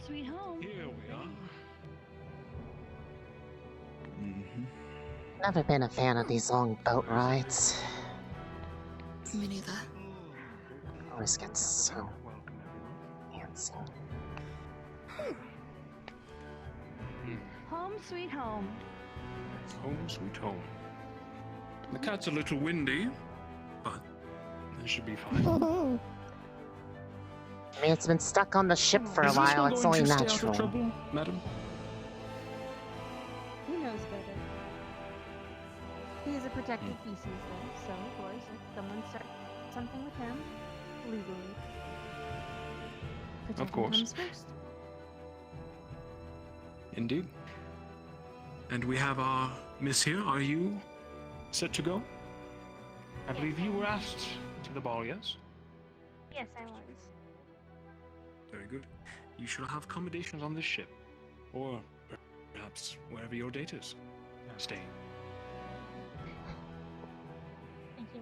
sweet home. Here we are. Never been a fan of these long boat rides. Me neither. Always gets so fancy. Home sweet home. Home sweet home. The cat's a little windy, but it should be fine. I mean, it's been stuck on the ship for a Is this while, one it's going only to stay out of natural. trouble, madam? Who knows better? He is a protected species, though, so of course, if someone starts something with him, legally, protection course. comes first. Indeed. And we have our miss here. Are you set to go? I believe you were asked to the ball, yes? Yes, I was. Very good. You shall have accommodations on this ship. Or perhaps wherever your date is staying. Thank you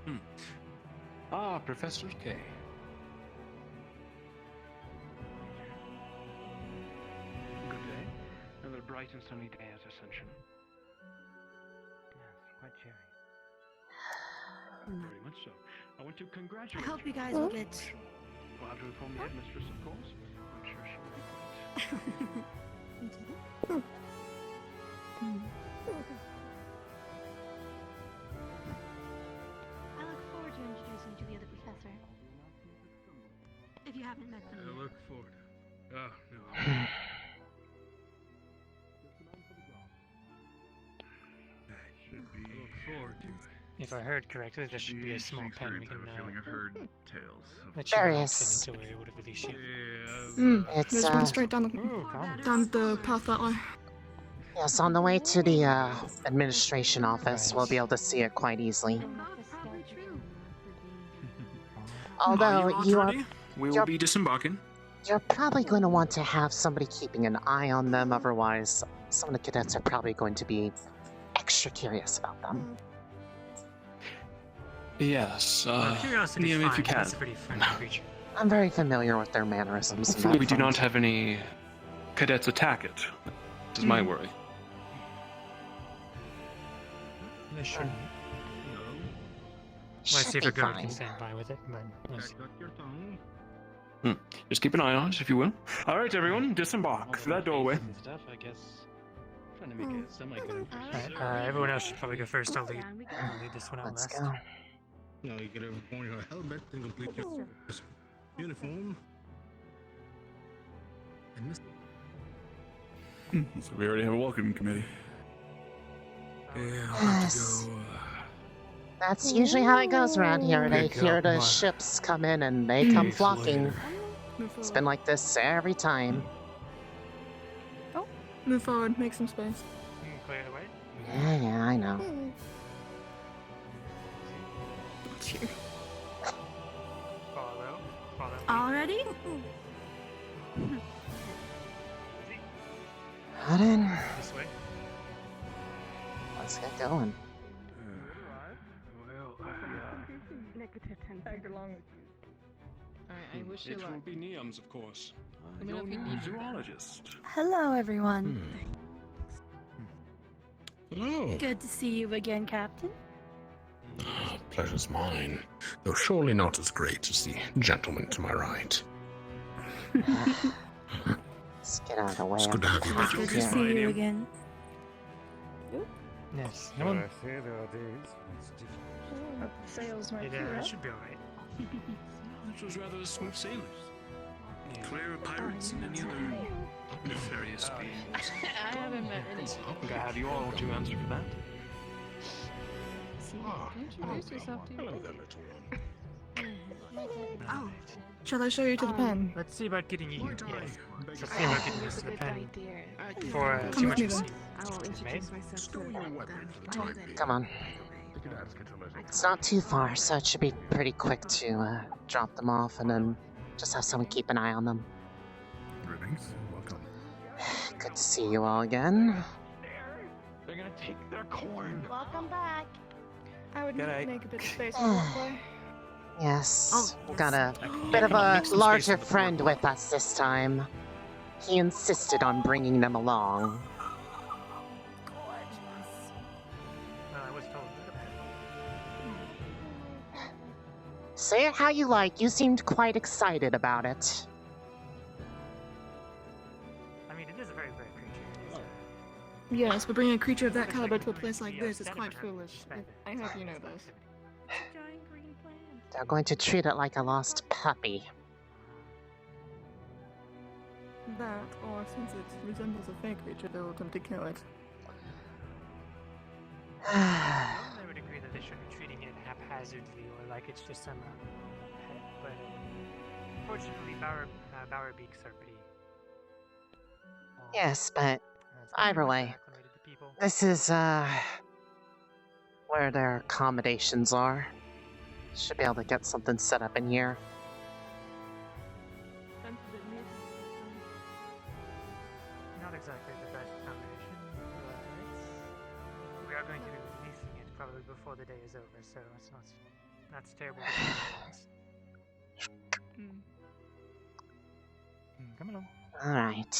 very much. Ah, Professor K. Good day. Another bright and sunny day at Ascension. Yes, quite cheery. Very much so. I want to I congratulate hope you guys will get. We'll have to inform the headmistress, of course. I'm sure she will be pleased. I look forward to introducing you to the other professor. If you haven't met them I yet. look forward. Oh, no. Should be. I look forward to it. If I heard correctly, there should be a small pen we can I've heard tales. let you There relax is. until we're able to release you. It's, There's one straight down Oh, calm. down the path that way. yes, on the way to the administration office, we'll be able to see it quite easily. Although you all ready? We will you're- be disembarking. You're probably going to want to have somebody keeping an eye on them, otherwise some of the cadets are probably going to be extra curious about them. Yes, Curiosity Liam, is if you fine. can. It's a pretty friendly creature. I'm very familiar with their mannerisms. in Hopefully that we do not front. have any cadets attack it. This is my worry. They shouldn't. Should Let's see if be a guard fine. can stand by with it. But yes. Just keep an eye on it, if you will. All right, everyone, disembark through that doorway. Stuff, I guess. Trying to make a semi-good Alright, everyone else should probably go first. I'll lead this one out Let's last. go. No, you get on your helmet and complete your uniform. And this So we already have a welcome committee. Yeah, I'll Yes. have to go. That's usually how it goes around here. They Good hear God, the come on. ships come in and they come Days flocking. later. Move It's forward. been like this every time. Move forward. Make some space. Clear the way. Yeah, I know. Cheer. Follow. Follow. Already? Got in. This way. Let's get going. I wish you It will luck. be Neum's, of course. Let me know Your if you new need- zoologist. Hello, everyone. Hello. Good to see you again, Captain. Pleasure's mine. Though surely not as great as the gentleman to my right. Let's get out of the way. It's of good to the have you path back. Good to here. see you again. Yes. Come on. Sales might It should be alright. It was rather smooth sailors. Clearer pirates than any other nefarious beings. I haven't met any. I think I have you all to answer for that. Introduce yourself to Hello you. there, little one. Oh. Shall I show you to the pen? Let's see about getting you. Yeah. Let's Beg see about getting used to the pen before Come too with much me is then. I will introduce myself Stow to your weapon for the time being. Come on. We could ask it a little. It's not too far, so it should be pretty quick to drop them off and then just have someone keep an eye on them. Greetings. Welcome. Good to see you all again. They're gonna take their corn. Welcome back. I would Good night. make a bit of space for that boy. Yes, Oh, we've got a Yeah, bit of come on, a make some space larger on the friend board. with us this time. He insisted on bringing them along. Well, I was told. Say it how you like, you seemed quite excited about it. I mean, it is a very rare creature. It is, Yes, but bringing a creature of that looks like caliber it to a would place like be this is upset quite about having to foolish. spend I hope you know its this. proximity. It's a giant green plant. They're going to treat it like a lost puppy. That, or since it resembles a fake creature, they will attempt to kill it. I would agree that they shouldn't be treating it haphazardly or like it's just some pet, but fortunately, bower beaks are pretty. Yes, but especially either once they're way, acclimated to people. this is, where their accommodations are. Should be able to get something set up in here. Not exactly the best combination, but we are going to be releasing it probably before the day is over, so it's not that's terrible. Come along. Alright.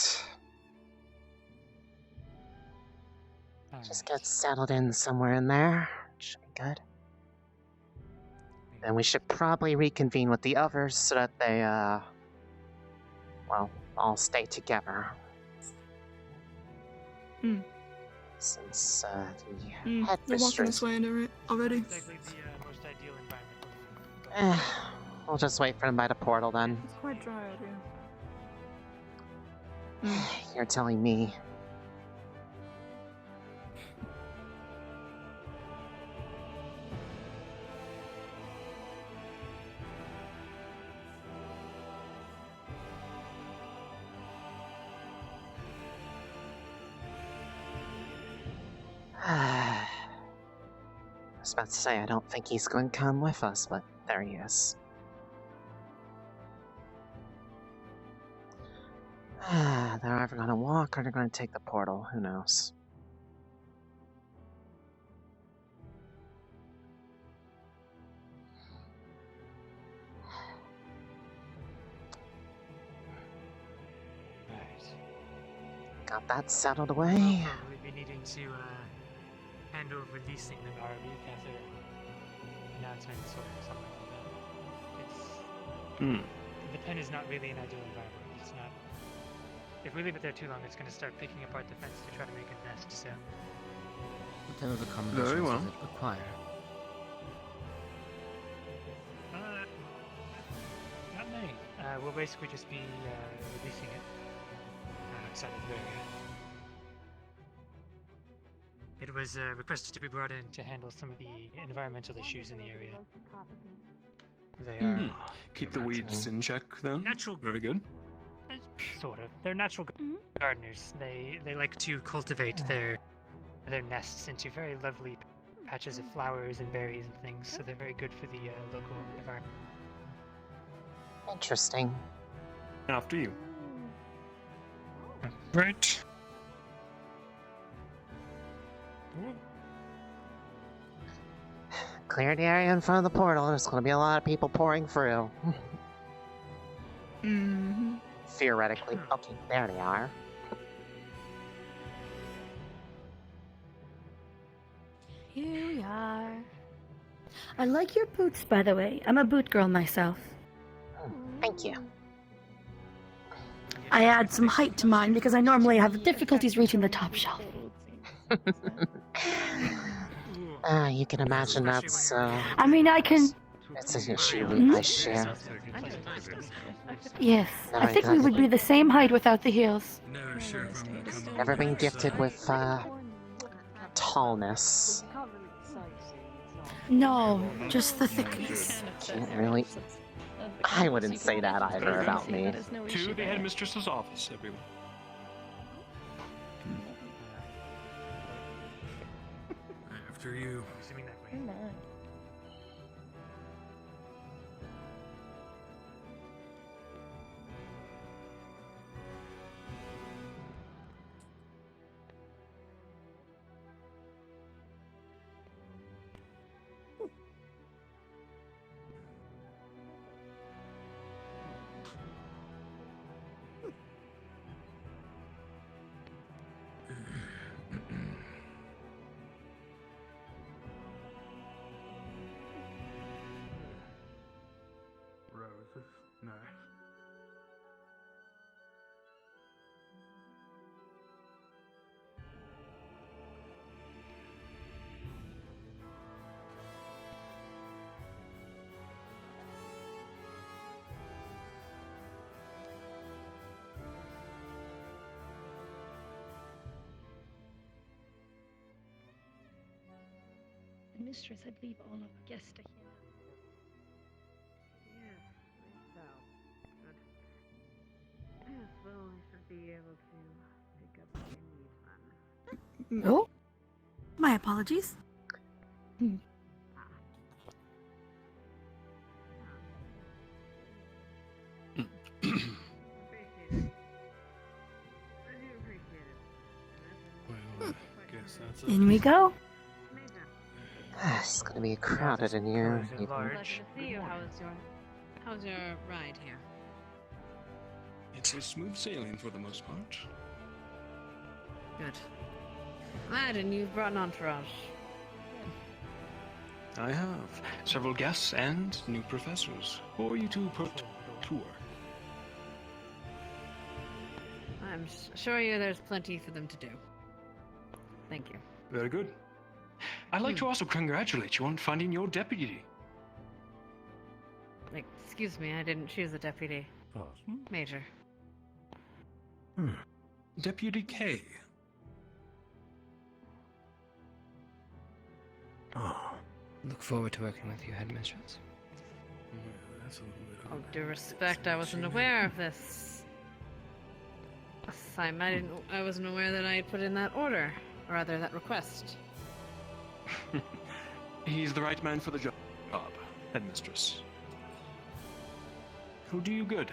Just Alright. get settled in somewhere in there. Should be good. Then we should probably reconvene with the others so that they, well, all stay together. Hmm. Since, the They're walking headmistress... this way already. Exactly the most ideal environment. We'll just wait for them by the portal then. It's quite dry out here. You're telling me. I was about to say, I don't think he's going to come with us, but there he is. They're either going to walk or they're going to take the portal. Who knows? Got that settled We'll away. probably be needing to handle releasing the Barbie after announcements or something like that. It's the pen is not really an ideal environment. It's not. If we leave it there too long, it's going to start picking apart the fence to try to make a nest. So. What type of accommodations Very well. does it require? Not many. We'll basically just be releasing it outside of the area. It was requested to be brought in to handle some of the environmental issues in the area. They are Keep the weeds in check then. natural, Very good. sort of. They're natural gardeners. They like to cultivate their nests into very lovely patches of flowers and berries and things. So they're very good for the local environment. Interesting. After you. Right. Clear the area in front of the portal. There's going to be a lot of people pouring through. Theoretically. Okay, there they are. Here we are. I like your boots, by the way. I'm a boot girl myself. Thank you. I add some height to mine because I normally have difficulties reaching the top shelf. You can imagine that's, I mean, I can. it's an issue I share. Yes, No, I think we would be the same height without the heels. Never sure if I'm gonna come Never been over, gifted so- with, tallness. No, just the thickness. Can't really... I wouldn't say that either about me. To the headmistress's office, everyone. After you. Assuming that way. Mistress, I believe all of our guests are here. Yes, so. But yes, well, I should be able to pick up what you need then. Oh, my apologies. Appreciate it. I do appreciate it. Well, I guess that's In we go. It's gonna be crowded in here. Is it even- large? Pleasure to see you. How's your ride here? It's a smooth sailing for the most part. Good. Glad, and you've brought an entourage. I have several guests and new professors for you to put tour. I'm sure you there's plenty for them to do. Thank you. Very good. I'd like to also congratulate you on finding your deputy. Excuse me, I didn't choose a deputy. Major. Deputy K. Oh. Look forward to working with you, Headmistress. That's a little bit All due respect, I wasn't aware of this assignment. I wasn't aware that I had put in that order, or rather that request. He's the right man for the job, Headmistress. He'll do you good.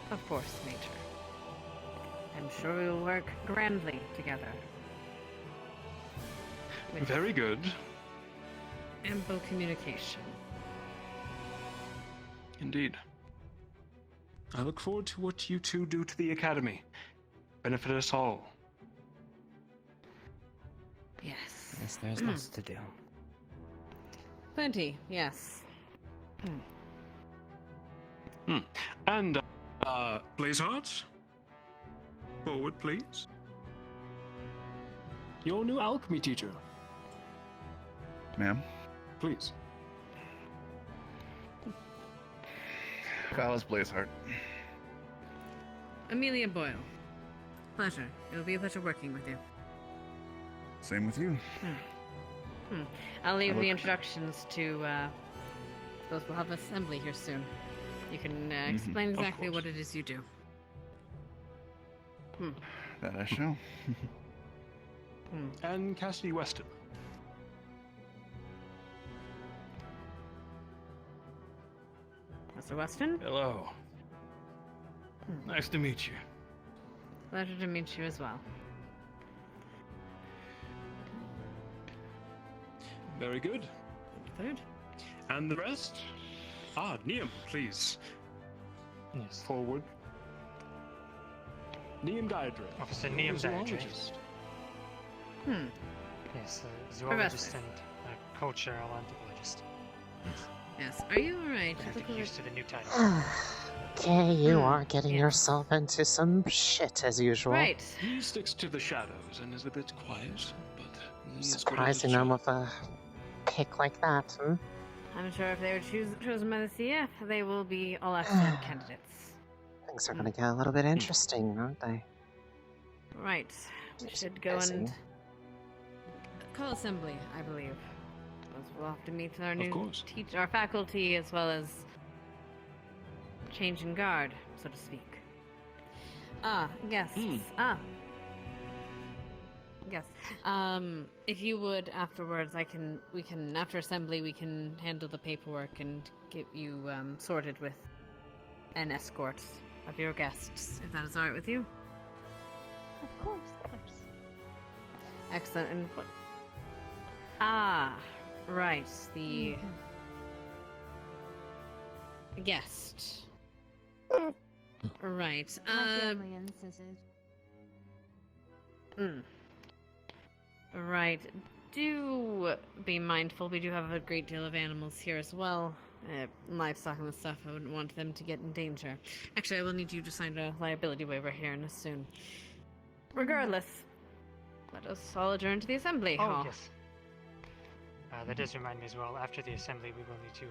Of course, Major. I'm sure we will work grandly together. With Very good. ample communication. Indeed. I look forward to what you two do to the Academy. Benefit us all. Yes. Yes, there's lots to do. Plenty, yes. And, Blazeheart? Forward, please. Your new alchemy teacher, Ma'am? please. Phallus Blazeheart. Amelia Boyle. Pleasure. It'll be a pleasure working with you. Same with you. I'll leave Look. the introductions to, suppose we'll have an assembly here soon. You can explain exactly course. what it is you do. That I shall. And Cassidy Weston. Mr. Weston, Hello. Nice to meet you. pleasure to meet you as well. Very good. Third? And the rest? Niam, please. Yes. Forward. Niam Diadre. Officer Niam Diadre. Zoologist. Yes, zoologist and cultural anthropologist. Yes. Are you alright? I have to get used to the new title. Okay, you are getting yourself into some shit as usual. Right. He sticks to the shadows and is a bit quiet, but he's Surprising them with a pick like that, hmm? I'm sure if they were chosen by the CF, they will be all excellent candidates. Things are gonna get a little bit interesting, aren't they? Right. We should go and call assembly, I believe. We'll have to meet our new course. our faculty, as well as change in guard, so to speak. Yes. Yes. If you would afterwards, we can after assembly we can handle the paperwork and get you sorted with an escort of your guests, if that is alright with you. Of course. Excellent. And what? Right. The guest. Right. My family insisted. Right. Do be mindful. We do have a great deal of animals here as well. Livestock and stuff. I wouldn't want them to get in danger. Actually, I will need you to sign a liability waiver here in soon. Regardless, let us all adjourn to the assembly hall. Oh, yes. That does remind me as well, after the assembly we will need to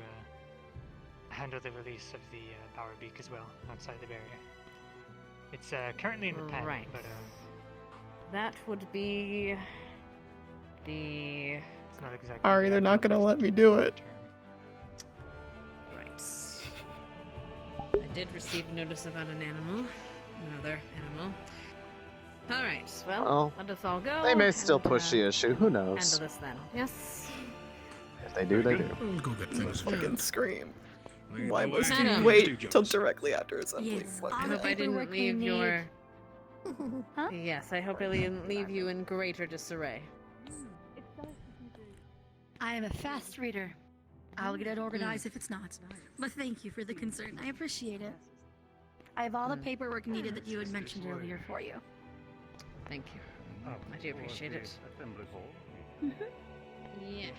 handle the release of the Bower Beak as well, outside the barrier. It's currently in the pen, Right. but That would be the It's not exactly. Ari, they're not gonna let me do it. right. I did receive notice about an animal, another animal. All right. Well, Well, let us all go. They may still and, push the issue. Who knows? Handle this then. Yes. If they do, they Very do. good. We'll go get things Fucking scream. Why Madam. must Madam. you wait till directly after assembly? Yes, What I all the hope I heck? didn't paperwork we leave your. Huh? Yes, I hope I didn't leave you in greater disarray. I am a fast reader. I'll get it organized if it's not. But thank you for the concern. I appreciate it. I have all the paperwork needed that you had mentioned earlier for you. Thank you. I do appreciate it. Yes.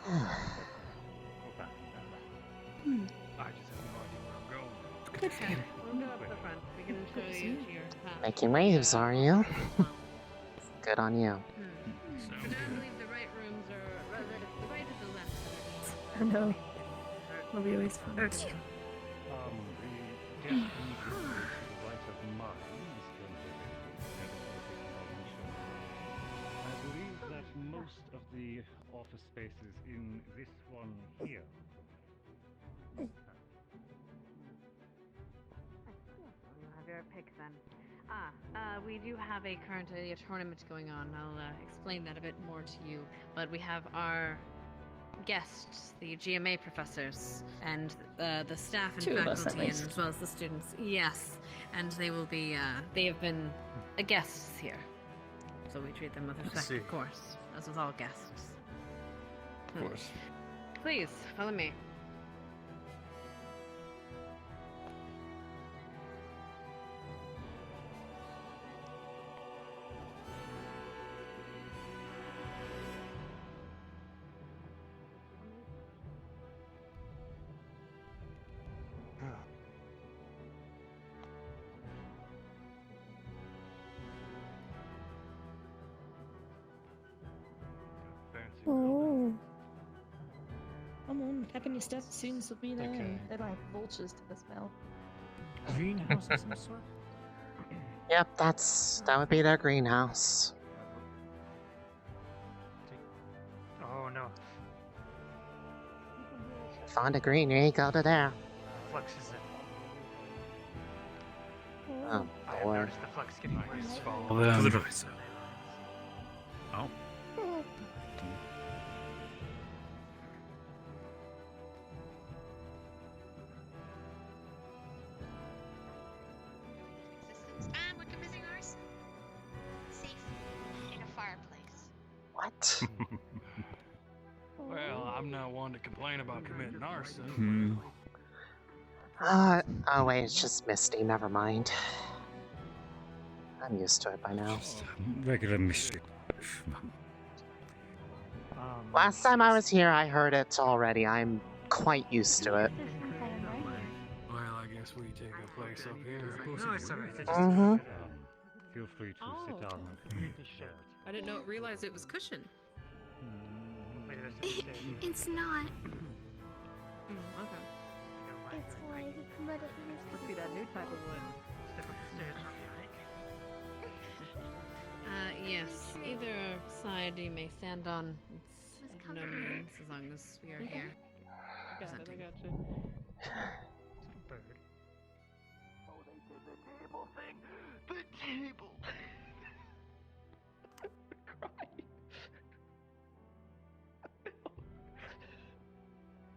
I just have no idea where I'm going. Okay, we'll go up the front. We can show you to your house. Making waves, are you? Good on you. But I believe the right rooms are rather the right or the left. I know. It'll be always fun. The guest needs to the right of mine is going to I believe that most of the office spaces in this one here. You have your pick then. We do have currently a tournament going on. I'll explain that a bit more to you. But we have our guests, the GMA professors, and the staff and Two of us, at faculty, and least. as well as the students. Yes, and they will be. They have been guests here, so we treat them with respect, of course, as with all guests. Of course. Please follow me. Fancy. Oh. Come on, happen your steps soon, Sabina. Okay. They're like vultures to the smell. Greenhouse of some sort. Yep, that would be their greenhouse. Oh no. Find a green, you go to there. Flux is in. Oh I have boy. noticed the flux getting worse. Follow them. To the right, sir. Oh. And we're committing arson. Safe in a fireplace. What? Well, I'm not one to complain about committing arson. Hmm. Oh wait, it's just misty, never mind. I'm used to it by now. Just regular mystery. Last time I was here, I heard it already. I'm quite used to it. Well, I guess we take a place up here. No, it's alright. Mm-hmm. Feel free to sit down and share. I didn't know realize it was cushion. It's not. Okay. It's like what it Must be that new type of wood. Yes, either side you may stand on. It's of no means as long as we are here. Got it, I got you. Bird. Oh, they did the table thing! The table!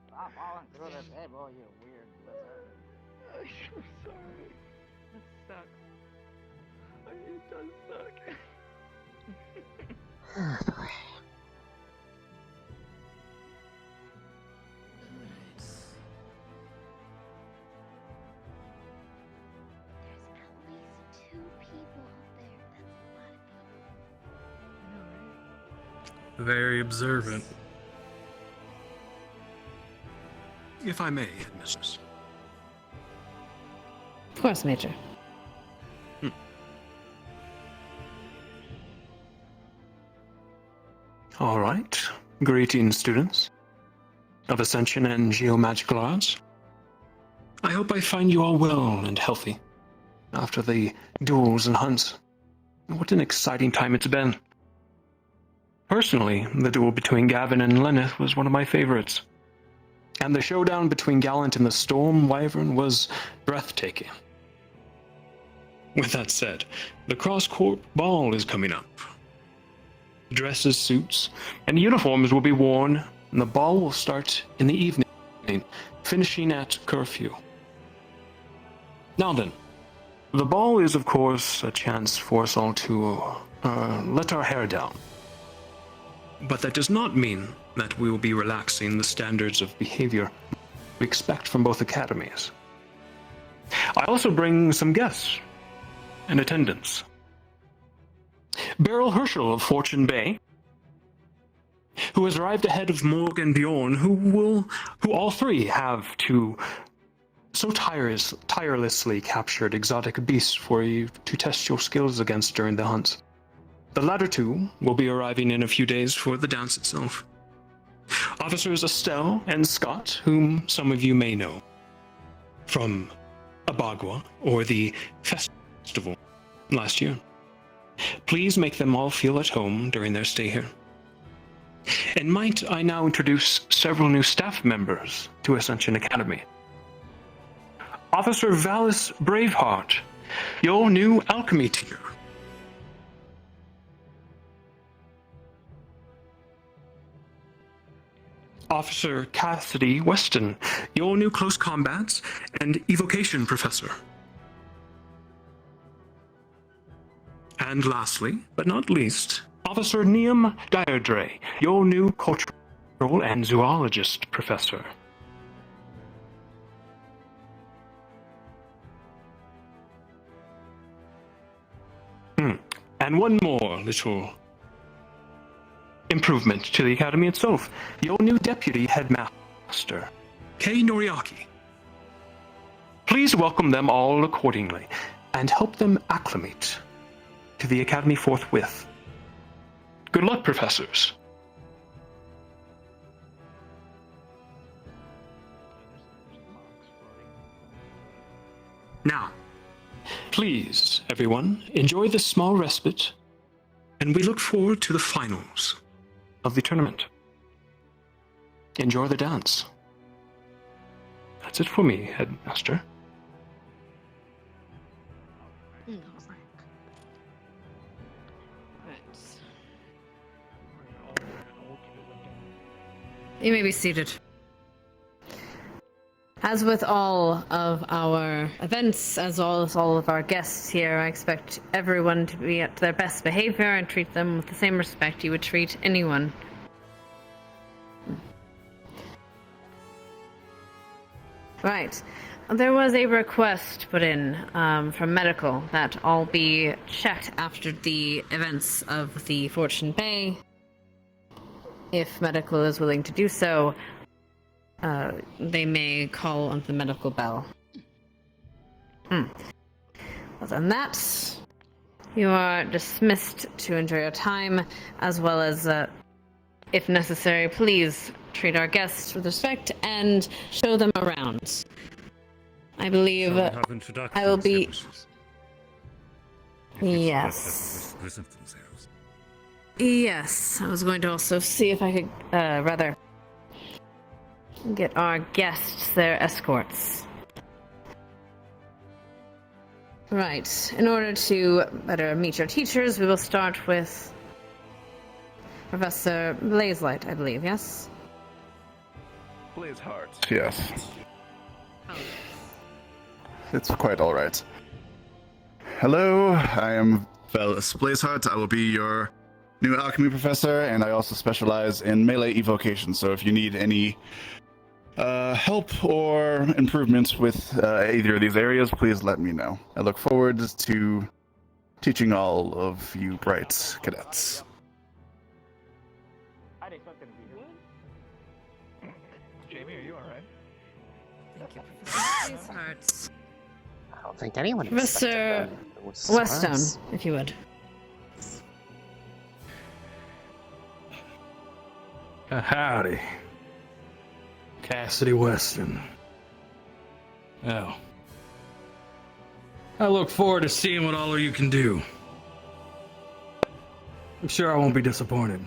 Stop falling through the table, you weird lizard. I'm sorry. That sucks. It does suck. Oh boy. There's at least 2 people up there. That's a lot of people. Very observant. If I may, Headmistress. Of course, Major. All right. Greetings, students of Ascension and Geomagical Arts. I hope I find you all well and healthy after the duels and hunts what an exciting time it's been. Personally, the duel between Gavin and Lenneth was one of my favorites. And the showdown between Gallant and the Storm Wyvern was breathtaking. With that said, the cross-court ball is coming up. Dresses, suits, and uniforms will be worn, and the ball will start in the evening, finishing at curfew. Now then, the ball is, of course, a chance for us all to let our hair down. But that does not mean that we will be relaxing the standards of behavior we expect from both academies. I also bring some guests in attendance. Beryl Herschel of Fortune Bay, who has arrived ahead of Morg and Bjorn, who all three have to so tirelessly captured exotic beasts for you to test your skills against during the hunt. The latter two will be arriving in a few days for the dance itself. Officers Estelle and Scott, whom some of you may know from Abagua or the festival last year. Please make them all feel at home during their stay here. And might I now introduce several new staff members to Ascension Academy. Officer Valis Braveheart, your new alchemy teacher. Officer Cassidy Weston, your new close combats and evocation professor. And lastly, but not least, Officer Neum Deirdre, your new cultural and zoologist professor. And one more little improvement to the academy itself. Your new deputy headmaster, Kei Noriaki. Please welcome them all accordingly and help them acclimate to the academy forthwith. Good luck, professors. Now, please, everyone, enjoy this small respite, and we look forward to the finals of the tournament. Enjoy the dance. That's it for me, Headmaster. You may be seated. As with all of our events, as well as all of our guests here, I expect everyone to be at their best behavior and treat them with the same respect you would treat anyone. Right. There was a request put in from medical that all be checked after the events of the Fortune Bay. If medical is willing to do so, they may call on the medical bell. Other than that, you are dismissed to enjoy your time, as well as, if necessary, please treat our guests with respect and show them around. I believe I will be... Yes. Yes, I was going to also see if I could, rather... get our guests their escorts. Right. In order to better meet your teachers, we will start with Professor Blazelight, I believe, yes? Blazeheart, yes. It's quite alright. Hello, I am Valis Blazeheart. I will be your new alchemy professor, and I also specialize in melee evocation, so if you need any help or improvements with either of these areas, please let me know. I look forward to teaching all of you bright cadets. I'd expect him to be here. Jamie, are you alright? Thank you, Professor Blazeheart. I don't think anyone Professor Weststone, if you would. Howdy. Cassidy Weston. Oh. I look forward to seeing what all of you can do. I'm sure I won't be disappointed.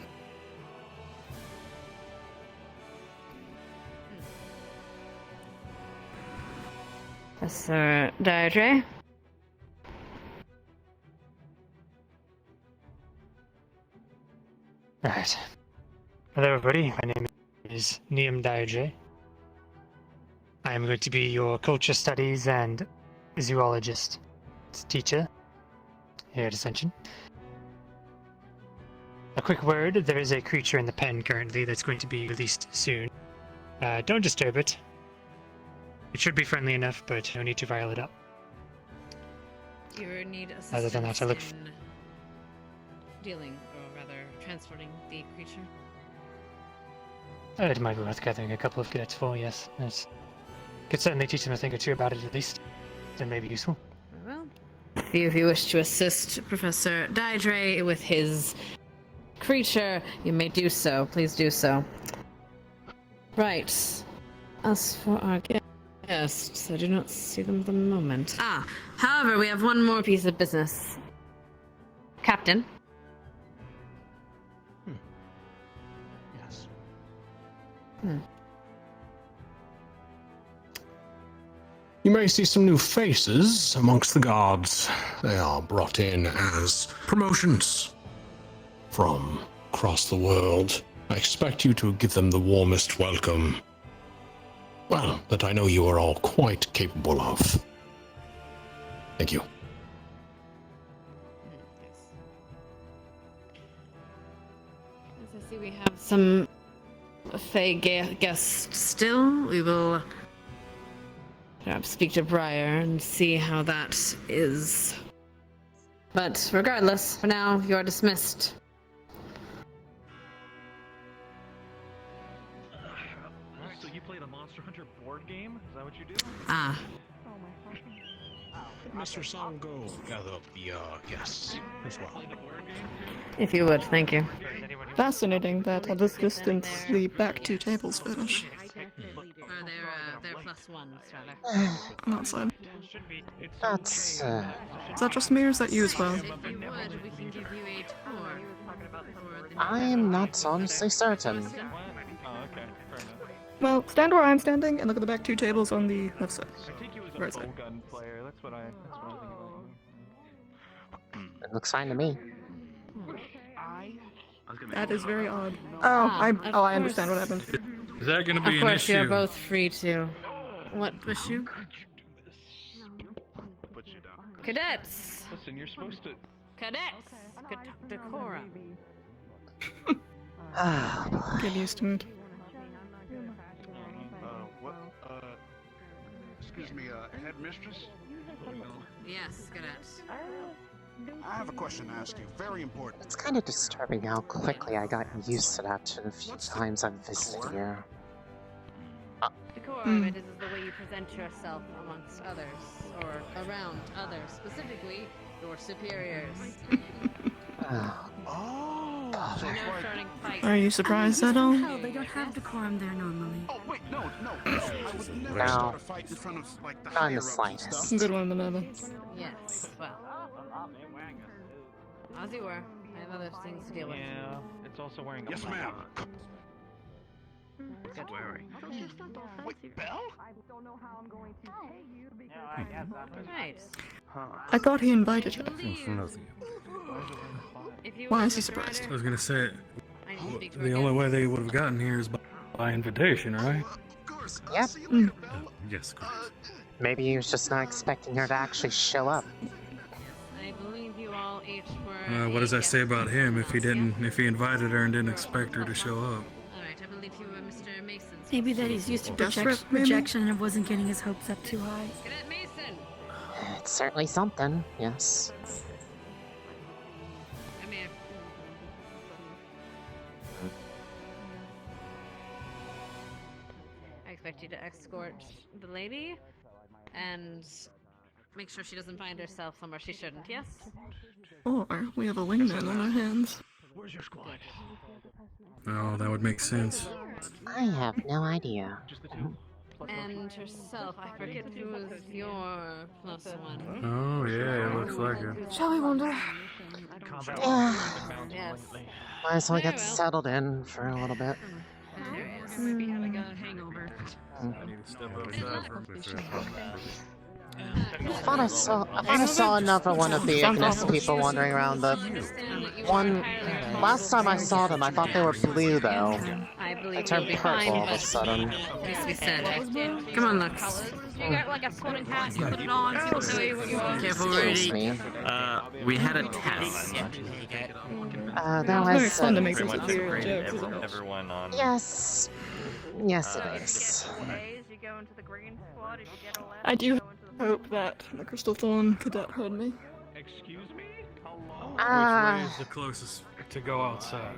Professor Deirdre? Right. Hello, everybody. My name is Neum Deirdre. I am going to be your culture studies and zoologist teacher here at Ascension. A quick word, there is a creature in the pen currently that's going to be released soon. Don't disturb it. It should be friendly enough, but no need to rile it up. You need assistance Other than that, I look in dealing, or rather, transporting the creature. It might be worth gathering a couple of cadets for, yes. Could certainly teach them a thing or two about it at least. That may be useful. Well, if you wish to assist Professor Deirdre with his creature, you may do so. Please do so. Right. As for our guests, I do not see them at the moment. However, we have one more piece of business. Captain. Yes. You may see some new faces amongst the guards. They are brought in as promotions from across the world. I expect you to give them the warmest welcome. Well, that I know you are all quite capable of. Thank you. As I see, we have some Fey guests still. We will perhaps speak to Briar and see how that is. But regardless, for now, you are dismissed. So you play the Monster Hunter board game? Is that what you do? Mr. Songo gather up the guests as well. If you would, thank you. Fascinating that at this distance the back two tables finish. Or they're plus ones, rather. I'm outside. That's, Is that just me or is that you as well? If you would, we can give you a tour. I'm not honestly certain. Oh, okay. Fair enough. Well, stand where I'm standing and look at the back two tables on the left side. I think he was Right a side. bowgun player. That's what I think about. It looks fine to me. That is very odd. Oh, Of I understand what course. happened. Is that going to be Of an course, you're issue? both free to. What issue? Cadets! Listen, you're supposed to. Cadets! Decorum. Get used to it. Excuse me, headmistress? Yes, cadets. I have a question to ask you. Very important. It's kind of disturbing how quickly I got used to that the few times I've visited here. Decorum, it is the way you present yourself amongst others, or around others, specifically your superiors. Oh, so No it's like... starting fights. Are you surprised at all? Hell, they don't have decorum there normally. Oh, wait, no. I would never No. start a fight in front of, like, the Not in the higher-ups and slightest. stuff. Good one, Minerva. Yes, well. As you were. I have other things to deal with. Yeah, it's also wearing. Yes, ma'am. Good. Wait, Belle? Right. I thought he invited her. If you Why would, is he Mr. surprised? I Ryder, was going to say, I need to speak to our the only way guests. they would have gotten here is by invitation, right? Of course. Yep. See you later, Belle. Yes, Maybe he was just not expecting her to actually show up. I believe you all each were. What does that say about him if he invited her and didn't expect her to show up? Alright, I believe you were Mr. Mason. Maybe that he's used to Desperate, maybe? rejection and wasn't getting his hopes up too high. Cadet Mason! It's certainly something, yes. I may have. I expect you to escort the lady and make sure she doesn't find herself somewhere she shouldn't, yes? Or we have a wingman on our hands. Where's your squad? Oh, that would make sense. I have no idea. Just the two. And herself, I forget who was your plus one. Oh, yeah, it looks like it. Shall we wander? Yeah. Yes. Might as well Very get well. settled in for a little bit. Yes. Might be having a hangover. I thought I saw another one of the Ignis people wandering around, but last time I saw them, I thought they were blue though. I believe They turned you'll be purple fine, all of a but sudden. needs to be said. Come on, Lux. You got like a sorting hat, you put it on, people tell you what you are. Careful, Excuse Rudy. me. We had a test. There It's very was fun to make Pretty those much weird agreed jokes, isn't it? everyone on. yes, yes it is. I do hope that the Crystal Thorn cadet heard me. Excuse me? Which way is the closest to go outside?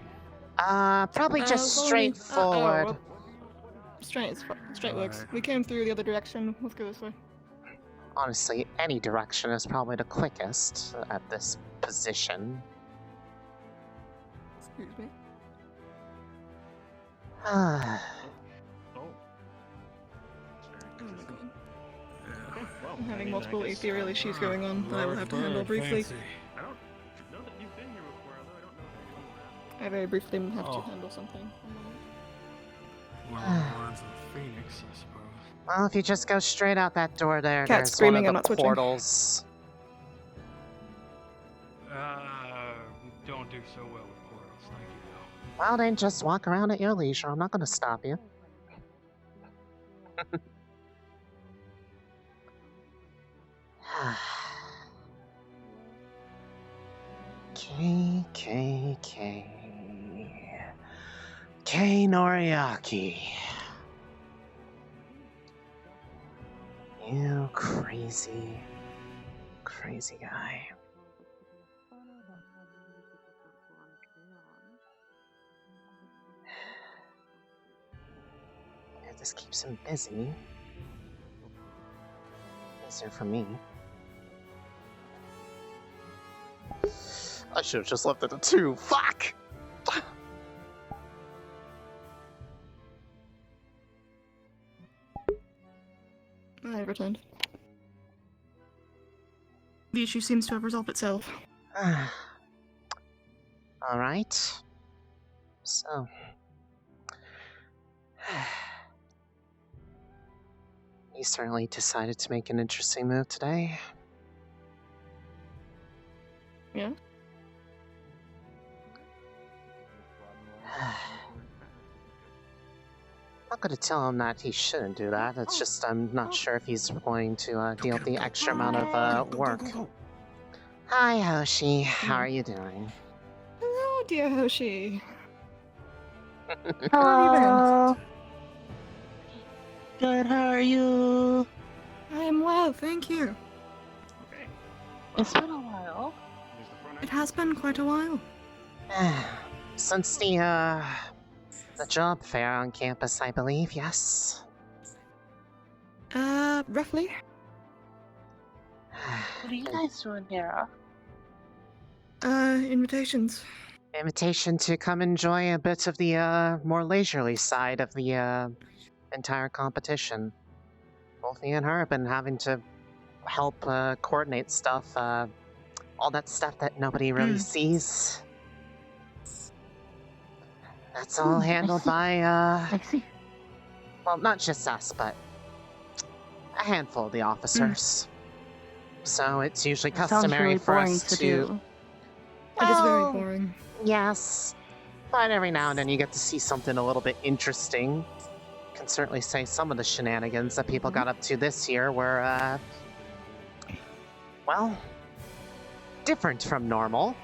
Probably just straight forward. Straight works. We came through the other direction. Let's go this way. Honestly, any direction is probably the quickest at this position. Excuse me. Ah. I'm having multiple ethereal issues going on that I will have to handle briefly. I don't know that you've been here before, although I don't know that I very briefly have to handle something. One of the lines of the Phoenix, I suppose. Well, if you just go straight out that door there, Cat's there's screaming, I'm one not of the switching. portals. Don't do so well with portals, thank you, though. Well, then just walk around at your leisure. I'm not gonna stop you. K. K Noriaki. You crazy guy. Yeah, this keeps him busy. Easier for me. I should have just left it at 2. Fuck! I returned. The issue seems to have resolved itself. Alright. So. You certainly decided to make an interesting move today. Yeah? I'm not going to tell him that he shouldn't do that. It's just I'm not sure if he's going to deal with the extra amount of work. Hi, Hoshi. How are you doing? Hello, dear Hoshi. Hello. Good, how are you? I am well, thank you. It's been a while. It has been quite a while. Since the job fair on campus, I believe, yes? Roughly. What are you guys doing here? Invitations. Invitation to come enjoy a bit of the more leisurely side of the entire competition. Both me and her have been having to help coordinate stuff, all that stuff that nobody really sees. That's all handled by, I see. well, not just us, but a handful of the officers. So it's usually That sounds customary really for boring us to do. It is very Well, boring. Yes, but every now and then you get to see something a little bit interesting. Can certainly say some of the shenanigans that people got up to this year were, well, different from normal.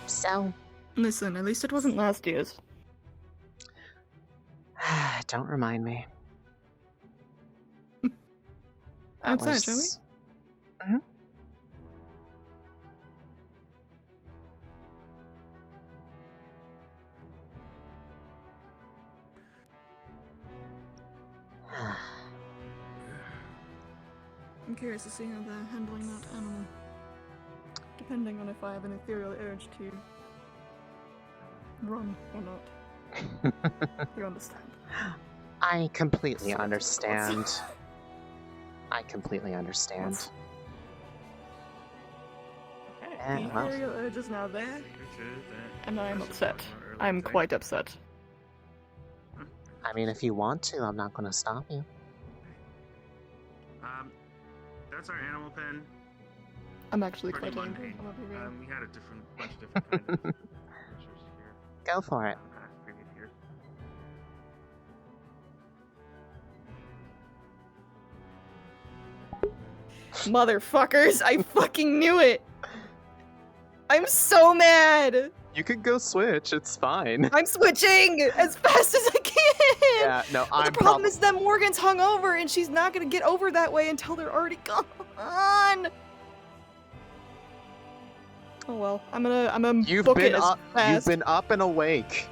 So, Listen, at least it wasn't last year's. don't remind me. Outside, shall we? Mhm. I'm curious to see how they're handling that animal. Depending on if I have an ethereal urge to run or not. You understand? I completely understand. I completely understand. Yeah, well, aerial urge is now there, Which is that. and I'm That's upset. what earlier I'm today. quite upset. I mean, if you want to, I'm not going to stop you. That's our animal pen. I'm actually Pretty quite angry. mundane. I'm gonna be real. We had a bunch of different kind of creatures here. Go for it. Previous years. Motherfuckers! I fucking knew it! I'm so mad! You could go switch. It's fine. I'm switching as fast as I can! Yeah, no, But the problem is that Morgan's hungover and she's not gonna get over that way until they're already gone! Oh well, I'm gonna book it as fast. You've been up and awake.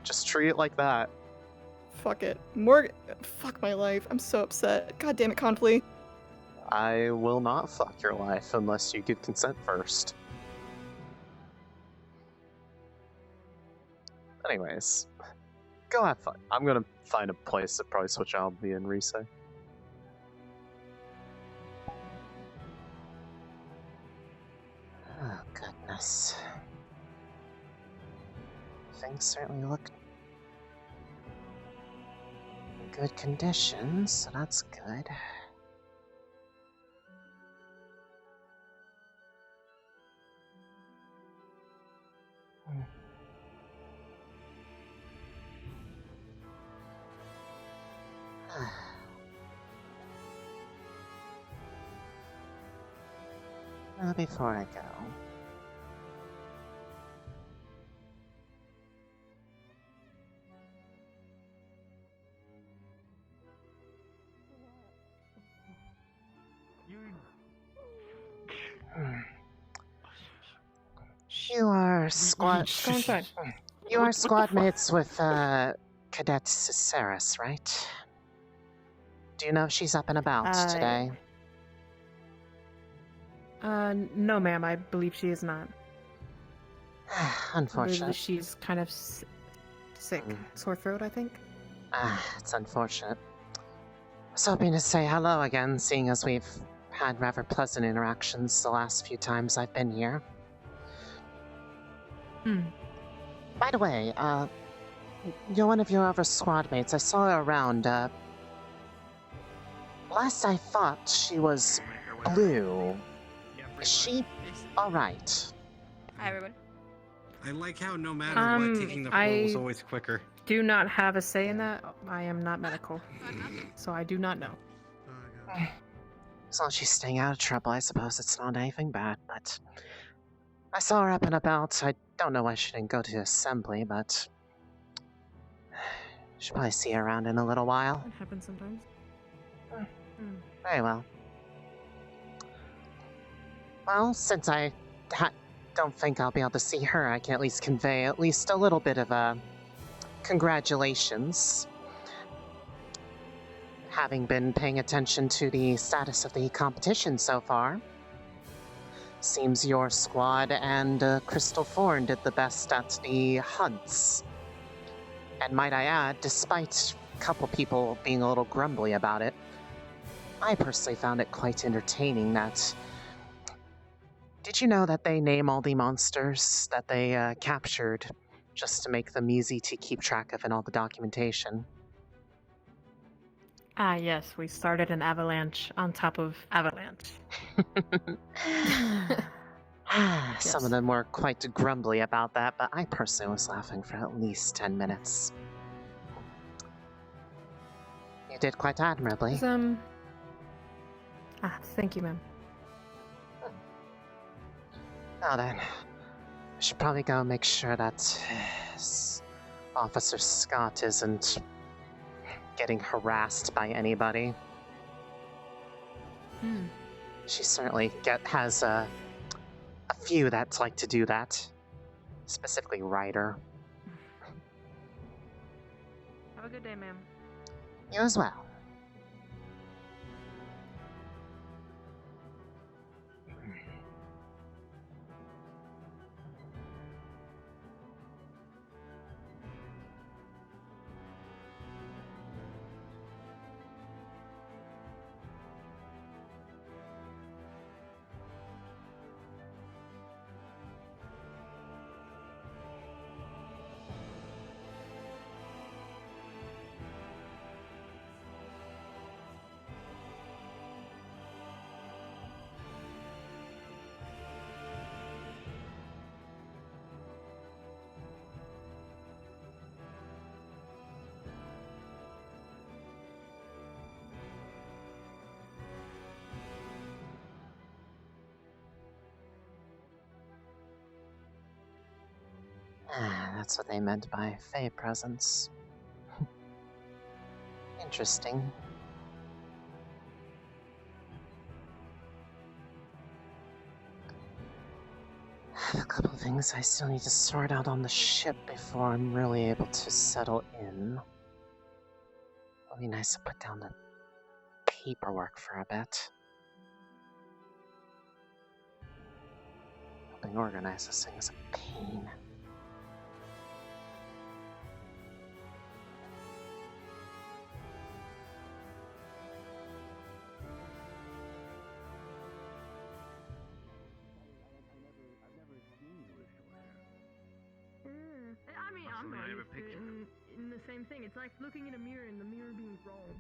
Just treat it like that. Fuck it. Morgan, fuck my life. I'm so upset. God damn it, Confley. I will not fuck your life unless you give consent first. Anyways, go have fun. I'm gonna find a place to probably switch out me and Risa. Oh, goodness. Things certainly look in good condition, so that's good. Well, before I go, you are squad. Go inside. You are squad mates with Cadet Ciceris, right? Do you know if she's up and about today? No, ma'am. I believe she is not. I Unfortunate. believe she's kind of sick. Sore throat, I think. It's unfortunate. I was hoping to say hello again, seeing as we've had rather pleasant interactions the last few times I've been here. By the way, you're one of your other squad mates. I saw her around. Last I thought, she was blue. Is she alright? Hi, everybody. I like how no matter what, taking the floor was always quicker. Do not have a say in that. I am not medical, so I do not know. As long as she's staying out of trouble, I suppose it's not anything bad, but... I saw her up and about. I don't know why she didn't go to the assembly, but... Should probably see her around in a little while. It happens sometimes. Very well. Well, since I don't think I'll be able to see her, I can at least convey at least a little bit of congratulations. Having been paying attention to the status of the competition so far, seems your squad and Crystal Thorn did the best at the hunts. And might I add, despite a couple people being a little grumbly about it, I personally found it quite entertaining that... Did you know that they name all the monsters that they captured just to make them easy to keep track of in all the documentation? Ah, yes. We started an avalanche on top of avalanche. Some of them were quite grumbly about that, but I personally was laughing for at least 10 minutes. You did quite admirably. Thank you, ma'am. Now then, I should probably go make sure that Officer Scott isn't getting harassed by anybody. She certainly has a few that like to do that, specifically Ryder. Have a good day, ma'am. You as well. Ah, that's what they meant by Fey presence. Interesting. I have a couple things I still need to sort out on the ship before I'm really able to settle in. It'll be nice to put down the paperwork for a bit. Helping organize this thing is a pain. I mean, I'm not used to it in the same thing. It's like looking in a mirror and the mirror being wrong.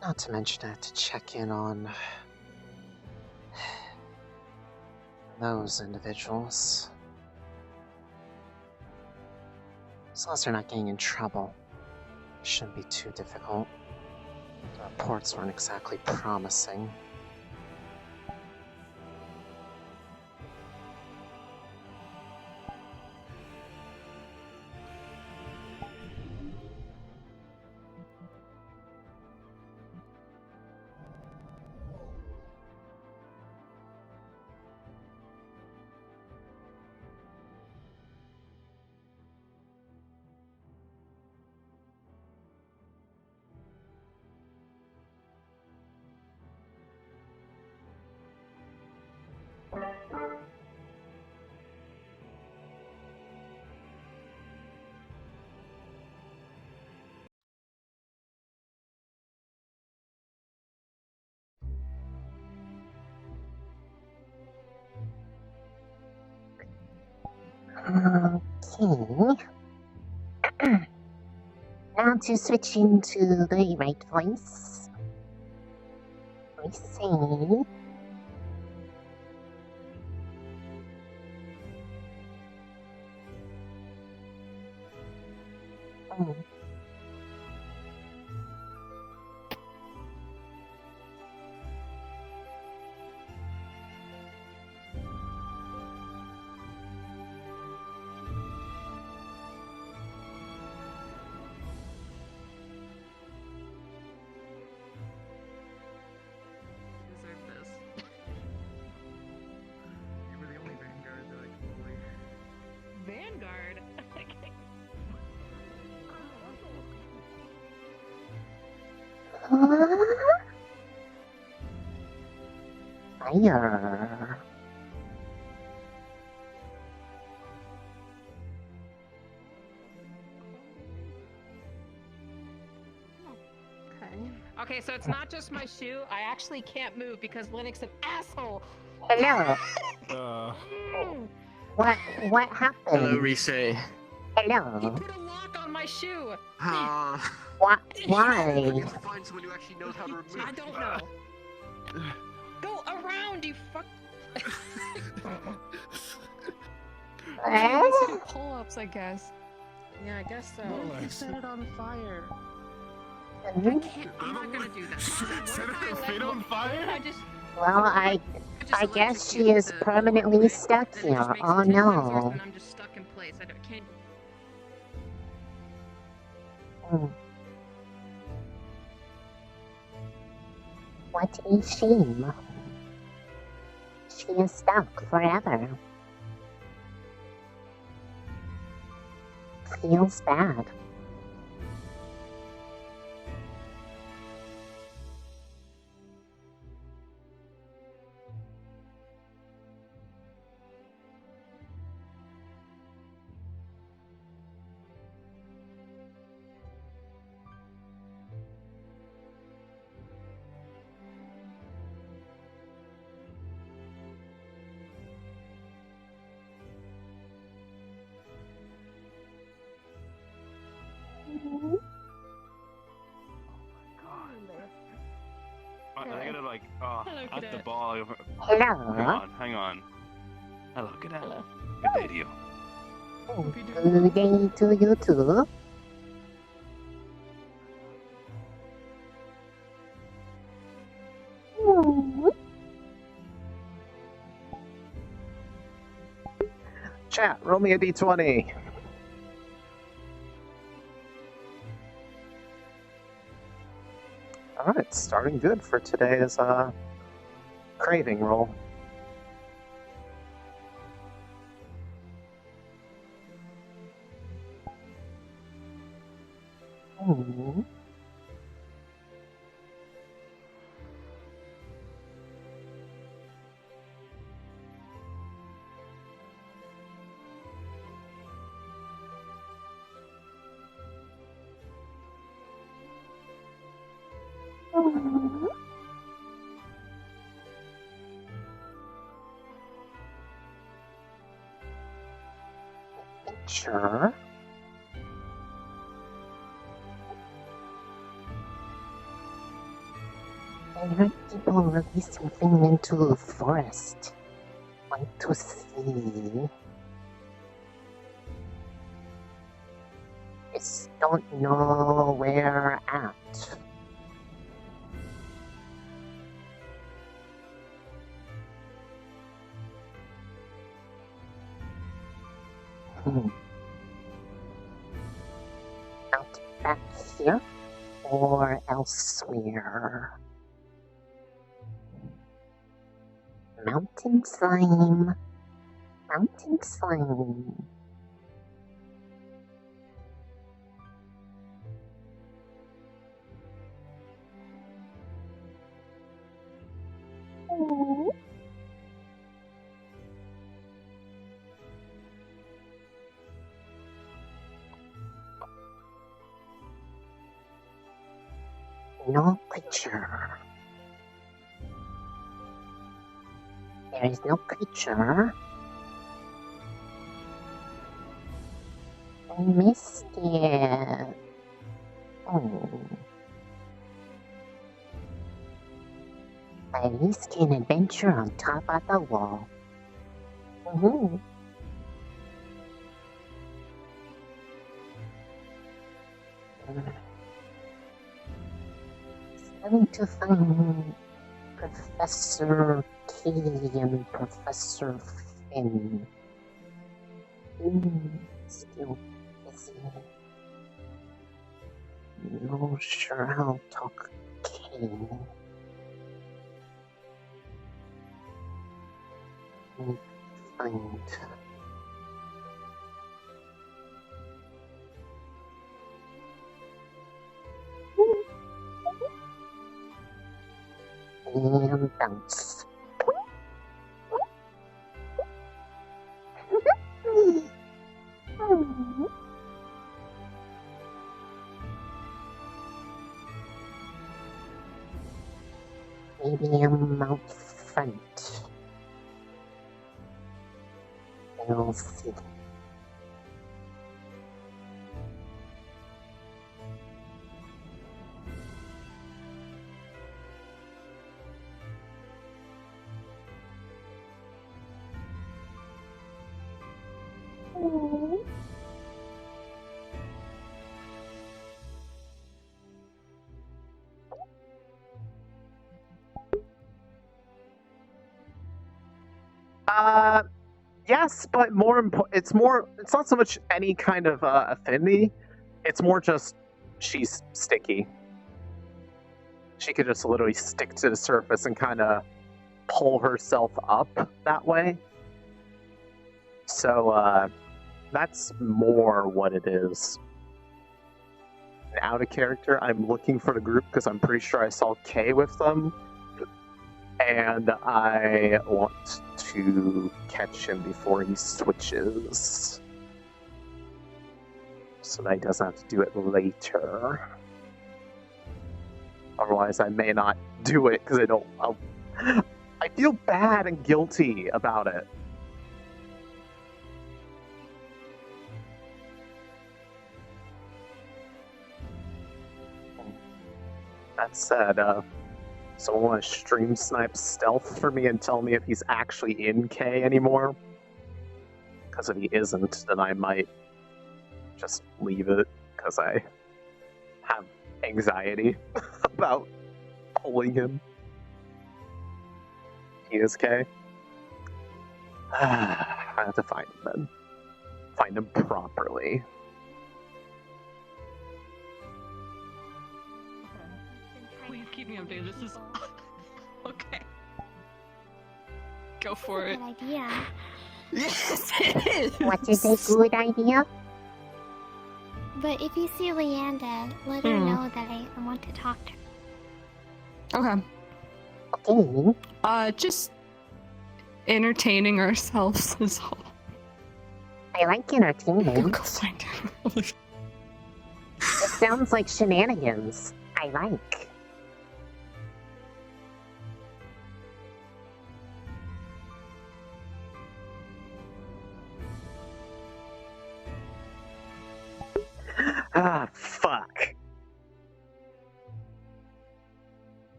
Not to mention I have to check in on those individuals. As long as they're not getting in trouble, it shouldn't be too difficult. The reports weren't exactly promising. Okay. Now to switch into the right voice. We see. Deserve this. You were the only vanguard that I could believe. Vanguard? Fire. Okay, so it's not just my shoe. I actually can't move because Linux an asshole. Hello. What happened? Hello, Risei. Hello. He put a lock on my shoe. Why? We have to find someone who actually knows how to remove. I don't know. Go around, you fuck. Pull-ups, I guess. Yeah, I guess so. You set it on fire. I can't. I'm not gonna do that. Set her feet on fire? Well, I guess she is permanently stuck here. Oh no. And I'm just stuck in place. I can't. What a shame. She is stuck forever. Feels bad. Look at at the it. ball over. Hello. Hang on. Hello, good day. Hello. Good day to you. Hope you're doing Good day to you too. Chat, roll me a d20. Alright, starting good for today's craving roll. Sure. I heard people release something into the forest. Want to see? Just don't know where at. Out back here or elsewhere? Mountain slime. Mountain slime. No creature. There is no creature. I missed it. At least an adventure on top of the wall. Starting to find Professor K and Professor Finn. Still busy. No sure how to talk K. Need to find. And bounce. Maybe I'm out front. We'll see. Yes, but it's not so much any kind of affinity. It's more just she's sticky. She could just literally stick to the surface and kind of pull herself up that way. So that's more what it is. And out of character, I'm looking for the group because I'm pretty sure I saw Kay with them. And I want to catch him before he switches. So that he doesn't have to do it later. Otherwise, I may not do it because I feel bad and guilty about it. That said, Someone want to stream snipe stealth for me and tell me if he's actually in K anymore? Because if he isn't, then I might just leave it, because I have anxiety about pulling him. He is K. I have to find him then. Find him properly. Please keep me updated. This is okay. Go for it. Good idea. Yes, it is. What is a good idea? But if you see Leanda, let her know that I want to talk to her. Okay. Just entertaining ourselves is all. I like entertainment. Go find him. It sounds like shenanigans. I like. Ah, fuck.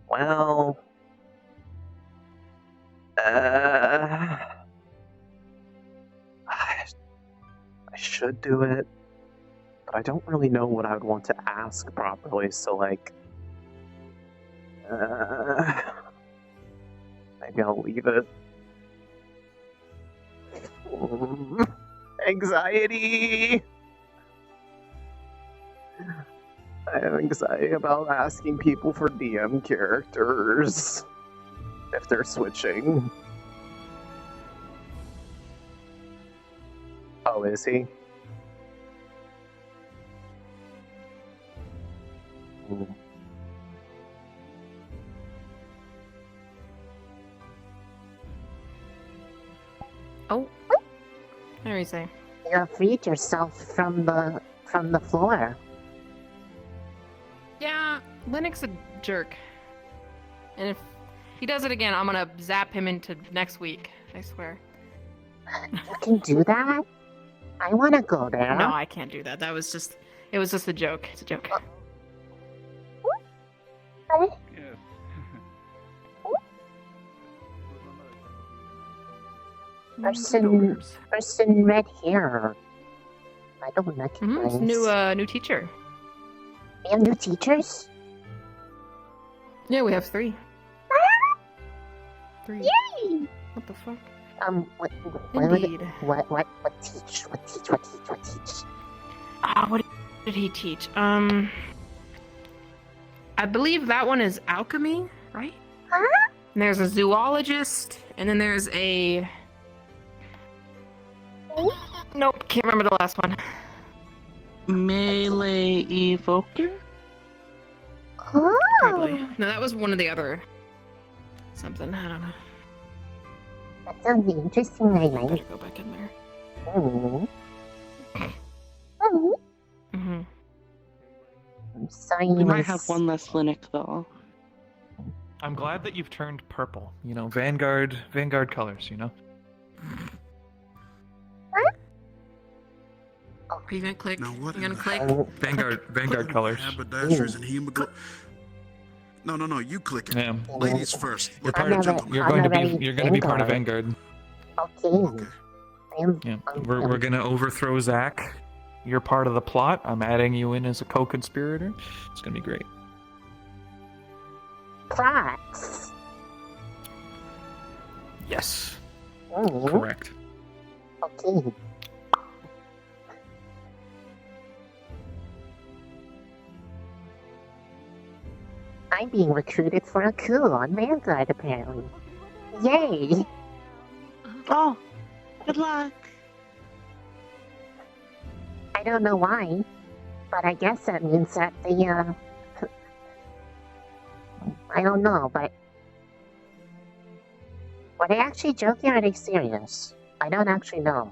Well... I should do it, but I don't really know what I would want to ask properly, so like... maybe I'll leave it. Anxiety! I have anxiety about asking people for DM characters if they're switching. Oh, is he? Oh. There you say. You freed yourself from the floor. Yeah, Linux a jerk. And if he does it again, I'm gonna zap him into next week. I swear. You can do that? I want to go there. No, I can't do that. It was just a joke. It's a joke. Person red hair. I don't recognize. New teacher. We have new teachers? Yeah, we have 3. 3. Yay! What the fuck? What teach? What did he teach? I believe that one is alchemy, right? Huh? And there's a zoologist, and then there's a... Nope, can't remember the last one. Melee evoker? Oh. Probably. No, that was one of the other... something, I don't know. That sounds interesting, I like. Better go back in there. Science. We might have one less Linux though. I'm glad that you've turned purple. You know, Vanguard colors, you know? Are you gonna click? Now what? You gonna click? Vanguard colors. Haberdashers and hemoglobin. No, you click it. Yeah. Ladies first. You're going to be part of Vanguard. Okay. Yeah. We're going to overthrow Zach. You're part of the plot. I'm adding you in as a co-conspirator. It's going to be great. Plots. Yes. Mm-hmm. Correct. Okay. I'm being recruited for a coup on Vanguard, apparently. Yay! Oh, good luck. I don't know why, but I guess that means that the, I don't know, but... Were they actually joking or are they serious? I don't actually know.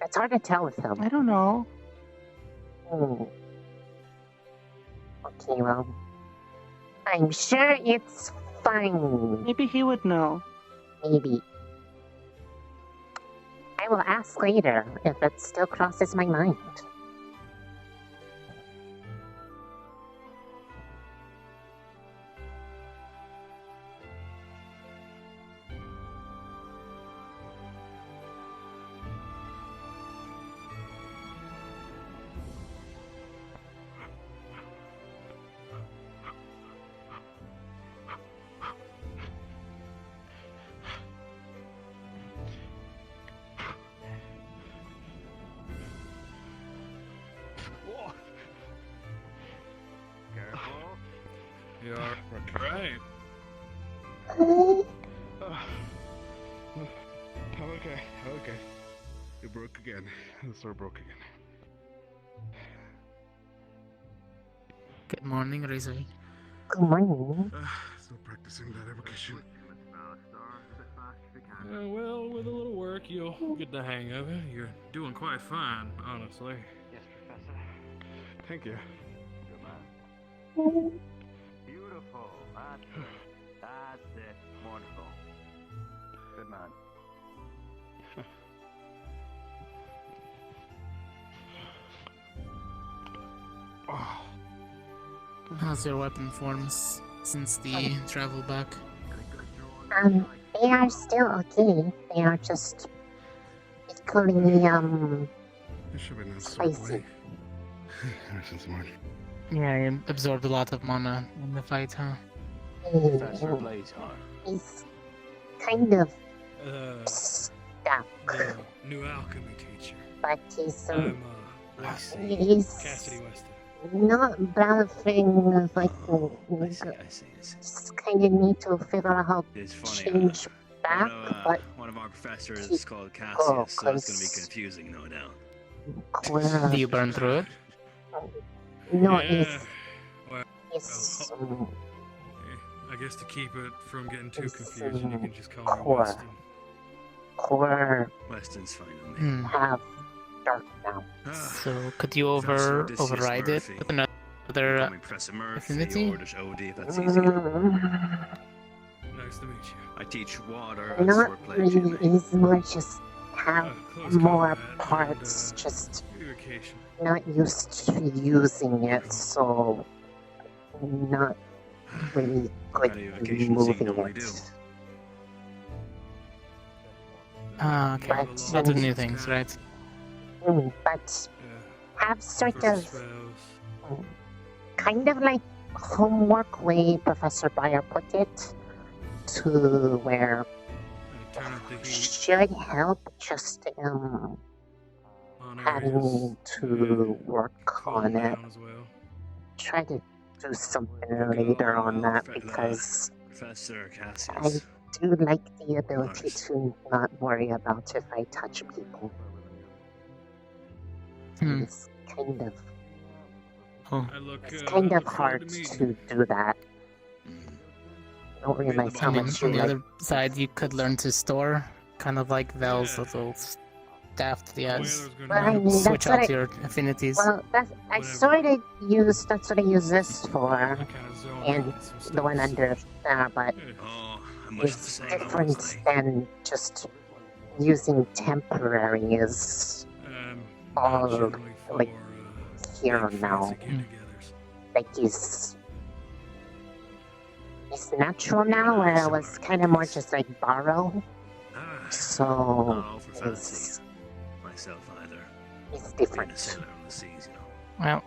It's hard to tell with him. I don't know. Okay, well... I'm sure it's fine. Maybe he would know. Maybe. I will ask later if it still crosses my mind. You're right. Okay, okay. You broke again. The sword broke again. Good morning, Razor. Good morning. Still practicing that evocation. Well, with a little work, you'll get the hang of it. You're doing quite fine, honestly. Yes, Professor. Thank you. Good man. Beautiful. That's it. Wonderful. Good man. How's your weapon forms since the travel back? They are still okay. They are just equally, This should be nice. spicy. Ever since morning. Yeah, I absorbed a lot of mana in the fight, huh? Professor Blazehar. He's kind of The new alchemy teacher. but he's, Lacey. he's Cassidy Weston. not balancing, like, I see. just kind of need to figure out how It's to funny. change back, but One of our professors keep is called go, Cassius, so it's going to be 'cause- confusing, no doubt. Do you burn through it? no, Yeah. Well, he's, I guess to keep it from getting too confusing, you can just call me core. Weston. Core Weston's fine on me. Hmm. have dark now. So could you Professor Odysseus override it Murphy. with another Call me Professor Murphy affinity? or just Odie if that's easier. Nice to meet you. I teach water as Not swordplay. really, he's more just have Close more combat parts, and, just Evocation. not used to using it, so not really good kind of at evocation does he moving normally it. do? Ah, okay. But- Lots of new things, right? But have sort First of spells. kind of like homework way Professor Breyer put it, to where Turn up the heat. should help just On having areas. to work Cool on it. down as well. Try to do something later on that because Professor I Cassius. do like the ability to not worry about if I touch people. Hmm. It's kind of Oh. it's kind of look forward hard to meeting to do that. Don't realize how I mean, much on you the like. other side, you could learn to store, kind of like Vel's little staff that he has. Well, I mean, Switch that's what out I- your affinities. Well, that's I sort of use. That's what I use this for, and the one under there, but Oh, I'm much the it's same, different honestly. than just using temporary is all like here now. Like he's natural now, where it was kind of more just like borrow. So Not all for it's fancy. Myself either. it's Being a different. sailor on the seas, you know. Well,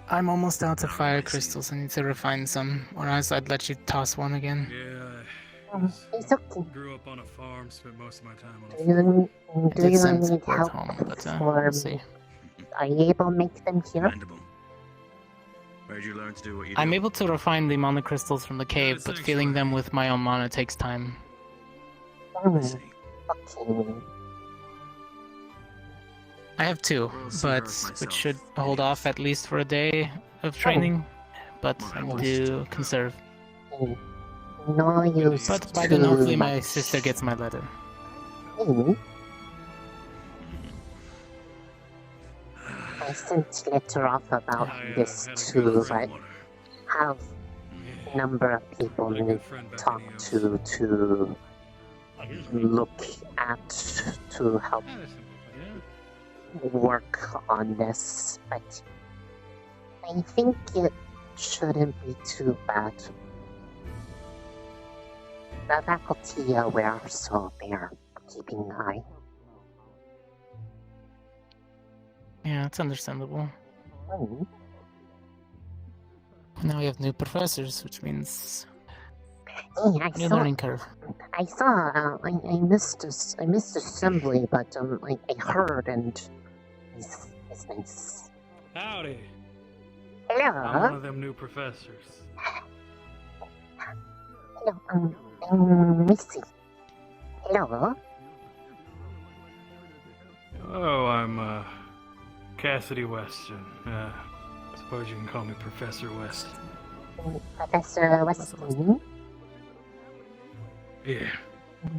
I'm almost out of fire crystals. I need to refine some, or else I'd let you toss one again. Yeah. It's okay. Grew up on a farm, spent most of my time on a Do farm. you, I do did you send need support help home, but for? we'll see. Are you able to make them here? Commendable. Where'd you learn to do what you do? I'm able to refine the mana crystals from the cave, but filling them with my own mana takes time. Okay. I have two, but which should hold off at least for a day of training. But I need to conserve. No use. But by then, hopefully, my much. sister gets my letter. I sent letter off about this too, but have number of people need talk to look at to help work on this, but I think it shouldn't be too bad. The faculty are aware, so they're keeping an eye. Yeah, it's understandable. Oh. Now we have new professors, which means Hey, I new saw. learning curve. I saw. I missed. I missed assembly, but I heard, and it's nice. Howdy. Hello. I'm one of them new professors. No, I'm Missy. Hello. Oh, I'm Cassidy Weston. I suppose you can call me Professor West. Professor Weston. Yeah.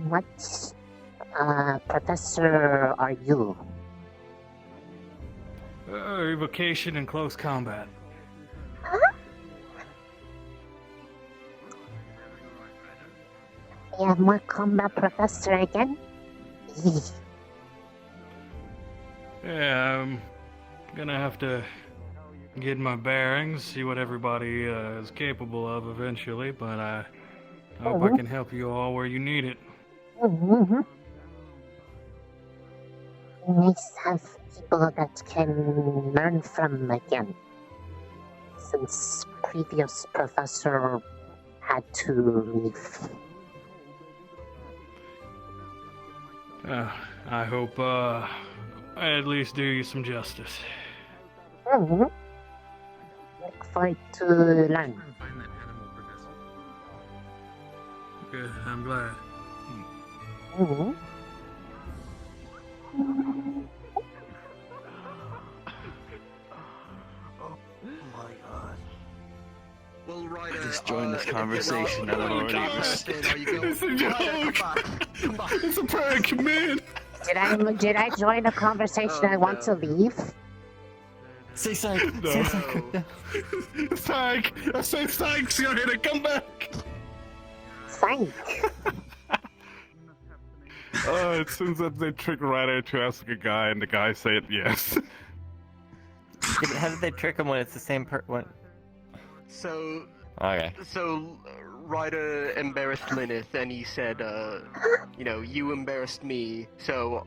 What professor are you? Evocation in close combat. We have more combat professor again? Yeah, I'm gonna have to get my bearings, see what everybody is capable of eventually, but I hope I can help you all where you need it. Mm-hmm. Nice to have people that can learn from again. Since previous professor had to leave. I hope I at least do you some justice. Mm-hmm. Look forward to learn. Find that animal, Professor. Good, I'm glad. Mm-hmm. Well, right, I just joined this conversation and I'm already It's a joke! It's a prank, man! Did I join a conversation I want to leave? Say psych! No. Say psych! No. Psych! I say psych, so you're here to come back! Psych! It seems that they tricked Ryder to ask a guy and the guy said yes. How did they trick him when it's the same So, Okay. Ryder embarrassed Lyneth, and he said, you know, you embarrassed me, so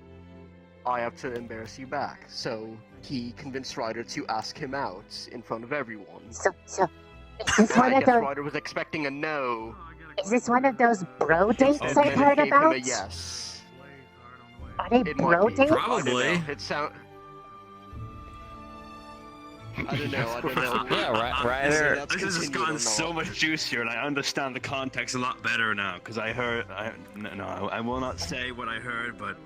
I have to embarrass you back. So he convinced Ryder to ask him out in front of everyone. So, is this one I of guess those? Ryder was expecting a no. Is this one of those bro dates And I've then heard gave him about? a yes. Are they It bro might be. dates? I don't know. It sound. I don't know. Yeah, Ryder. This has just gotten so much juicier, and I understand the context a lot better now. Because I heard, I will not say what I heard, but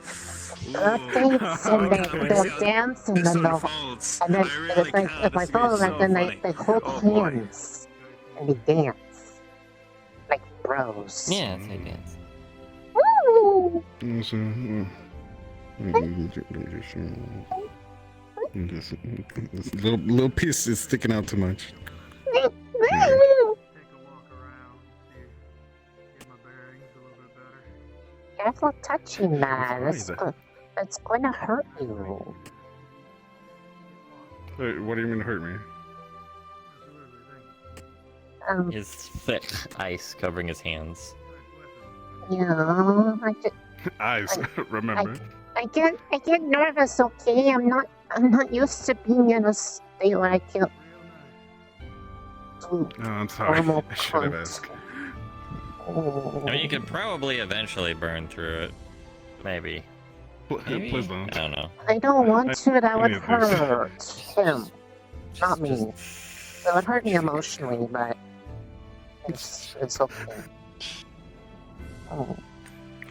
Dates and they'll dance and then they'll if I follow that, then they hold hands and they dance like bros. Yeah, they dance. Woo! This little piece is sticking out too much. Careful touching that. It's going to hurt you. Wait, what do you mean hurt me? His thick ice covering his hands. Yeah, Eyes, remember. I get nervous, okay? I'm not used to being in a state where I can't do Oh, I'm sorry. normal I should have punch. asked. I mean, you could probably eventually burn through it. Maybe. Maybe? Please don't. I don't know. I don't want to, that would Any of this. hurt him. Not me. It would hurt me emotionally, but it's okay. Oh.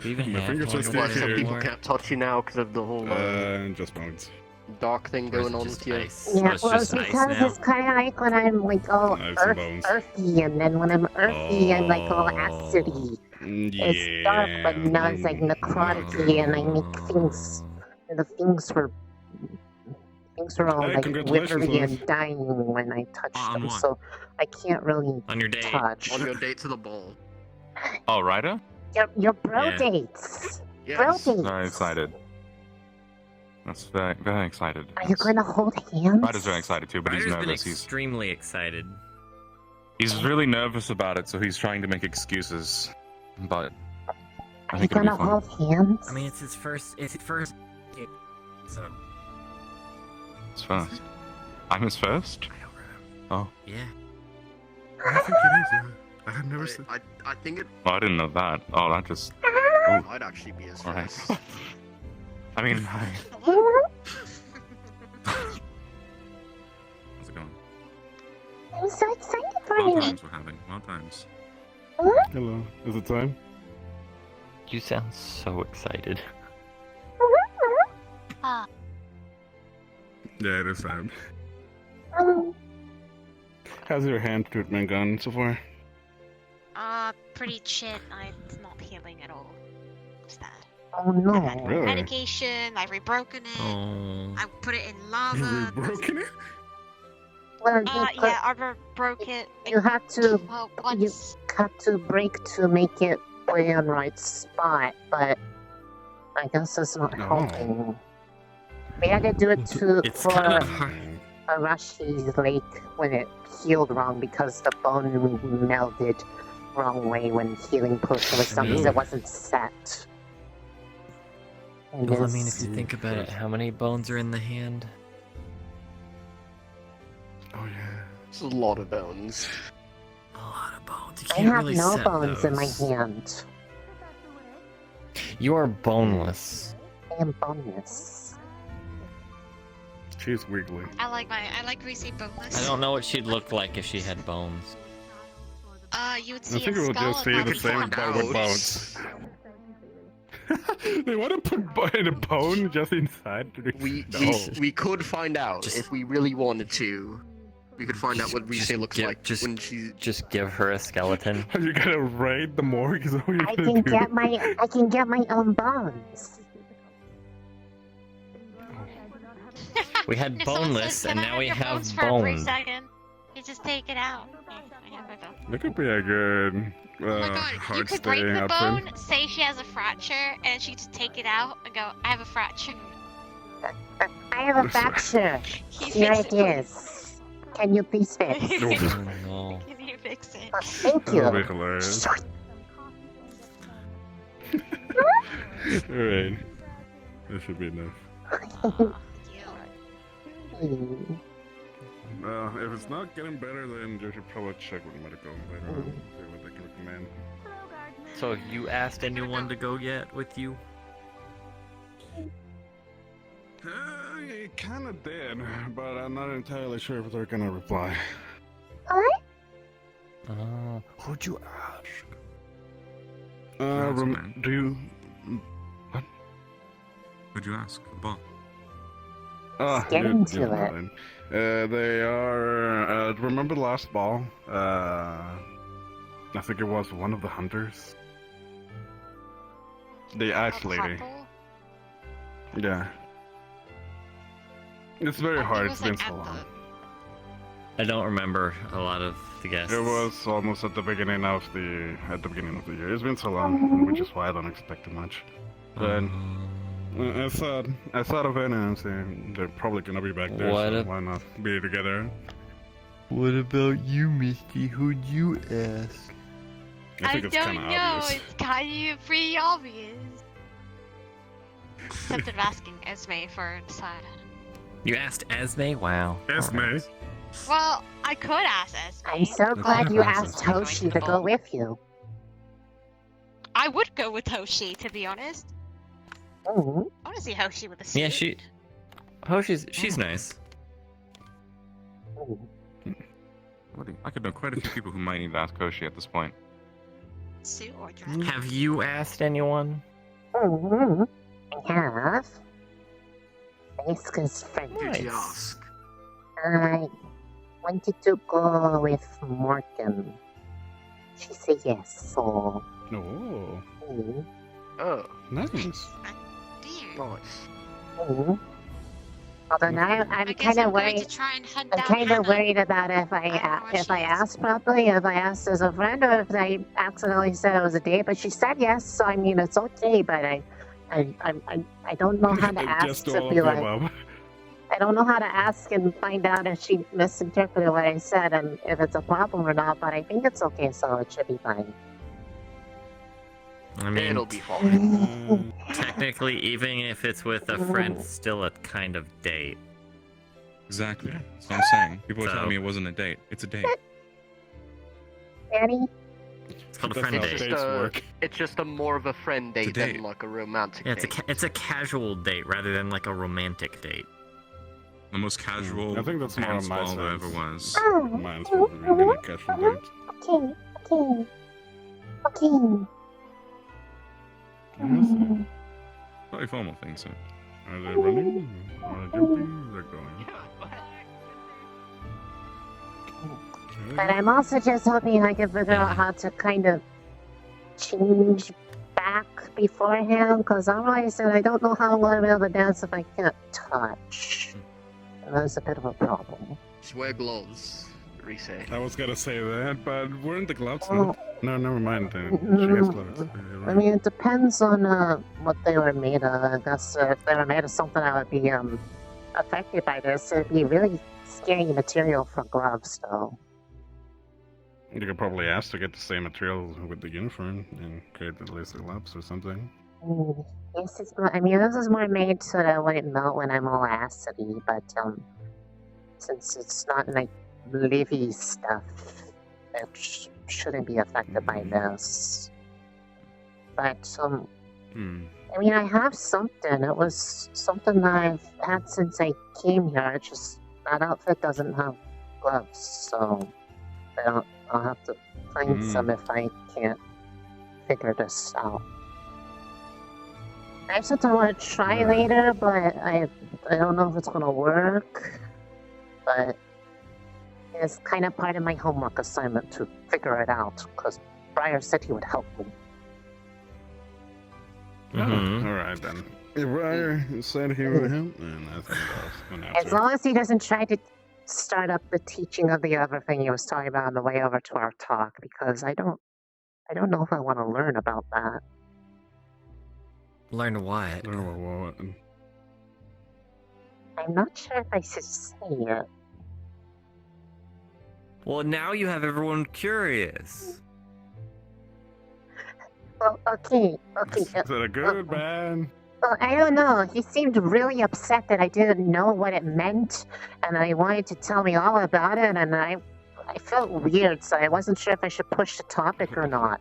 Even My half fingers more are than still one Some here. people can't touch you now because of the whole Just moments. dark thing Or is going it on just with you. ice? Yeah, Oh, it's well, just it's ice because now? it's kind of like when I'm like all Ice and bones. earthy, and then when I'm earthy, I'm like all acidy. It's dark, but now it's like necrotic-y, and I make things. The things were all Hey, like congratulations, withery Liz. and dying when I touched On them, what? so I can't really On your date. touch. On your date to the ball. Oh, Ryder? Your bro Yeah. dates. Yes. Bro dates. Very excited. That's very, very excited. Are you going to hold hands? Ryder's very excited too, but he's Ryder's been nervous. extremely excited. He's really nervous about it, so he's trying to make excuses. But I Are you think it'll going be to fun. hold hands? I mean, it's his first date, so It's first. I'm his first? Oh. yeah. I think it is. I have never seen. I think it Well, I didn't know that. Oh, that just. might actually be his Alright. first. I mean, how's it going? I'm so excited for Well you. times we're having. Well times. Hello. Is it time? You sound so excited. Ah. Yeah, it is time. How's your hand treatment gone so far? Pretty shit. It's not healing at all. What's that? Oh no. Really? Medication, I've rebroken it. I put it in lava. You've broken it? Well, Yeah, I broke it. you have to Well, you once. have to break to make it play on right spot, but I guess it's not helping. We had to do it It's kind of hard. Arashi's lake when it healed wrong because the bone melded wrong way when healing potion was done because it wasn't set. And Well, I mean, it's- if you think about it, how many bones are in the hand? Oh yeah. It's a lot of bones. A lot of bones. You I can't have really no set bones in my those. hand. You are boneless. I am boneless. She's wiggly. I like greasy boneless. I don't know what she'd look like if she had bones. You would I see think a we'll skull just and see not the a same bone. but with bones. They want to put in a bone just inside. We could find out if we really wanted to. We could find out what Rise looks like when she. Just give her a skeleton. Are you gonna raid the morgue? Is that what you're I gonna can do? get my own bones. We had If someone boneless, says, "Can and I now we your have bones for a brief bone. second?" You just take it out. Okay, I have my bone. That could be a good Oh my god, you hard could break staying the option. bone, say she has a fracture, and she just take it out and go, I have a fracture. I have a fracture. Here it is. Can you please fix? Oh, no. Can you fix it? Thank you. That'll be hilarious. Alright. This should be enough. If it's not getting better, then you should probably check with medical later on. See what they can recommend. So have you asked anyone to go yet with you? It kinda did, but I'm not entirely sure if they're gonna reply. Who'd you ask? Do you... What? Who'd you ask? The ball. Get into it. fine. They are... remember the last ball? I think it was one of the hunters. The axe lady. Yeah. It's very hard, it's been so long. I don't remember a lot of the guests. It was almost at the beginning of the year. It's been so long, which is why I don't expect too much. But I thought of it and said they're probably gonna be back there. What so a- why not be together? What about you, Misty? Who'd you ask? I think it's kind of obvious. It's kind of pretty obvious. Except I'm asking Esme for a decide. You asked Esme? Wow. Esme? Well, I could ask Esme. I'm so glad you asked Hoshi to go with you. I would go with Hoshi, to be honest. Mm-hmm. I want to see Hoshi with a suit. Yeah, she's nice. I could know quite a few people who might need to ask Koshi at this point. Suit or dress? Have you asked anyone? Mm-hmm. I have. Basic's friend. Did you ask? I wanted to go with Morgan. She said yes, so. Oh. Mm. Oh. Nice. Nice. Mm. Although now I'm guess kind of I'm going worried. to try and hunt I'm down kind Hannah. of worried about if I asked properly, if I asked as a friend, or if I accidentally said it was a date. But she said yes, so I mean it's okay. But I don't know how to ask Just to all be of the like. above. I don't know how to ask and find out if she misinterpreted what I said and if it's a problem or not. But I think it's okay, so it should be fine. I mean, It'll be fine. Technically, even if it's with a friend, it's still a kind of date. Exactly. That's what I'm saying. People are So- telling me it wasn't a date. It's a date. Daddy? It's called a That's friend how date. dates work. It's just a more of a friend date than like a romantic Yeah, date. it's a casual date rather than like a romantic date. The most casual I think that's more pants on my ball there sense. ever was. Oh, Mine's probably gonna catch from dates. okay, okay. Okay. Probably formal things. So. Are they running? Are they jumping? They're going. But I'm also just hoping I can figure out how to kind of change back beforehand, because otherwise I don't know how I'm going to be able to dance if I can't touch. And that's a bit of a problem. Just wear gloves, Rise. I was gonna say that, but weren't the gloves Well, not? No, never mind. She has gloves. I mean, it depends on what they were made of. I guess if they were made of something that would be affected by this, it'd be really scary material for gloves, though. You could probably ask to get the same material with the uniform and create the laser gloves or something. This is more, I mean, this is more made so that it wouldn't melt when I'm all acidy, but since it's not like livy stuff, it shouldn't be affected by this. But I mean, I have something. It was something that I've had since I came here. It's just that outfit doesn't have gloves, so I'll have to find some if I can't figure this out. I have something I want to try later, but I don't know if it's gonna work. But it's kind of part of my homework assignment to figure it out, because Briar said he would help me. Alright then. If Briar said he would help, then I think I'll announce As long as he doesn't try to start up the teaching of the other thing he was talking about on the way over to our talk, because I don't know if I want to learn about that. Learn what? Learn what? I'm not sure if I should say it. Well, now you have everyone curious. Well, okay. Is it good, bad? Well, I don't know. He seemed really upset that I didn't know what it meant, and I wanted to tell me all about it, and I felt weird, so I wasn't sure if I should push the topic or not.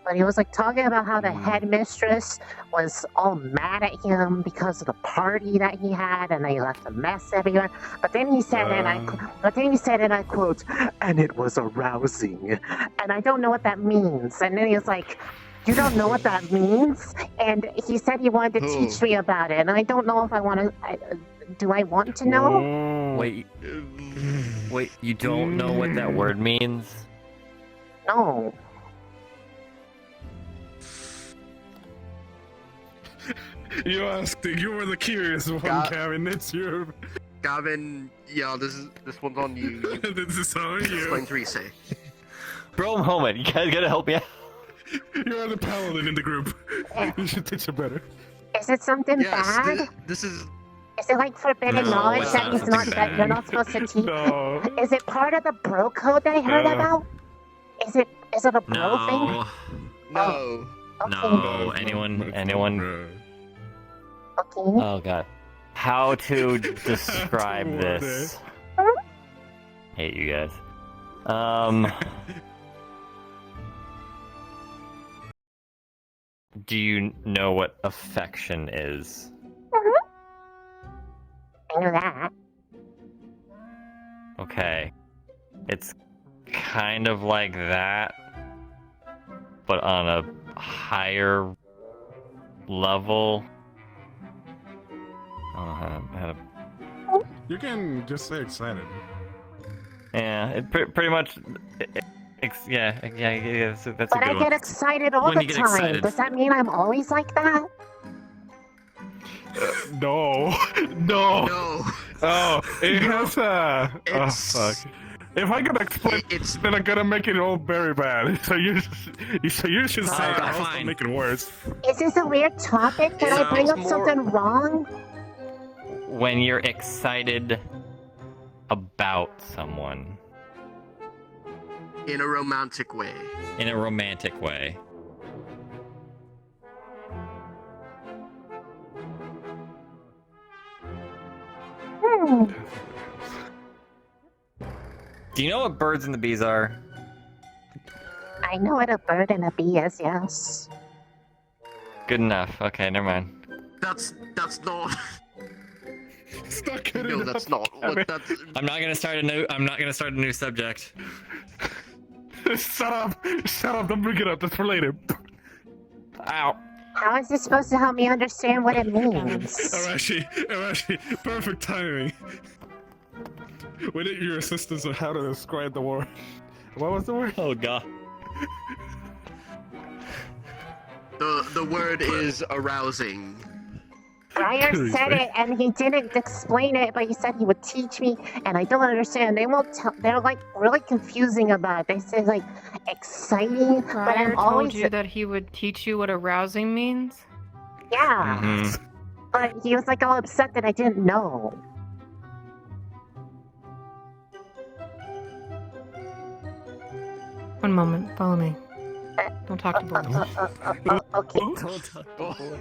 But he was like talking about how the headmistress was all mad at him because of the party that he had, and they left a mess everywhere. But then he said, and I quote, "and it was arousing," and I don't know what that means. And then he was like, "You don't know what that means?" And he said he wanted to teach me about it, and I don't know if I want to. Do I want to know? Wait, you don't know what that word means? No. You asked. You were the curious one, Gavin. It's your. Gavin, yeah, this one's on you. This is on you. Explain to Rise. Bro, moment, you guys gotta help me out. You're the paladin in the group. You should teach it better. Is it something bad? This is. Is it like forbidden No, knowledge it's that not he's not something that you're bad. not supposed to teach? No. Is it part of the bro code that I heard about? Is it a bro thing? No. No, anyone? Okay. Oh god. How to describe this? Hate you guys. Do you know what affection is? I know that. Okay. It's kind of like that, but on a higher level. I don't know how to... You can just say excited. Yeah, it pretty much... yeah, that's a But good I one. get excited all When the you get time. excited. Does that mean I'm always like that? No. Oh, it has oh fuck. If I could explain then I'm gonna make it all very bad. So you should say it, I'll also make it worse. Is this a weird topic? Did I bring up something wrong? When you're excited about someone. In a romantic way. In a romantic way. Do you know what birds and the bees are? I know what a bird and a bee is, yes. Good enough. Okay, never mind. That's not. It's not good No, enough. that's not. What that's. I'm not gonna start a new subject. Shut up! Shut up! Don't bring it up. That's for later. Ow. How is this supposed to help me understand what it means? Arashi, perfect timing. We need your assistance on how to describe the word. What was the word? Oh god. The word is arousing. Briar said it, and he didn't explain it, but he said he would teach me, and I don't understand. They won't tell. They're like really confusing about it. They say like exciting, but Briar I'm always told you that he would teach you what arousing means? yeah. But he was like all upset that I didn't know. One moment, follow me. Don't talk to boys. Okay. Don't talk to boys.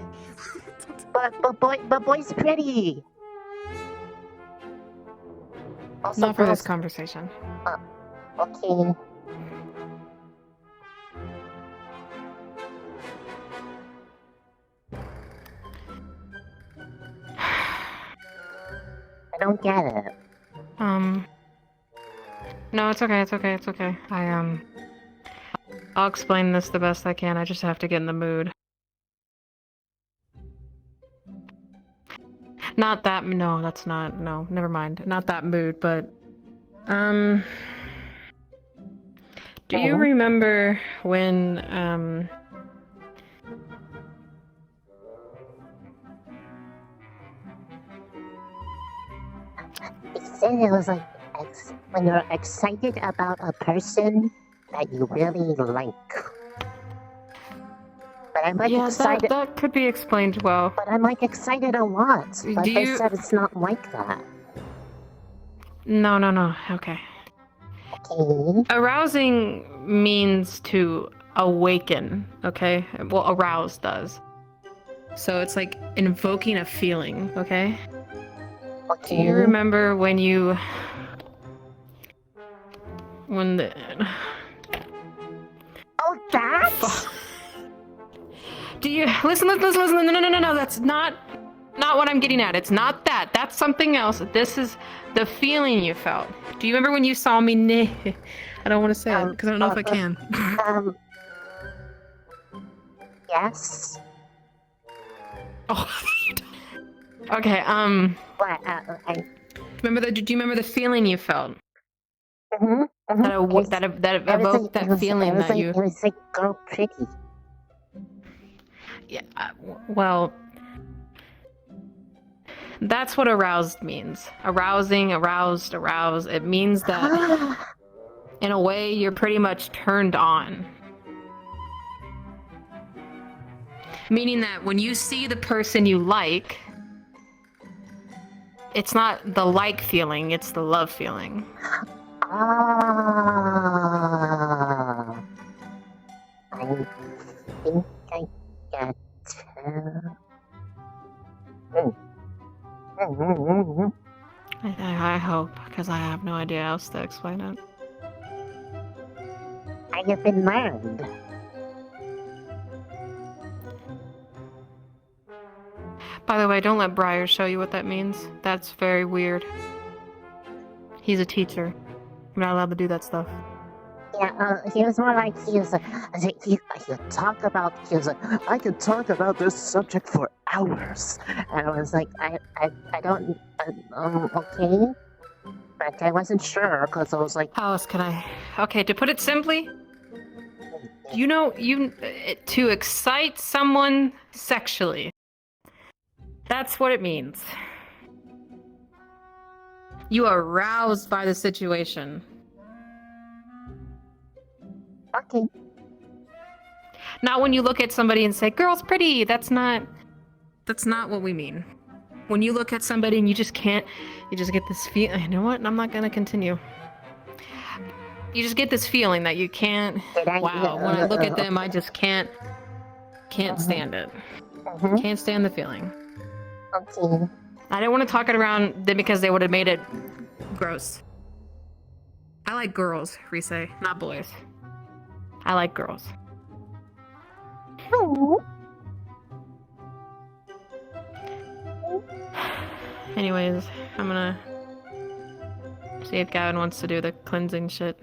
But boy's pretty. Also, Not for this girls- conversation. Okay. I don't get it. No, it's okay, it's okay, it's okay. I'll explain this the best I can. I just have to get in the mood. Not that, no, that's not, no, never mind. Not that mood, but, do you remember when, He said it was like when you're excited about a person that you really like. But I'm like yeah, excited. that could be explained well. But I'm like excited a lot. But Do they you- said it's not like that. No, okay. Okay. Arousing means to awaken, okay? Well, arouse does. So it's like invoking a feeling, okay? Okay. Do you remember when you... When the... Oh, that? Do you... Listen, no, that's not what I'm getting at. It's not that. That's something else. This is the feeling you felt. Do you remember when you saw me I don't want to say it, because I don't know if I can. Yes. Oh, okay, What? do you remember the feeling you felt? Mm-hmm. That evoked that feeling that you... It was like girl pretty. Yeah, well... That's what aroused means. Arousing, aroused, arouse. It means that, in a way, you're pretty much turned on. Meaning that when you see the person you like, it's not the like feeling, it's the love feeling. Ah. I think I get I hope, because I have no idea how else to explain it. I have been learned. By the way, don't let Briar show you what that means. That's very weird. He's a teacher. You're not allowed to do that stuff. Yeah, he was more like he could talk about. He was like, I could talk about this subject for hours, and I was like, I don't, okay, but I wasn't sure because I was like, how else can I? Okay, to put it simply, to excite someone sexually. That's what it means. You are aroused by the situation. Okay. Not when you look at somebody and say, "Girl's pretty." That's not what we mean. When you look at somebody and you just get this feeling. You know what? I'm not gonna continue. You just get this feeling that you can't. Wow. When I look at them, I just can't stand it. Can't stand the feeling. Okay. I didn't want to talk it around them because they would have made it gross. I like girls, Rise, not boys. I like girls. Anyways, I'm gonna see if Gavin wants to do the cleansing shit.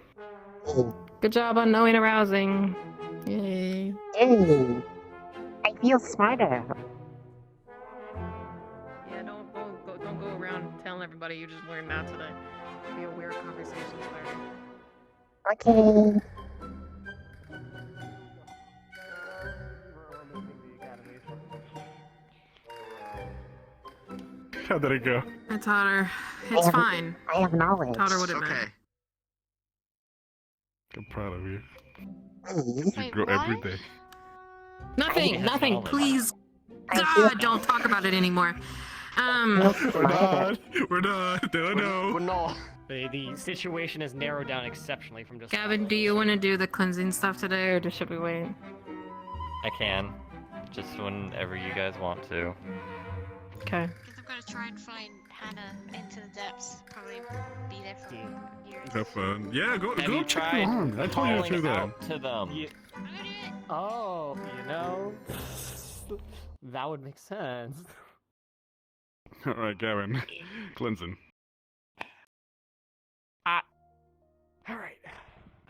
Good job on knowing arousing. Yay. Hey, I feel smarter. Yeah, don't go around telling everybody you just learned that today. Be a weird conversation starter. Okay. How did it go? I taught her. It's fine. I have knowledge. Taught her what it meant. I'm proud of you. Please. You grow every day. Nothing. Please, God, don't talk about it anymore. We're done. No. We're not. The situation is narrowed down exceptionally from just. Gavin, do you want to do the cleansing stuff today, or should we wait? I can. Just whenever you guys want to. Okay. Because I'm gonna try and find Hannah into the depths. Probably be there for years. Have fun. Yeah, go Have you check tried along. I told you to do that. out to them? Oh, that would make sense. All right, Gavin. Cleansing. All right.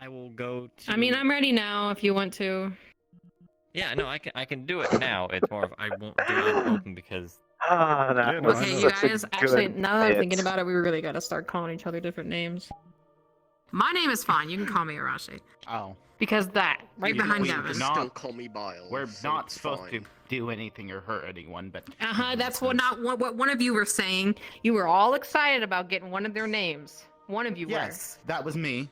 I will go to. I mean, I'm ready now. If you want to. Yeah, no, I can do it now. It's more of I won't do it in open because. Okay, you guys. Actually, now that I'm thinking about it, we really gotta start calling each other different names. My name is fine. You can call me Arashi. Oh. Because that right behind Gavin. Still call me Bile. We're so not it's supposed fine. to do anything or hurt anyone, but. That's what one of you were saying. You were all excited about getting one of their names. One of you Yes, that was me.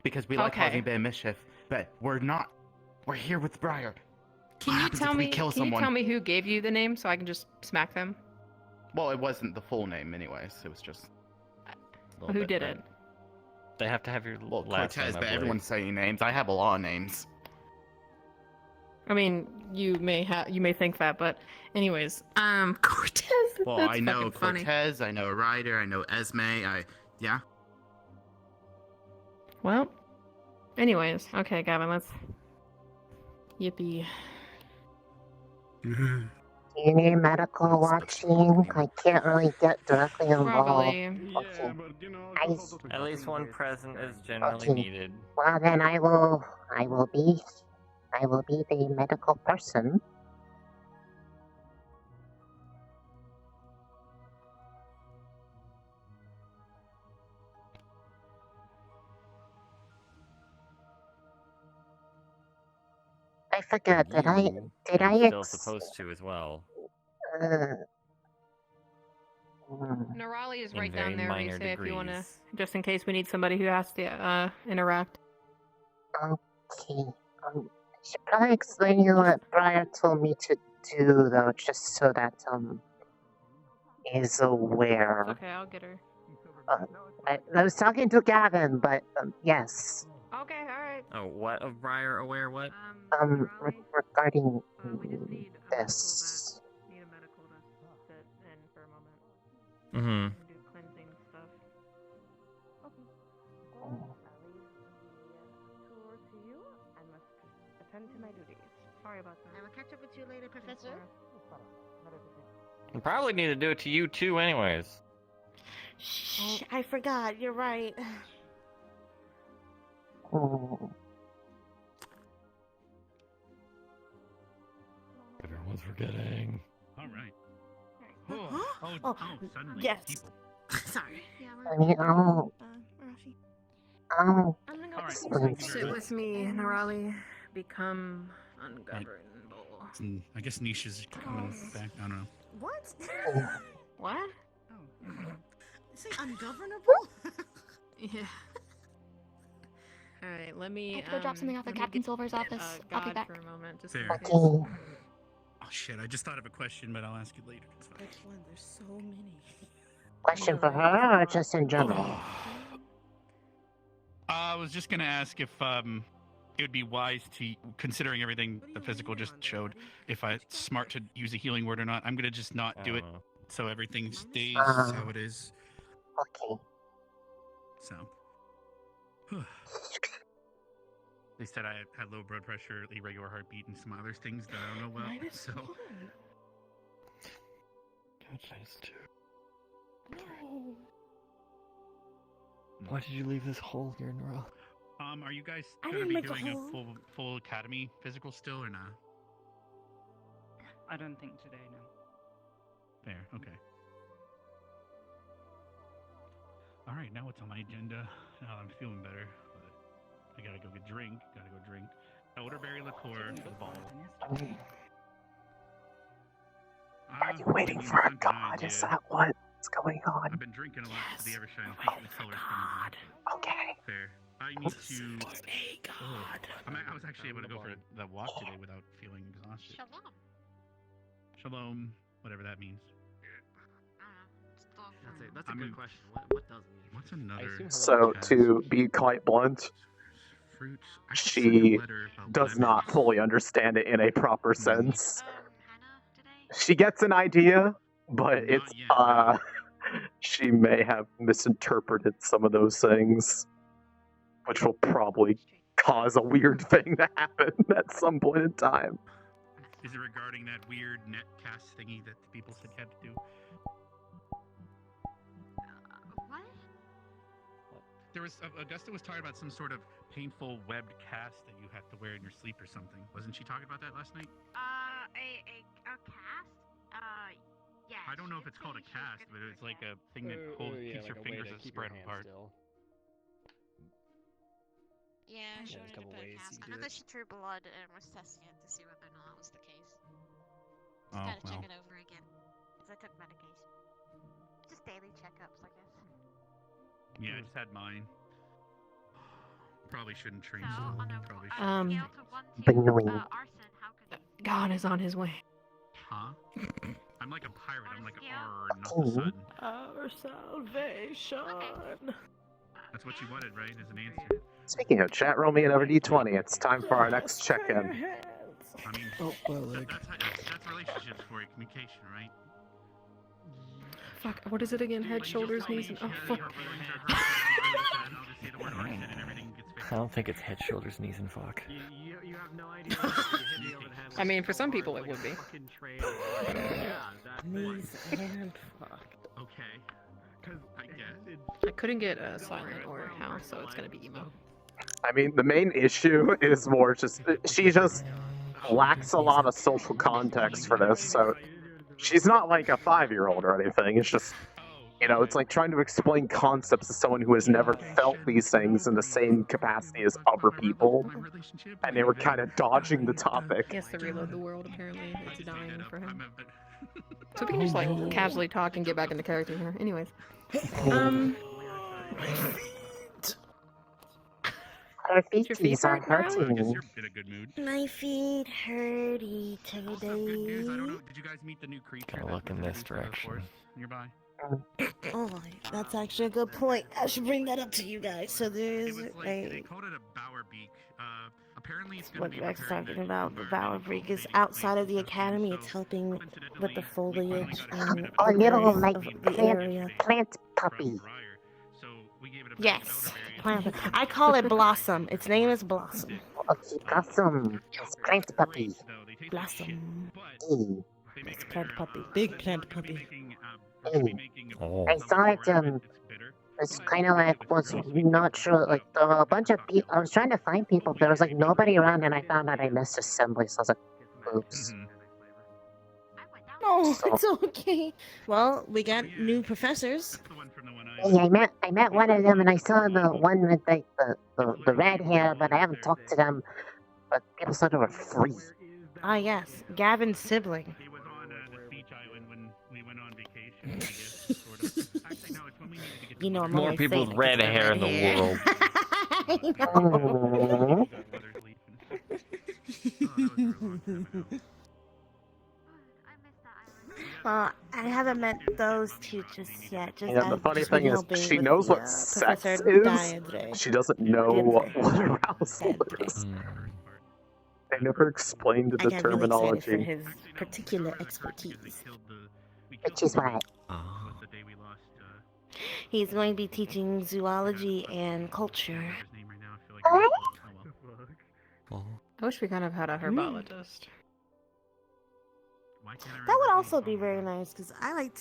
Because we like Okay. causing a bit of mischief, but we're not. We're here with Briar. Can you tell me who gave you the name so I can just smack them? Well, it wasn't the full name, anyways. It was just. Who did it? They have to have your last Cortez, name. I but believe. everyone's saying names. I have a lot of names. I mean, you may think that, but anyways, Cortez. Well, that's I know fucking funny. Cortez. I know Ryder. I know Esme. Yeah. Well, anyways, okay, Gavin, let's. Yippee. Do you need medical watching? I can't really get directly involved. Probably. Okay. At least one present is generally Okay. needed. Well, then I will be the medical person. I forgot. Did I Still supposed to as well. Narali is In right very down there. minor Risa, if you wanna, degrees. just in case we need somebody who has to interact. Okay. I should probably explain you what Briar told me to do, though, just so that is aware. Okay, I'll get her. I was talking to Gavin, but yes. Okay, all right. Oh, what of Briar aware? What? Regarding this. Need a medical to sit in for a moment. Mm-hmm. Do cleansing stuff. Okay. Tour to you. I must attend to my duties. Sorry about that. I will catch up with you later, Professor. You probably need to do it to you too, anyways. Shh, I forgot. You're right. Everyone's forgetting. All right. Suddenly. Yes. Sorry. Yeah, I mean, Sit with me, Narali. Become ungovernable. I guess Nisha's coming back. I don't know. What? What? Say ungovernable? Yeah. All right, let me. I have to go drop something off at Captain Silver's office. I'll be God back. for a moment. Just Fair. in case. Oh shit! I just thought of a question, but I'll ask it later. It's fine. Which one? There's so many. Question for her or just in general? I was just gonna ask if it would be wise to, considering everything the physical just showed, if it's smart to use a healing word or not. I'm gonna just not do it, so everything stays how it is. Okay. So. They said I had low blood pressure, irregular heartbeat, and some other things that I don't know well. So. Why did you leave this hole here, Nora? Are you guys I gonna didn't be make a doing a hole. full academy physical still or not? I don't think today, no. Fair. Okay. All right, now what's on my agenda? I'm feeling better, but I gotta go get drink. Gotta go drink elderberry liqueur for the ball. Are you waiting for a god? Is that what's going on? I've been drinking a lot for the Evershine. The color's coming back. Okay. Fair. I need to. A god. I was actually able to go for the walk today without feeling exhausted. Shalom. Shalom, whatever that means. That's a good question. What does it mean? What's another? So, to be quite blunt, she does not fully understand it in a proper sense. She gets an idea, but it's, she may have misinterpreted some of those things, which will probably cause a weird thing to happen at some point in time. Is it regarding that weird netcast thingy that the people said you had to do? What? There was Augusta was talking about some sort of painful webbed cast that you have to wear in your sleep or something. Wasn't she talking about that last night? A cast? Yeah. I don't know if it's called a cast, but it's like a thing that keeps your fingers spread apart. Yeah, she There's a wanted to couple put a ways cast. you I do know that it. she drew blood and was testing it to see whether or not that was the case. Just Oh, gotta check well. it over again. Because I took medication. Just daily checkups, I guess. Yeah, I just had mine. Probably shouldn't train So, still. on a Probably scale shouldn't. to 1 to Annoying. arson, how could you... God is on his way. Huh? I'm like a pirate. I'm like R, not the sun. Our salvation. That's what you wanted, right? As an answer. Speaking of chat, roll me another d20. It's time for our next check-in. I mean, Oh, my leg. that's relationships for you, communication, right? Fuck, what is it again? Head, shoulders, knees, and... Oh, fuck. I don't think it's head, shoulders, knees, and fuck. You have no idea. You hit me over the head I mean, for some people it would be. Knees and fuck. Okay. Because I guess. I couldn't get silent or house, so it's gonna be emo. I mean, the main issue is more just, she just lacks a lot of social context for this, so she's not like a 5-year-old or anything, it's just, you know, it's like trying to explain concepts to someone who has never felt these things in the same capacity as other people, and they were kind of dodging the topic. He has to reload the world, apparently. It's dying for him. So we can just, like, casually talk and get back into character here. Anyways. Her feeties are hurting me. In a good mood. My feet hurty today. Good news. I don't know. Did you guys meet the new creature? Gotta look in this direction. Nearby. Oh, that's actually a good point. I should bring that up to you guys. So there's They called it a bower beak. Apparently it's what you guys are talking about. The Bower Freak is outside of the academy. It's helping with the foliage and A the little, growth like, of the area. plant puppy. Yes, plant. I call it Blossom. Its name is Blossom. Okay, Blossom. It's plant puppy. Blossom. Ew. It's plant puppy. Big plant puppy. Ew. Oh. I saw it, it's kind of like, was not sure, like, there were a bunch of people, I was trying to find people, but there was, like, nobody around, and I found out I missed assembly, so I was like, oops. Oh, it's okay. Well, we got new professors. Hey, I met one of them, and I saw the one with, like, the red hair, but I haven't talked to them, but people said they were free. Ah, yes, Gavin's sibling. He was on the beach island when we went on vacation, I guess, sort of. Actually, no, it's when we needed to get You know, I'm More always people saying with red hair in the world. Well, I haven't met those two just yet. Just And the funny just been thing is, helping she with knows the, what sex Professor is. Diandre. She doesn't know what arousal is. They never explained the I got really excited for terminology. his particular expertise. Which is what? He's going to be teaching zoology and culture. I wish we kind of had a herbologist. That would also be very nice because I like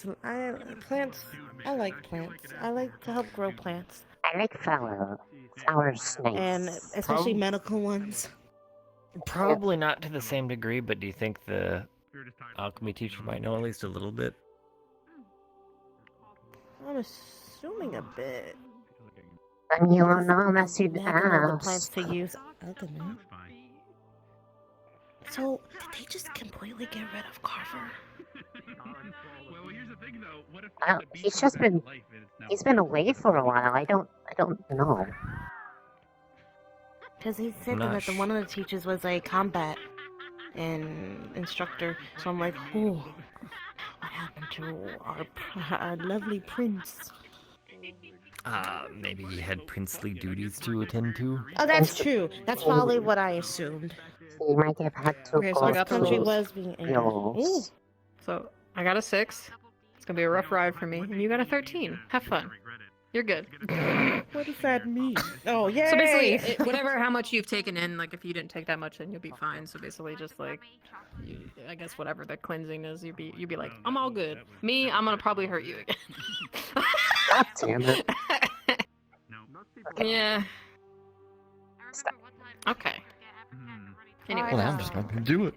plants. I like plants. I like to help grow plants. I like flower. Sour snakes. and especially medical ones. Probably not to the same degree, but do you think the alchemy teacher might know at least a little bit? I'm assuming a bit. I mean, you don't know unless you We haven't know the plans ask. to use alchemy. So, did they just completely get rid of Carver? Well, here's the thing, though. What if Well, he's been away for a while. I don't know. Because he said Not that one of the teachers was a combat instructor. So I'm like, oh, what happened to our lovely prince? Maybe he had princely duties to attend to. Oh, that's true. That's probably what I assumed. He might have had to Okay, so go I got to country was being angry. Ooh. So I got a 6. It's gonna be a rough ride for me, and you got a 13. Have fun. You're good. What does that mean? Oh, yeah. So basically, whatever, how much you've taken in, like if you didn't take that much in, you'll be fine. So basically, just like, I guess whatever the cleansing is, you'd be like, I'm all good. Me, I'm gonna probably hurt you again. God damn it. Yeah. Okay. Anyway, Well, I'm just not gonna do it.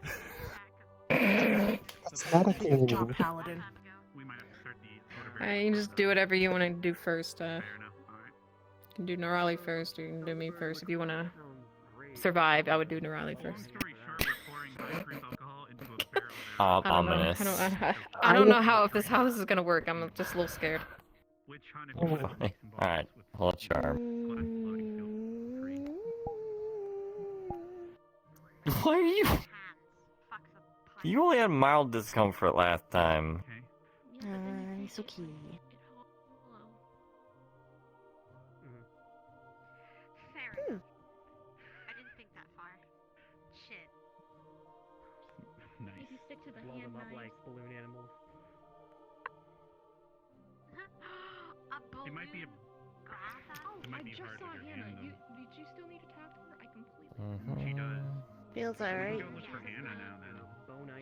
It's medicating. Paladin. you can just do whatever you want to do first. You can do Nerali first, or you can do me first. If you want to survive, I would do Nerali first. Ominous. I don't know how this is gonna work. I'm just a little scared. Alright, hold charm. Why are you? You only had mild discomfort last time. It's okay. I didn't think that far. Shit. Nice. If you stick to the blow them up like balloon animals. It might be a. It might be hard with your hand, though. Did you still need to talk to her? I completely. She does. Feels alright. Go look for Hannah now.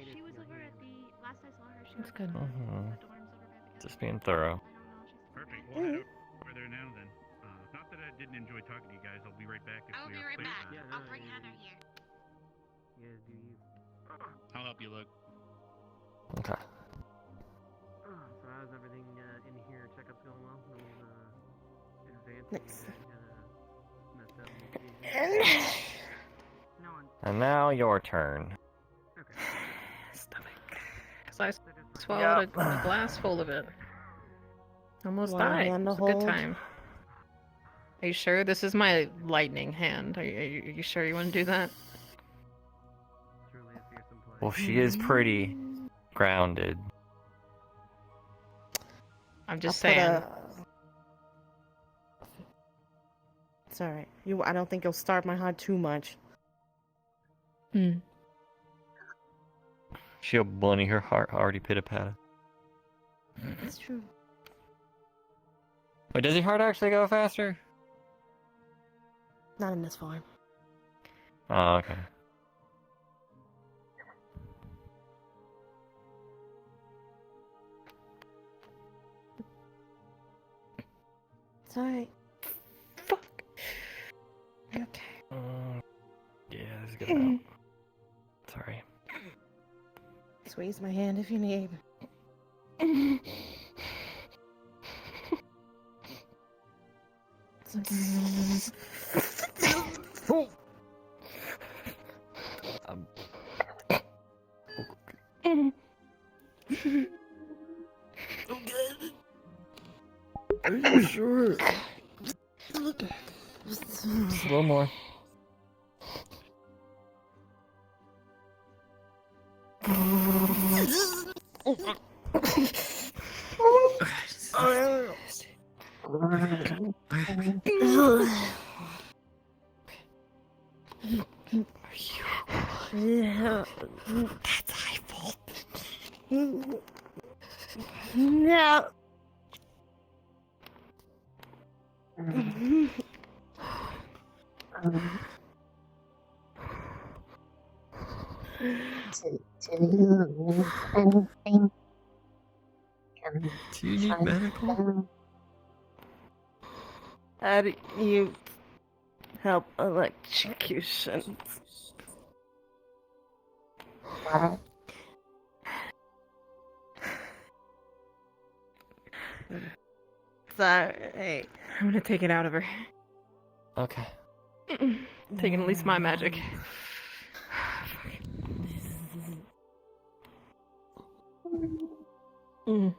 She was over at the last I saw her. She That's was good. over at the dorms over by the Just being thorough. Perfect. We'll head over there now then. Not that I didn't enjoy talking to you guys. I'll be right back. I'll be right back. I'll bring Hannah here. Yeah, do you? I'll help you look. Okay. So how's everything in here? Checkups going well? No advanced. Nice. Messed up. No one. And now your turn. So I swallowed a glass full of it. Almost died. It was a good time. Are you sure? This is my lightning hand. Are you sure you want to do that? Well, she is pretty grounded. I'm just saying. It's alright. I don't think you'll starve my heart too much. She'll bunny her heart already pitter-patter. That's true. Wait, does your heart actually go faster? Not in this form. Oh, okay. It's alright. Okay. Yeah, this is good amount. Sorry. Squeeze my hand if you need. Are you sure? Just a little more. That's high fault. No. Do you need anything? Do you need medical? You Help electrocutions. What? Sorry. I'm gonna take it out of her. Okay. Taking at least my magic. Mm.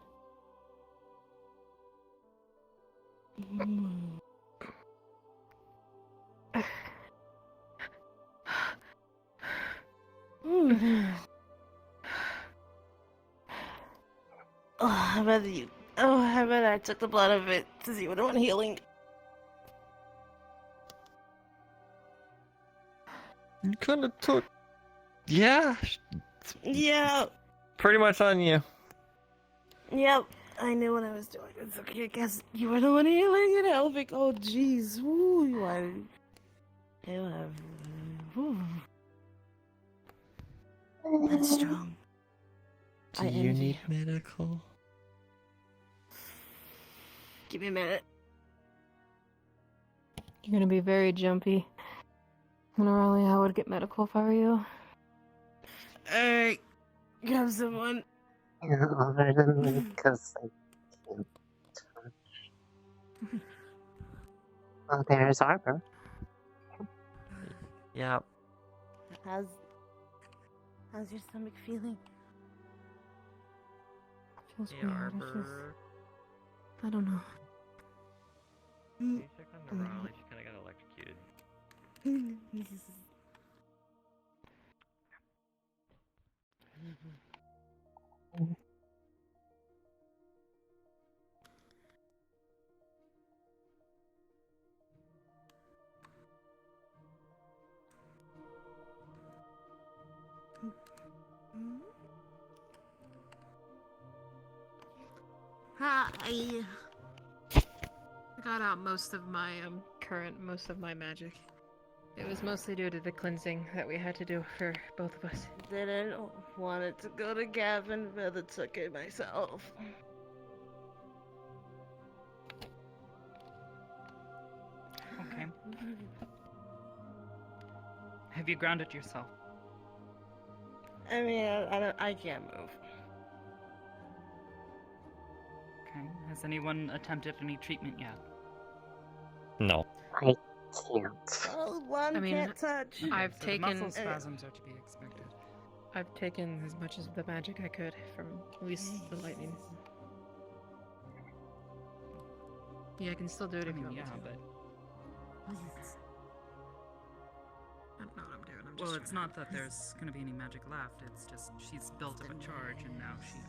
I bet you. Oh, I bet I took the blood of it to see what I want healing. You could have took. Yeah. Yeah. Pretty much on you. Yep. I knew what I was doing. It's okay. I guess you were the one healing and helping. Oh, jeez. Ooh, you are. You have. Ooh. That's strong. Do you need medical? Give me a minute. You're gonna be very jumpy. Generally, I would get medical if I were you. Alright. Grab someone. Other than me, because I can't touch. Oh, there's Arbor. Yeah. How's your stomach feeling? Feels Hey, weird. It's just, Arbor. I don't know. You checked on the Raleigh, she kinda got electrocuted. Hi. I got out most of my most of my magic. It was mostly due to the cleansing that we had to do for both of us. Didn't want it to go to Gavin, rather took it myself. Okay. Have you grounded yourself? I mean, I can't move. Okay. Has anyone attempted any treatment yet? No. I can't. Oh, one I mean, can't touch. I've So the taken muscle spasms are to be expected. I've taken as much of the magic I could from at least the lightning. Yeah, I can still do it if you want me to. but I don't know what I'm doing. I'm just well, trying it's to- not that there's going to be any magic left. It's just she's built up a charge, and now she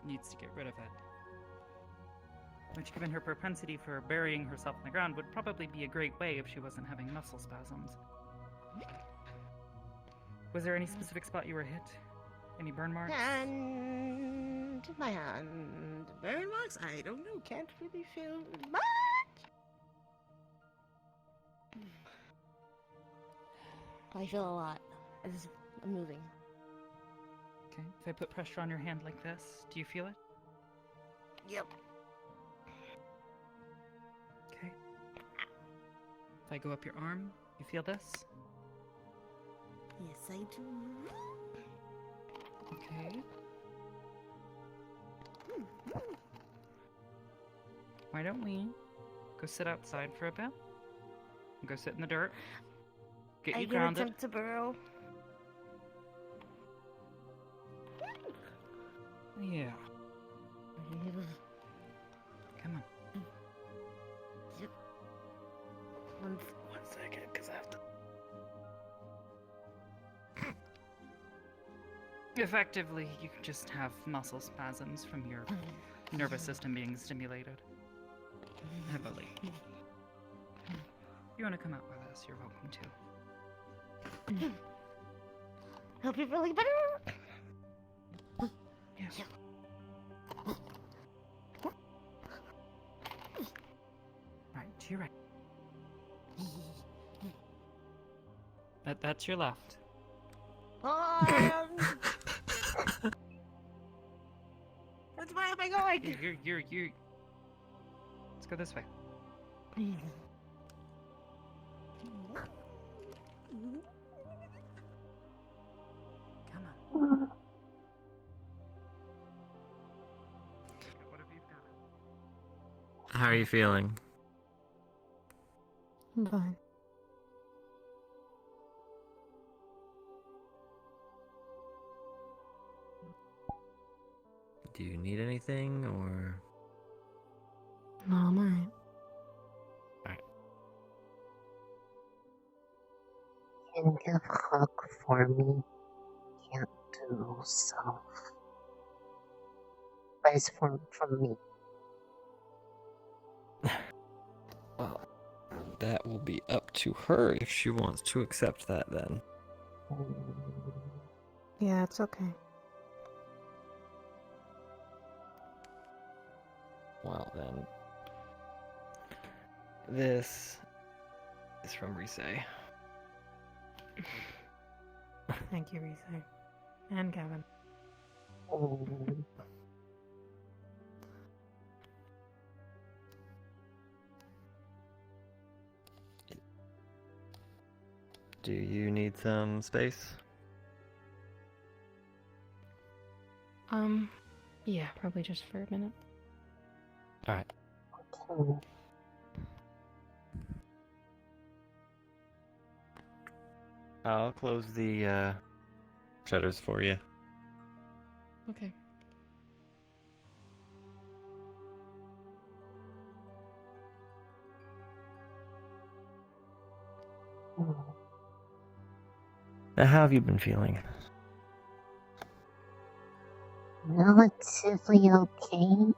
needs to get rid of it. Which, given her propensity for burying herself in the ground, would probably be a great way if she wasn't having muscle spasms. Was there any specific spot you were hit? Any burn marks? Hand. My hand. Burn marks? I don't know. Can't really feel much. I feel a lot. I'm moving. Okay. If I put pressure on your hand like this, do you feel it? Yep. Okay. If I go up your arm, you feel this? Yes, I do. Okay. Why don't we go sit outside for a bit? Go sit in the dirt. Get you grounded. Attempt to burrow. Yeah. Come on. Yep. One second, because I have to. Effectively, you can just have muscle spasms from your nervous system being stimulated heavily. If you want to come out with us, you're welcome to. Hope you're feeling better. Yes. Right, to your right. That's your left. Which way am I going? You're. Let's go this way. How are you feeling? I'm fine. Do you need anything, or...? No, I'm alright. Can you hug for me? Can't do so. But it's from me. Well, that will be up to her if she wants to accept that, then. Yeah, it's okay. Well, then. This is from Rise. Thank you, Risa. And Gavin. Do you need some space? Yeah, probably just for a minute. Alright. I'll close the shutters for you. Okay. Now, how have you been feeling? Relatively okay.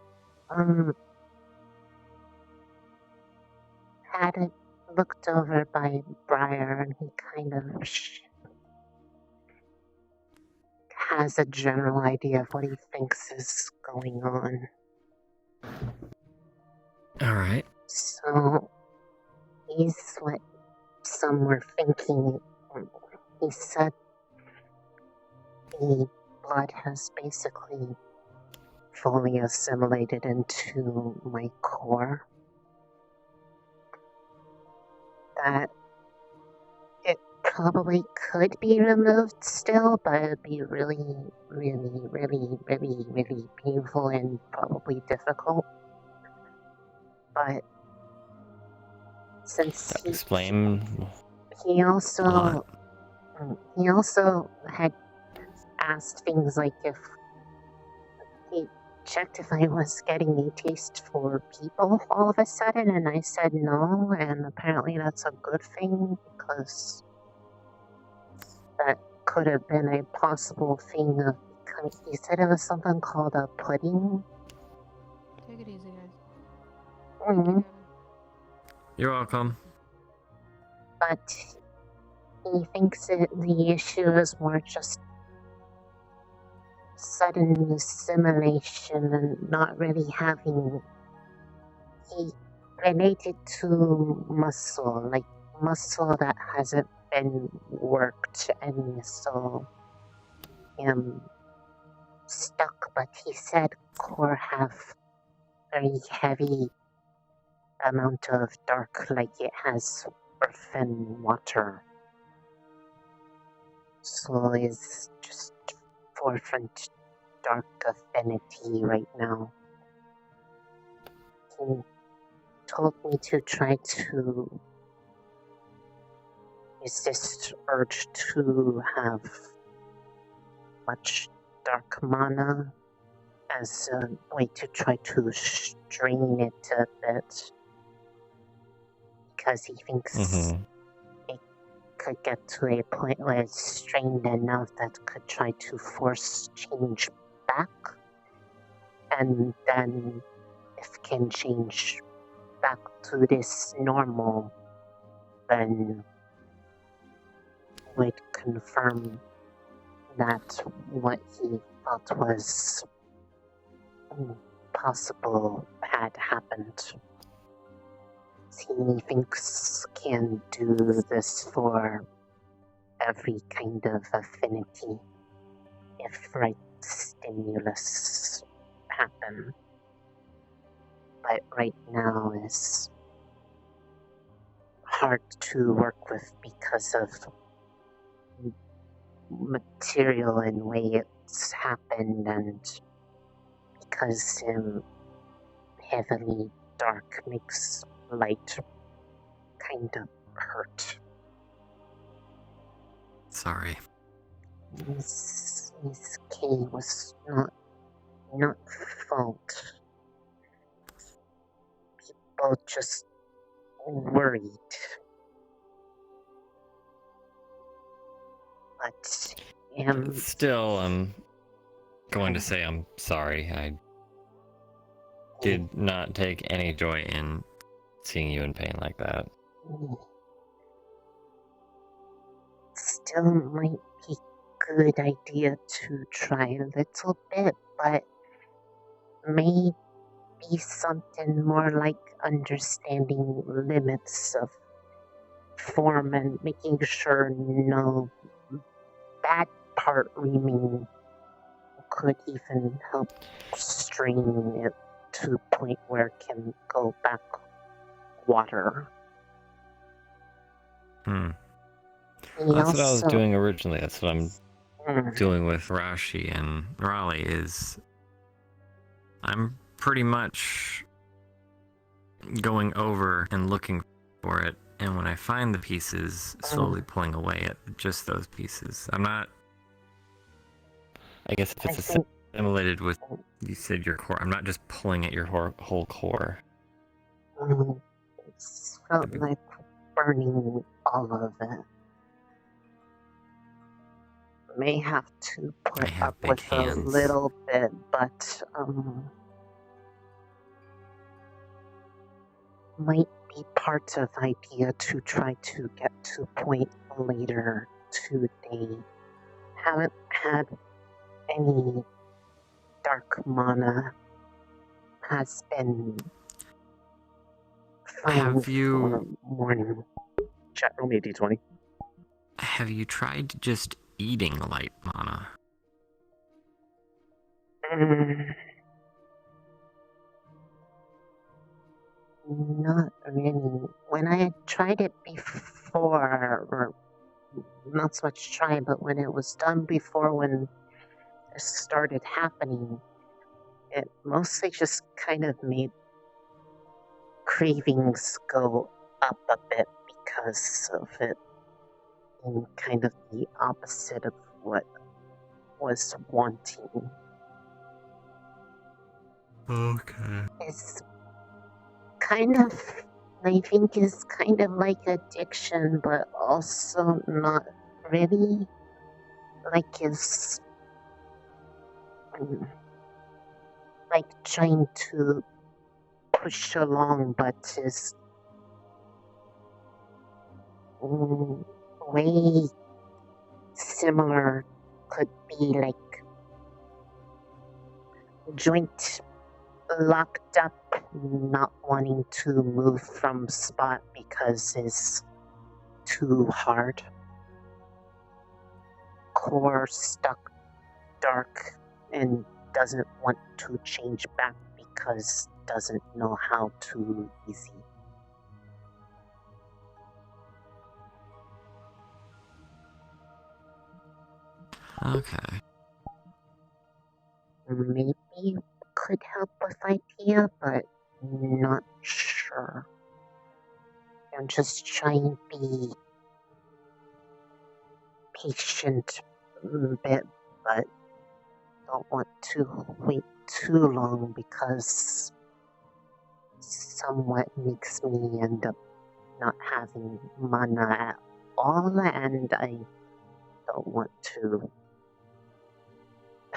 Had it looked over by Briar, and he kind of has a general idea of what he thinks is going on. Alright. So, he's what some were thinking. He said the blood has basically fully assimilated into my core. That it probably could be removed still, but it'd be really, really, really, really, really painful and probably difficult. But since he also asked things like if he checked if I was getting a taste for people all of a sudden, and I said no, and apparently that's a good thing because that could have been a possible thing of, he said it was something called a pudding. Take it easy, guys. Mm-hmm. You're welcome. But he thinks the issue is more just sudden assimilation and not really having. He related to muscle, like muscle that hasn't been worked, and so stuck. But he said core have very heavy amount of dark, like it has earth and water. So it's just forefront dark affinity right now. He told me to try to resist urge to have much dark mana as a way to try to strain it a bit. Because he thinks it could get to a point where it's strained enough that could try to force change back. And then if can change back to this normal, then would confirm that what he thought was possible had happened. He thinks can do this for every kind of affinity if right stimulus happen. But right now is hard to work with because of material and way it's happened, and because heavily dark makes light kind of hurt. Sorry. Miss K was not fault. People just worried. But Still, I'm going to say I'm sorry. I did not take any joy in seeing you in pain like that. Still might be good idea to try a little bit, but maybe something more like understanding limits of form and making sure no bad part remain could even help strain it to a point where it can go back water. That's what I was doing originally. That's what I'm doing with Rashi and Raleigh is I'm pretty much going over and looking for it, and when I find the pieces, slowly pulling away at just those pieces. I'm not... I guess if it's assimilated with, you said your core, I'm not just pulling at your whole core. It felt like burning all of it. May have to put up with a little bit, but might be part of idea to try to get to point later today. Haven't had any dark mana. Has been fine. Have you... Morning. Chat, roll me a d20. Have you tried just eating light mana? Not really. When I tried it before, or not so much try, but when it was done before, when it started happening, it mostly just kind of made cravings go up a bit because of it being kind of the opposite of what was wanting. Okay. It's kind of, I think, is kind of like addiction, but also not really. Like it's like trying to push along, but is way similar. Could be like joint locked up, not wanting to move from spot because it's too hard. Core stuck dark and doesn't want to change back because doesn't know how to easy. Okay. Maybe could help with idea, but not sure. I'm just trying to be patient a bit, but don't want to wait too long because somewhat makes me end up not having mana at all, and I don't want to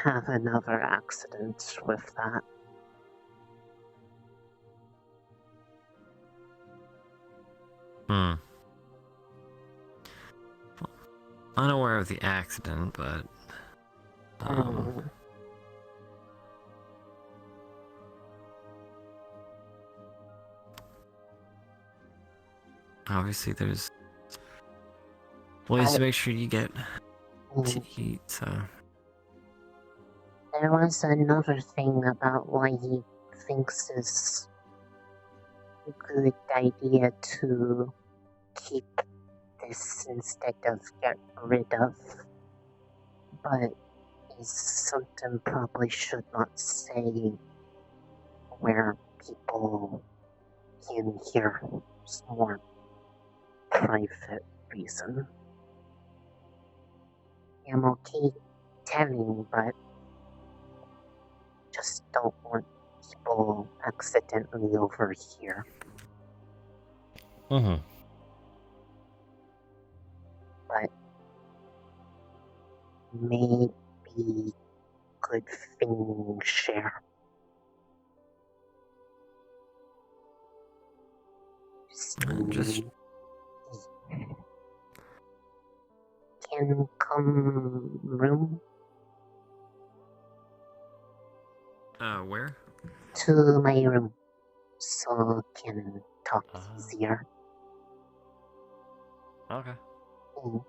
have another accident with that. Unaware of the accident, but obviously there's ways to make sure you get to eat, so... There was another thing about why he thinks it's a good idea to keep this instead of get rid of, but is something probably should not say where people in here. It's more private reason. I'm okay telling, but just don't want people accidentally overhear. Mm-hmm. But maybe good thing share. Just can come room where? to my room so can talk easier. Okay. Mm.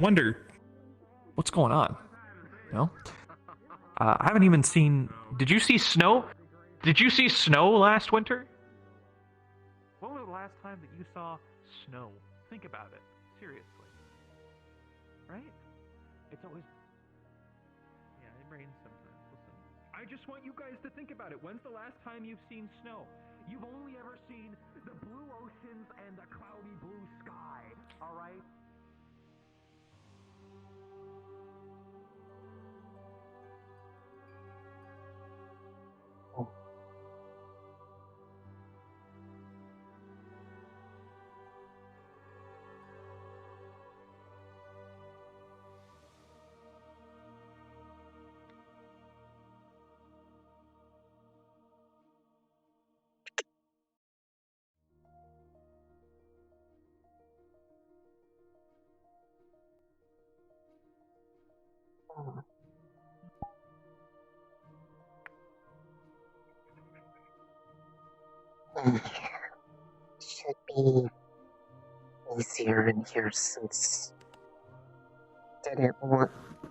Wonder what's going on. You know? I haven't even seen. Did you see snow? Did you see snow last winter? When was the last time that you saw snow? Think about it. Seriously. Right? It's always. Yeah, it rains sometimes. Listen. I just want you guys to think about it. When's the last time you've seen snow? You've only ever seen the blue oceans and the cloudy blue sky. Alright? Should be easier in here since didn't want to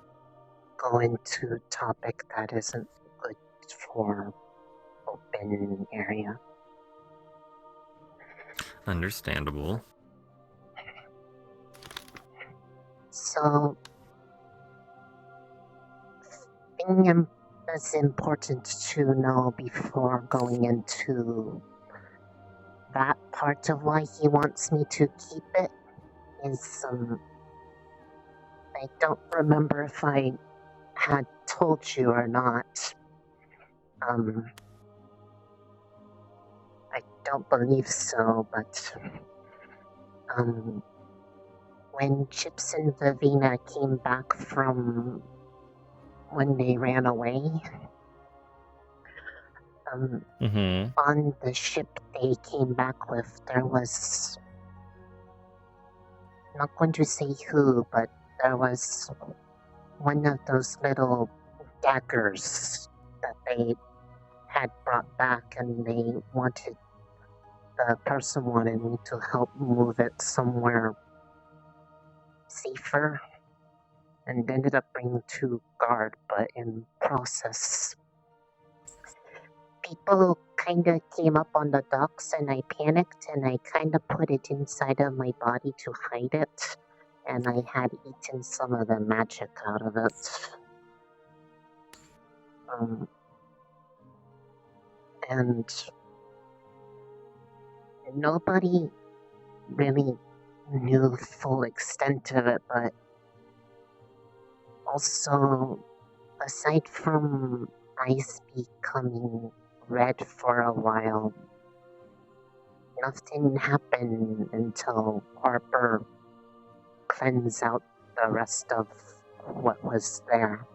go into topic that isn't good for open area. Understandable. So, thing that's important to know before going into that part of why he wants me to keep it is, I don't remember if I had told you or not. I don't believe so, but when Chips and Vivina came back from when they ran away, on the ship they came back with, there was, I'm not going to say who, but there was one of those little daggers that they had brought back, and the person wanted me to help move it somewhere safer, and ended up bringing 2 guard, but in process, people kinda came up on the docks and I panicked and I kinda put it inside of my body to hide it, and I had eaten some of the magic out of it. And nobody really knew the full extent of it, but also, aside from ice becoming red for a while, nothing happened until Harper cleansed out the rest of what was there.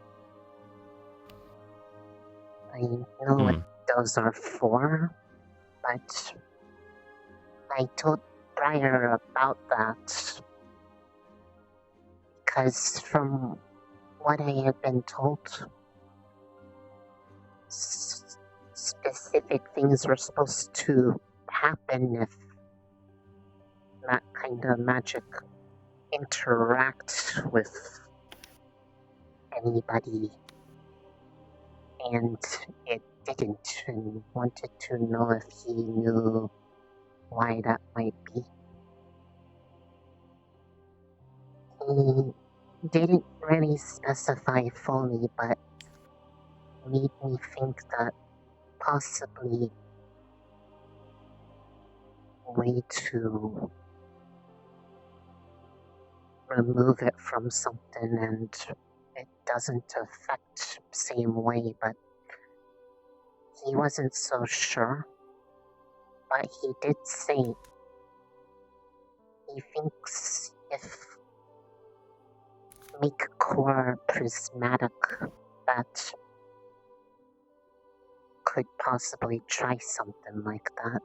I know what those are for, but I told Briar about that because from what I had been told, specific things were supposed to happen if that kind of magic interact with anybody, and it didn't, and wanted to know if he knew why that might be. He didn't really specify fully, but made me think that possibly a way to remove it from something and it doesn't affect same way, but he wasn't so sure. But he did say he thinks if make core prismatic, that could possibly try something like that.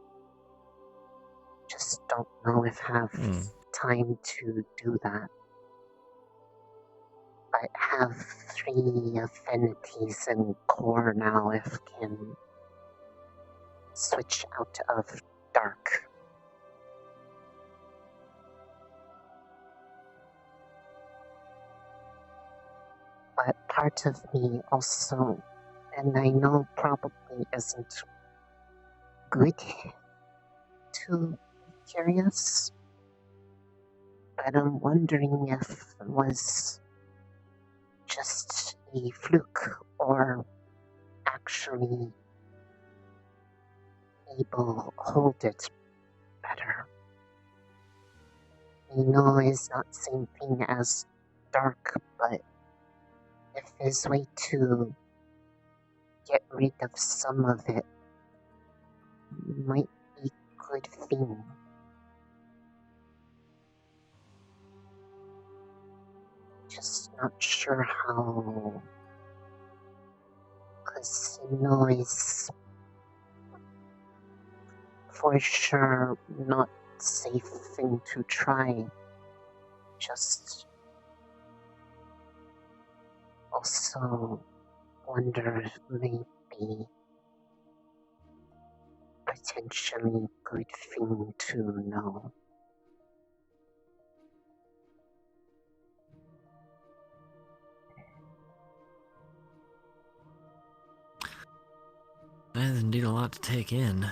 Just don't know if have time to do that. But have 3 affinities in core now if can switch out of dark. But part of me also, and I know probably isn't good to be curious, but I'm wondering if it was just a fluke or actually able hold it better. I know it's not the same thing as dark, but if there's a way to get rid of some of it, might be a good thing. Just not sure how, because it's for sure not safe thing to try. Just also wonder if maybe potentially good thing to know. That is indeed a lot to take in.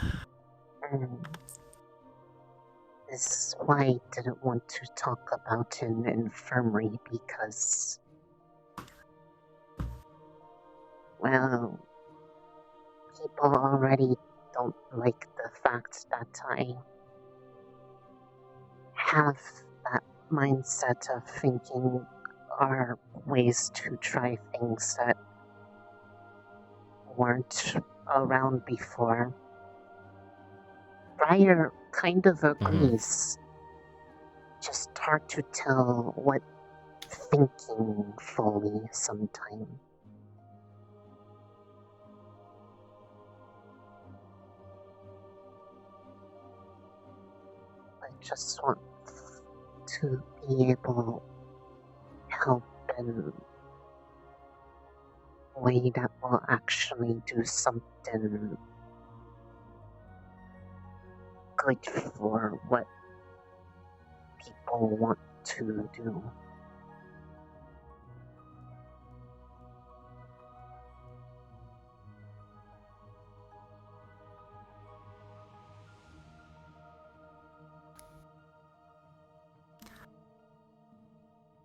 This is why I didn't want to talk about an infirmary, because, well, people already don't like the fact that I have that mindset of thinking are ways to try things that weren't around before. Briar kind of agrees. Just hard to tell what thinking fully sometime. I just want to be able to help in a way that will actually do something good for what people want to do.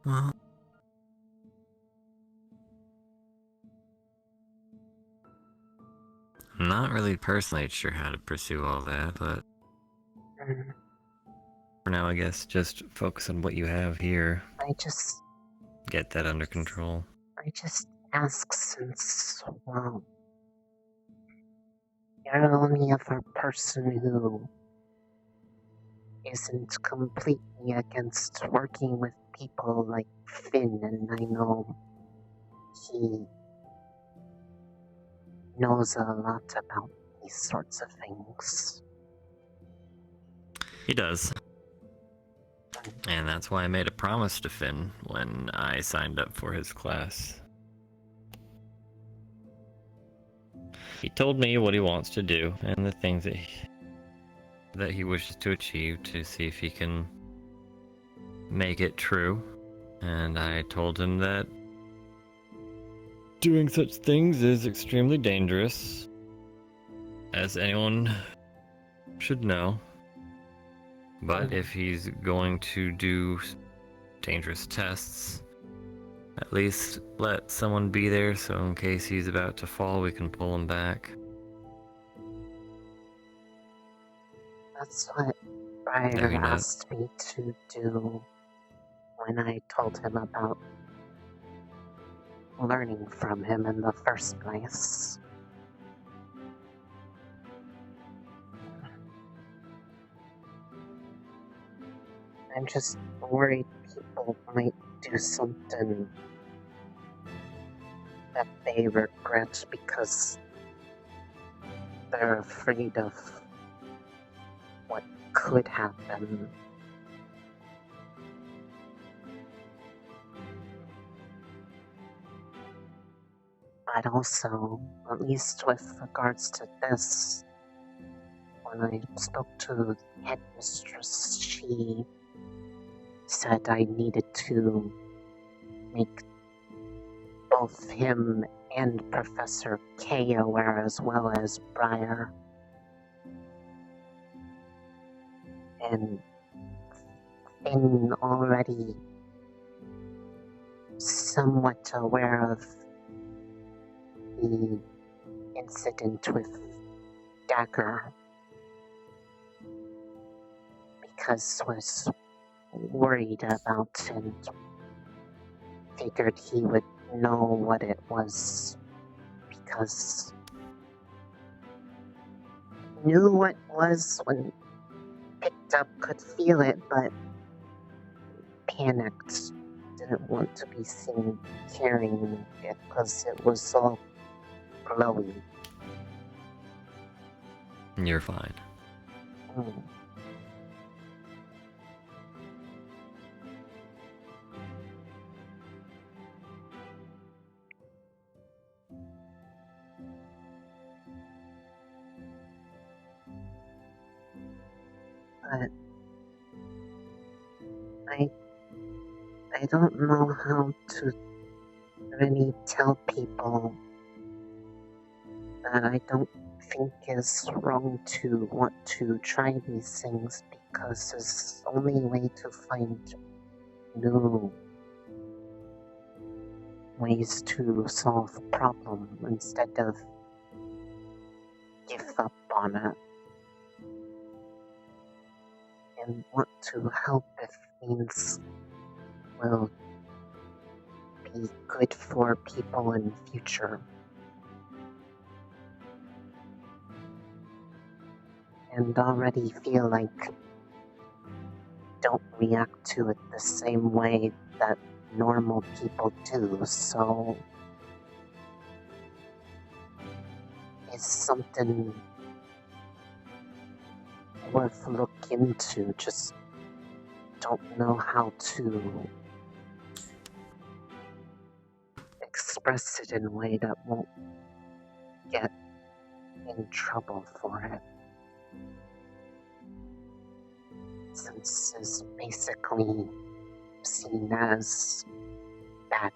Well, I'm not really personally sure how to pursue all that, but for now, I guess just focus on what you have here. Get that under control. I just ask since, well, you're the only other person who isn't completely against working with people like Finn, and I know he knows a lot about these sorts of things. He does. And that's why I made a promise to Finn when I signed up for his class. He told me what he wants to do and the things that that he wishes to achieve to see if he can make it true. And I told him that doing such things is extremely dangerous, as anyone should know. But if he's going to do dangerous tests, at least let someone be there so in case he's about to fall, we can pull him back. That's what Briar asked me to do when I told him about learning from him in the first place. I'm just worried people might do something that they regret because they're afraid of what could happen. But also, at least with regards to this, when I spoke to the headmistress, she said I needed to make both him and Professor K aware as well as Briar. And Finn already somewhat aware of the incident with Dagger because was worried about and figured he would know what it was because knew what it was when picked up, could feel it, but panicked. Didn't want to be seen carrying it because it was all glowy. You're fine. But I don't know how to really tell people that I don't think it's wrong to want to try these things because it's the only way to find new ways to solve the problem instead of give up on it. And want to help if means will be good for people in the future. And already feel like don't react to it the same way that normal people do, so it's something worth looking into. Just don't know how to express it in a way that won't get in trouble for it. Since it's basically seen as bad.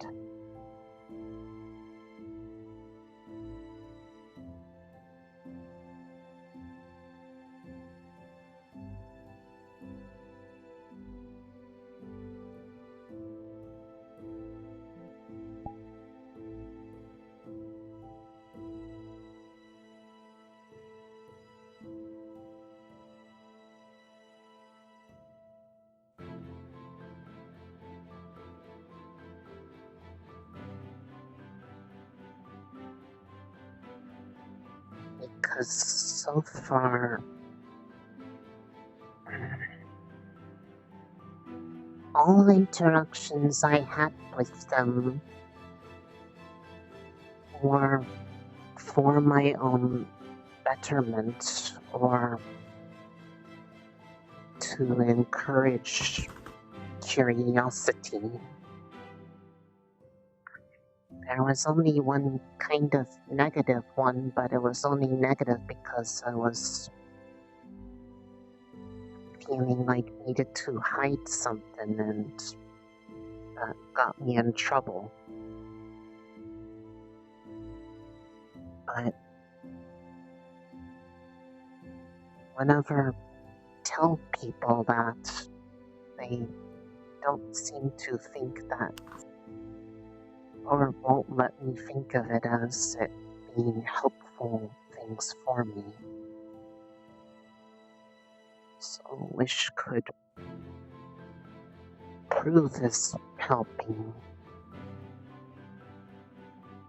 Because so far, all interactions I had with them were for my own betterment or to encourage curiosity. There was only one kind of negative one, but it was only negative because I was feeling like I needed to hide something, and that got me in trouble. But whenever I tell people that, they don't seem to think that, or won't let me think of it as it being helpful things for me. So wish could prove is helping.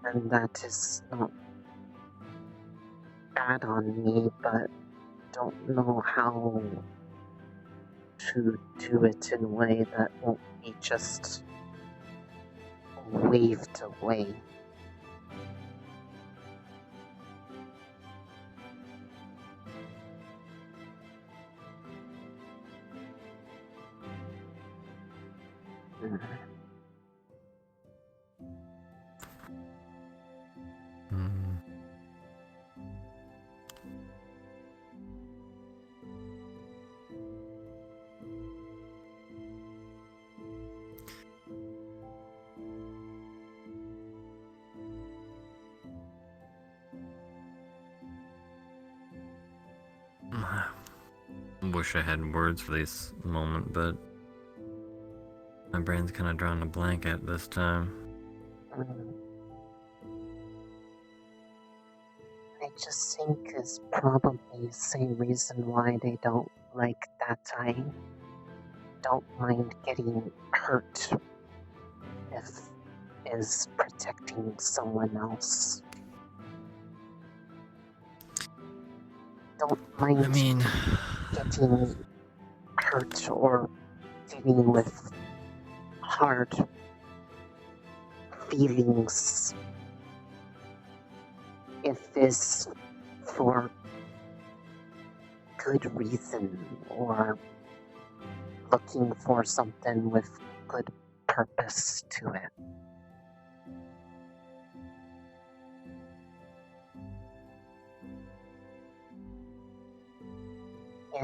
And that is not bad on me, but don't know how to do it in a way that won't be just waved away. Wish I had words for this moment, but my brain's kind of drawn a blanket this time. I just think is probably the same reason why they don't like that I don't mind getting hurt if is protecting someone else. Don't mind getting hurt or dealing with hard feelings if it's for good reason or looking for something with good purpose to it.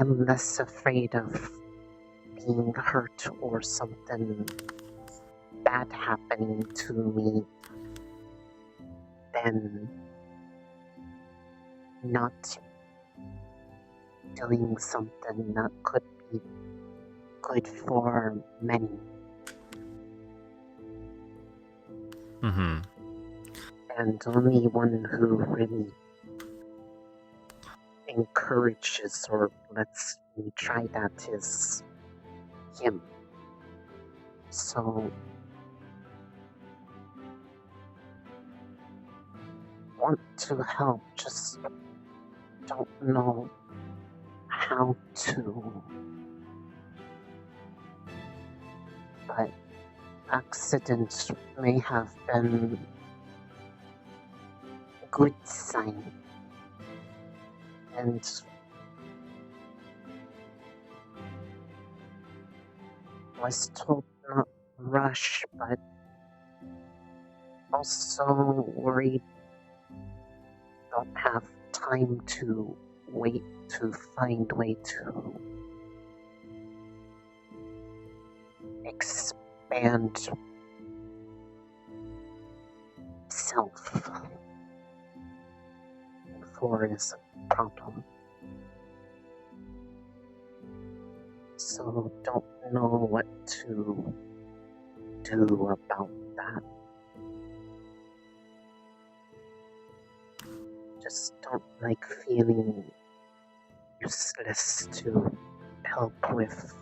I'm less afraid of being hurt or something bad happening to me than not doing something that could be good for many. Mm-hmm. And only one who really encourages or lets me try that is him. So want to help, just don't know how to. But accident may have been a good sign. And was told not rush, but also worried don't have time to wait to find way to expand self before is a problem. So don't know what to do about that. Just don't like feeling useless to help with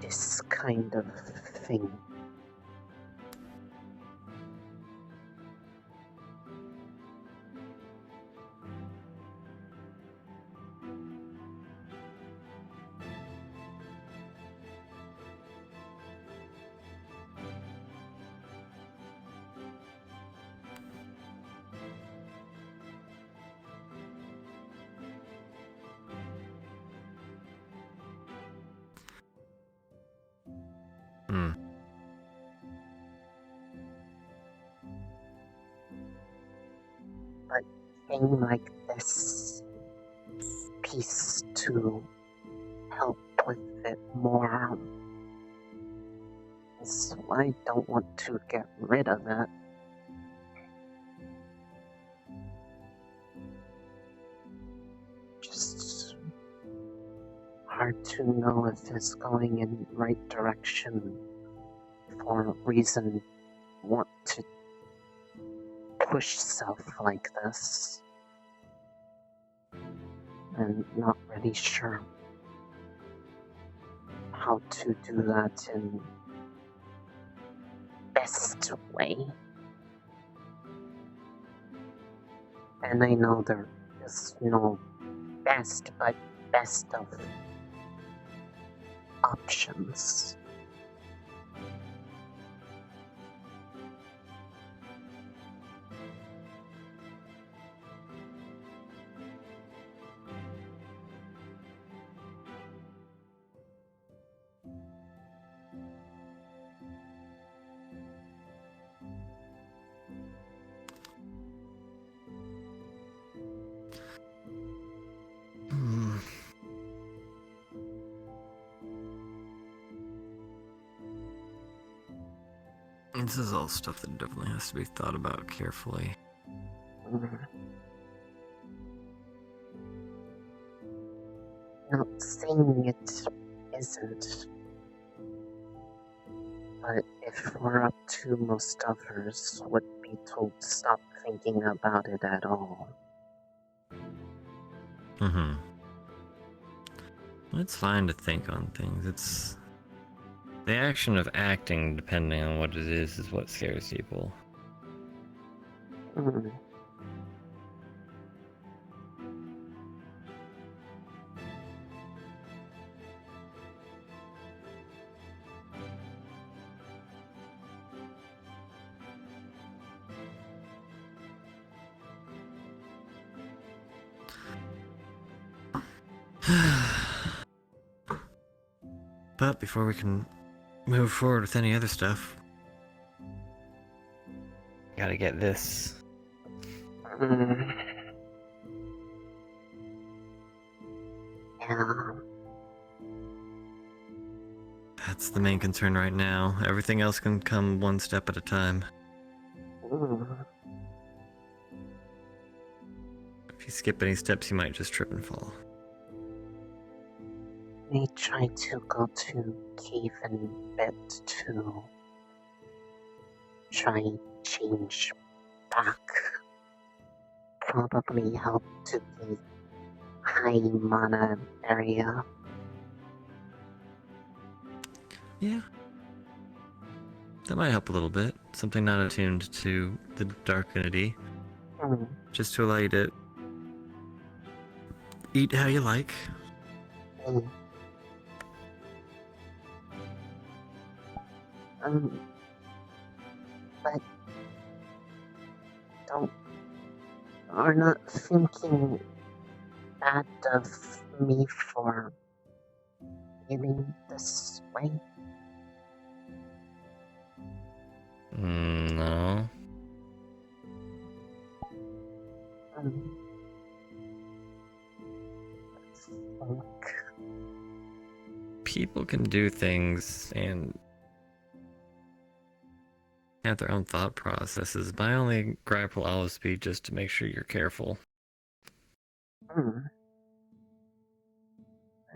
this kind of thing. But thing like this, peace to help with it more. So I don't want to get rid of it. Just hard to know if it's going in the right direction for a reason want to push self like this. And not really sure how to do that in best way. And I know there is no best, but best of options. This is all stuff that definitely has to be thought about carefully. Not saying it isn't, but if we're up to, most others would be told to stop thinking about it at all. Mm-hmm. It's fine to think on things. It's the action of acting, depending on what it is what scares people. But before we can move forward with any other stuff, gotta get this. Yeah. That's the main concern right now. Everything else can come one step at a time. If you skip any steps, you might just trip and fall. May try to go to cave in bed to try change back. Probably help to the high mana area. Yeah. That might help a little bit. Something not attuned to the dark entity. Just to allow you to eat how you like. But are not thinking bad of me for feeling this way. No. People can do things and have their own thought processes. My only gripe will always be just to make sure you're careful. I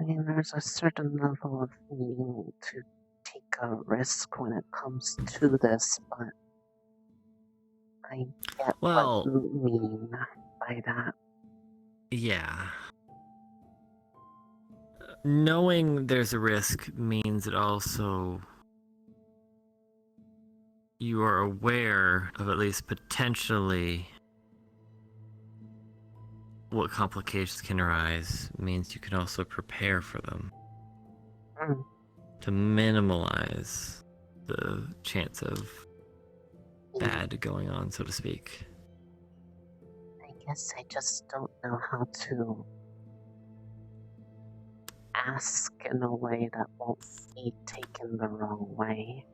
mean, there's a certain level of needing to take a risk when it comes to this, but I get what you mean by that. Yeah. Knowing there's a risk means it also you are aware of at least potentially what complications can arise. Means you can also prepare for them to minimize the chance of bad going on, so to speak. I guess I just don't know how to ask in a way that won't be taken the wrong way.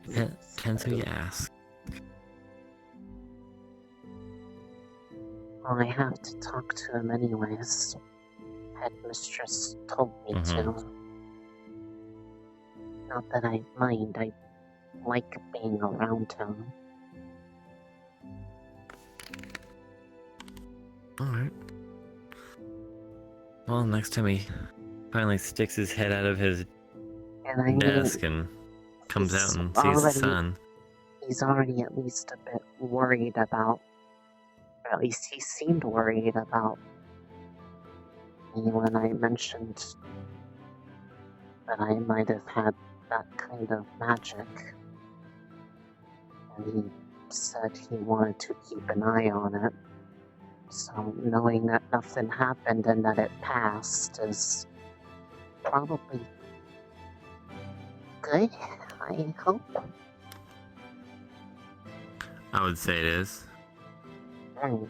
Depends who you ask. Well, I have to talk to him anyways. Headmistress told me to. Not that I mind, I like being around him. Alright. Well, next time he finally sticks his head out of his And I mean, desk and comes out he's and sees the sun. He's already at least a bit worried about, or at least he seemed worried about me when I mentioned that I might have had that kind of magic. And he said he wanted to keep an eye on it. So knowing that nothing happened and that it passed is probably good, I hope. I would say it is. Mm.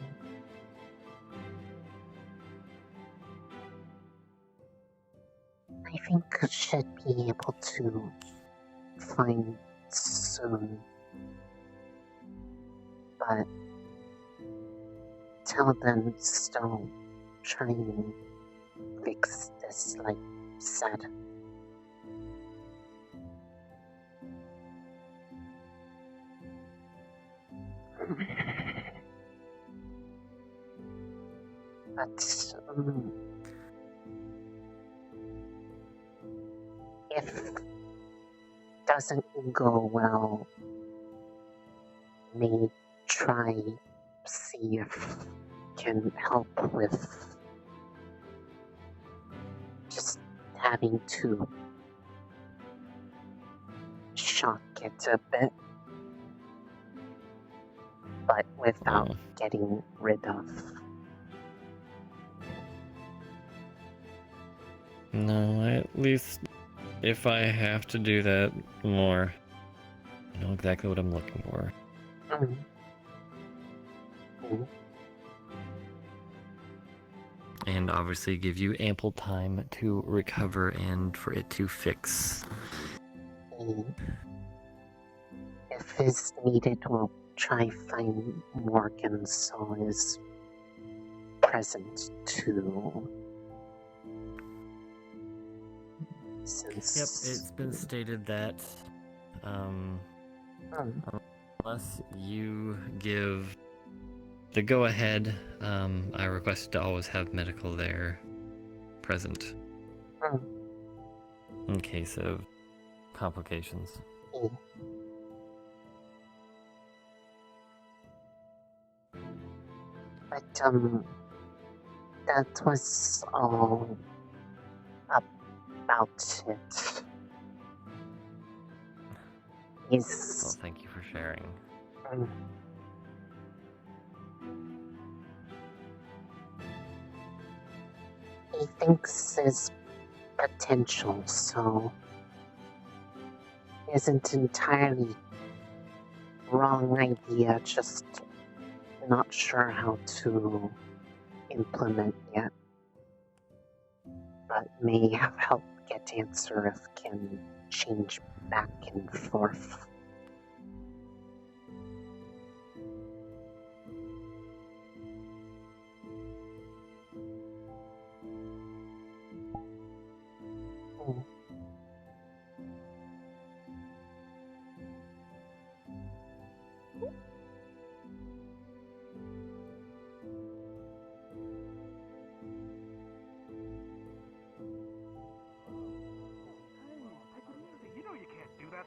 I think I should be able to find soon. But till then, still trying to fix this, like said. But if doesn't go well, may try see if can help with just having to shock it a bit, but without getting rid of. No, at least if I have to do that more, I know exactly what I'm looking for. And obviously give you ample time to recover and for it to fix. If is needed, we'll try find Morgan so is present too. Since... Yep, it's been stated that unless you give the go-ahead, I request to always have medical there present in case of complications. But that was all about it. Well, thank you for sharing. He thinks there's potential, so isn't entirely wrong idea, just not sure how to implement yet. But may have helped get answer if can change back and forth.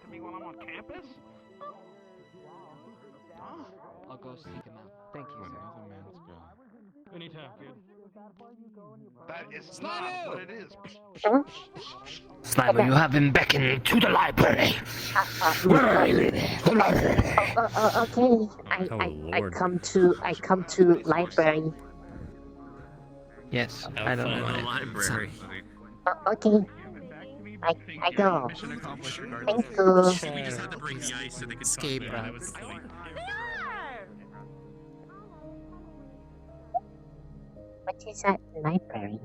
To me while I'm on campus? I'll go seek him out. Thank you, sir. Let's go. Anytime, kid. That is not what it is. Sniper, you have been beckoned to the library. Okay, I come to library. Yes, I don't know. The library. Okay. I go. Thank you. We just had to bring the ice so they could escape talk. That was the point. What is that library?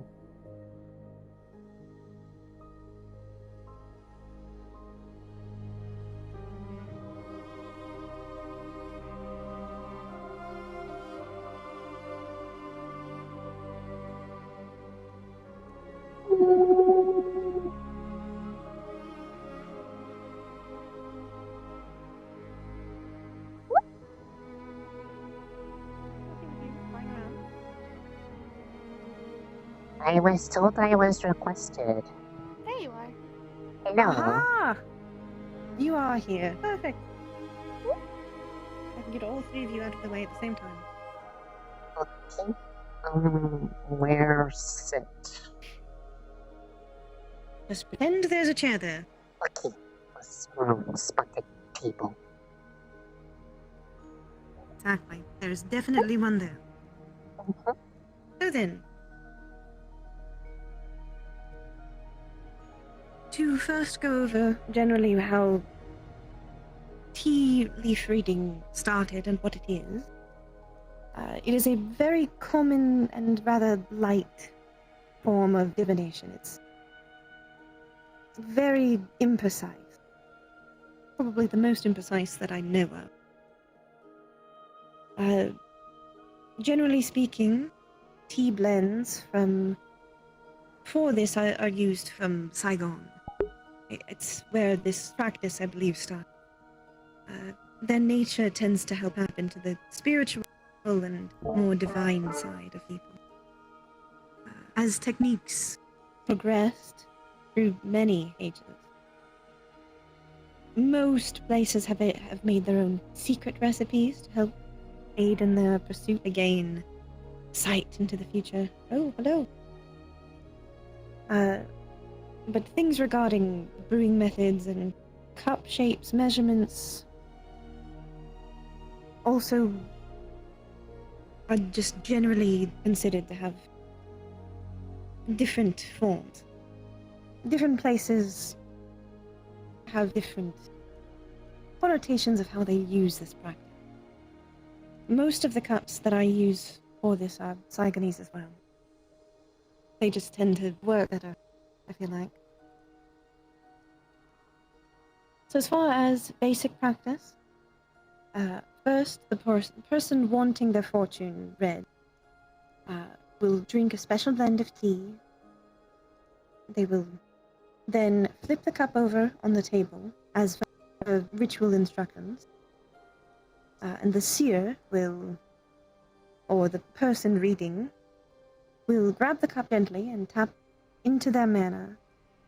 I was told I was requested. There you are. Hello. Aha! You are here. Perfect. I can get all three of you out of the way at the same time. Okay. Where's it? Just pretend there's a chair there. Okay. We'll spot the table. Exactly. There's definitely one there. So then, to first go over generally how tea leaf reading started and what it is. It is a very common and rather light form of divination. It's very imprecise. Probably the most imprecise that I know of. Generally speaking, tea blends for this are used from Saigon. It's where this practice, I believe, started. Their nature tends to help up into the spiritual and more divine side of people. As techniques progressed through many ages, most places have made their own secret recipes to help aid in their pursuit to gain sight into the future. Oh, hello. But things regarding brewing methods and cup shapes, measurements, also are just generally considered to have different forms. Different places have different connotations of how they use this practice. Most of the cups that I use for this are Saigonese as well. They just tend to work better, I feel like. So as far as basic practice, first the person wanting their fortune read will drink a special blend of tea. They will then flip the cup over on the table as per ritual instructions. And the seer will, or the person reading, will grab the cup gently and tap into their mana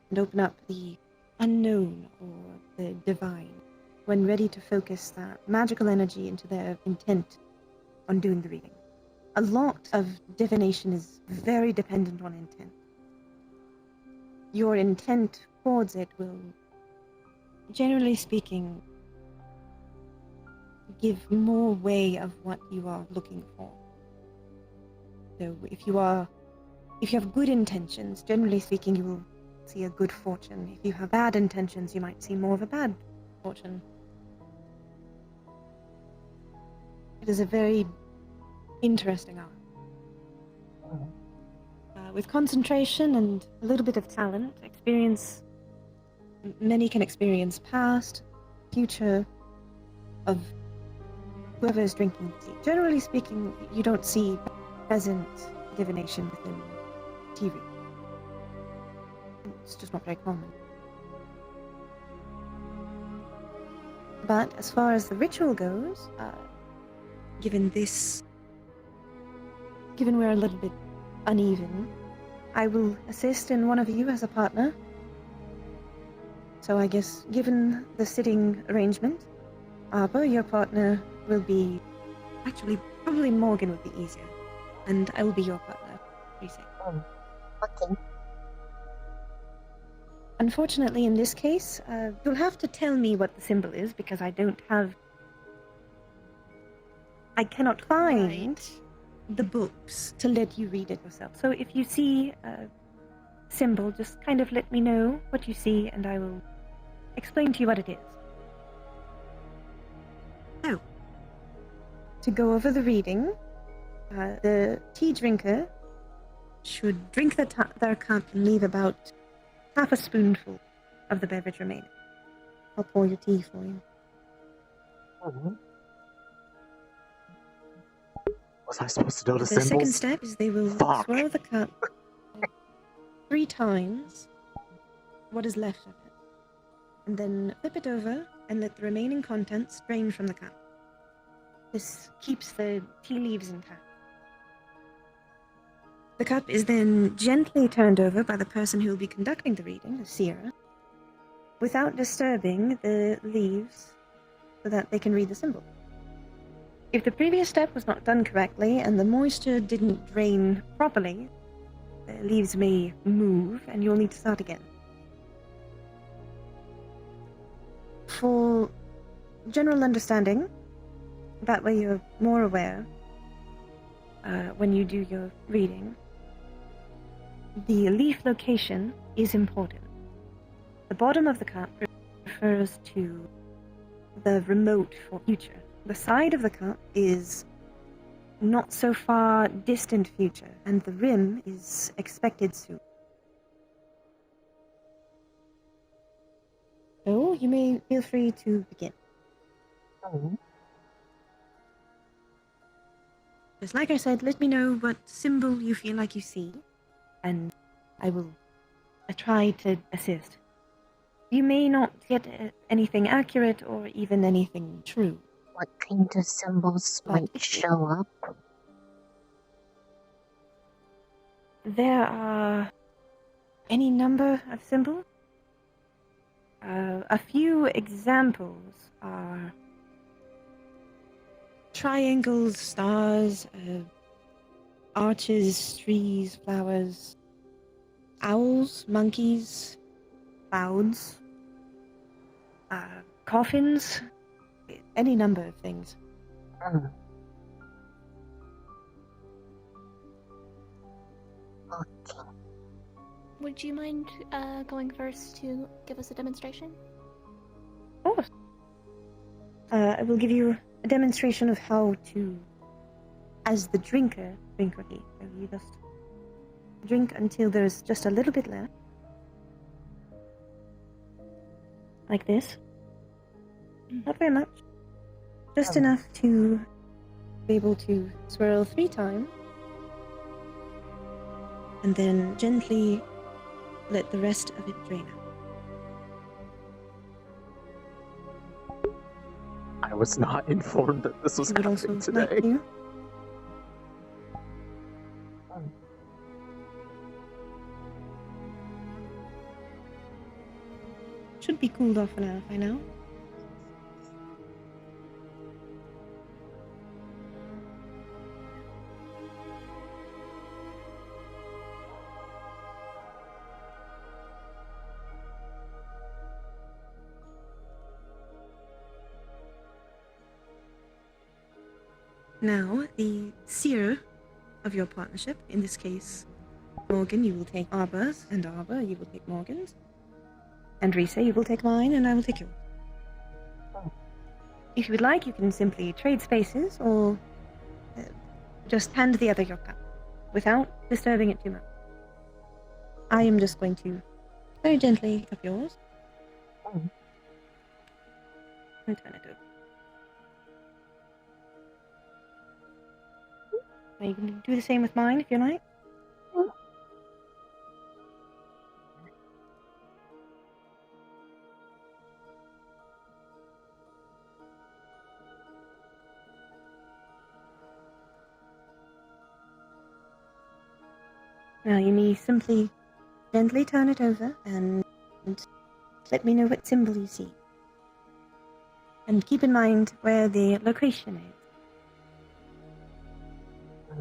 and open up the unknown or the divine when ready to focus that magical energy into their intent on doing the reading. A lot of divination is very dependent on intent. Your intent towards it will, generally speaking, give more way of what you are looking for. So if you have good intentions, generally speaking, you will see a good fortune. If you have bad intentions, you might see more of a bad fortune. It is a very interesting art. With concentration and a little bit of talent, many can experience past, future of whoever is drinking tea. Generally speaking, you don't see present divination within tea reading. It's just not very common. But as far as the ritual goes, given we're a little bit uneven, I will assist in one of you as a partner. So I guess, given the sitting arrangement, Arbor, your partner, will be... Actually, probably Morgan would be easier. And I will be your partner. What do you say? Okay. Unfortunately, in this case, you'll have to tell me what the symbol is, because I cannot find the books to let you read it yourself. So if you see a symbol, just kind of let me know what you see, and I will explain to you what it is. So, to go over the reading, the tea drinker should drink their cup and leave about half a spoonful of the beverage remaining. I'll pour your tea for you. Was I supposed to know the The symbols? second step is they will swirl the cup 3 times, what is left of it, and then flip it over and let the remaining contents drain from the cup. This keeps the tea leaves intact. The cup is then gently turned over by the person who will be conducting the reading, the seer, without disturbing the leaves so that they can read the symbol. If the previous step was not done correctly and the moisture didn't drain properly, the leaves may move and you'll need to start again. For general understanding, that way you're more aware when you do your reading, the leaf location is important. The bottom of the cup refers to the remote future. The side of the cup is not so far distant future, and the rim is expected soon. So, you may feel free to begin. Just like I said, let me know what symbol you feel like you see, and I will try to assist. You may not get anything accurate or even anything true. What kind of symbols might show up? There are any number of symbols. A few examples are triangles, stars, arches, trees, flowers, owls, monkeys, clouds, coffins, any number of things. Would you mind going first to give us a demonstration? Of course. I will give you a demonstration of how to, as the drinker, drink with you. So you just drink until there's just a little bit left. Like this. Not very much. Just enough to be able to swirl 3 times. And then gently let the rest of it drain out. I was not informed that this was happening today. Should be cooled off now by now. Now, the seer of your partnership, in this case, Morgan, you will take Arba's, and Arba, you will take Morgan's. And Risa, you will take mine, and I will take yours. If you would like, you can simply trade spaces, or just hand the other your cup, without disturbing it too much. I am just going to very gently pick up yours. And turn it over. Now you can do the same with mine if you like. Now you may simply gently turn it over and let me know what symbol you see. And keep in mind where the location is.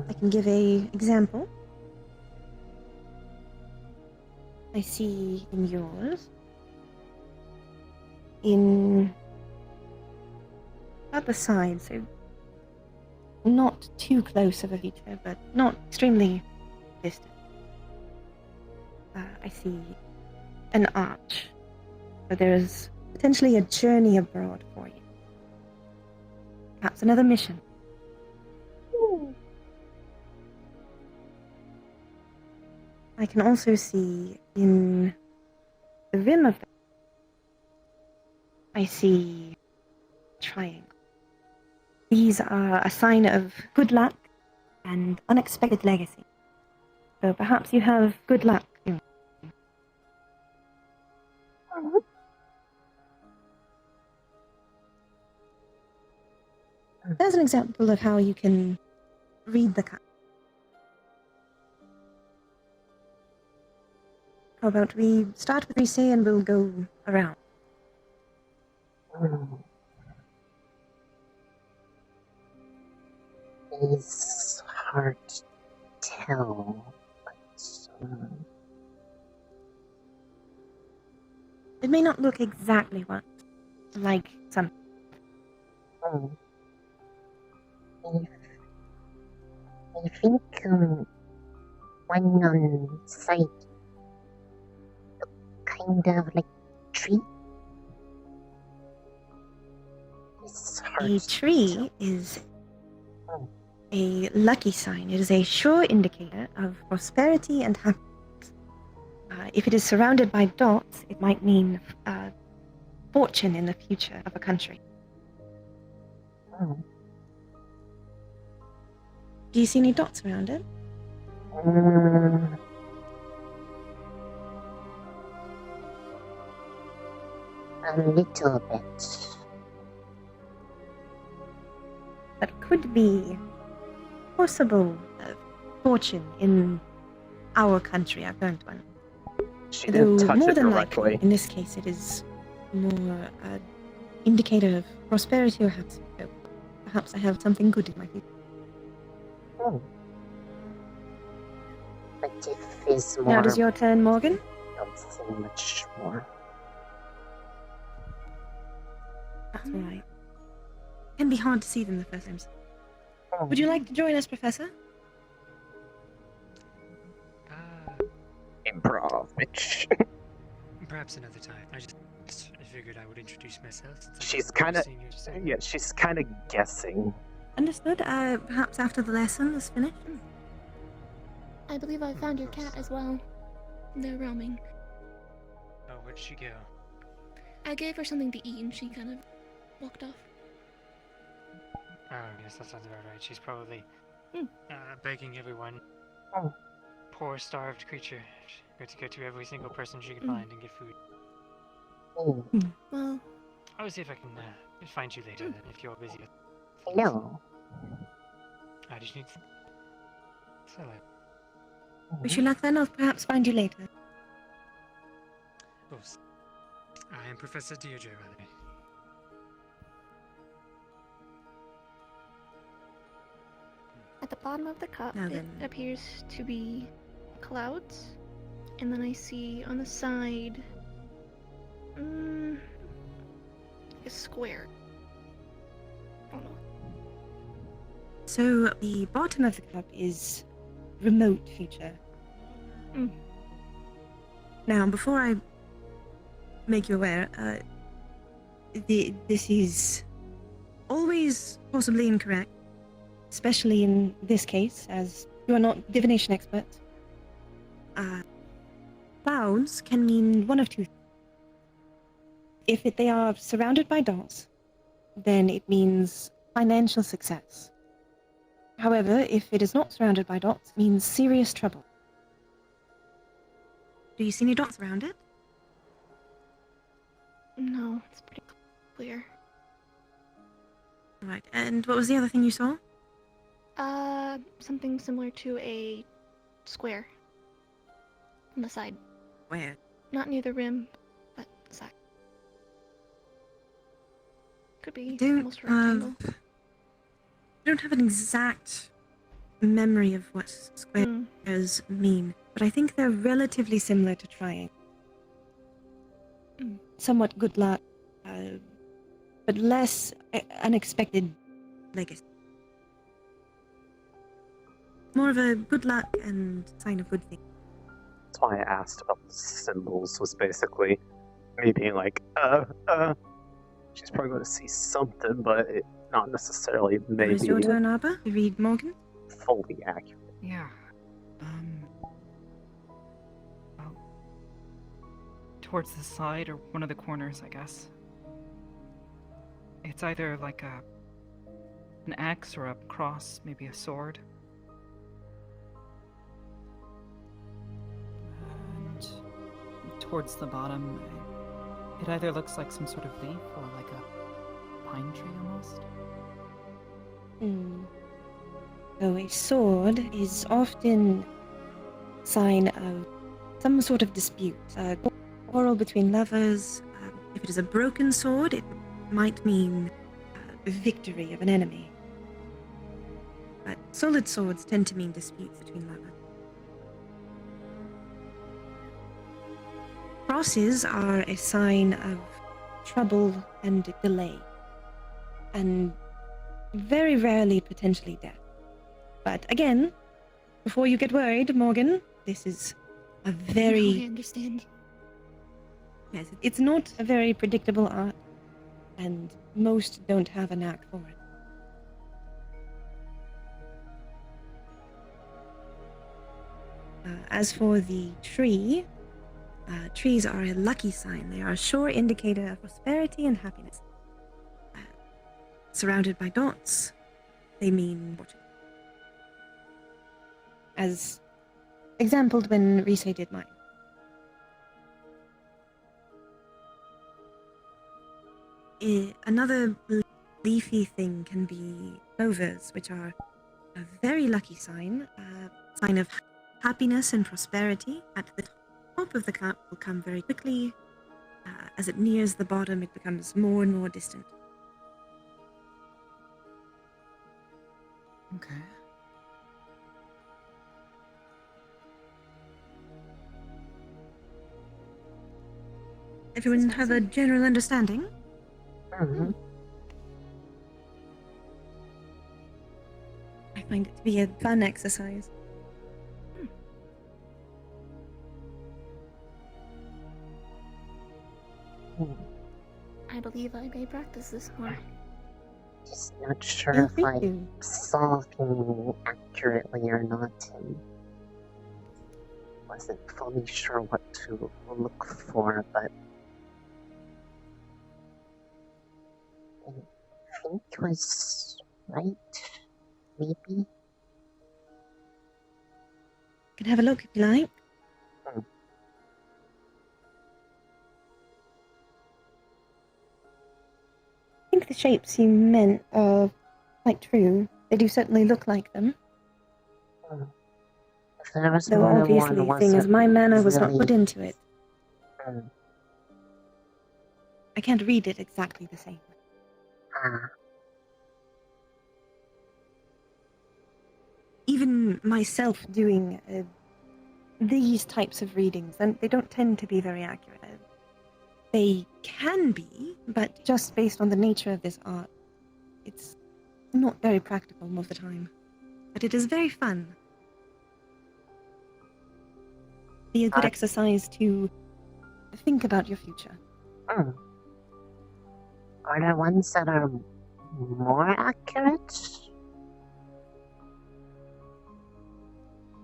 I can give an example. I see in yours, in at the side, so not too close of a feature, but not extremely distant. I see an arch, so there's potentially a journey abroad for you. Perhaps another mission. I can also see in the rim of the I see a triangle. These are a sign of good luck and unexpected legacy. So perhaps you have good luck. There's an example of how you can read the card. How about we start with Rise and we'll go around? It's hard to tell, but It may not look exactly like some. I think one on site, kind of like tree. A tree is a lucky sign. It is a sure indicator of prosperity and happiness. If it is surrounded by dots, it might mean fortune in the future of a country. Do you see any dots around it? A little bit. That could be possible fortune in our country. I've learned one. She didn't touch more it than directly. likely, in this case, it is more an indicator of prosperity or happiness. So perhaps I have something good in my future. But if it's more... Now it is your turn, Morgan. Don't see much more. That's alright. It can be hard to see them the first time. Would you like to join us, Professor? Improv, bitch. Perhaps another time. I figured I would introduce myself. She's kind of, yeah, she's kind of guessing. Understood. Perhaps after the lesson is finished. I believe I found your cat as well. They're roaming. Oh, where'd she go? I gave her something to eat and she kind of walked off. Oh, yes, that sounds about right. She's probably begging everyone. Poor starved creature. She's to go to every single person she can find and get food. Well, I'll see if I can find you later then, if you're busy. No. I just need some salad. Wish you luck then. I'll perhaps find you later. Of course. I am Professor Deirdre, by the way. at the bottom of the cup, Now it then. appears to be clouds, and then I see on the side a square. Oh no. So the bottom of the cup is remote future. Now, before I make you aware, this is always possibly incorrect, especially in this case, as you are not divination experts. Clouds can mean one of two things. If they are surrounded by dots, then it means financial success. However, if it is not surrounded by dots, it means serious trouble. Do you see any dots around it? No, it's pretty clear. Right, and what was the other thing you saw? Something similar to a square on the side. Where? Not near the rim, but the side. Could be Don't almost a rectangle. I don't have an exact memory of what squares mean, but I think they're relatively similar to triangles. Somewhat good luck, but less unexpected legacy. More of a good luck and sign of good things. That's why I asked about the symbols, was basically me being like, she's probably going to see something, but not necessarily maybe Is your turn, Abba? To read Morgan? fully accurate. Yeah. Well, towards the side or one of the corners, I guess. It's either like an axe or a cross, maybe a sword. And towards the bottom, it either looks like some sort of leaf or like a pine tree almost. So a sword is often sign of some sort of dispute, a quarrel between lovers. If it is a broken sword, it might mean victory of an enemy. But solid swords tend to mean disputes between lovers. Crosses are a sign of trouble and delay, and very rarely potentially death. But again, before you get worried, Morgan, this is a very... I understand. Yes, it's not a very predictable art, and most don't have a knack for it. As for the tree, trees are a lucky sign. They are a sure indicator of prosperity and happiness. Surrounded by dots, they mean fortune. As exampled when Rise did mine. Another leafy thing can be clovers, which are a very lucky sign, a sign of happiness and prosperity. At the top of the cup will come very quickly. As it nears the bottom, it becomes more and more distant. Okay. Everyone have a general understanding? Mm-hmm. I find it to be a fun exercise. I believe I may practice this more. Just not sure if I saw things accurately or not, and wasn't fully sure what to look for, but I think it was right, maybe? You can have a look if you like. I think the shapes you meant are quite true. They do certainly look like them. If there was Though more than obviously, one, seeing as my mana was not really... put into it, I can't read it exactly the same. Even myself doing these types of readings, and they don't tend to be very accurate. They can be, but just based on the nature of this art, it's not very practical most of the time. But it is very fun. Be a good exercise to think about your future. Are there ones that are more accurate?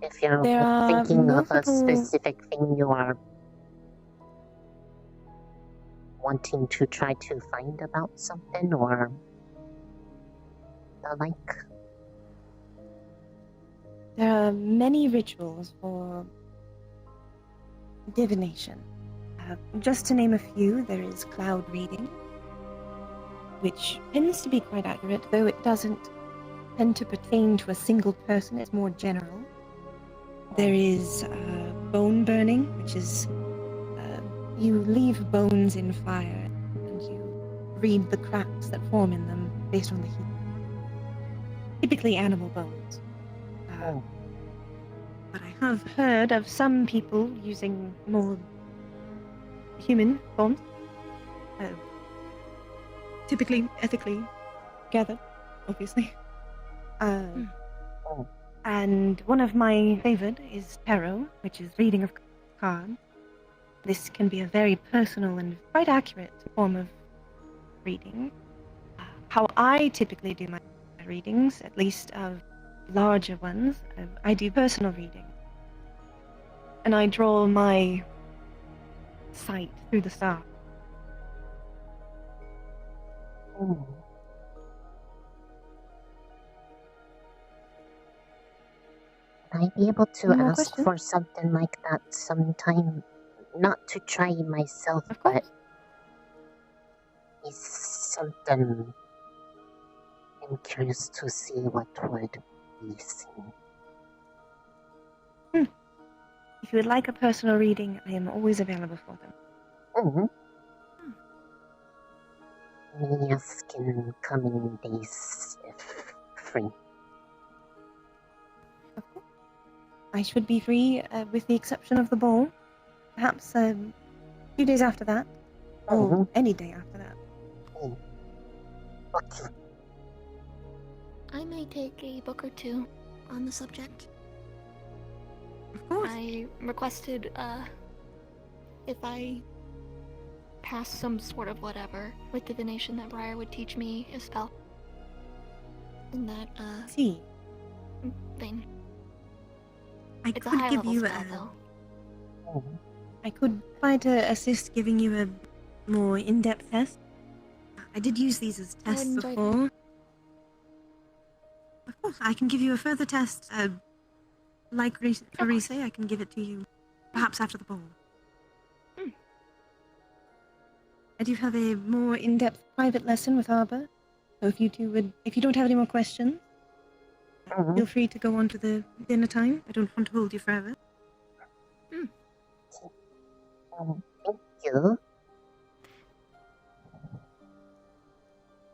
If you're thinking of a specific thing you are wanting to try to find about something, or the like? There are many rituals for divination. Just to name a few, there is cloud reading, which tends to be quite accurate, though it doesn't tend to pertain to a single person, it's more general. There is bone burning, which is you leave bones in fire and you read the cracks that form in them based on the heat. Typically animal bones. But I have heard of some people using more human bones. Typically, ethically gathered, obviously. And one of my favorite is tarot, which is reading of cards. This can be a very personal and quite accurate form of reading. How I typically do my readings, at least of larger ones, I do personal reading. And I draw my sight through the star. Would I be able to ask for something like that sometime? Not to try myself, but is something I'm curious to see what would be seen. If if you would like a personal reading, I am always available for them. Mm-hmm. Yes, in coming days, if free. I should be free, with the exception of the ball. Perhaps a few days after that, or any day after that. Okay. I may take a book or two on the subject. Of course. I requested, if I pass some sort of whatever with divination, that Briar would teach me a spell. In that, See. vein. I It's a could high give level you spell, though. I could try to assist giving you a more in-depth test. I did use these as tests enjoy before. Of course, I can give you a further test. Like Reese, I can give it to you perhaps after the ball. I do have a more in-depth private lesson with Arbor. So if you don't have any more questions, feel free to go on to the dinner time. I don't want to hold you forever. Thank you.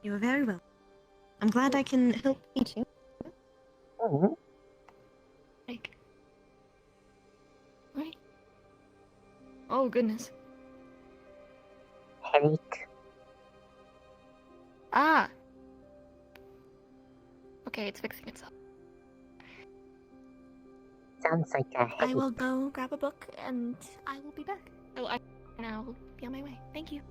You are very welcome. I'm glad I can help teach you. Like. Right. Oh, goodness. Headache. Ah! Okay, it's fixing itself. Sounds like a I headache. will go grab a book, and I will be back. Oh, I will be on my way. Thank you.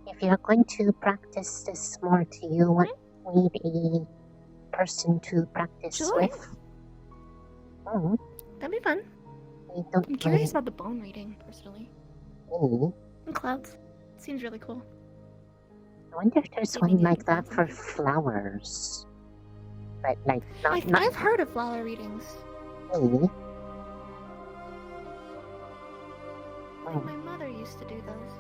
If you're going to practice this more, do you need a person to practice with? That'd be fun. I'm curious about the bone reading, personally. And clouds. Seems really cool. I wonder if there's one like that for flowers. But like I've heard of flower readings. Like my mother used to do those.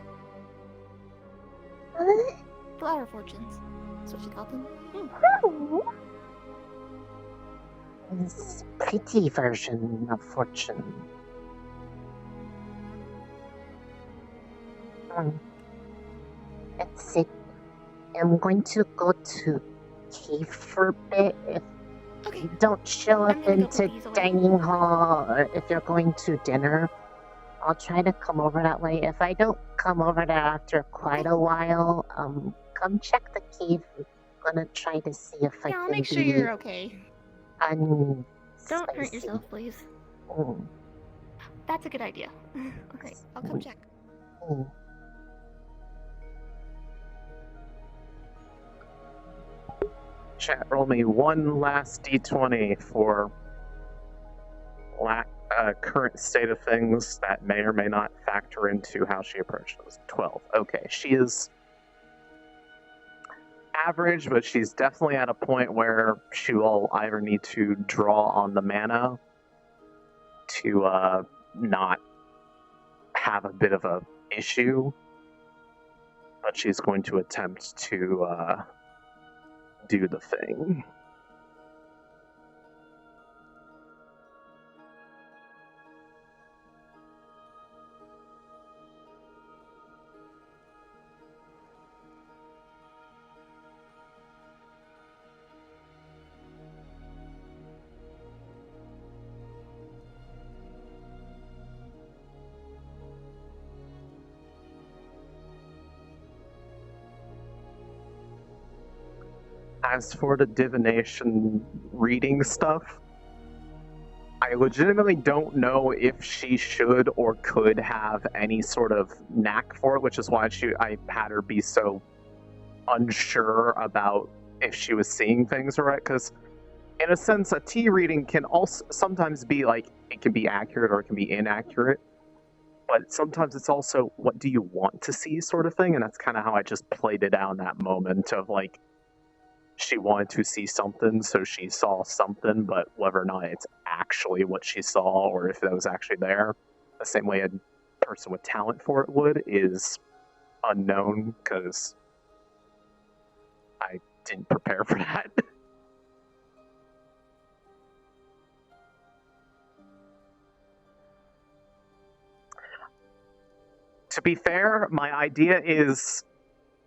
Flower fortunes. That's what she called them. It's a pretty version of fortune. Let's see. I'm going to go to cave for a bit. If you don't show up into dining hall, or if you're going to dinner, I'll try to come over that way. If I don't come over there after quite a while, come check the cave. I'm gonna try to see if I can I'll make sure you're okay. Don't hurt yourself, please. That's a good idea. Okay, I'll come check. Chat, roll me one last d20 for current state of things that may or may not factor into how she approaches. 12. Okay, she is average, but she's definitely at a point where she will either need to draw on the mana to not have a bit of a issue, but she's going to attempt to do the thing. As for the divination reading stuff, I legitimately don't know if she should or could have any sort of knack for it, which is why I had her be so unsure about if she was seeing things right. Because, in a sense, a T reading can also sometimes be like, it can be accurate or it can be inaccurate. But sometimes it's also, what do you want to see sort of thing? And that's kind of how I just played it out in that moment of like, she wanted to see something, so she saw something, but whether or not it's actually what she saw or if that was actually there, the same way a person with talent for it would, is unknown because I didn't prepare for that. To be fair, my idea is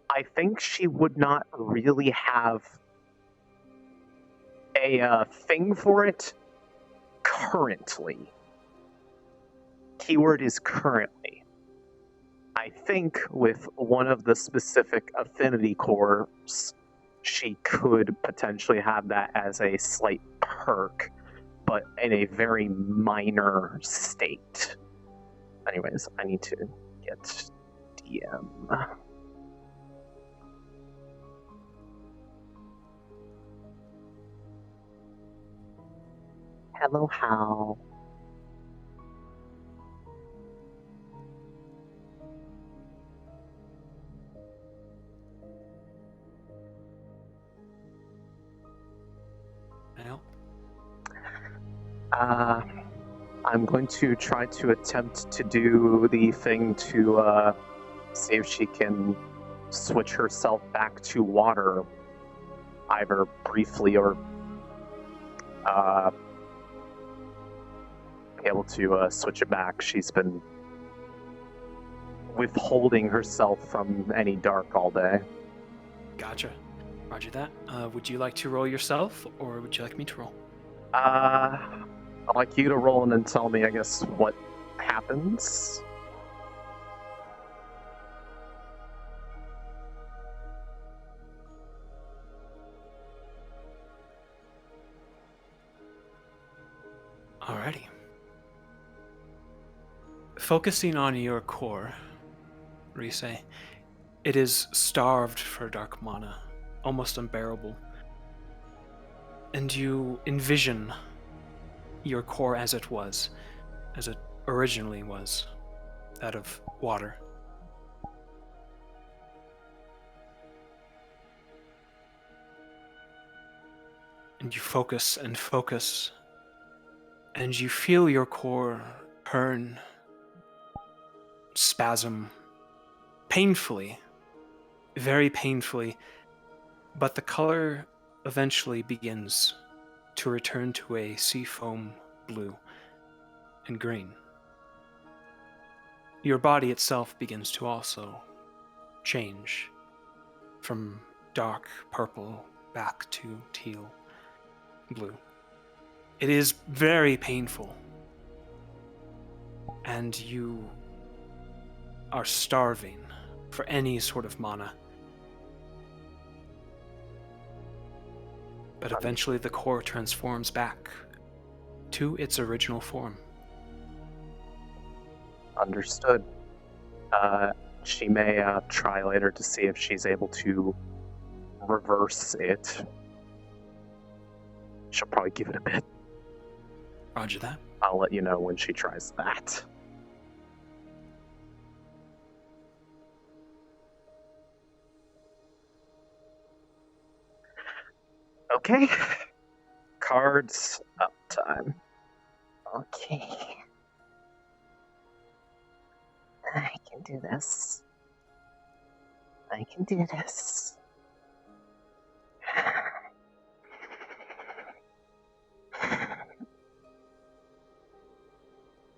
I think she would not really have a thing for it currently. Keyword is currently. I think with one of the specific affinity cores, she could potentially have that as a slight perk, but in a very minor state. Anyways, I need to get DM. Hello, Hal. Well. I'm going to try to attempt to do the thing to see if she can switch herself back to water, either briefly or be able to switch it back. She's been withholding herself from any dark all day. Gotcha. Roger that. Would you like to roll yourself, or would you like me to roll? I'd like you to roll and then tell me, I guess, what happens. Alrighty. Focusing on your core, Rise, it is starved for dark mana, almost unbearable. And you envision your core as it originally was, that of water. And you focus and focus, and you feel your core turn, spasm, painfully, very painfully, but the color eventually begins to return to a seafoam blue and green. Your body itself begins to also change from dark purple back to teal blue. It is very painful, and you are starving for any sort of mana. But eventually the core transforms back to its original form. Understood. She may try later to see if she's able to reverse it. She'll probably give it a bit. Roger that. I'll let you know when she tries that. Okay. Cards up time. Okay. I can do this. I can do this.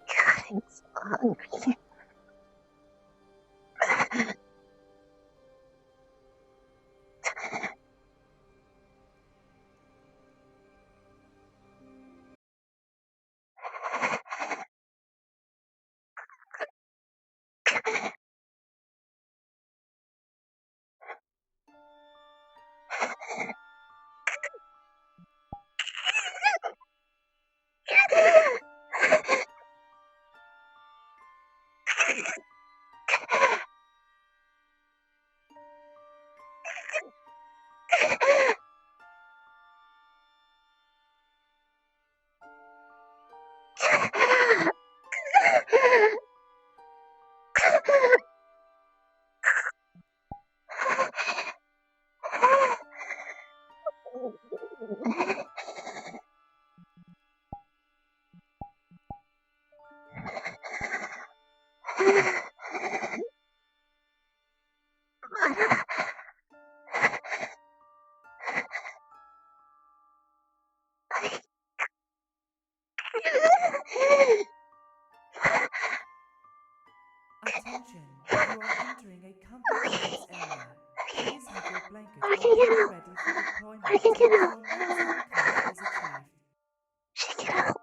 God, I'm so hungry. Attention, you are entering a comfort area. Please have your blanket or Get pillow out. ready for deployment I to can get ensure out. maximum comfort is achieved. Get out.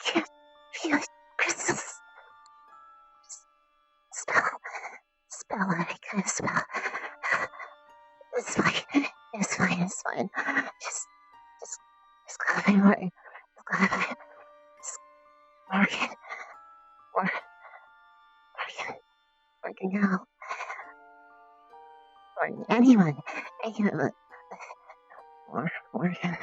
Can't feel crystals. Spell it. I can't spell. It's fine. It's fine. It's fine. Just gotta be working. Just working. Working out. Anyone. Working.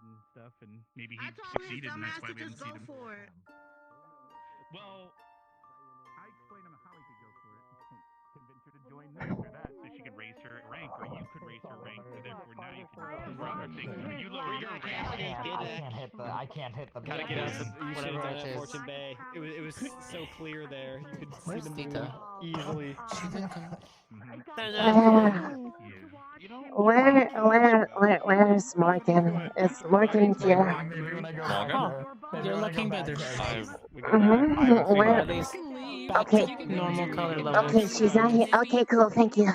And stuff, and maybe he succeeded, and that's why we haven't seen him. Well, I explained to him how he could go for it. Convince her to join this or that, so she could raise her rank, or you could raise her rank, so therefore now you can do other things, or you lower your rank. I can't hit the. Gotta get out the. You should have done it at is. Fortune Bay. It was so clear there. You could Where's see the moon Tita? easily. She didn't come. Where's Morgan? Is Morgan here? Oh, you're looking better. Where? At least back Okay. to normal color levels. Okay, she's not here. Okay, cool. Thank you.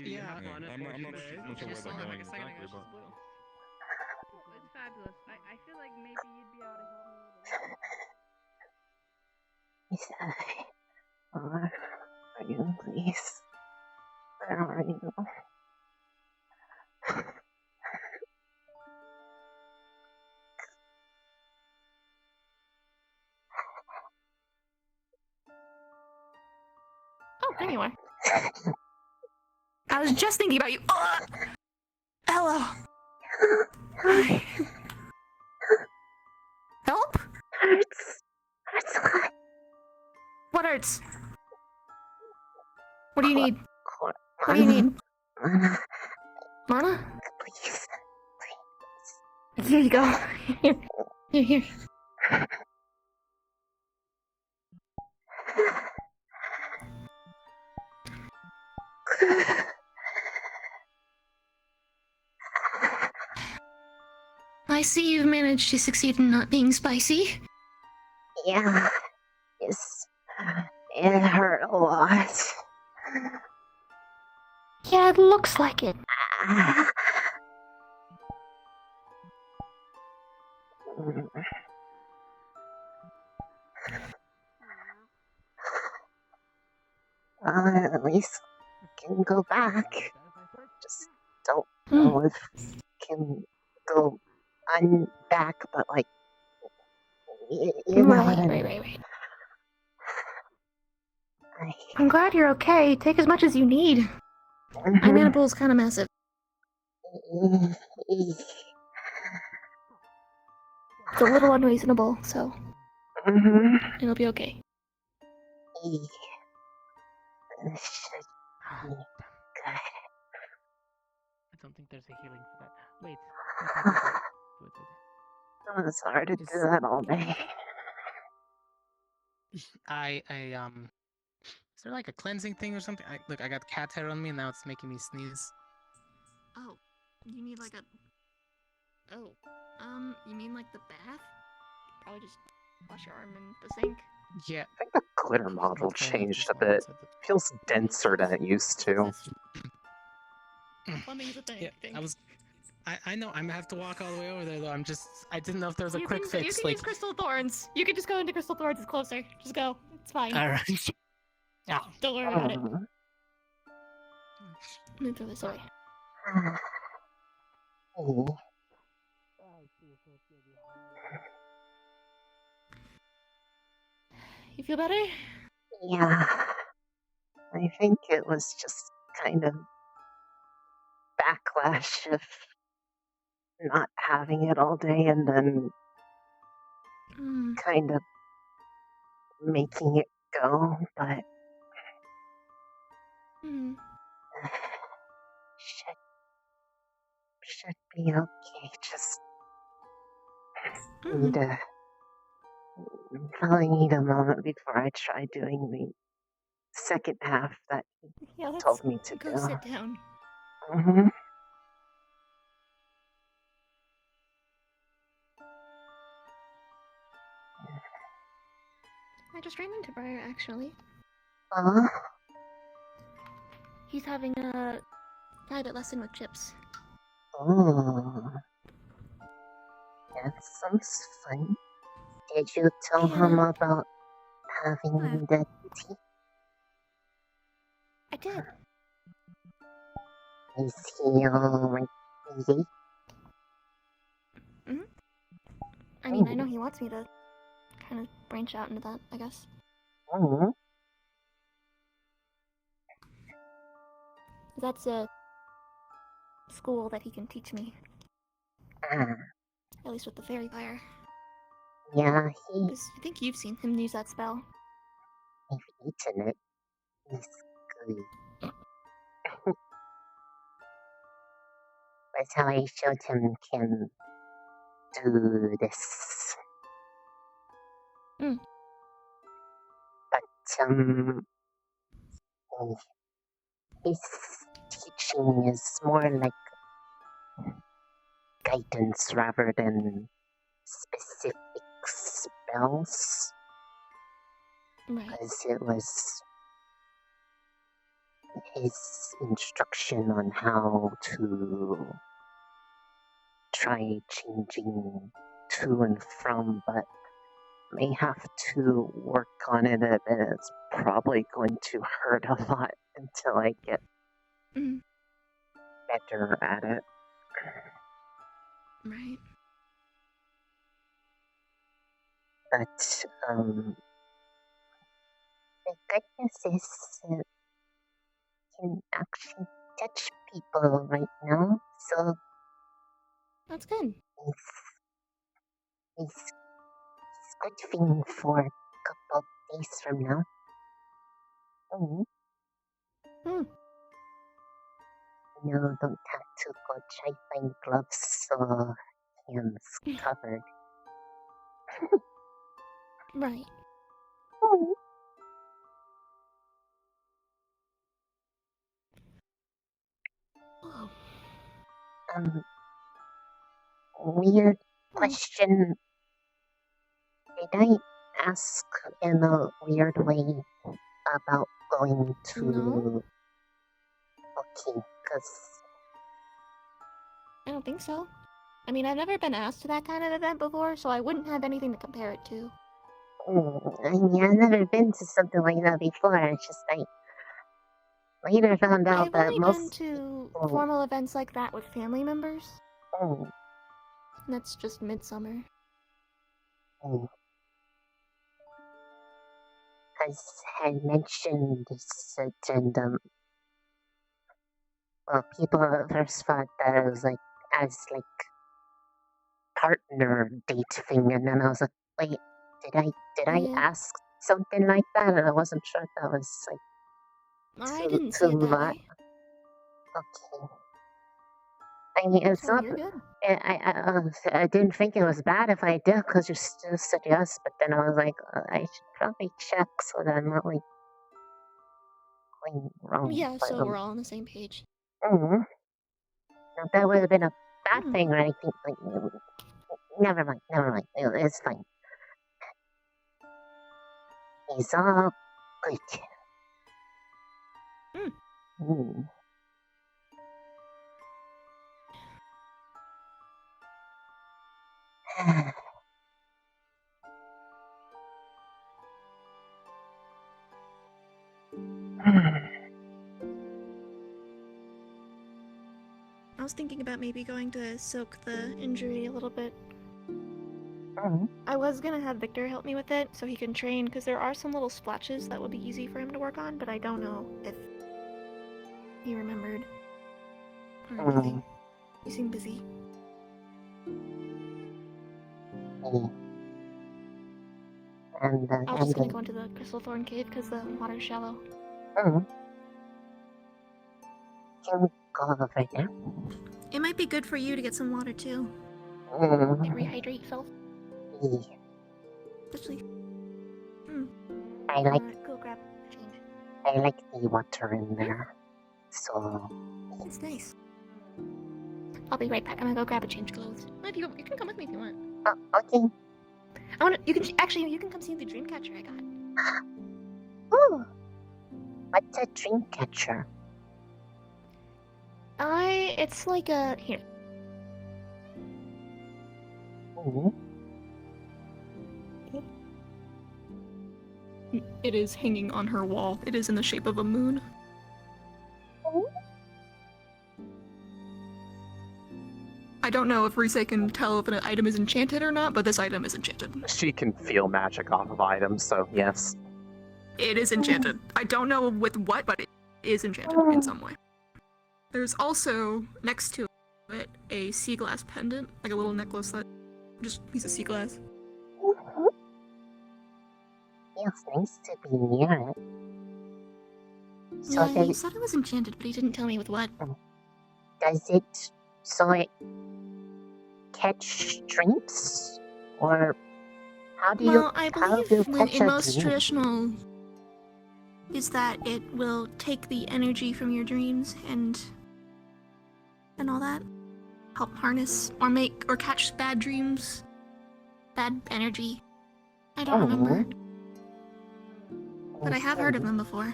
Yeah, I'm not sure where they're going exactly, but. It's fabulous. I feel like maybe you'd be able to help me. Where are you, please? Where are you? Oh, anyway. I was just thinking about you. Hello. Help? Hurts a lot. What hurts? What do you need? What do you need? Mana? Please. Here you go. Here. I see you've managed to succeed in not being spicy. Yeah. It hurt a lot. Yeah, it looks like it. At least we can go back. Just don't know if we can go back, but like, you know what I mean. Right. I'm glad you're okay. Take as much as you need. My mana pool is kind of massive. It's a little unreasonable, so it'll be okay. I don't think there's a healing for that. Wait. It's hard to do that all day. Is there like a cleansing thing or something? Look, I got cat hair on me and now it's making me sneeze. Oh, you need like a... Oh, you mean like the bath? Probably just wash your arm in the sink. Yeah. I think the glitter model changed a bit. Feels denser than it used to. Plumbing's a thing. Yeah, I know, I'm gonna have to walk all the way over there though. I didn't know if there was a quick fix. You can use Crystal Thorns. You can just go into Crystal Thorns, it's closer. Just go. It's fine. Alright. Yeah, don't worry about it. Let me throw this away. You feel better? Yeah. I think it was just kind of backlash of not having it all day and then kind of making it go, but should be okay. Just probably need a moment before I try doing the second half that he told me to go do. sit down. I just ran into Briar, actually. He's having a private lesson with Chips. Oh, that sounds fun. Did you tell him about having the tea? I did. Is he alright? I mean, I know he wants me to kind of branch out into that, I guess. That's a school that he can teach me. At least with the fairy fire. Yeah, I think you've seen him use that spell. I've eaten it. It's good. That's how I showed him can do this. But, his teaching is more like guidance rather than specific spells. Because it was his instruction on how to try changing to and from, but may have to work on it a bit. It's probably going to hurt a lot until I get better at it. Right. But, the goodness is it can actually touch people right now, so that's good. It's good thing for a couple of days from now. No, don't have to go try find gloves or hands covered. Right. Weird question. Did I ask in a weird way about going to... No. Okay, because... I don't think so. I mean, I've never been asked to that kind of event before, so I wouldn't have anything to compare it to. I've never been to something like that before. It's just like... Later found out I've that only been to formal events like that with family members. And that's just midsummer. had mentioned certain well, people at first thought that it was like as like partner date thing, and then I was like, wait, did I ask something like that? And I wasn't sure if that was like I didn't see it that way. Okay. I mean, it's So not. you're good. I didn't think it was bad if I did, because you still said yes. But then I was like, I should probably check so that I'm not like going wrong. Yeah, But, so we're all on the same page. Now, that would have been a bad thing, or anything. Like, never mind. It's fine. He's all good. I was thinking about maybe going to soak the injury a little bit. I was gonna have Victor help me with it so he can train, because there are some little splashes that would be easy for him to work on, but I don't know if he remembered or anything. You seem busy. And I was just gonna go into the Crystal Thorn Cave because the water's shallow. Can we go over there? It might be good for you to get some water too. Rehydrate yourself. Especially. I like. Go grab a change. I like the water in there. So. It's nice. I'll be right back. I'm gonna go grab a change clothes. If you can come with me if you want. Okay. You can come see the dream catcher I got. Ooh. What's a dream catcher? It's like a here. It is hanging on her wall. It is in the shape of a moon. I don't know if Rise can tell if an item is enchanted or not, but this item is enchanted. She can feel magic off of items, so yes. It is enchanted. I don't know with what, but it is enchanted in some way. There's also, next to it, a sea glass pendant, like a little necklace that just a piece of sea glass. Feels nice to be near it. So Yeah, he said it was enchanted, but he didn't tell me with what. Does it... So it... catch dreams? Or... How do you... Well, I how believe do you when catch in a most dream? traditional is that it will take the energy from your dreams and all that. Help harness or make or catch bad dreams. Bad energy. I don't remember. But I have heard of them before.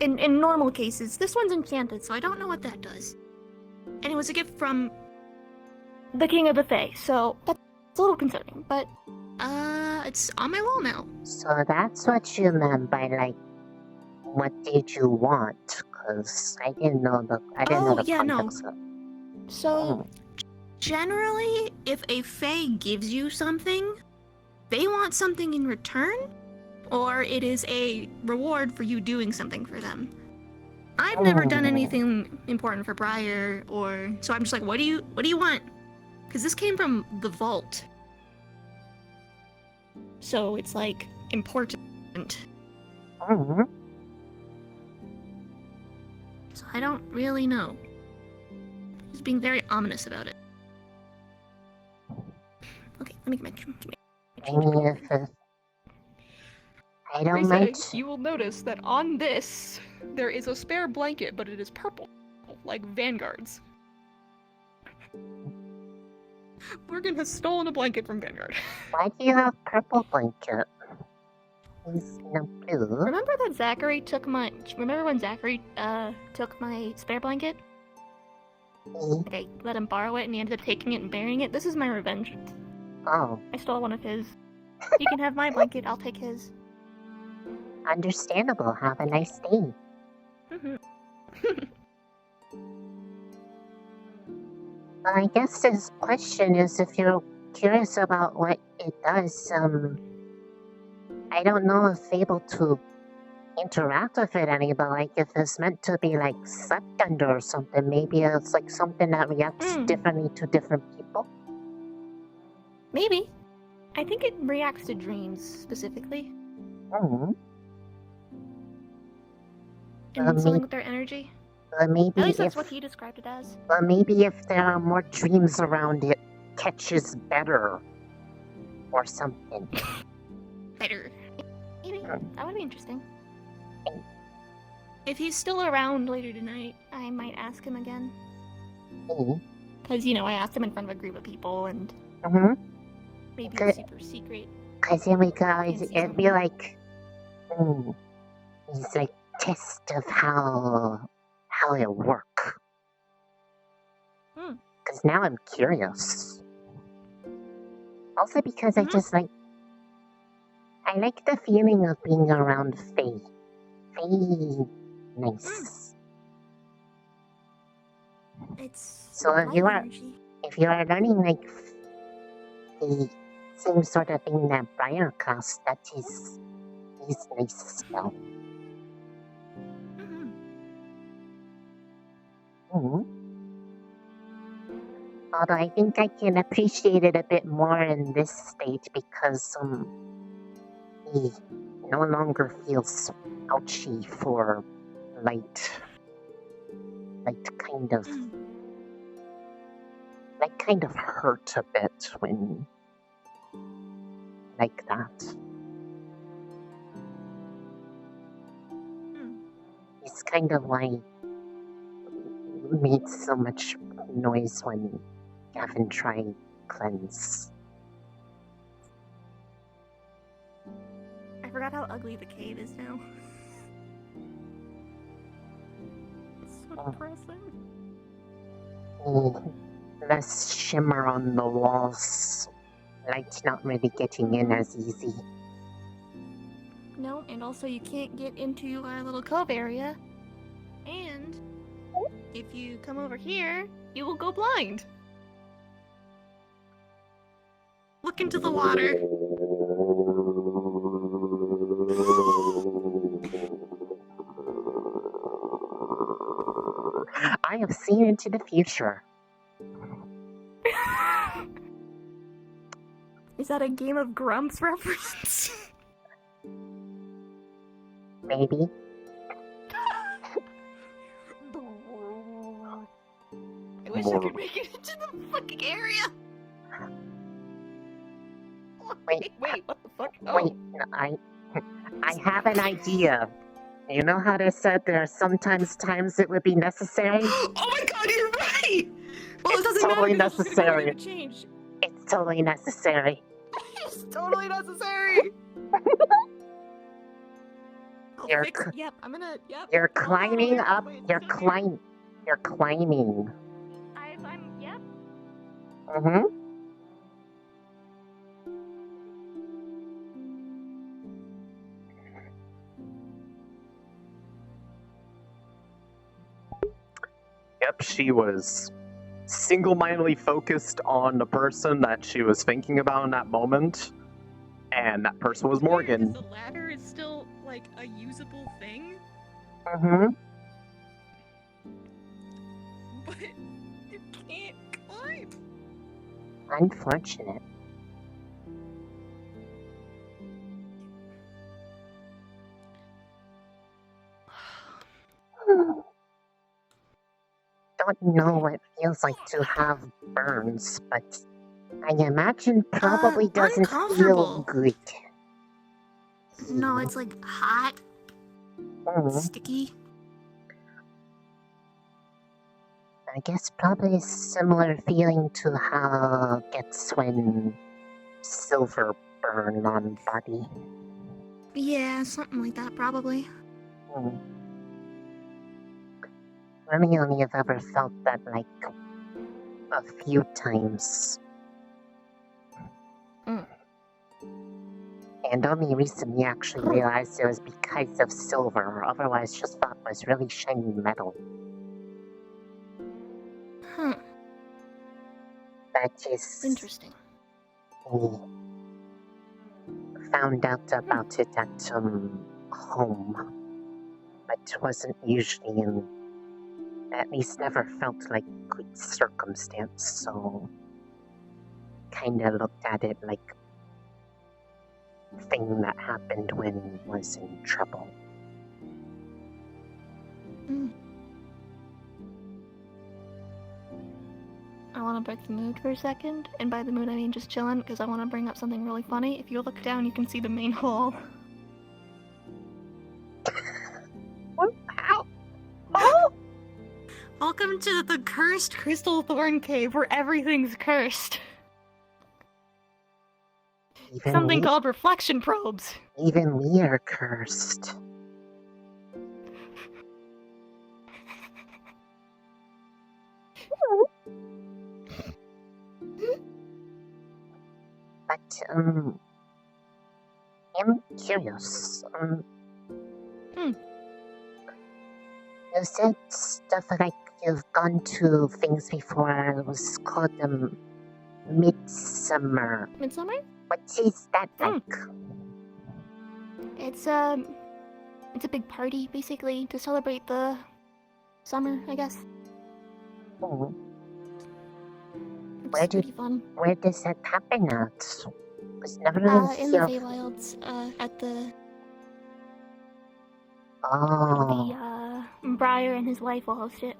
In normal cases. This one's enchanted, so I don't know what that does. And it was a gift from the King of the Fae, so that's a little concerning, but it's on my wall now. So that's what you meant by, like, what did you want? Because I didn't know the context of it. So, generally, if a Fae gives you something, they want something in return, or it is a reward for you doing something for them. I've never done anything important for Briar, so I'm just like, what do you want? Because this came from the vault. So it's like important. So I don't really know. He's being very ominous about it. Okay, let me get my I don't mind. You will notice that on this, there is a spare blanket, but it is purple, like Vanguard's. Morgan has stolen a blanket from Vanguard. Why do you have purple blanket? He's no blue. Remember that Zachary took my... Remember when Zachary, took my spare blanket? Like, I let him borrow it, and he ended up taking it and burying it? This is my revenge. Oh. I stole one of his. He can have my blanket, I'll take his. Understandable. Have a nice day. I guess this question is if you're curious about what it does, I don't know if able to interact with it any, but like if it's meant to be like slept under or something, maybe it's like something that reacts differently to different people. Maybe. I think it reacts to dreams specifically. Mm-hmm. And something with their energy. Maybe At least that's if, what he described it as. maybe if there are more dreams around, it catches better or something. Better. Maybe. That would be interesting. If he's still around later tonight, I might ask him again. Because, you know, I asked him in front of a group of people and maybe it's super secret. Because then we could always, it'd be like, it's like test of how it'll work. Because now I'm curious. Also because I just like, I like the feeling of being around Faye. Faye, nice. It's so if you are learning like the same sort of thing that Briar casts, that is nice spell. Although I think I can appreciate it a bit more in this state because he no longer feels ouchy for light kind of hurt a bit when like that. It's kind of why it made so much noise when Gavin tried cleanse. I forgot how ugly the cave is now. It's so depressing. Less shimmer on the walls. Light's not really getting in as easy. No, and also you can't get into our little cove area. And if you come over here, you will go blind. Look into the water. I have seen into the future. Is that a Game of Grumps reference? Maybe. I wish I could make it into the fucking area. Wait, what the fuck? Wait, I have an idea. You know how they said there are sometimes times it would be necessary? Oh my god, you're right! Well, it's totally necessary. It's totally necessary. It's totally necessary. Yep, I'm gonna. Yep. You're climbing up. You're climbing. Yep. Yep, she was single-mindedly focused on the person that she was thinking about in that moment, and that person was Morgan. The ladder is still like a usable thing. But you can't climb. Unfortunate. Don't know what it feels like to have burns, but I imagine probably doesn't feel good. No, it's like hot, sticky. I guess probably a similar feeling to how it gets when silver burn on body. Yeah, something like that, probably. I only have ever felt that like a few times. And only recently actually realized it was because of silver, otherwise just thought it was really shiny metal. That is interesting. found out about it at home, but wasn't usually in, at least never felt like good circumstance, so kinda looked at it like a thing that happened when was in trouble. I want to break the mood for a second, and by the mood I mean just chilling, because I want to bring up something really funny. If you look down, you can see the main hall. Welcome to the cursed Crystal Thorn Cave, where everything's cursed. Even Something we, called reflection probes. even we are cursed. But, I'm curious. You said stuff like you've gone to things before. It was called Midsummer. Midsummer? What is that like? It's a big party, basically, to celebrate the summer, I guess. Oh. It's pretty fun. Where does that happen at? Was never In the here. Feywilds, at the Oh. Briar and his wife will host it.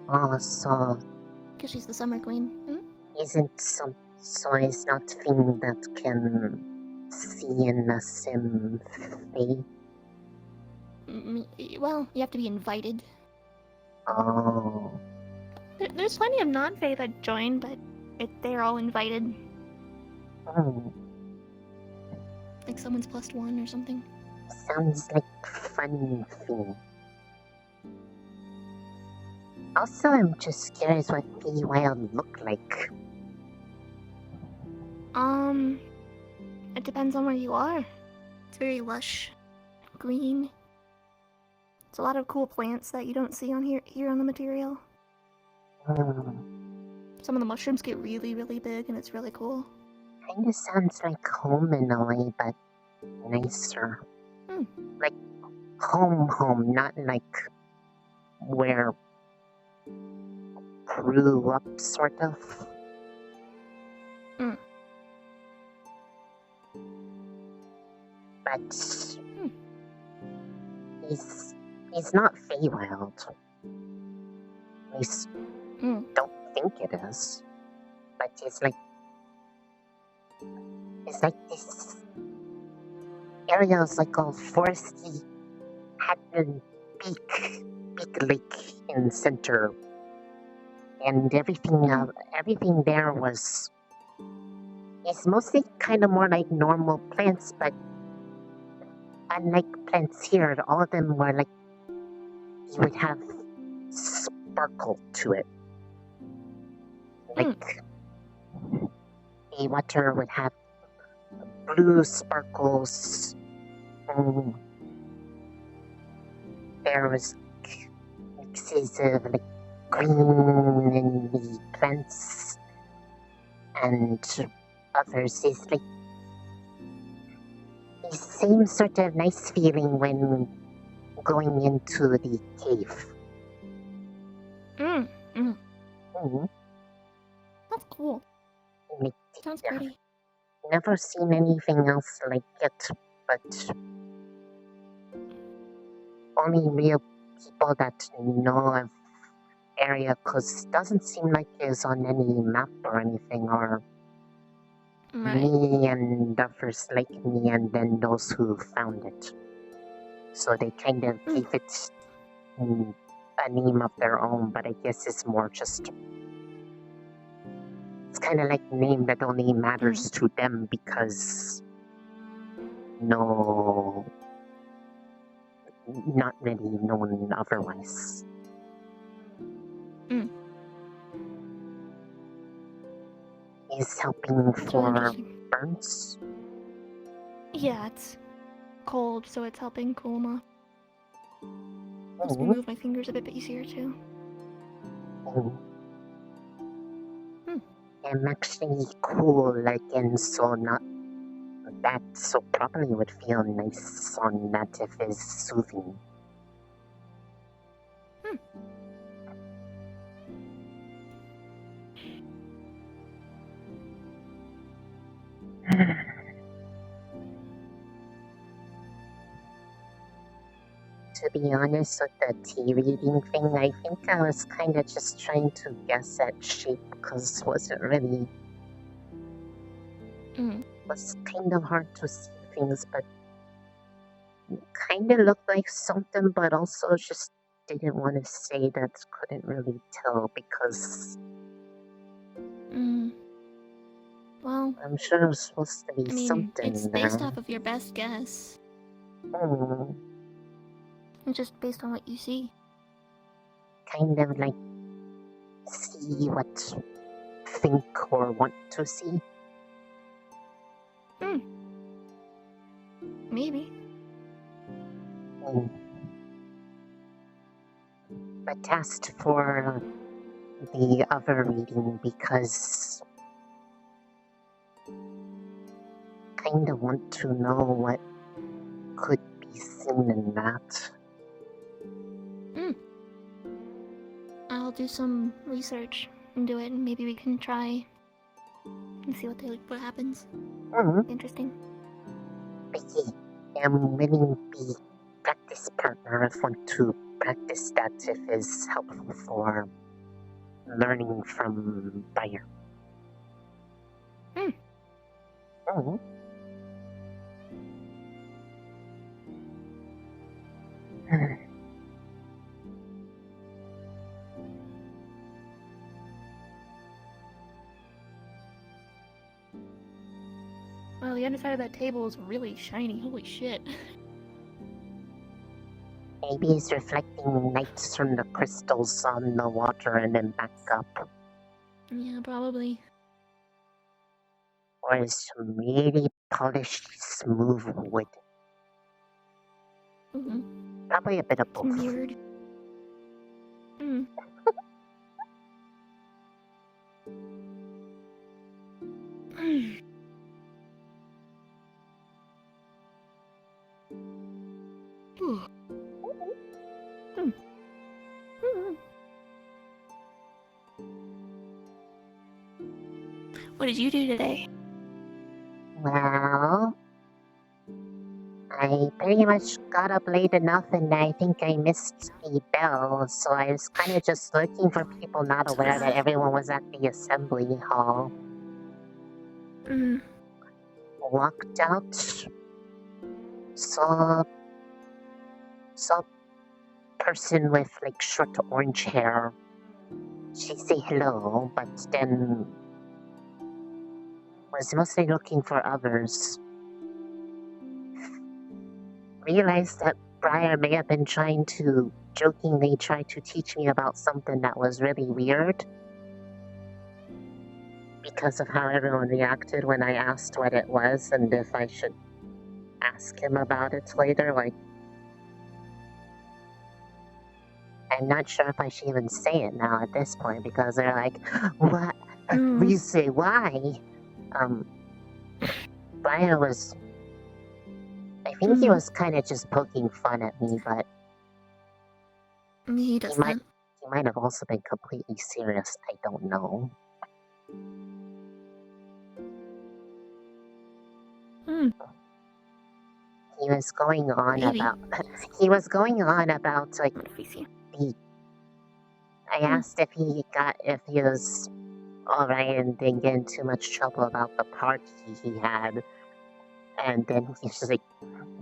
Oh, so Because she's the summer queen. isn't some, so it's not thing that can see in a sim fate? Well, you have to be invited. Oh. There's plenty of non-Fae that join, but they're all invited. Oh. Like someone's +1 or something. Sounds like fun thing. Also, I'm just curious what Feywild look like. It depends on where you are. It's very lush, green. It's a lot of cool plants that you don't see on here on the material. Some of the mushrooms get really, really big, and it's really cool. Kinda sounds like home in a way, but nicer. Like home, not like where grew up, sort of. But he's not Feywild. At least don't think it is. But it's like this area is like all foresty, had a big lake in the center, and everything there was. It's mostly kind of more like normal plants, but unlike plants here, all of them were like you would have sparkle to it. Like the water would have blue sparkles. There was mixes of like green in the plants and others. It's like the same sort of nice feeling when going into the cave. That's cool. Sounds pretty. Never seen anything else like it, but only real people that know of area, because it doesn't seem like it's on any map or anything, or me and others like me and then those who found it. So they kind of gave it a name of their own, but I guess it's more just... It's kind of like a name that only matters to them because not really known otherwise. Is helping for burns? Yeah, it's cold, so it's helping cool them off. Helps me move my fingers a bit easier too. I'm actually cool again, so not that so probably would feel nice on that if it's soothing. To be honest with the tea reading thing, I think I was kind of just trying to guess at shape because wasn't really. Was kind of hard to see things, but kind of looked like something, but also just didn't want to say that couldn't really tell because. Well, I'm sure it was supposed to be I mean, something it's there. based off of your best guess. And just based on what you see. Kind of like see what think or want to see. Maybe. But asked for the other reading because kind of want to know what could be seen in that. I'll do some research into it, and maybe we can try and see what happens. Interesting. Becky, I'm willing to be practice partner if want to practice that if is helpful for learning from Bayer. Well, the underside of that table is really shiny. Holy shit. Maybe it's reflecting light from the crystals on the water and then back up. Yeah, probably. Or it's really polished, smooth wood. Probably a bit of both. Weird. What did you do today? Well, I pretty much got up late enough and I think I missed the bell, so I was kind of just looking for people not aware that everyone was at the assembly hall. Walked out, saw person with like short orange hair. She say hello, but then was mostly looking for others. Realized that Briar may have been trying to jokingly try to teach me about something that was really weird because of how everyone reacted when I asked what it was and if I should ask him about it later. Like, I'm not sure if I should even say it now at this point because they're like, what? We say why? Briar was... I think he was kind of just poking fun at me, but he might have also been completely serious. I don't know. He was going on about like I asked if he was alright and didn't get in too much trouble about the party he had. And then he was like,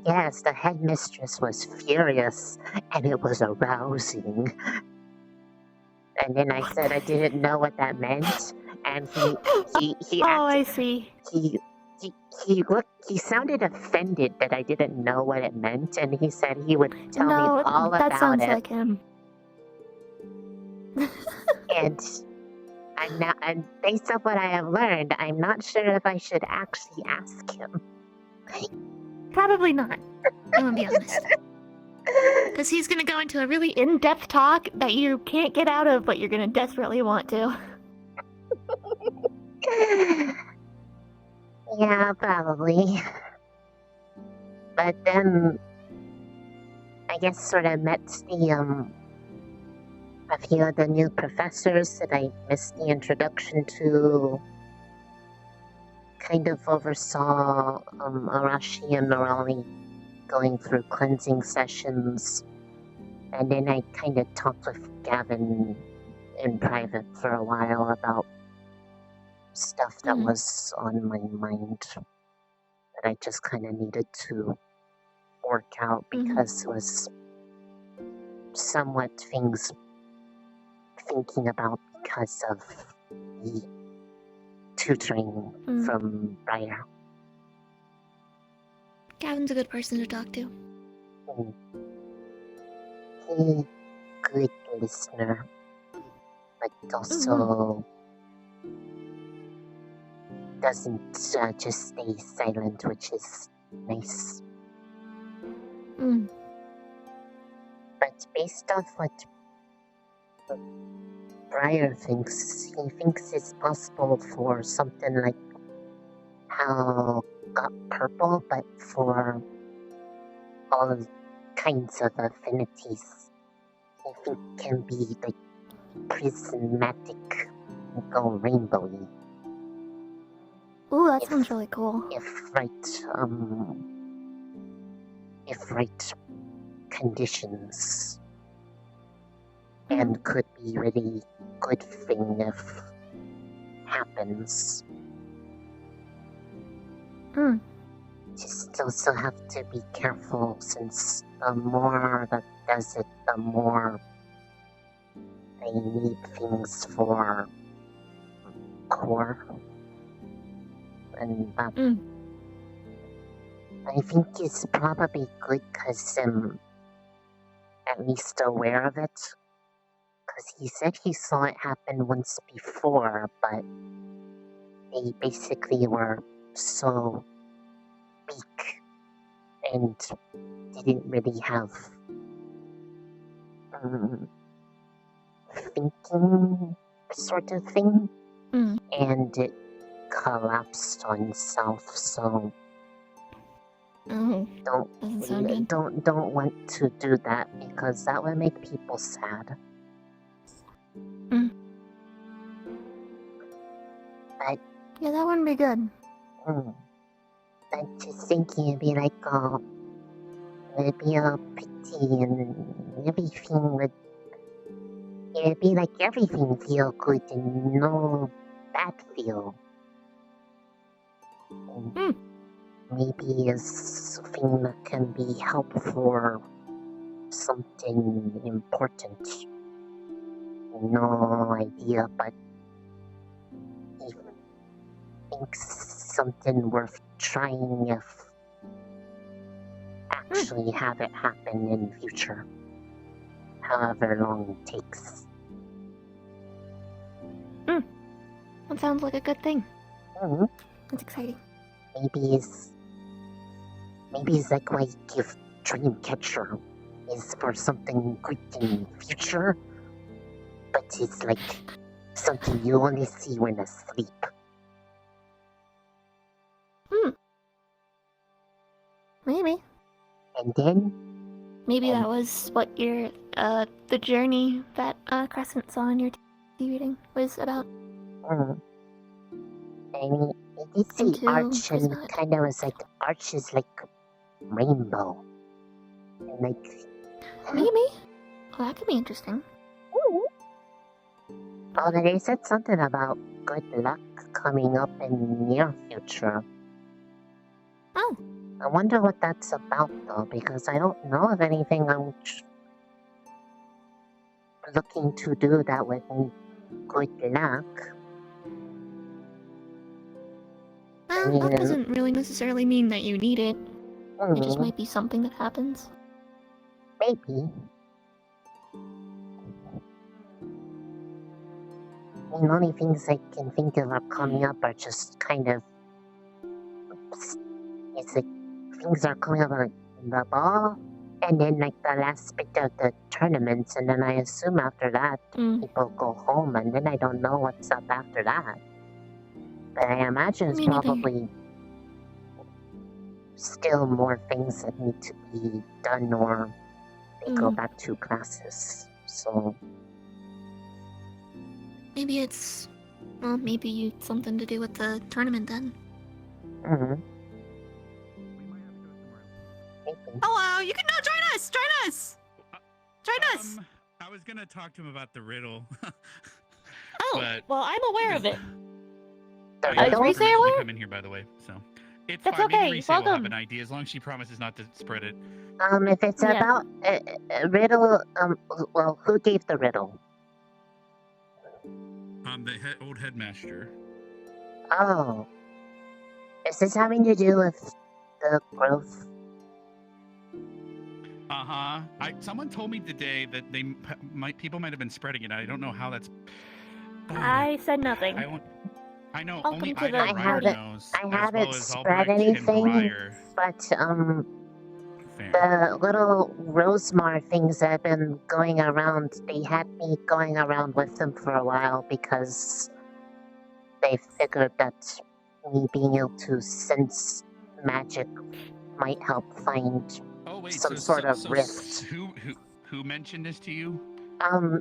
yes, the headmistress was furious and it was arousing. And then I said I didn't know what that meant. And he I see. He sounded offended that I didn't know what it meant, and he said he would tell me all about it. That sounds like him. And and based on what I have learned, I'm not sure if I should actually ask him. Probably not. I'm gonna be honest. Because he's gonna go into a really in-depth talk that you can't get out of, but you're gonna desperately want to. Yeah, probably. But then I guess sort of met a few of the new professors that I missed the introduction to. Kind of oversaw Arashi and Norali going through cleansing sessions. And then I kind of talked with Gavin in private for a while about stuff that was on my mind that I just kind of needed to work out because it was somewhat things thinking about because of the tutoring from Briar. Gavin's a good person to talk to. He's a good listener, but also doesn't just stay silent, which is nice. But based off what Briar thinks, he thinks it's possible for something like how got purple, but for all kinds of affinities. I think can be like prismatic, go rainbowy. Ooh, that sounds really cool. If right conditions, and could be really good thing if happens. Just also have to be careful since the more that does it, the more they need things for core. And that I think it's probably good because I'm at least aware of it. Because he said he saw it happen once before, but they basically were so weak and didn't really have thinking sort of thing, and it collapsed on itself. So don't want to do that because that would make people sad. But yeah, that wouldn't be good. I'm just thinking it'd be like, it'd be a pity and everything would, it'd be like everything feel good and no bad feel. And maybe it's a thing that can be helpful for something important. No idea, but he thinks something worth trying if actually have it happen in future, however long it takes. That sounds like a good thing. That's exciting. Maybe it's like why you give Dreamcatcher is for something good in future, but it's like something you only see when asleep. Maybe. And then? Maybe that was what your, the journey that, Crescent saw in your TV reading was about. I mean, it did see Arch and it kind of was like, Arch is like rainbow. And like... Maybe. Well, that could be interesting. Oh, they said something about good luck coming up in near future. Oh. I wonder what that's about, though, because I don't know of anything I'm looking to do that would need good luck. That doesn't really necessarily mean that you need it. It just might be something that happens. Maybe. I mean, the only things I can think of are coming up are just kind of... It's like things are coming up like the ball, and then like the last bit of the tournaments, and then I assume after that people go home, and then I don't know what's up after that. But I imagine it's probably still more things that need to be done or they go back to classes. So Maybe it's, well, maybe something to do with the tournament then. Hello, you can now join us. Join us. Join us. I was gonna talk to him about the riddle. Oh, well, I'm aware of it. I Is Rize to aware? come in here, by the way. So it's That's fine. okay, Maybe Rize will have welcome. an idea as long as she promises not to spread it. if it's Yeah. about a riddle, well, who gave the riddle? The old headmaster. Oh, is this having to do with the growth? Someone told me today that people might have been spreading it. I don't know how that's. I said nothing. I know Welcome only to Ida the Ryder party. knows. I as haven't well as spread Albrecht and anything, Breyer. but Fair. the little Rosemar things that have been going around, they had me going around with them for a while because they figured that me being able to sense magic might help find some sort of rift. Who mentioned this to you?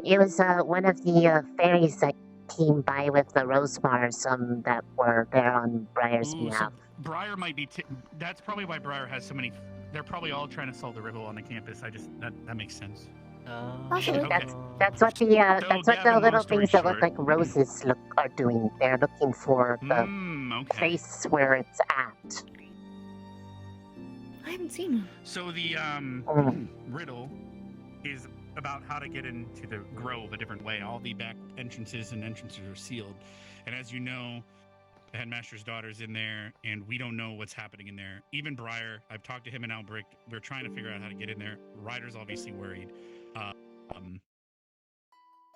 It was one of the fairies that came by with the Rosemars that were there on Briar's behalf. So Breyer might be. That's probably why Breyer has so many. They're probably all trying to solve the riddle on the campus. That makes sense. Possibly. That's what the little things that look like roses are doing. They're looking for the place where it's at. I haven't seen one. So the riddle is about how to get into the grove a different way. All the back entrances are sealed, and as you know, the headmaster's daughter's in there, and we don't know what's happening in there. Even Breyer, I've talked to him and Albrecht. We're trying to figure out how to get in there. Ryder's obviously worried.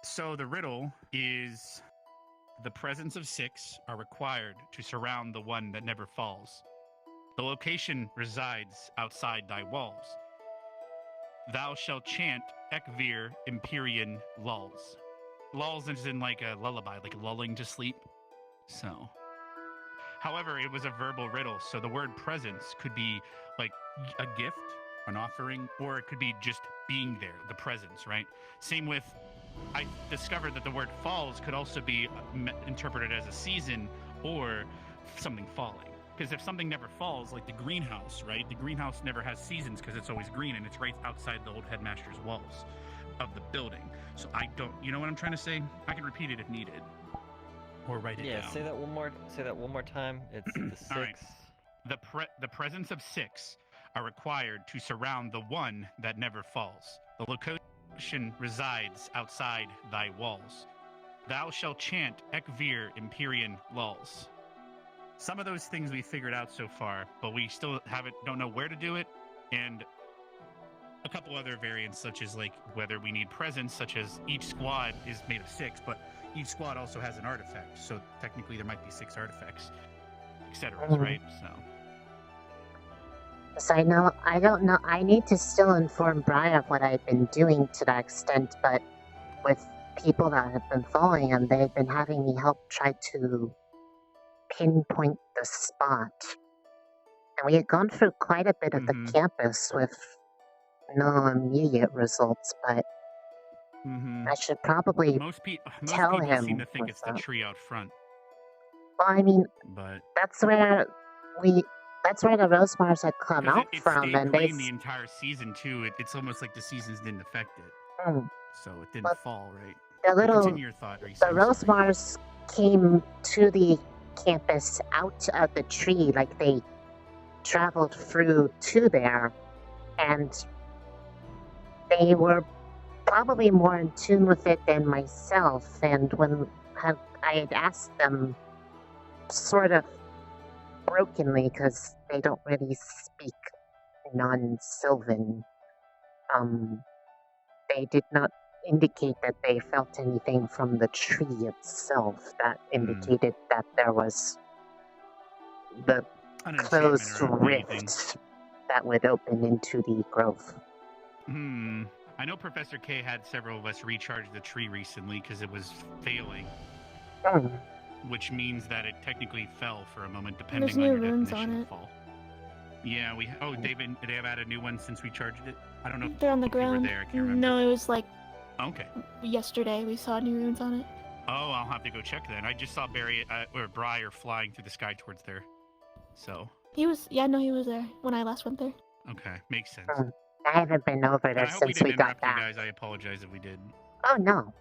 So the riddle is: the presence of 6 are required to surround the one that never falls. The location resides outside thy walls. Thou shalt chant Ekvir Empyrean lulls. Lulls is in like a lullaby, like lulling to sleep. So, however, it was a verbal riddle, so the word presence could be like a gift, an offering, or it could be just being there, the presence, right? Same with, I discovered that the word falls could also be interpreted as a season or something falling. Because if something never falls, like the greenhouse, right? The greenhouse never has seasons because it's always green, and it's right outside the old headmaster's walls of the building. So you know what I'm trying to say? I can repeat it if needed, or write it down. Yeah, say that one more time. It's the 6. All right. The presence of 6 are required to surround the one that never falls. The location resides outside thy walls. Thou shalt chant Ekvir Empyrean lulls. Some of those things we figured out so far, but we still don't know where to do it, and a couple other variants, such as like whether we need presence, such as each squad is made of 6, but each squad also has an artifact, so technically there might be 6 artifacts, etc. Right? So I don't know. I need to still inform Briar of what I've been doing to that extent, but with people that have been following him, they've been having me help try to pinpoint the spot. And we had gone through quite a bit of the campus with no immediate results, but I should probably most tell people him seem to think what's it's the up. tree out front. Well, I mean, But that's where the Rosemars had come out it from, stayed and they green the entire season too. It's almost like the seasons didn't affect it, so it didn't fall, right? the little Continue your thought, Reese. the Rosemars came to the campus out of the tree, like they traveled through to there, and they were probably more in tune with it than myself. And when I had asked them sort of brokenly, because they don't really speak non-Sylvan, they did not indicate that they felt anything from the tree itself that indicated that there was the An closed enchantment or anything. rift that would open into the grove. I know Professor K had several of us recharge the tree recently because it was failing, which means that it technically fell for a moment, depending There's on no your runes definition on of it. fall. Yeah, we. Oh, they have added a new one since we charged it. I don't know. They're on the if you were ground. there. I can't remember. No, it was like Okay. yesterday. We saw new runes on it. Oh, I'll have to go check then. I just saw Briar flying through the sky towards there. So. He was. Yeah, no, he was there when I last went there. Okay, makes sense. I haven't been over And there I hope we since didn't we got interrupt you back. guys. I apologize if we did. Oh no.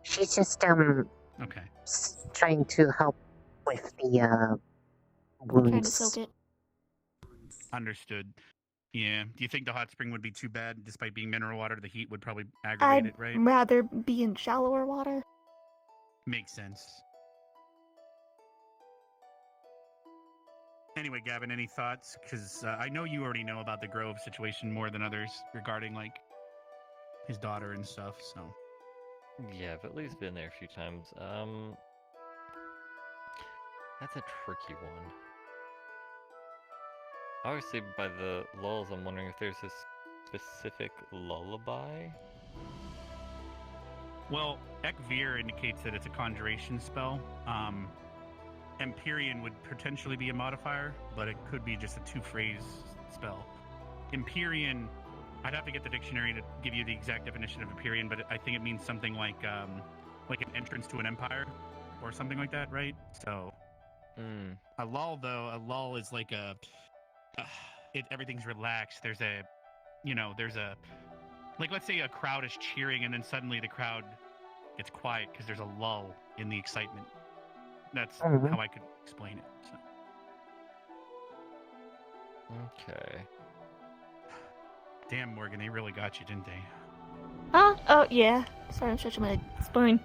She's just Okay. trying to help with the wounds. Trying to soak it. Understood. Yeah. Do you think the hot spring would be too bad, despite being mineral water? The heat would probably aggravate it, right? I'd rather be in shallower water. Makes sense. Anyway, Gavin, any thoughts? Because I know you already know about the Grove situation more than others regarding, like, his daughter and stuff, so... Yeah, I've at least been there a few times. That's a tricky one. Obviously, by the lulls, I'm wondering if there's a specific lullaby? Well, Ekvir indicates that it's a conjuration spell. Empyrean would potentially be a modifier, but it could be just a two-phrase spell. Empyrean, I'd have to get the dictionary to give you the exact definition of Empyrean, but I think it means something like an entrance to an empire, or something like that, right? So, a lull is like everything's relaxed. There's like, let's say a crowd is cheering, and then suddenly the crowd gets quiet because there's a lull in the excitement. That's how I could explain it. So. Okay. Damn, Morgan, they really got you, didn't they? Huh? Oh, yeah. Sorry, I'm stretching my spine.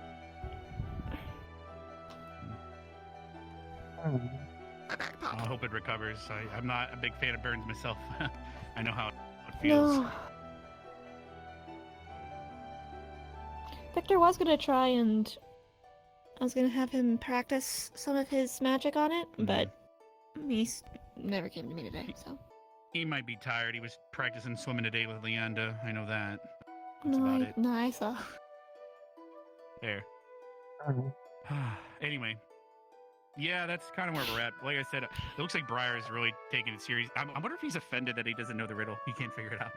I hope it recovers. I'm not a big fan of burns myself. I know how it feels. No. Victor was gonna try and I was gonna have him practice some of his magic on it, but he's never came to me today, so. He might be tired. He was practicing swimming today with Leanda. I know that. That's about it. No, I saw. There. Anyway. Yeah, that's kind of where we're at. Like I said, it looks like Briar is really taking it serious. I wonder if he's offended that he doesn't know the riddle. He can't figure it out.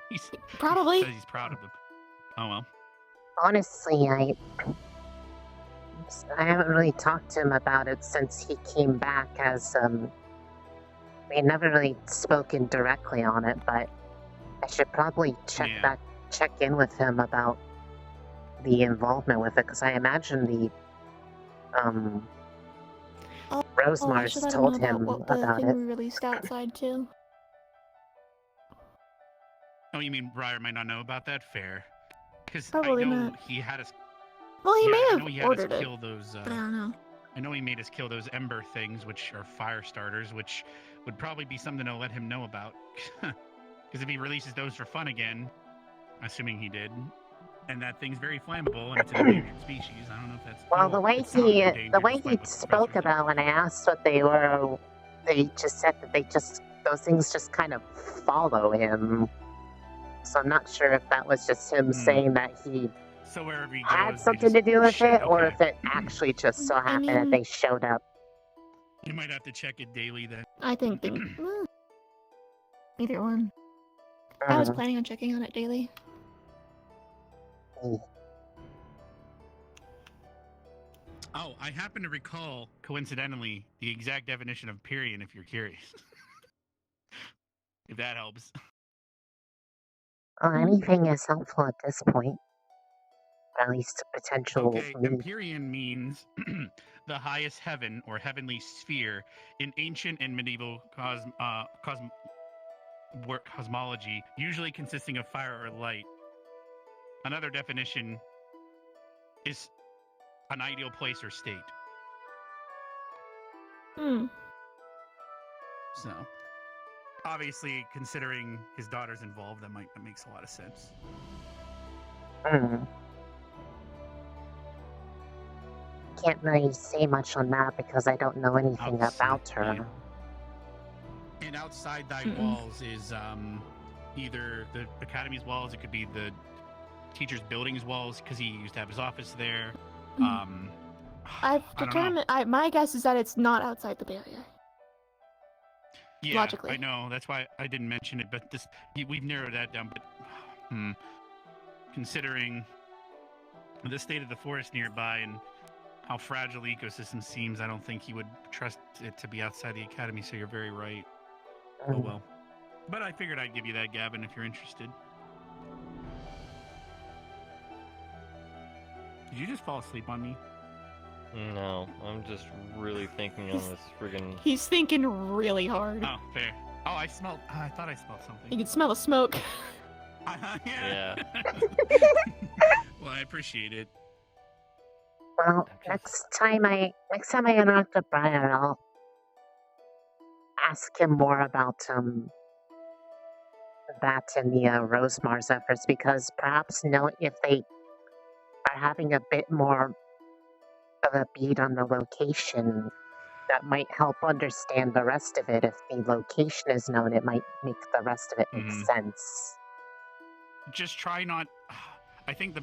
Probably. He says he's proud of him. Oh, well. Honestly, I haven't really talked to him about it since he came back, as we never really spoken directly on it, but I should probably check in with him about the involvement with it, because I imagine the Rosemar's told him about thing it. we released outside too. Oh, you mean Briar might not know about that? Fair. Because I Probably know not. he had us. Well, he may I have know he had ordered us it. kill those. But I don't know. I know he made us kill those ember things, which are fire starters, which would probably be something to let him know about. Because if he releases those for fun again, assuming he did, and that thing's very flammable and it's an endangered species, I don't know if that's. Well, the way he spoke about when I asked what they were, they just said that those things just kind of follow him. So I'm not sure if that was just him saying that he so wherever he had goes, something to do with it, or if it actually just so happened that they showed up. You might have to check it daily then. I think either one. I was planning on checking on it daily. Oh, I happen to recall, coincidentally, the exact definition of Empyrean, if you're curious. If that helps. Well, anything is helpful at this point. At least a potential. Okay, Empyrean means the highest heaven or heavenly sphere in ancient and medieval cosmology, usually consisting of fire or light. Another definition is an ideal place or state. So, obviously, considering his daughter's involved, that makes a lot of sense. Can't really say much on that because I don't know anything about her. And outside thy walls is either the academy's walls, it could be the teacher's building's walls, because he used to have his office there. I've determined. My guess is that it's not outside the barrier. Yeah, logically. I know. That's why I didn't mention it, but we've narrowed that down. But considering the state of the forest nearby and how fragile the ecosystem seems, I don't think he would trust it to be outside the academy. So you're very right. Oh well. But I figured I'd give you that, Gavin, if you're interested. Did you just fall asleep on me? No, I'm just really thinking on this friggin'. He's thinking really hard. Oh, fair. Oh, I thought I smelled something. You can smell the smoke. Yeah. Well, I appreciate it. Well, next time I interact with Brian, I'll ask him more about that and the Rosemar's efforts, because perhaps if they are having a bit more of a beat on the location, that might help understand the rest of it. If the location is known, it might make the rest of it make sense. Just try not. I think the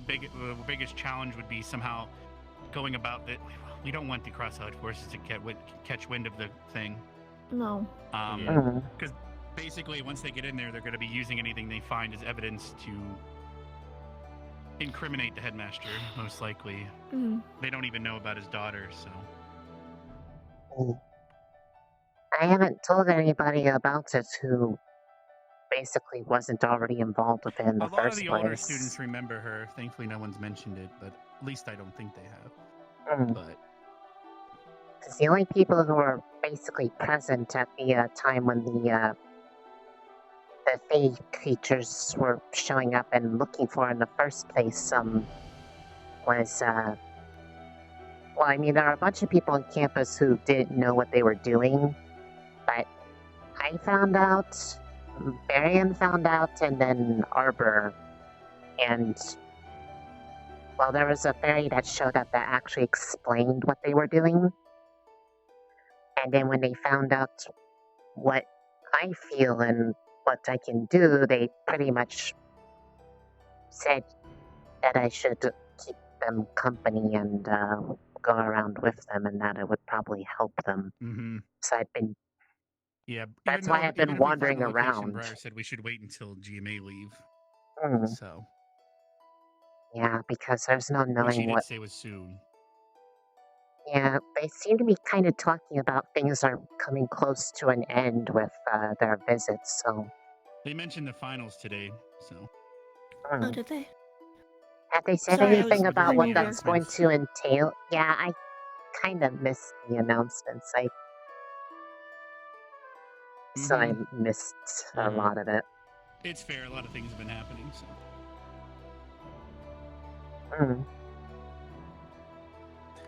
biggest challenge would be somehow going about that. We don't want the cross-allied forces to catch wind of the thing. No. Because basically, once they get in there, they're going to be using anything they find as evidence to incriminate the headmaster, most likely. They don't even know about his daughter, so. I haven't told anybody about it who basically wasn't already involved with it in the A lot of first the place. older students remember her. Thankfully, no one's mentioned it, but at least I don't think they have. But Because the only people who were basically present at the time when the Fae creatures were showing up and looking for in the first place was well, I mean, there are a bunch of people on campus who didn't know what they were doing, but I found out, Barian found out, and then Arbor, and well, there was a fairy that showed up that actually explained what they were doing, and then when they found out what I feel and what I can do, they pretty much said that I should keep them company and go around with them, and that it would probably help them. So I've been. yeah, That's why I've been wandering around. Briar said we should wait until GMA leave. So. Yeah, because there's no Which he knowing did what. say was soon. Yeah, they seem to be kind of talking about things are coming close to an end with their visits, so. They mentioned the finals today, so. Oh, did they? Have they said Sorry, I anything was about what hungover. that's going to entail? Yeah, I kind of missed the announcements. So I missed a lot of it. It's fair. A lot of things have been happening, so.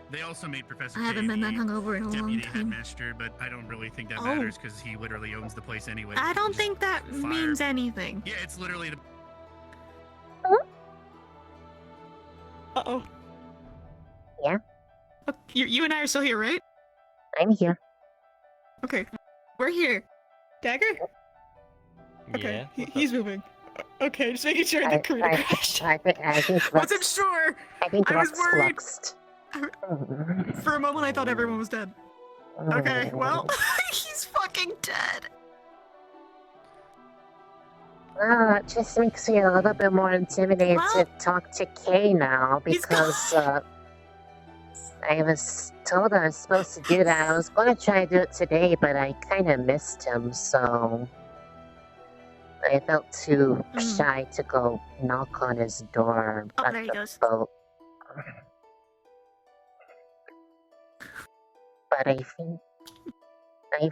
They also made Professor I haven't K been that the hungover in a long deputy time. headmaster, but I don't really think that Oh. matters because he literally owns the place anyway. I don't Just think that fire- means anything. Yeah, it's literally the. Uh-oh. Yeah? You and I are still here, right? I'm here. Okay. We're here. Dagger? Okay, he's moving. Okay, just making sure the crew crashed. I think Wasn't sure. I think I was Rex worried. fluxed. For a moment, I thought everyone was dead. Okay, well, he's fucking dead. Well, it just makes me a little bit more intimidated to talk to Kay now, because I was told I was supposed to do that. I was going to try to do it today, but I kind of missed him, so I felt too shy to go knock on his door at there he the goes. boat. But I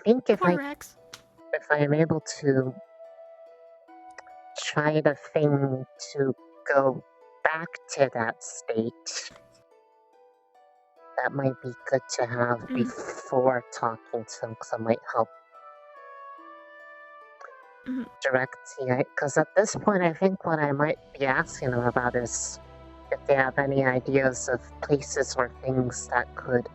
think if I'm able to try the thing to go back to that state, that might be good to have before talking to him, because it might help directing. Because at this point, I think what I might be asking them about is if they have any ideas of places or things that could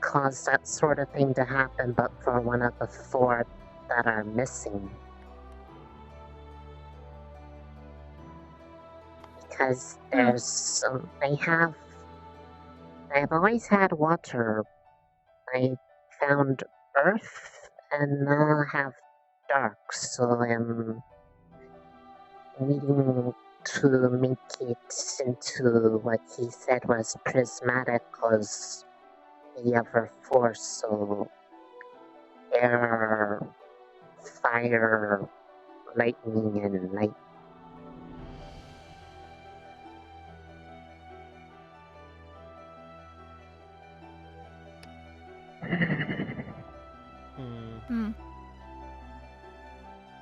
cause that sort of thing to happen, but for one of the four that are missing. Because there's I've always had water. I found earth and now I have dark, so I'm needing to make it into what he said was prismatic, was the other force, so air, fire, lightning, and light.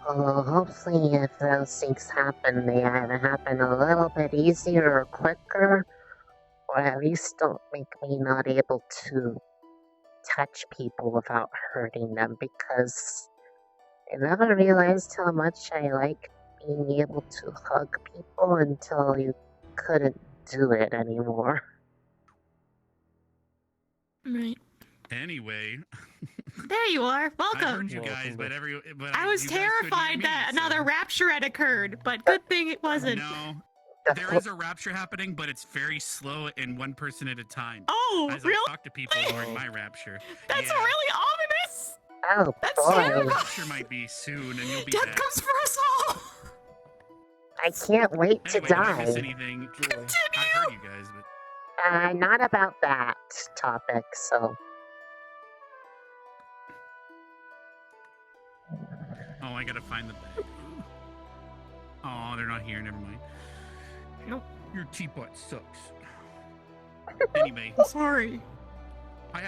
Hopefully if those things happen, they either happen a little bit easier or quicker, or at least don't make me not able to touch people without hurting them, because I never realized how much I like being able to hug people until you couldn't do it anymore. Right. Anyway. There you are. I Welcome. heard you guys, but I was you guys couldn't hear terrified me, that so- another rapture had occurred, but good thing it wasn't. No. There is a rapture happening, but it's very slow and one person at a time. Oh, As really? I talk to people during my rapture. That's Yeah. really ominous. Oh, That's boy. terrible. Rapture might be soon, and you'll be Death back. comes for us all. I can't wait to Anyway, did I die. miss anything? I heard you guys, but Not about that topic, so. oh, I gotta find the bag. Oh, they're not here. Never mind. Nope. Your teapot sucks. Anyway, Sorry. I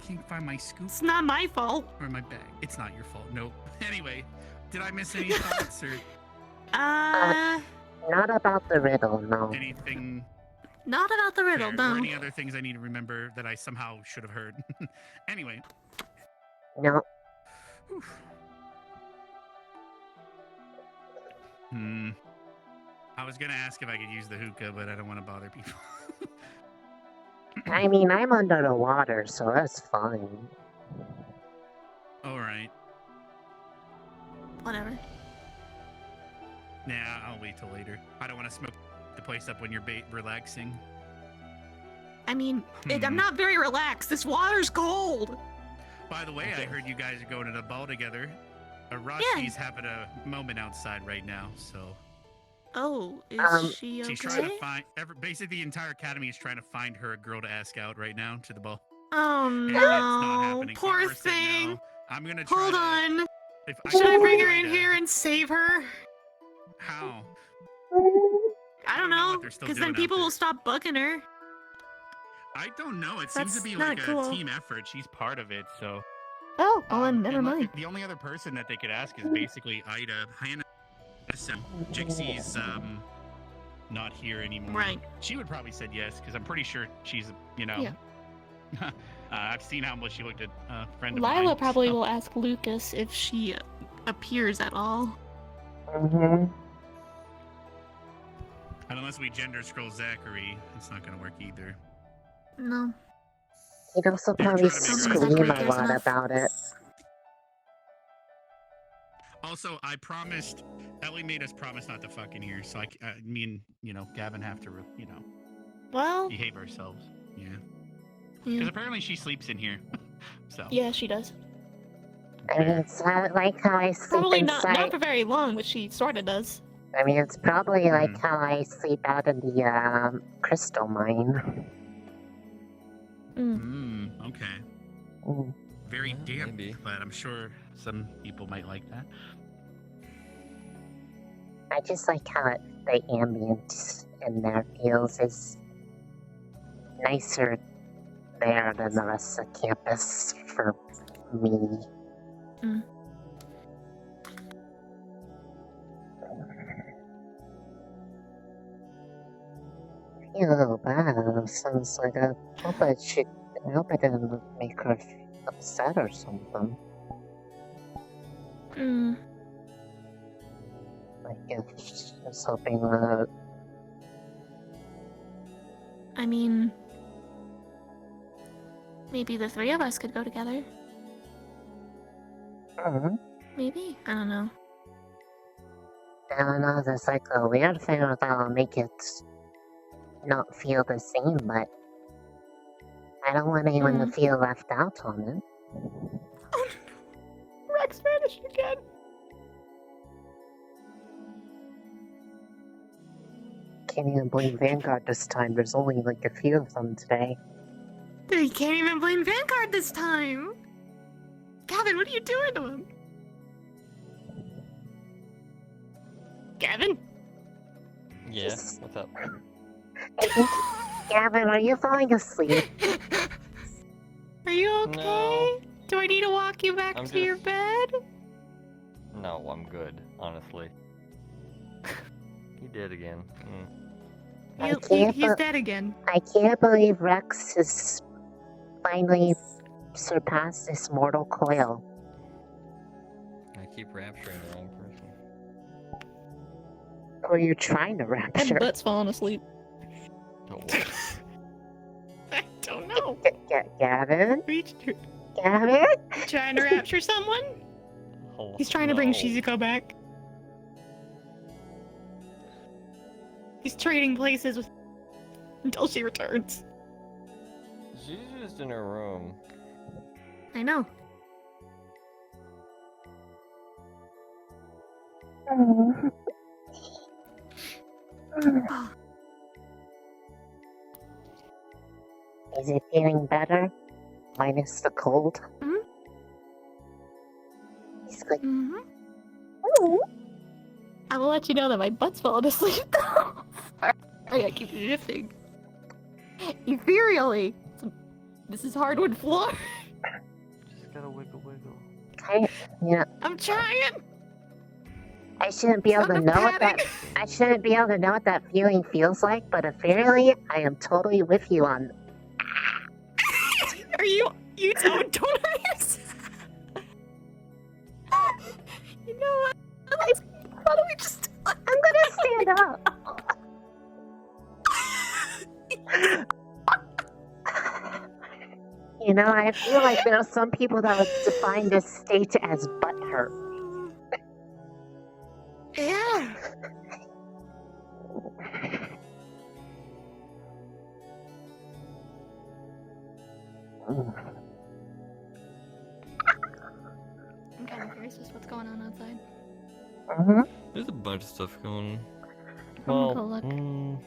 can't find my scoop It's not my fault. or my bag. It's not your fault. Nope. Anyway, did I miss any thoughts or Not about the riddle, no. anything? Not about the riddle, there, no. Or any other things I need to remember that I somehow should have heard. Anyway. No. I was gonna ask if I could use the hookah, but I don't want to bother people. I mean, I'm under the water, so that's fine. All right. Whatever. Nah, I'll wait till later. I don't want to smoke the place up when you're relaxing. I mean, I'm not very relaxed. This water's cold. By the way, I heard you guys are going to the ball together. Rashi's having a moment outside right now, so. Oh, is she okay? She's trying to find. Basically, the entire academy is trying to find her a girl to ask out right now to the ball. Oh And it's not no, happening. poor Farmer said thing. no. I'm gonna try Hold to- on. if Should I can bring her try in to- here and save her? How? I don't know, what they're still because doing then out people there. will stop bugging her. I don't know. It seems to That's be not like cool. a team effort. She's part of it, so. Oh, well, then never and mind. The only other person that they could ask is basically Ida. Hannah, Jixie's not here anymore. Right. She would probably said yes because I'm pretty sure she's, you know. Yeah. I've seen how much she looked at a friend of mine. Lila probably so- will ask Lucas if she appears at all. Mm-hmm. And unless we gender scroll Zachary, it's not going to work either. No. He'd also probably scream a lot about it. Also, I promised. Ellie made us promise not to fuck in here, so me and Gavin have to, Well. behave ourselves. Yeah. Yeah. Because apparently she sleeps in here. So. Yeah, she does. I mean, it's not like how I sleep Probably not inside. for very long, but she sorta does. I mean, it's probably like how I sleep out in the crystal mine. Okay. Mm. Very damp, but I'm sure some people might like that. I just like how the ambient in there feels is nicer there than the rest of the campus for me. Ew, wow, sounds like I hope I didn't make her upset or something. Like if she was hoping that. I mean, maybe the three of us could go together. Maybe? I don't know. I don't know, there's like a weird thing that'll make it not feel the same, but I don't want anyone to feel left out on it. Rex vanished again. Can't even blame Vanguard this time. There's only like a few of them today. You can't even blame Vanguard this time. Gavin, what are you doing to him? Gavin? Yeah, what's up? Gavin, are you falling asleep? Are you okay? No. Do I need to walk you back I'm to your just- bed? No, I'm good, honestly. He did again. He's dead again. I can't believe Rex has finally surpassed this mortal coil. I keep rapturing the wrong person. Who are you trying to rapture? And Butt's falling asleep. I don't know. Gavin? Gavin? Trying to rapture someone? He's trying to bring Shizuko back. He's trading places with until she returns. She's just in her room. I know. Is it feeling better? Minus the cold? He's like, I will let you know that my butt's falling asleep though. Sorry, I keep shifting. Ethereally. This is hardwood floor. Just gotta wiggle. yeah. I'm trying. I shouldn't be able to know what that. I shouldn't be able to know what that feeling feels like, but apparently, I am totally with you on. Are you don't hurt yourself. You know what? Why don't we just? I'm gonna stand up. You know, I feel like there are some people that would define this state as butthurt. Yeah. I'm kind of curious just what's going on outside. There's a bunch of stuff going. I'm Well, gonna go look. I don't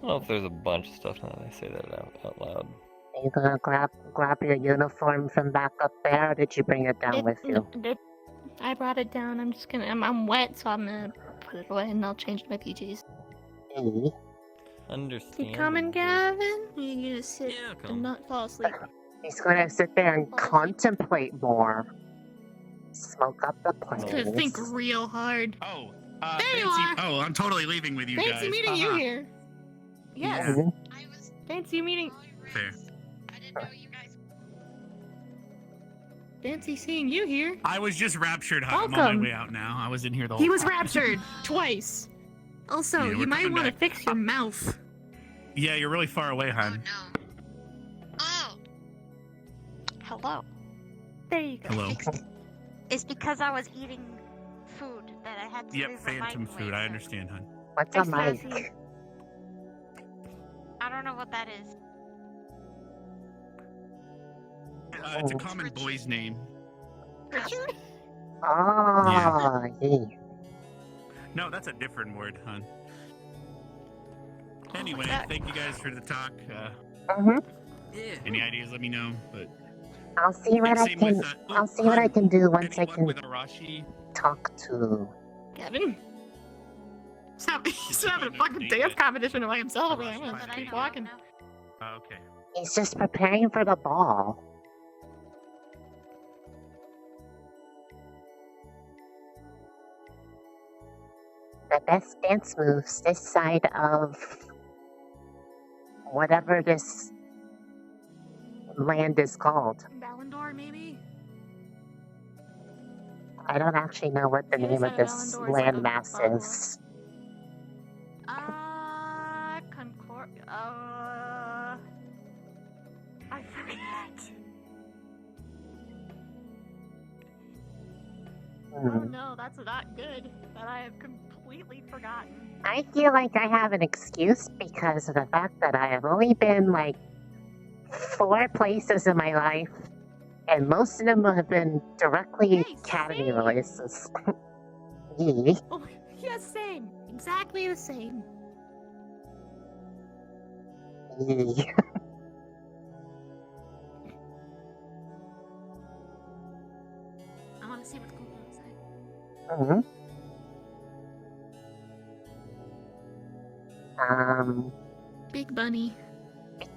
know if there's a bunch of stuff now that I say that out loud. Are you gonna grab your uniform from back up there, or did you bring it down with you? I brought it down. I'm just gonna. I'm wet, so I'm gonna put it away and I'll change my PJs. Understand. You coming, Gavin? You gonna sit and not fall asleep? He's gonna sit there and contemplate more. Smoke up the He's place. gonna think real hard. Oh, there you fancy. are. Oh, I'm totally leaving with you guys. Fancy meeting you here. Yes. Yeah. Fancy meeting. Fair. Fancy seeing you here. I was just raptured. I'm on Welcome. my way out now. I was in here the whole He was time. raptured twice. Also, Yeah, you we're might coming want to back. fix your mouth. Yeah, you're really far away, hon. Hello. There you go. Hello. It's because I was eating food that I had to Yep, leave the phantom microwave. food. I understand, hon. What's a mic? I don't know what that is. It's a common boy's name. Richard? Oh, yeah. No, that's a different word, hon. Anyway, thank you guys for the talk. Any ideas, let me know. But I'll see what I same can. with, I'll see what I can do once I can with Arashi. talk to. Gavin? He's having a fucking dance competition by himself. I'm gonna keep walking. Okay. He's just preparing for the ball. The best dance moves this side of whatever this land is called. Ballandor, maybe? I don't actually know what the name of this landmass is. Concord. I forget. Oh no, that's not good. That I have completely forgotten. I feel like I have an excuse because of the fact that I have only been like 4 places in my life, And most of them have been directly Academy releases. Yee. Oh, yeah, same. Exactly the same. Yee. I want to see what's going on outside. Big bunny.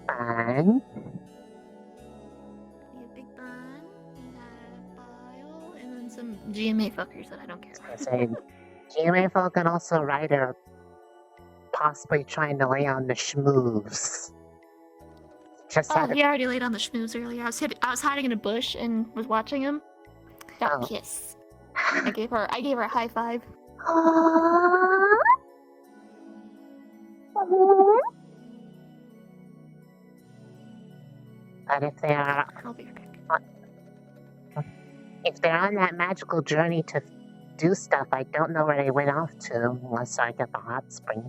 Fun. Big bun. We have Bile, and then some GMA fuckers that I don't care about. So, GMA folk can also write are possibly trying to lay on the schmooves. Just Oh, had he already laid on the schmooze earlier. I was hiding in a bush and was watching him. Got a kiss. I gave her a high five. But if they are, I'll be right back. if they're on that magical journey to do stuff, I don't know where they went off to unless I get the hot spring.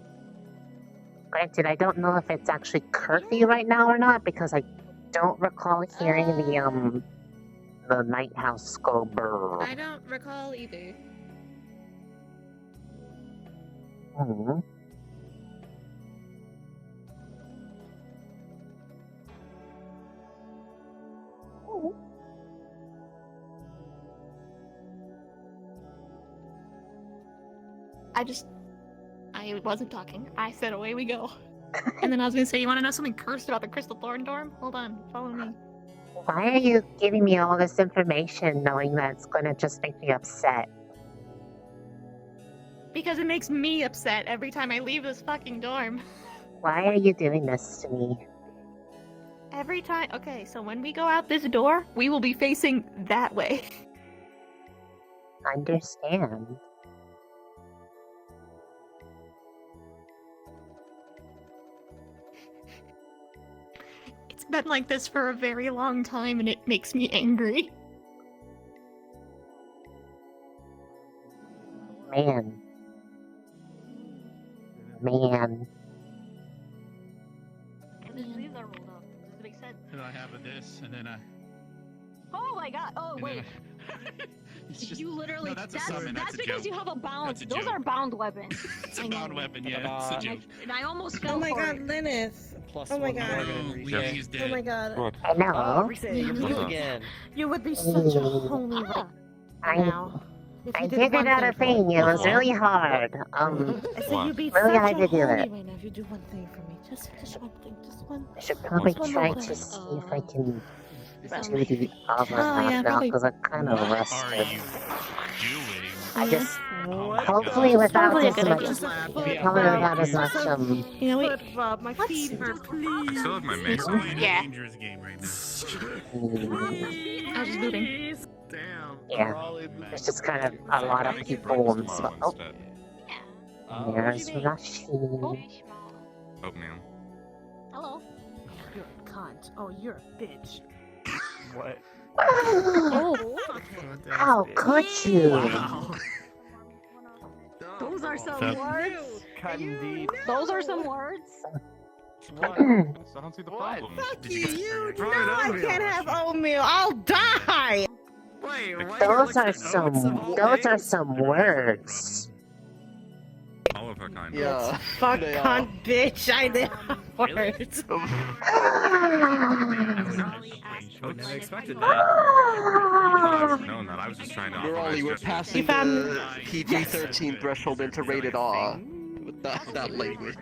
Granted, I don't know if it's actually curfew right now or not because I don't recall hearing the night house go brrr. I don't recall either. Hmm. I wasn't talking. I said away we go. And then I was gonna say, you wanna know something cursed about the Crystal Thorn Dorm? Hold on, follow me. Why are you giving me all this information knowing that it's gonna just make me upset? Because it makes me upset every time I leave this fucking dorm. Why are you doing this to me? Every time. Okay, so when we go out this door, we will be facing that way. Understand. It's been like this for a very long time and it makes me angry. Man. These are rolled up. Does it make sense? And I have this, and then I. Oh my god! Oh and wait. then it's just, You literally. No, that's a summon. That's a because joke. you have a bound. That's a Those joke. are bound weapons. It's a bound weapon, yeah. It's a joke. And I almost fell Oh my for god, it. Lilith. Plus Oh my one god. Morgan. Yeah, he's dead. Oh my god. What? I know. Oh, Risa, you're blue again. You would be such a homie now. I did it out of thing. It was really hard. I said you'd be really such hard a to do homie it. right now if you do one thing for me. Just one thing. Just one. I should probably just one try little to thing. see if I can do the other Oh, yeah, half now probably. because I'm kind of rested. Doing? I just hopefully without Probably a as good much, idea. probably without as much You know, wait. My feet hurt, I please. still have my mace. We're playing Yeah. a dangerous game right now. I was just booting. Damn. Yeah, there's just kind of a lot of people and stuff. Oh, there's Rashid. Oatmeal. Hello. You're a cunt. Oh, you're a bitch. What? Oh. How could you? Those are some So- words. Cutting deep. Those are some words. What? I don't see the problem. Fuck you. You know I can't have oatmeal. I'll die. Those are some words. All of her kind. Yeah. Fuck cunt, bitch. I did words. I would never expected that. I would have known that. I was just trying to Raleigh, we're optimize passing the PG-13 threshold into rated R with that language.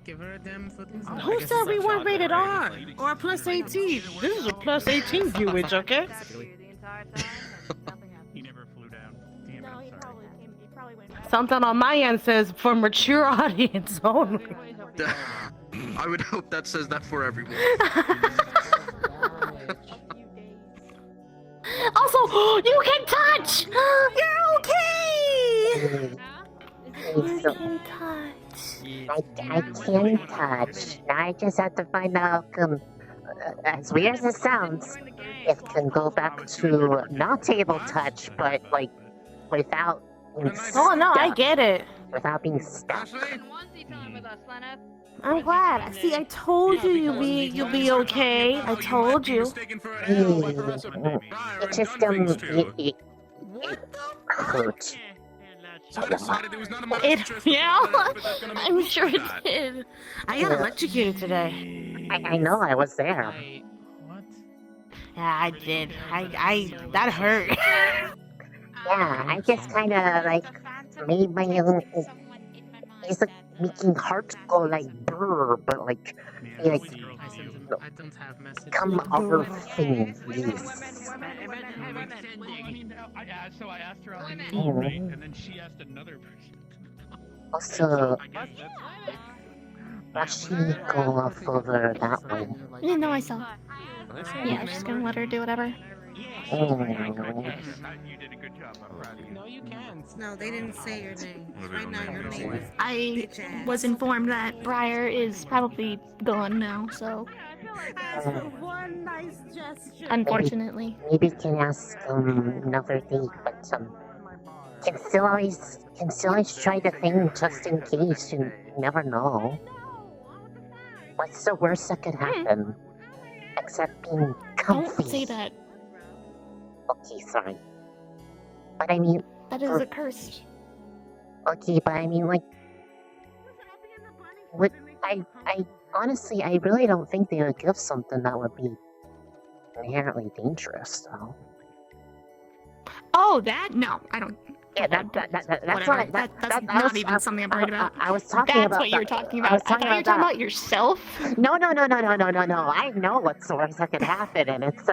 Give her a damn foot. Who said we weren't rated R or plus 18? This is a plus 18 viewage, okay? He never flew down. Damn it, I'm sorry. He probably went back. Something on my end says for mature audience only. I would hope that says that for everyone. Also, you can touch! You're okay! You can touch. I can touch. Now I just have to find out, as weird as it sounds, it can go back to not able touch, but like without. Oh no, I get it. without being stuck. I'm glad. See, I told you you'll be okay. I told you. It just it hurt. Yeah, I'm sure it did. I got electrocuted today. I know, I was there. Yeah, I did. I that hurt. Yeah, I just kind of like made my own. It's like making hearts go like brr, but like come other things. So I asked her out on a roommate, and then she asked another person. Also, Rashi go off over that way. I didn't know I saw. Yeah, I was just gonna let her do whatever. No, you can't. No, they didn't say your name. Right now, your name is. I was informed that Briar is probably gone now, so One nice gesture. unfortunately. Maybe can ask another date, but can still always try the thing just in case. You never know. What's the worst that could happen? Except being comfy. Don't say that. Okay, sorry. But I mean... That is a curse. Okay, but I mean, like... What, I honestly, I really don't think they would give something that would be inherently dangerous, though. Oh, that? No, I don't. Yeah, that's Whatever. what That's not even something I'm worried about. I was talking That's about... what you were talking about. I was I talking thought you were talking about yourself. No. I know what's the worst that could happen, and it's,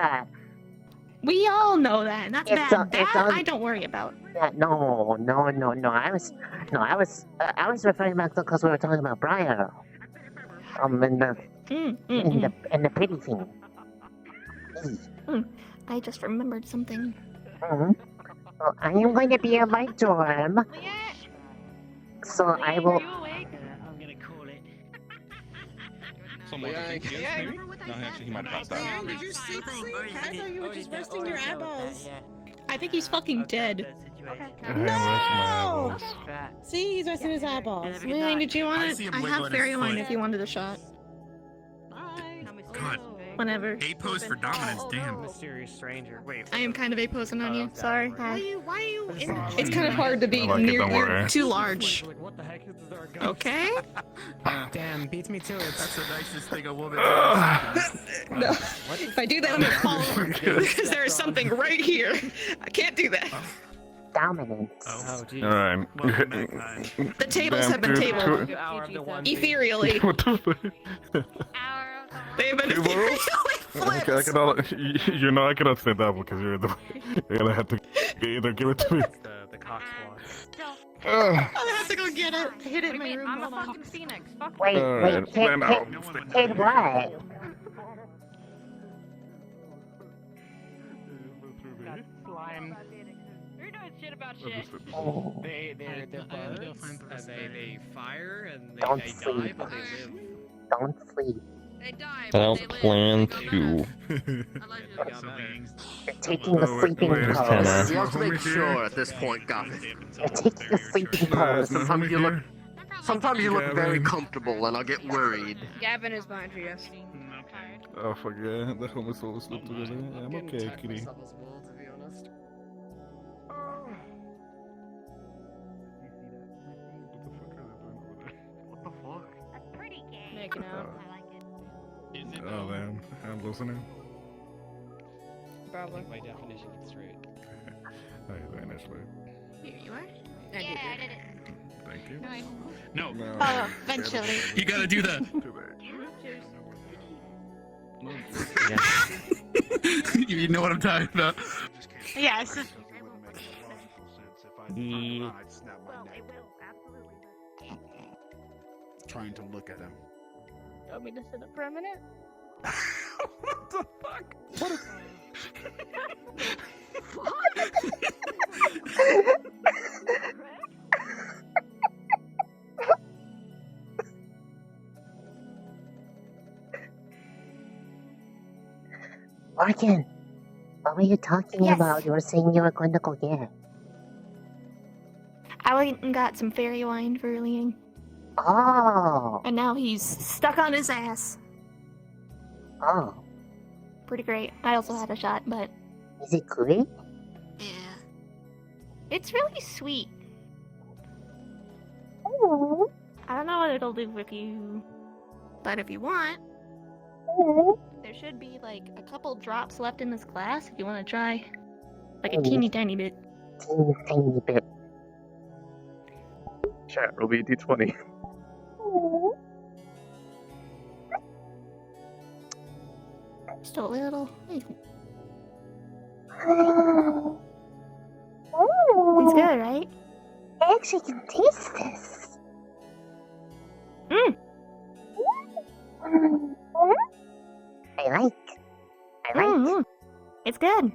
We all know that, and that's It's bad. That on- I don't worry about. Yeah, no. I was referring back to because we were talking about Briar. In the pretty thing. I just remembered something. Well, I am going to be in my dorm. So I will. I'm gonna call it. Someone maybe? No, actually, he might have passed out. Did you sleep? I thought you were just resting your eyeballs. I think he's fucking dead. No! See, he's resting his eyeballs. Wayne, did you want it? I have fairy wine if you wanted a shot. God. Whenever. A pose for dominance, damn. Mysterious stranger. Wait. I am kind of A-posing on you. Sorry. Why are you in It's kind of hard to be I like it, don't you're worry. too large. What the heck is our Okay? Damn, beats me to it. That's the nicest thing a woman No. If I do that, I'm gonna fall over because there is something right here. I can't do that. Dominance. Oh, geez. Alright. The tables have been tabled ethereally. What the fuck? They have been ethereally flipped. I cannot, you know, I cannot say that because you're gonna have to either give it to me. The cock squad. I have to go get it. I hid it in my room. I'm a fucking phoenix. Fuck Wait, kid, what? Slime. You're doing shit about shit. They're birds, and they fire, and Don't they sleep. die, but they live. Don't sleep. They die, I but don't they live. plan to. You're taking the sleeping pose. Tenna. You have to make sure at this point, Gavin. You're taking the sleeping pose. Sometimes you look very comfortable, and I get worried. Gavin is behind you, yes. Oh, fuck yeah. The homies all sleep together. I'm okay, kitty. Making out. Oh, damn. I'm listening. Probably. By definition, it's straight. Hey, very nicely. Here you are. Yeah, I did it. Thank you. No. Oh, eventually. You gotta do the. You know what I'm talking about. Yes. Trying to look at him. You want me to sit up for a minute? What the fuck? What is... Morgan, what were you talking about? You were saying you were going to go get. I went and got some fairy wine for Liang. Oh. And now he's stuck on his ass. Oh. Pretty great. I also had a shot, but... Is it good? Yeah. It's really sweet. Oh. I don't know what it'll do with you. But if you want... There should be, like, a couple drops left in this glass if you want to try. Like a teeny tiny bit. Teeny tiny bit. Chat, roll me a d20. Just a little. It's good, right? I actually can taste this. Mmm. I like. It's good.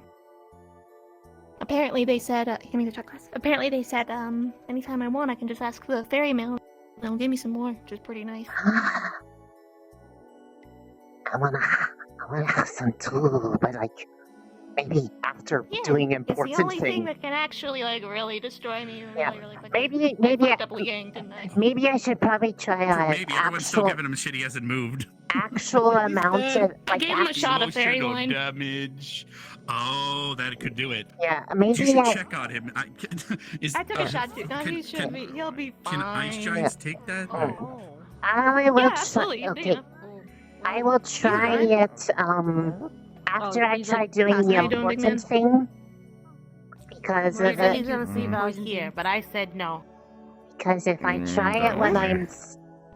Apparently they said, give me the shot glass. Apparently they said, anytime I want, I can just ask the ferryman. They'll give me some more, which is pretty nice. I wanna have some too, but like, maybe after doing important It's the only thing thing. that can actually, like, really destroy me really quickly. Maybe I fucked up Liang, didn't I? maybe I should probably try Maybe everyone's still giving him shit. He hasn't moved. actual amount of I gave him a shot of fairy Emotional wine. damage. Oh, that could do it. Yeah, You maybe should I. check on him. I took a shot too. No, he'll be fine. Can ice giants take that? I will Yeah, try. absolutely. Okay, I will try it. After I he's try like, doing "Pass the me, don't important man." thing. Because He of said he's it. gonna see if I was here, but I said no. Because if I try it when I'm.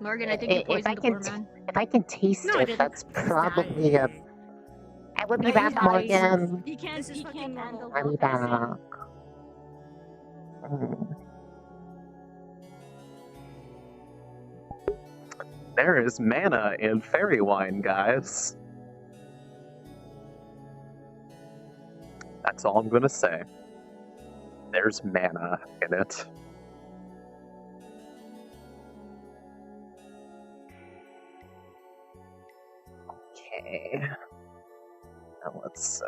Morgan, I think you If poisoned I the can, poor man. if I can taste No, I it, didn't. that's probably a. I will be No, back, he's Morgan. He can't handle I'll be back. There is mana in fairy wine, guys. That's all I'm gonna say. There's mana in it. Okay. Now let's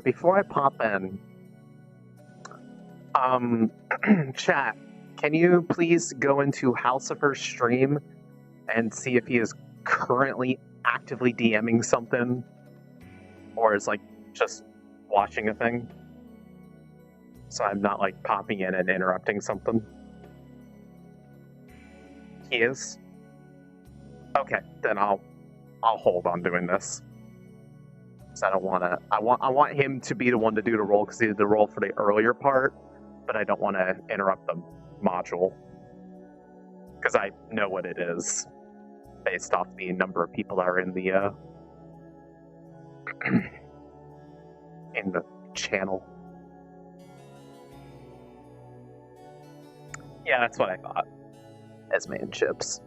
before I pop in, chat, can you please go into House of Her stream and see if he is currently actively DMing something, or is like just watching a thing? So I'm not like popping in and interrupting something. He is? Okay, then I'll hold on doing this. I don't want to. I want him to be the one to do the roll because he did the roll for the earlier part, but I don't want to interrupt the module because I know what it is based off the number of people that are in the in the channel. Yeah, that's what I thought. Esme and Chips.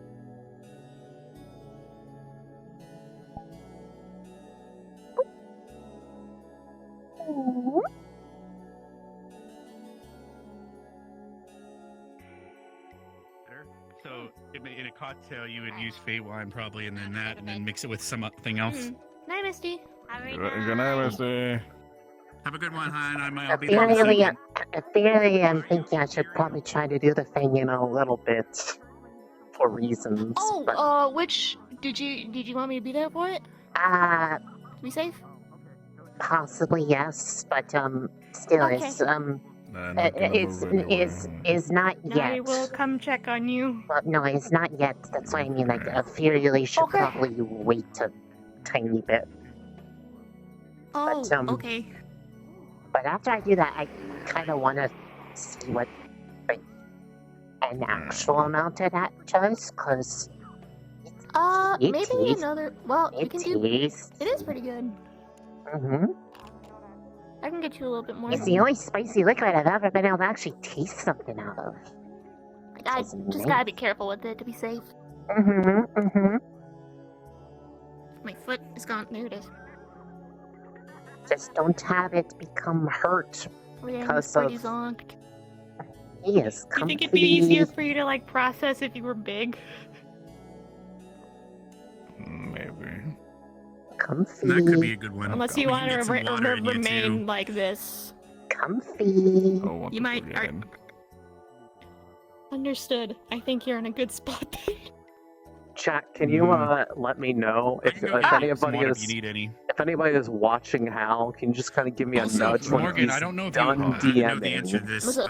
So in a cocktail, you would use Fey wine probably, and then that, and then mix it with something else. Night, Misty. Good night, Misty. Have a good one, hon. I'll be there. this evening. Theoretically, I'm thinking I should probably try to do the thing in a little bit for reasons. Oh, which did you want me to be there for it? To be safe? Possibly yes, but still, Okay. is not yet. I will come check on you. Well, no, it's not yet. That's why I mean, like, Fury should probably wait a tiny bit. Oh, But, okay. But after I do that, I kind of want to see what, like, an actual amount of that does, because it Maybe tastes- another. Well, you can do. tastes- It is pretty good. Mm-hmm. I can get you a little bit more. It's the only spicy liquid I've ever been able to actually taste something out of. I just gotta be careful with it to be safe. Mm-hmm, mm-hmm. My foot is gone. There it is. Just don't have it become hurt Oh, yeah, because it's pretty of... zonked. He is Do you think it'd comfy. be easier for you to like process if you were big? Maybe. Comfy. That could be a good one. Unless you We want can to get some water in you, remain too. like this. Comfy. Oh, You might. Understood. I think you're in a good spot. Chat, can you let me know if anybody is watching Hal? Can you just kind of give me a Also, nudge when Morgan, he's I don't know if done you know the DMing answer to this. the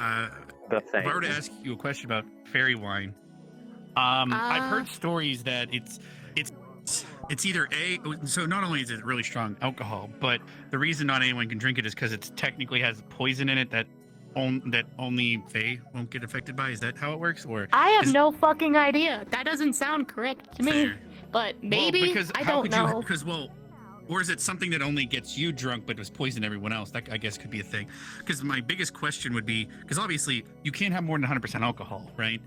If I were to thing? ask you a question about fairy wine, I've heard stories that it's either so not only is it really strong alcohol, but the reason not anyone can drink it is because it technically has poison in it that only Fae won't get affected by. Is that how it works? Or I have no fucking idea. That doesn't sound correct to me. Fair. But maybe I don't know. Or is it something that only gets you drunk but was poison everyone else? That I guess could be a thing. Because my biggest question would be, because obviously you can't have more than 100% alcohol, right?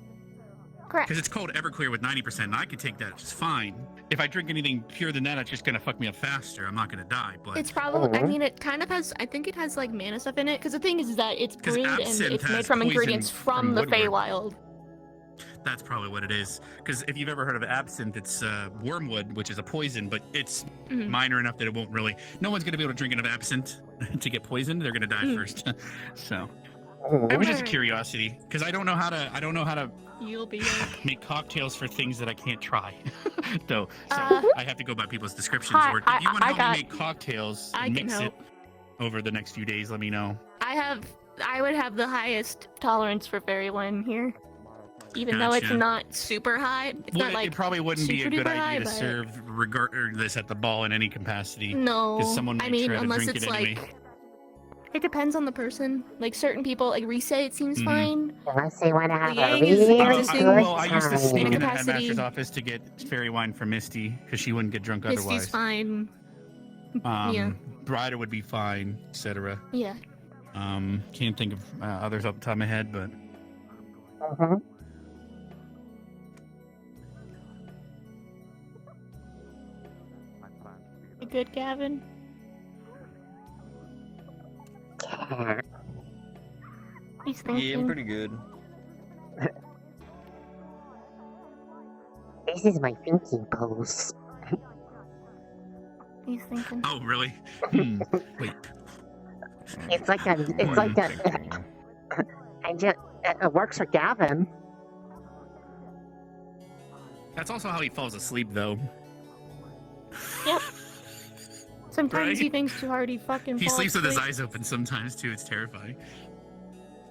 Correct. Because it's called Everclear with 90%, and I can take that just fine. If I drink anything pure than that, it's just gonna fuck me up faster. I'm not gonna die, but It's probably. I mean, it kind of has. I think it has like mana stuff in it. Because the thing is that it's brewed and absinthe it's made has from poison ingredients from from the woodwork. Feywild. That's probably what it is. Because if you've ever heard of absinthe, it's wormwood, which is a poison, but it's minor enough that it won't really. No one's gonna be able to drink enough absinthe to get poisoned. They're gonna die first. So it was just a curiosity because I don't know how to. You'll be make cocktails for things that I can't try. So I have to go by people's descriptions. Hi, Or if you want to I help got- me make cocktails I and can mix it help. over the next few days, let me know. I would have the highest tolerance for fairy wine here, even though it's Gotcha. not super high. It's not like it probably wouldn't be a super good duper idea high, to but- serve this at the ball in any capacity. No, because someone might I mean try to unless drink it's it anyway. like. It depends on the person. Like certain people, like Rise, it seems Mhm. fine. Unless they want to have a Yang is really interesting. good Well, I used to time. sneak in the Capacity. headmaster's office to get fairy wine for Misty because she wouldn't get drunk Misty's otherwise. fine. Yeah. Brider would be fine, etc. Yeah. Can't think of others off the top of my head, but You good, Gavin? He's thinking. Yeah, I'm pretty good. This is my thinking pose. He's thinking. Oh, really? Wait. It's like a. It's like a. It works for Gavin. That's also how he falls asleep, though. Yep. Sometimes Right? he thinks too hard, he fucking He falls sleeps with his asleep. eyes open sometimes too. It's terrifying.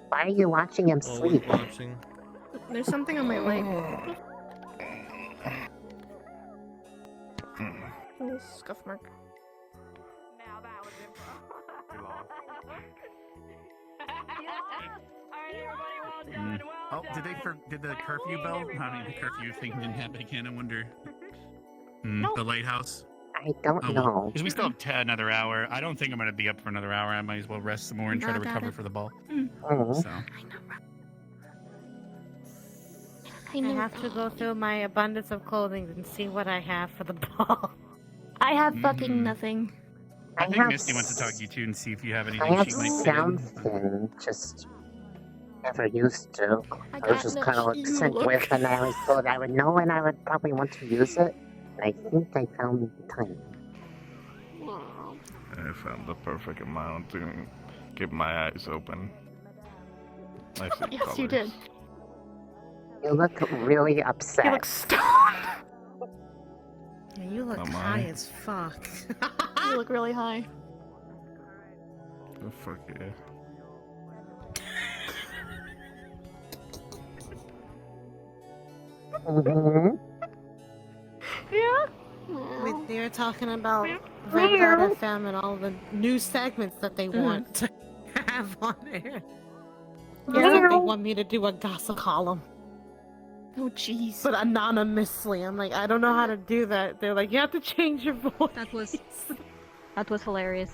Why are you watching him sleep? There's something on my leg. Oh, scuff mark. Oh, did the curfew bell? I mean, the curfew thing didn't happen again. I wonder. The lighthouse. I don't know. Because we still have another hour. I don't think I'm going to be up for another hour. I might as well rest some more and try to Got recover it. for the ball. Oh. So. I have to go through my abundance of clothing and see what I have for the ball. I have fucking nothing. I think have Misty wants to talk to you too and see if you have I anything have she might fit in. something, just never used to. I was got just no kind of shoe, sent look. with, and I always thought I would know when I would probably want to use it. And I think I found the time. I found the perfect amount to keep my eyes open. I see Yes, you colors. did. You look really upset. You look stoned. Yeah, you look Am high I? as fuck. You look really high. Oh, fuck yeah. Mhm. Yeah. They were talking about Vampire FM and all the new segments that they want to have on there. Yeah, they want me to do a gossip column. Oh, jeez. But anonymously. I'm like, I don't know how to do that. They're like, you have to change your voice. That was hilarious.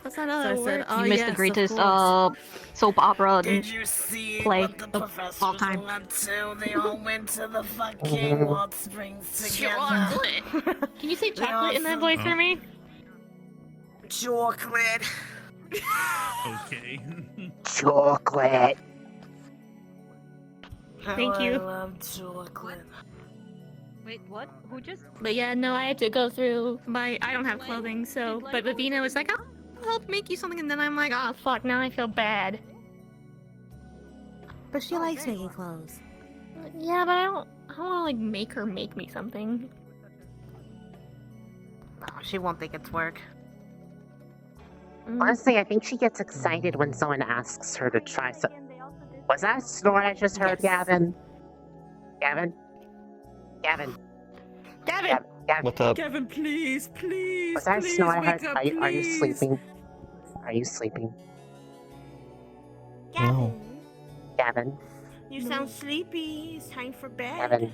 That's not So how I it said, works. oh, You missed yes, the of greatest course. soap opera Did you see play what the of all professors time. went to? They all went to the fucking Hot Springs together. Chocolate. Can you say chocolate in that voice for me? Chocolate. Okay. Chocolate. Thank you. I love chocolate. Wait, what? Who just? But yeah, no, I had to go through my. I don't have clothing, so. But Vivina was like, I'll help make you something, and then I'm like, oh fuck, now I feel bad. But she likes making clothes. Yeah, but I don't want to like make her make me something. Oh, she won't think it's work. Honestly, I think she gets excited when someone asks her to try some. Was that a snort I just heard, Gavin? Gavin? Gavin? Gavin! Gavin? What's up? Gavin, please, please. Was that a please snort I wake heard? up, Are you please. sleeping? Are you sleeping? No. Gavin? You sound sleepy. It's time for bed. Gavin?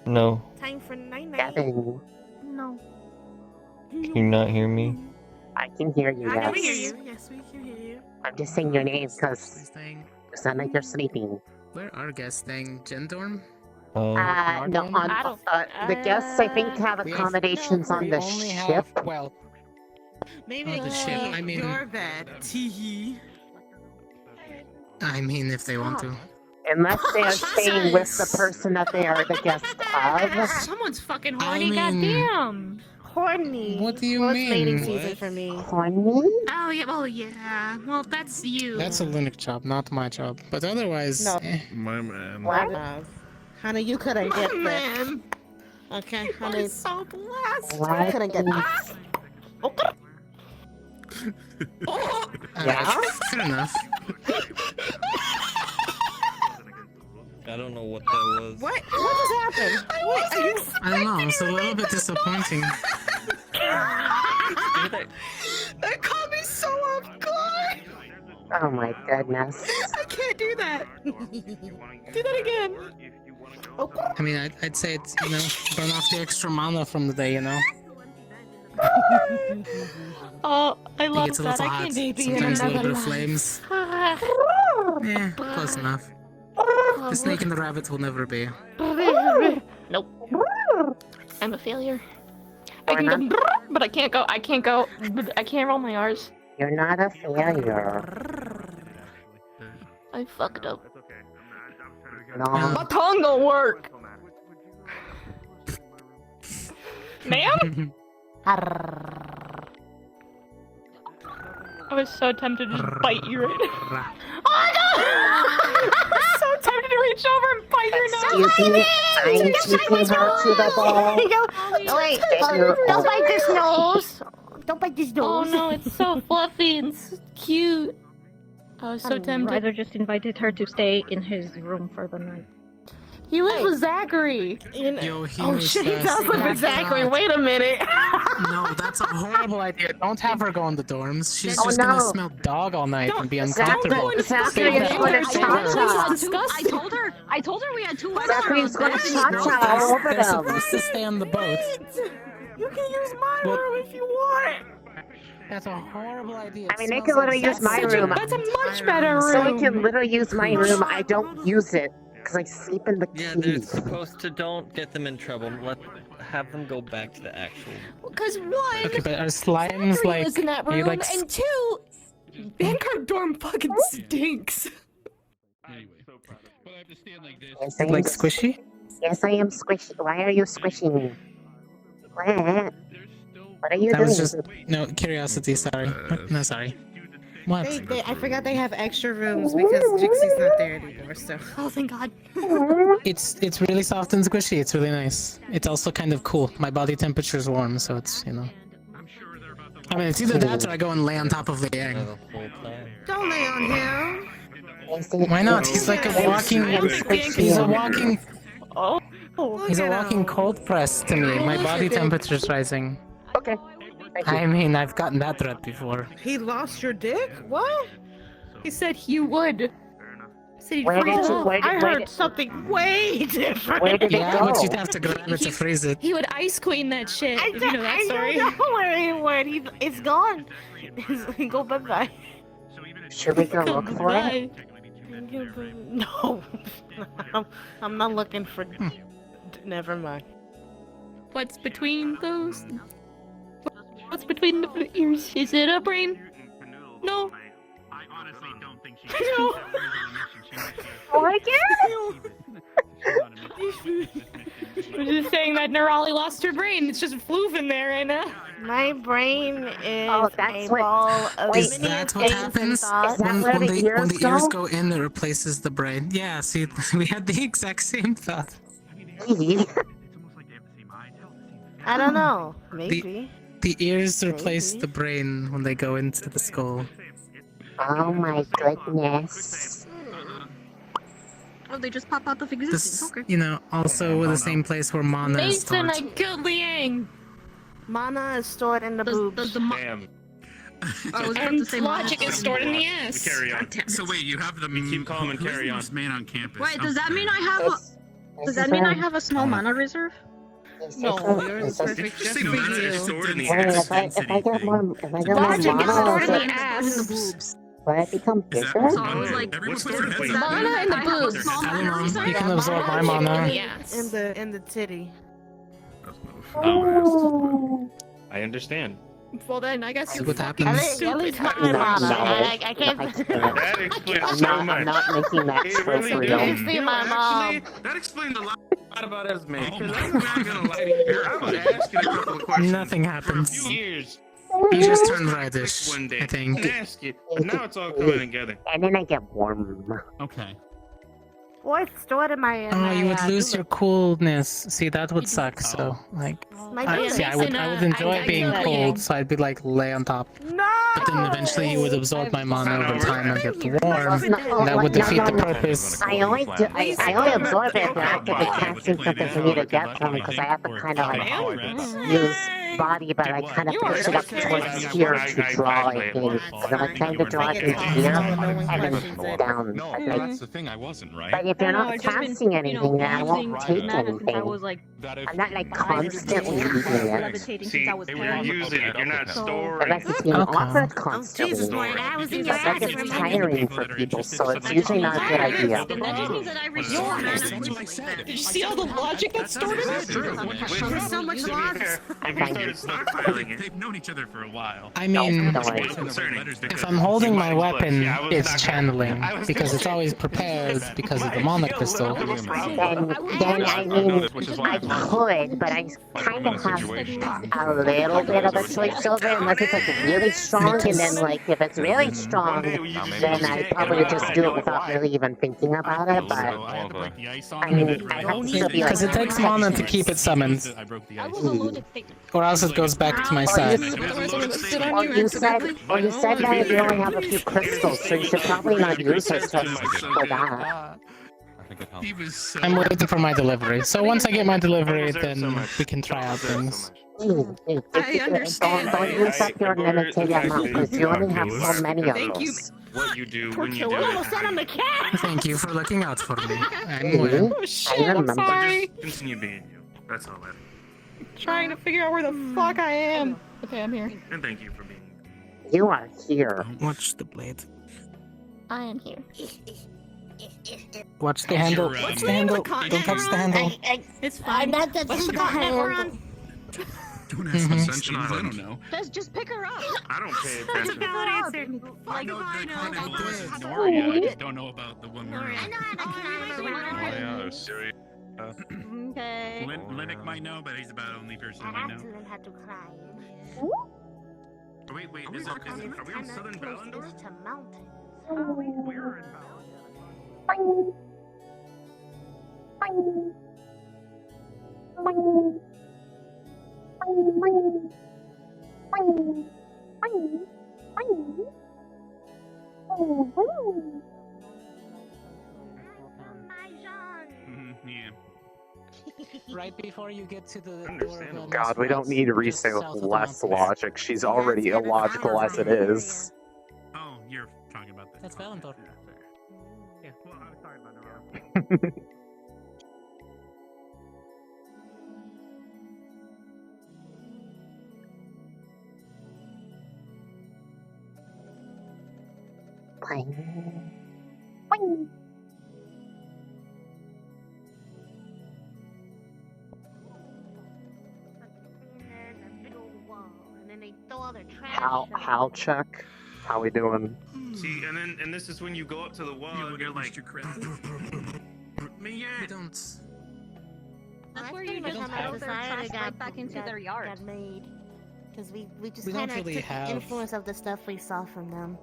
No. Time for night-night. Gavin? No. Can you not hear me? I can hear you, I yes. can hear you. Yes, we can hear you. I'm just saying your name because you sound like you're sleeping. Where are guests staying? Gen dorm? No, on the guests I think have We have- accommodations on we the only ship. have- well, Maybe the ship, I mean- your bed. Tee I mean, if they want to. Unless they are staying with the person that they are the guest of. Someone's fucking I horny, mean- goddamn! Horny. What do you Well, it's mating mean? season for me. Horny? Oh yeah, well yeah. Well, that's you. That's a Linux job, not my job. But otherwise, No. My man. What? Honey, you couldn't get this. Man, Okay, you honey. are so blessed. What? You couldn't get this. Yeah? Fair enough. I don't know what that was. What? What just happened? What are you? I don't know, it's a little bit disappointing. That caught me so off guard. Oh my goodness. I can't do that. Do that again. I mean, I'd say it's, burn off the extra mana from the day, Oh, I It love gets a that. little I hot. can't be in Sometimes a little another bit of life. flames. Yeah, close enough. The snake and the rabbit will never be. Nope. I'm a failure. I can go, but I can't go. I can't roll my R's. You're not a failure. I fucked up. No. My tongue don't work. Ma'am? I was so tempted to just bite you right now. Oh no! I'm so tempted to reach over and bite your nose. Excuse me, I'm taking her to the ball. Wait, You're don't bite this nose. Don't bite this Oh nose. no, it's so fluffy and so cute. I was so tempted. Ryder just invited her to stay in his room for the night. He lives with Zachary. Yo, he Oh was shit, he just- does live with Zachary. Wait a minute. No, that's a horrible idea. Don't have her go in the dorms. She's Oh, just gonna no. smell dog all night and be Zachary- uncomfortable. Zachary is going to cha-cha. I told her we had two Zachary's going to cha-cha all over They're them. supposed to stay on the boat. You can use my What? room if you want. That's a horrible idea. I mean, they can literally use my room. That's a much better So room. we can literally use my room. I don't use it because I sleep in the Yeah, they're keys. supposed to don't get them in trouble. Have them go back to the actual. Because one, Okay, but are slimes Zachary like? lives in that are you room, like? and two, Vanguard dorm fucking stinks. Yes, I am, Like squishy? yes, I am squishy. Why are you squishing me? What? What are you That doing? was just no curiosity. Sorry. No, sorry. What? I forgot they have extra rooms because Jixie's not there anymore. So. Oh, thank God. It's really soft and squishy. It's really nice. It's also kind of cool. My body temperature is warm, so it's I mean, it's either that or I go and lay on top of the egg. Don't lay on him. Why not? He's like a walking. He's a walking. Oh. He's a walking cold press to me. My body temperature's rising. Okay. I mean, I've gotten that threat before. He lost your dick? What? He said he would. He said he'd Where freeze did it. you? Where I did? heard something way different. Where did it Yeah, go? but you'd have to grab it to freeze it. He would ice queen that shit. If you know that story. I don't know where he went. It's gone. Go bye bye. Should we go look for it? No, I'm not looking for. Never mind. What's between those? What's between the ears? Is it a brain? No. I honestly don't think No. I'm just saying that Nerali lost her brain. It's just floofing there right now. My brain is that's a what- ball of Wait, Is that what things happens and thoughts. when, where when the the ears ears go? go in? It replaces the brain. Yeah. See, we had the exact same thought. I don't know. Maybe. The ears replace the brain when they go into the skull. Oh my goodness. Oh, they just pop out of existence. This, Okay. you know, also the same place where mana is Mason, stored. I killed Liang. Mana is stored in the boobs. Damn. I was about And to say logic mana. is stored in the ass. Carry on. So wait, you have the We keep calm and who's carry the on. most man on campus? Wait, does that mean I have a? Does that mean I have a small mana reserve? No, you're in the perfect Just just say for mana you. is stored in the Wait, ass if I density get thing. more, if I get more Logic is mana, stored in will the it, ass. will it become bigger? So I was like, Everyone What's puts stored their in heads the up. Mana in the I have a boobs. small I don't mana know. reserve. You can absorb my mana. Yes. In the titty. Oh. I understand. Well then, I guess See you're what fucking happens. stupid. my No, mana. no, I can't. That explains I'm so not, much. I'm not making that It choice really real. does. See my mom. That explains a lot. About Esme, Oh because my I'm not gonna lie to you. I was asking a couple of questions Nothing for a happens. few years. You just turn reddish, One day, I think. and ask it, but now it's all coming together. And then I get warm. Okay. What's stored in my? Oh, you would lose your coolness. See, that would suck. Oh. So, like, My I would enjoy being cold, so I'd be like lay on top. No. But then eventually you would absorb my mana over time and get warm. No, That would no, defeat the no. purpose. I only absorb it if I have to be casting something for me to get from because I have to kind of like use body, but I kind of push it up towards here to draw it in. Because I'm trying to draw it into here and then down. No, Like, that's the thing. I wasn't right. but if you're No, not I've just been, casting anything, then I won't using take mana since I anything. was like I'm not like constantly using it. levitating See, since I was when 10. you're using it, you're not storing. Unless it's being Okay. offered Jesus, constantly. Lord, I was in your But that ass gets for a minute. tiring for people, so it's usually not a good idea. Then that just means that I restore mana eventually. Did you see all the logic that's stored in it? There's so much loss. Have you started stockpiling it? They've known each other for a while. I mean, No, don't worry. Concerning. if I'm holding my weapon, Yeah, I was it's not- channeling I was because gonna it's say- always prepared because of the mana crystal. Then I mean, I could, but I kind of have a little bit of a choice over it, unless it's like really strong, and then like if it's really strong, then I'd probably just do it without really even thinking about it. But So I had to break the ice on I him and mean, it I really- have to still be like Because it takes mana to keep it summoned, I broke the ice. or else it goes back to my Or side. you said that you only have a few crystals, so you should probably not use it for that. He was so I'm waiting for my delivery. So once I get my delivery, then we can try out things. Don't use up your limited amount, because you only have so many of those. What you do when you do Almost it. sat on the cat. Thank you for looking out for me. I'm See? well. Oh I shit, I'm remember. sorry. Just continue being you. That's all that. Trying to figure out where the fuck I am. Okay, I'm here. And thank you for being. You are here. Watch the blade. I am here. Watch the handle. your, Watch the handle. Don't touch the handle. It's fine. What's the continent we're on? Don't ask Ascension. I don't know. Just pick her up. I don't pay attention. I know the continent is Noria. I just don't know about the one we're on. Okay. Linux might know, but he's about the only person I might know. had to cry. Oh, wait, are we on Southern Valandor? To mountains. We're in Yeah. Right before you get to the door of God, we don't need Risa with less logic. She's already illogical as it is. Oh, you're talking about this. That's Valentor. Yeah. Well, I'm sorry about that. How check? How we doing? See, and this is when you go up to the wall and you're like, We don't. That's where pretty you much just how throw their trash right back into their yard. Because we just We don't kind of really took have- the influence of the stuff we saw from them.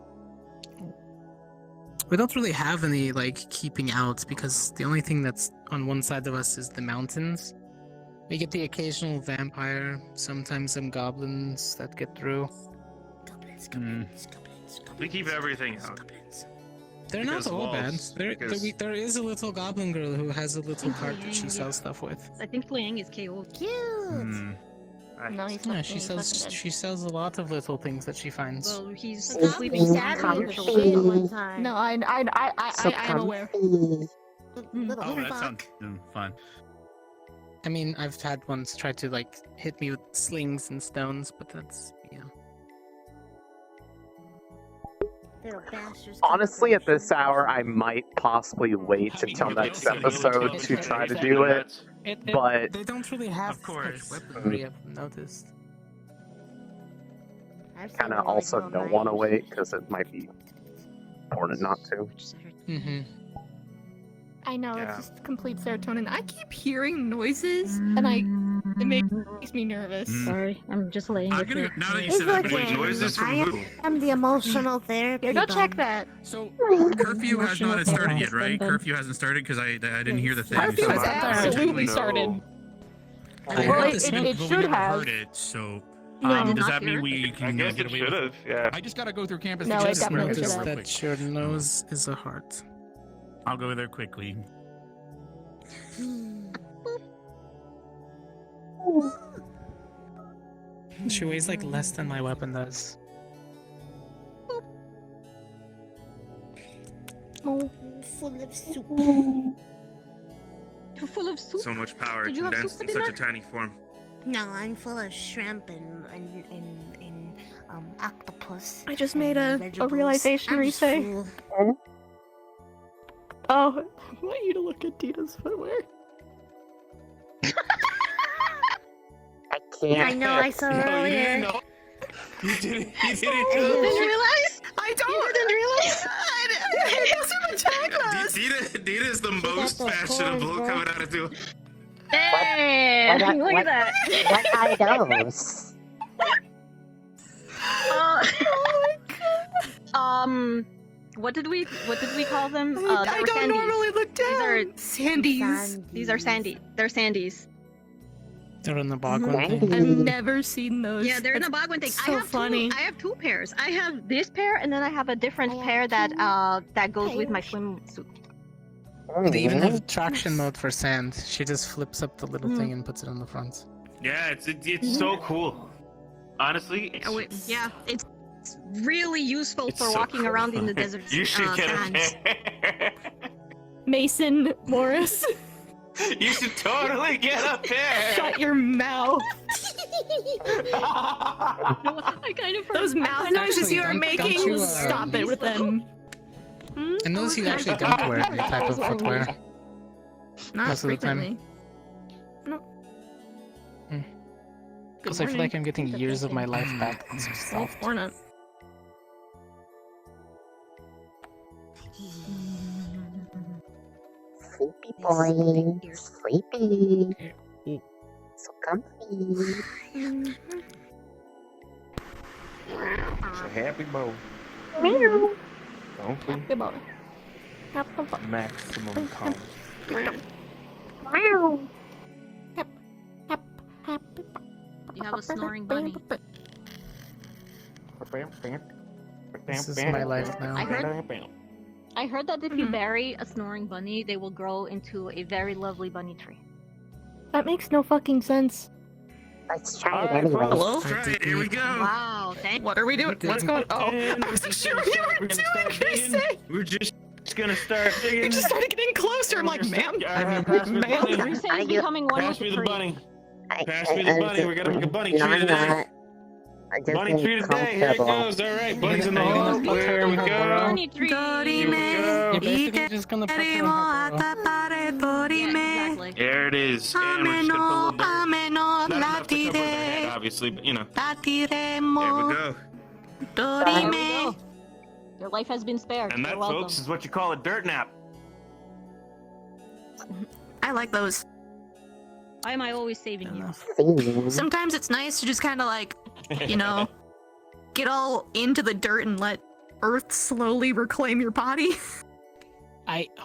We don't really have any like keeping out because the only thing that's on one side of us is the mountains. We get the occasional vampire, sometimes some goblins that get through. we keep everything out. They're not Because all bad. walls, There because- is a little goblin girl who has a little cart that she sells stuff with. I think Liang is KO. Cute. No, he's Yeah, not. she sells a lot of little things that she finds. Well, he's Stop sleeping being sadly with the comfy. one time. No, I am aware. Comfy. Little Oh, that fuck. sounds fun. I mean, I've had ones try to like hit me with slings and stones, but that's Little bastards. Honestly, at this hour, I might possibly wait until next episode to try to do it. But they don't really have much weaponry, I've noticed. kind of also don't want to wait because it might be important not to. Mm-hmm. I know, Yeah. it's just complete serotonin. I keep hearing noises, and it makes me nervous. Sorry, I'm just laying I'm with gonna, you. now that you It's said that, okay. wait, noises from I who? am the emotional therapy. Yeah, go bum. check that. So curfew has not started yet, right? Curfew hasn't started because I didn't hear the thing. Curfew so has absolutely started. I Well, heard it this one, it but we should never have. heard it. So No, I did does not that hear mean it. we can I guess get it away should with have. Yeah. I just gotta go through campus. No, to it check definitely real should Notice have. quick. that your nose is a heart. I'll go there quickly. She weighs like less than my weapon does. Oh, Full of soup. You're full of soup. So much power Did you have condensed soup in for such a dinner? tiny form. No, I'm full of shrimp and octopus. I just made and a vegetables. realization, I'm just Risei. full. Oh, I want you to look at Dita's footwear. I can't. I know, I saw No, you earlier. didn't know. You didn't. You didn't You know. didn't realize? I don't. You didn't realize? Those are my chakras. Dita is the most the fashionable corn, bro. coming out of two. Hey, What- look what- at that. What are those? What did we call them? They I were don't sandies. normally look down. Sandies. These are sandy. They're sandies. They're in the bogwin Sandy. thing. I've never seen those. Yeah, they're in the That's Bogwin thing. so funny. I have two pairs. I have this pair, and then I have a different pair that goes with my swimsuit. They even have traction mode for sand. She just flips up the little thing and puts it on the front. Yeah, it's so cool. Honestly, it's, Yeah, it's really useful It's for so walking around in the desert. you should get sands. a pair. Mason Morris. You should totally get a pair. Shut your mouth. I kind of Those mouth noises Actually, you are don't making, you, stop it with them. I notice you actually don't wear any type of footwear. Not most of the time. frequently. Because I feel like I'm getting years of my life back. It's just soft. Or not. Sleepy boy. Sleepy. So comfy. It's a happy bow. Meow. Don't Good boy. maximum calm. Meow. You have a snoring bunny. This is my life now. I heard that if you bury a snoring bunny, they will grow into a very lovely bunny tree. That makes no fucking sense. Let's try it anyway. Let's try it. Here we go. Wow, What are we doing? What's going on? Oh, I wasn't sure what you were doing, Chrissy. We're just gonna start digging. You just started getting closer. I'm like, ma'am. Pass me the bunny. Reese is becoming one Pass with me the the tree. bunny. Pass me the bunny. We're gonna make a bunny No, tree I'm today. not. I just Bunny need tree today. Here it comfortable. goes. All right, bunny's in the hole. There we go. Bunny tree. Here we You're go. basically just gonna put her in her burrow. Yeah, exactly. There it is. And we're just gonna put a little bit. Not enough to cover their head, obviously, but you know. There we go. There we go. Your life has been spared. And You're that, welcome. folks, is what you call a dirt nap. I like those. Why am I always saving you? Sometimes it's nice to just kind of like, you know, get all into the dirt and let Earth slowly reclaim your body. I do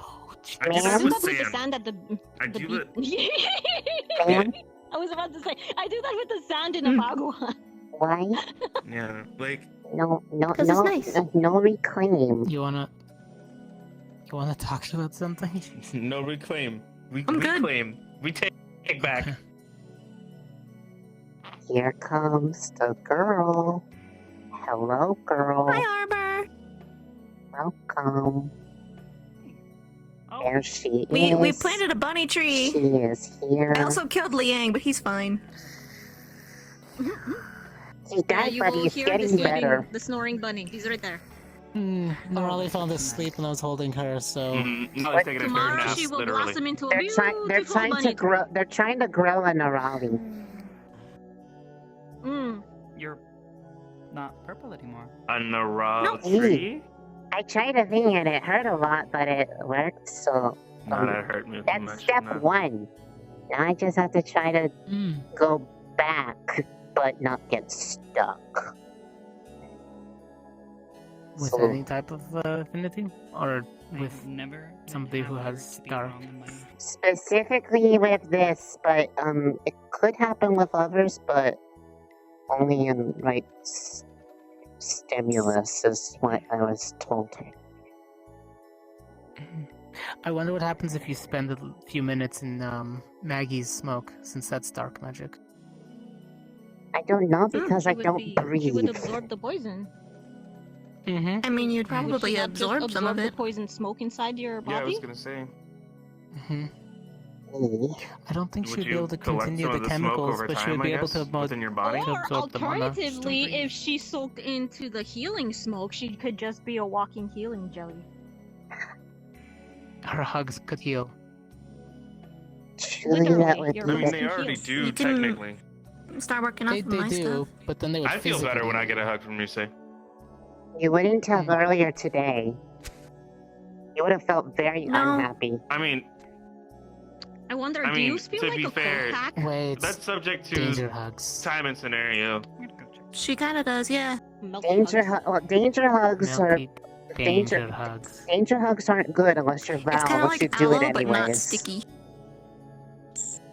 I that do with that with the sand. sand at the. I do it. I was about to say I do that with the sand in Apagua. Why? Yeah, like No, Because it's nice. no reclaim. You wanna talk about something? no reclaim. We I'm good. reclaim. We take back. Here comes the girl. Hello, girl. Hi, Arbor. Welcome. There she is. We planted a bunny tree. She is here. I also killed Liang, but he's fine. He died, you but will he's hear getting better. the snoring bunny. He's right there. Norali fell asleep when I was holding her, so. No, he's taking a dirt Tomorrow nap, she will literally. blossom into a They're beautiful trying bunny. to grow. They're trying to grow a Norali. You're not purple anymore. A Narao Hey, tree? I tried a thing and it hurt a lot, but it worked. So No, that hurt me too that's much. step No. one. Now I just have to try to go back, but not get stuck. With So- any type of affinity? Or with never somebody who has dark? Specifically with this, but it could happen with others, but only in right stimulus is what I was told. I wonder what happens if you spend a few minutes in Maggie's smoke, since that's dark magic. I don't know because I don't She breathe. would absorb the poison. I mean, you'd probably Would she not just absorb some of the it. poison smoke inside your Yeah, I body. was gonna say. I don't think Would she'd be you able to collect continue some the of the smoke chemicals, over but she time, would be I able guess, to within your body? Or absorb the mana. alternatively, if she soaked into the healing smoke, she could just be a walking healing jelly. Her hugs could heal. Surely that would I mean, they already do, You can technically. Start working They off my do, stuff. but then they would I feel better physically- when I get a hug from Ryusei. You wouldn't have earlier today. You would have felt very No. unhappy. I mean, I wonder, I do mean, you feel to like be a fair, cold pack? Wait, that's subject to danger hugs. time and scenario. She kind of does, yeah. Danger hugs are Milky danger hugs. danger hugs aren't good unless you're Val, It's kind of unless like you do it aloe, but not anyways. sticky.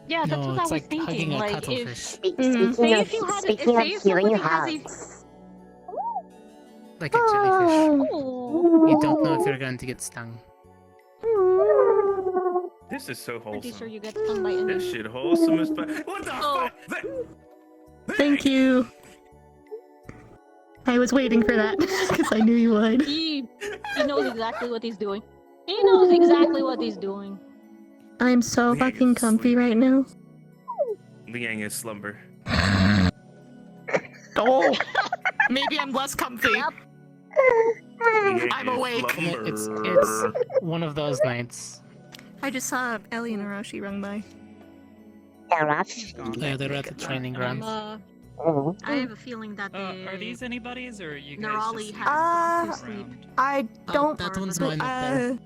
Yeah, that's No, what I it's was like thinking. hugging a Like, cuttlefish. if Speaking say of if you had, speaking say of if healing somebody has a hugs, Like a jellyfish. Oh. You don't know if you're going to get stung. This is so Pretty wholesome. sure you get stung by any. This shit wholesome as fuck. What the Oh. fuck? Thank you. I was waiting for that because I knew you would. He knows exactly what he's doing. He knows exactly what he's doing. I'm so fucking comfy right now. Liang is slumber. Oh, maybe I'm less comfy. Liang I'm is awake. slumber. It's one of those nights. I just saw Ellie and Arashi run by. Yeah, they're at the training grounds. I have a feeling that Are these anybody's or you guys Nerali just has gone to around? sleep. I don't. that one's mine up there.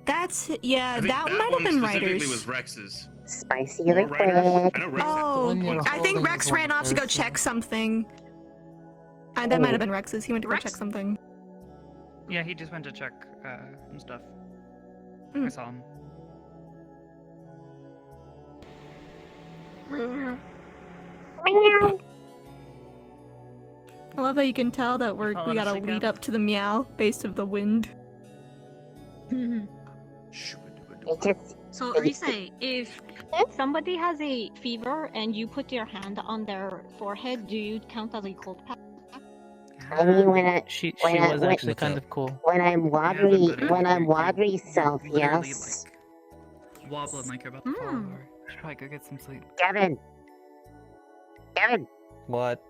That's I that think might have one been specifically writers. was Rex's. Spicy Or liquid. Ryder's. I know Rex. Oh, one you're I think holding Rex is one ran off to go person. check something. That might have been Rex's. He went to go Rex? check something. Yeah, he just went to check some stuff. Mm. I saw him. I love how you can tell that we got a lead up to the meow based of the wind. So, Rise, if somebody has a fever and you put your hand on their forehead, do you count as a cold pack? I mean, when I She when I was when, actually kind of cool. when I'm watery self, Literally, yes. like, wobbling like you're about to fall over. Should probably go get some sleep. Gavin. What?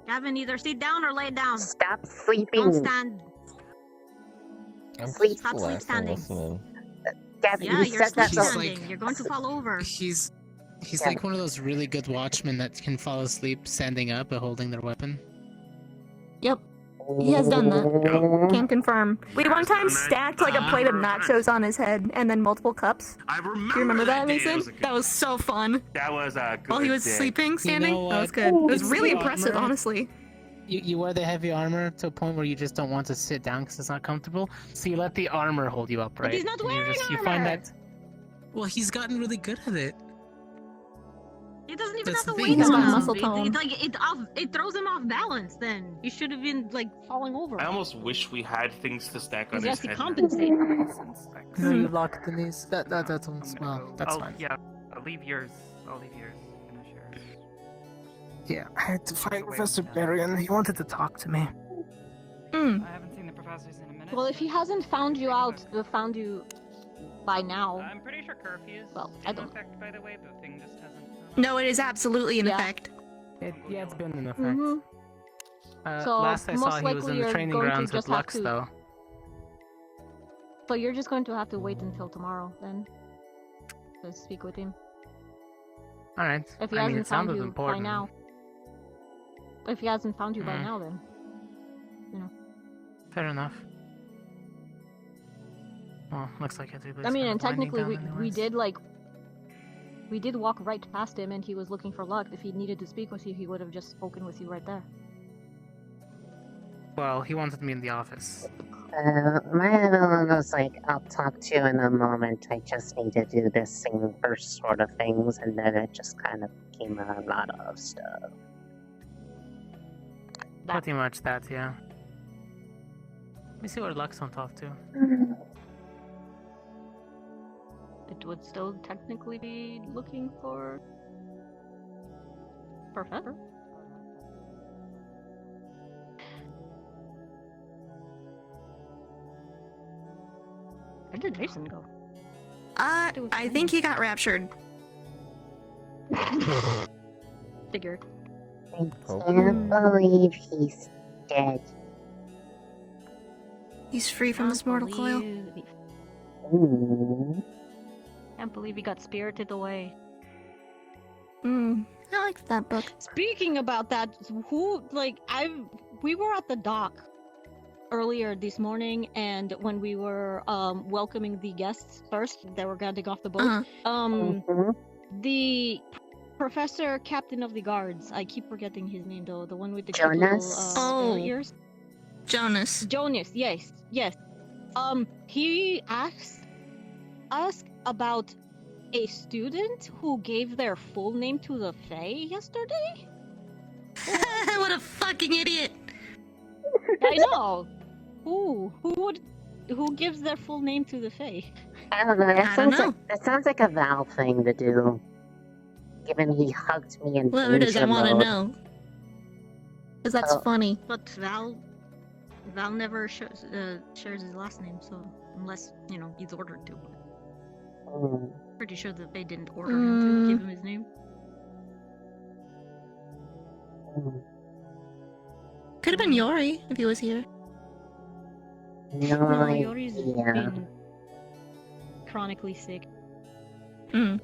Gavin, either sit down or lay down. Stop sleeping. Don't stand. I'm Sleep. Stop sleep standing. listening. Gavin, Yeah, you you're said that sleep the standing. You're going to fall over. He's Yeah. like one of those really good watchmen that can fall asleep standing up but holding their weapon. Yep. He has done that. Can confirm. We one time stacked like a plate of nachos on his head and then multiple cups. I remember. Do you remember that, day. Mason? That was so fun. That was a good While he was day. sleeping, standing. know That was what? good. It was It's really the impressive, armor. honestly. You wear the heavy armor to a point where you just don't want to sit down because it's not comfortable. So you let the armor hold you up, right? But he's not And you wearing you find armor! that. Well, he's gotten really good at it. He doesn't even That's have the the thing. weight He's on got him. muscle tone. It throws him off balance. Then he should have been like falling over. I almost wish we had things to stack on He his has to head. compensate. So you lock the knees. That's well, that's fine. Yeah, I'll leave yours. Finish yours. Yeah, I had to find Professor Berrien. He wanted to talk to me. I haven't seen the professors in a minute. Well, if he hasn't found you by now. I'm pretty sure curfew's I in don't. effect, by the way. The thing just hasn't. No, it is absolutely in effect. Yeah, it's been in effect. So, Last I saw, most he was likely in the you're training going to grounds with just have Lux, to- though. So you're just going to have to wait until tomorrow then to speak with him. All right. If he I mean, hasn't it found sounded you important. by now. If he hasn't found you by Hmm. now, then you know. Fair enough. Well, looks like everybody's I mean, kinda and winding technically, down we anyways. did walk right past him, and he was looking for luck. If he needed to speak with you, he would have just spoken with you right there. Well, he wanted me in the office. My other one was like, I'll talk to you in a moment. I just need to do this thing first, sort of things, and then it just kind of became a lot of stuff. Pretty much that, yeah. Let me see what Lux on talk to. It would still technically be looking for Professor. Where did Mason go? I think he got raptured. Figured. I can't believe he's dead. He's free from this mortal coil. Can't believe he got spirited away. I liked that book. Speaking about that, we were at the dock earlier this morning, and when we were welcoming the guests first that were getting off the boat, the professor captain of the guards, I keep forgetting his name though, the one with the cute Jonas? little ears. Jonas, yes. He asked us about a student who gave their full name to the Fae yesterday? What a fucking idiot! I know. Who gives their full name to the Fae? I don't know. That sounds like a Val thing to do. Given he hugged me in Whoever does, I danger want to mode. know. Because that's funny. But Val never shares his last name, so unless he's ordered to. Pretty sure that they didn't order him to give him his name. Could have been Yori if he was here. No, Yori's been chronically sick. That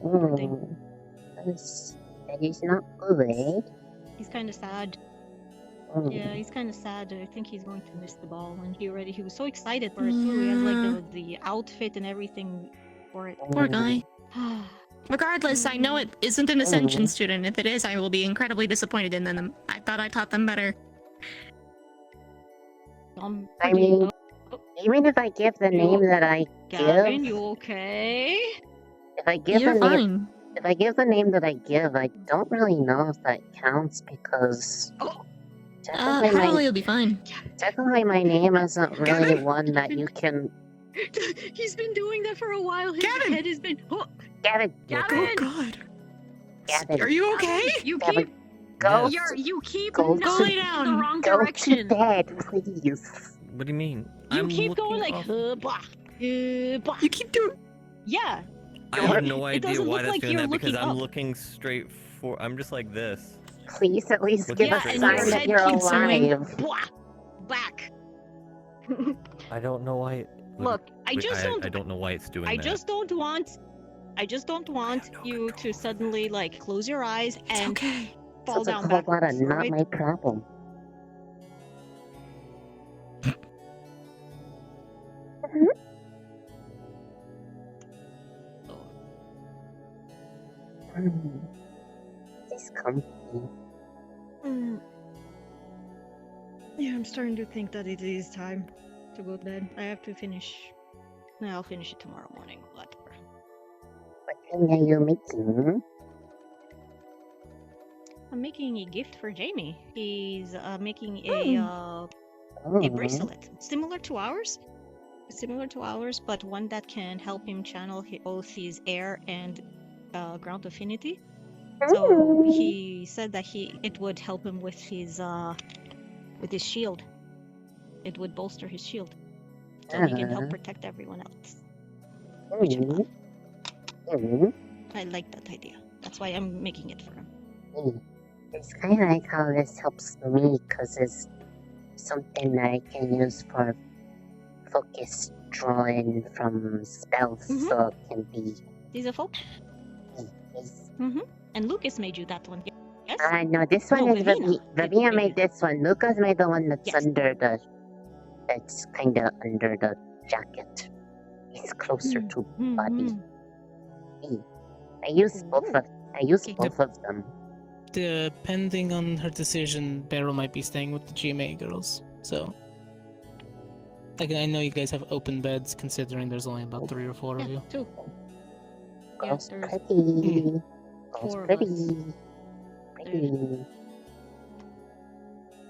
is not good. He's kind of sad. Yeah, he's kind of sad. I think he's going to miss the ball. And he was so excited for it too. He has like the outfit and everything for it. Poor guy. Regardless, I know it isn't an Ascension student. If it is, I will be incredibly disappointed in them. I thought I taught them better. I mean, even if I give the name that I Gavin, give, you okay? if I give You're the fine. name, if I give the name that I give, I don't really know if that counts because Probably you'll be fine. technically my name isn't really one that you can. He's been doing that for a while. His head has been. Oh, Gavin, Gavin! Oh God. Gavin, Are you okay? You Gavin, keep. go. You keep Go going to- in the wrong Go direction. to bed, please. What do you mean? You I'm keep going looking like. off- Blah, blah. You keep doing. Yeah. I have no It idea doesn't why look that's like doing you're that because looking I'm up. looking straight for. I'm just like this. Please at least Looking give a straight and your sign that head you're keeps going. alive. Blah, back. I don't know why. Look, I just don't. I don't know why it's doing I that. just don't want you to suddenly like close your eyes and fall Sounds a down whole lot of backwards. not Right? my problem. It's comfy. Yeah, I'm starting to think that it is time to go to bed. I have to finish. No, I'll finish it tomorrow morning. Whatever. What thing are you making? I'm making a gift for Jamie. He's making a bracelet similar to ours. But one that can help him channel both his air and ground affinity. So he said that it would help him with his shield. It would bolster his shield, so he can help protect everyone else. Which I love. I like that idea. That's why I'm making it for him. It's kind of like how this helps me, because it's something that I can use for focus drawing from spells, so it can be... These are folk? And Lucas made you that one. Yes? No, this one is Ravina made this one. Lucas made the one that's under the... That's kind of under the jacket. It's closer to body. I use both of them. Depending on her decision, Beryl might be staying with the GMA girls. So, like, I know you guys have open beds, considering there's only about 3 or 4 of you. 2. Girls pretty. Girls 4 of pretty. us. Pretty.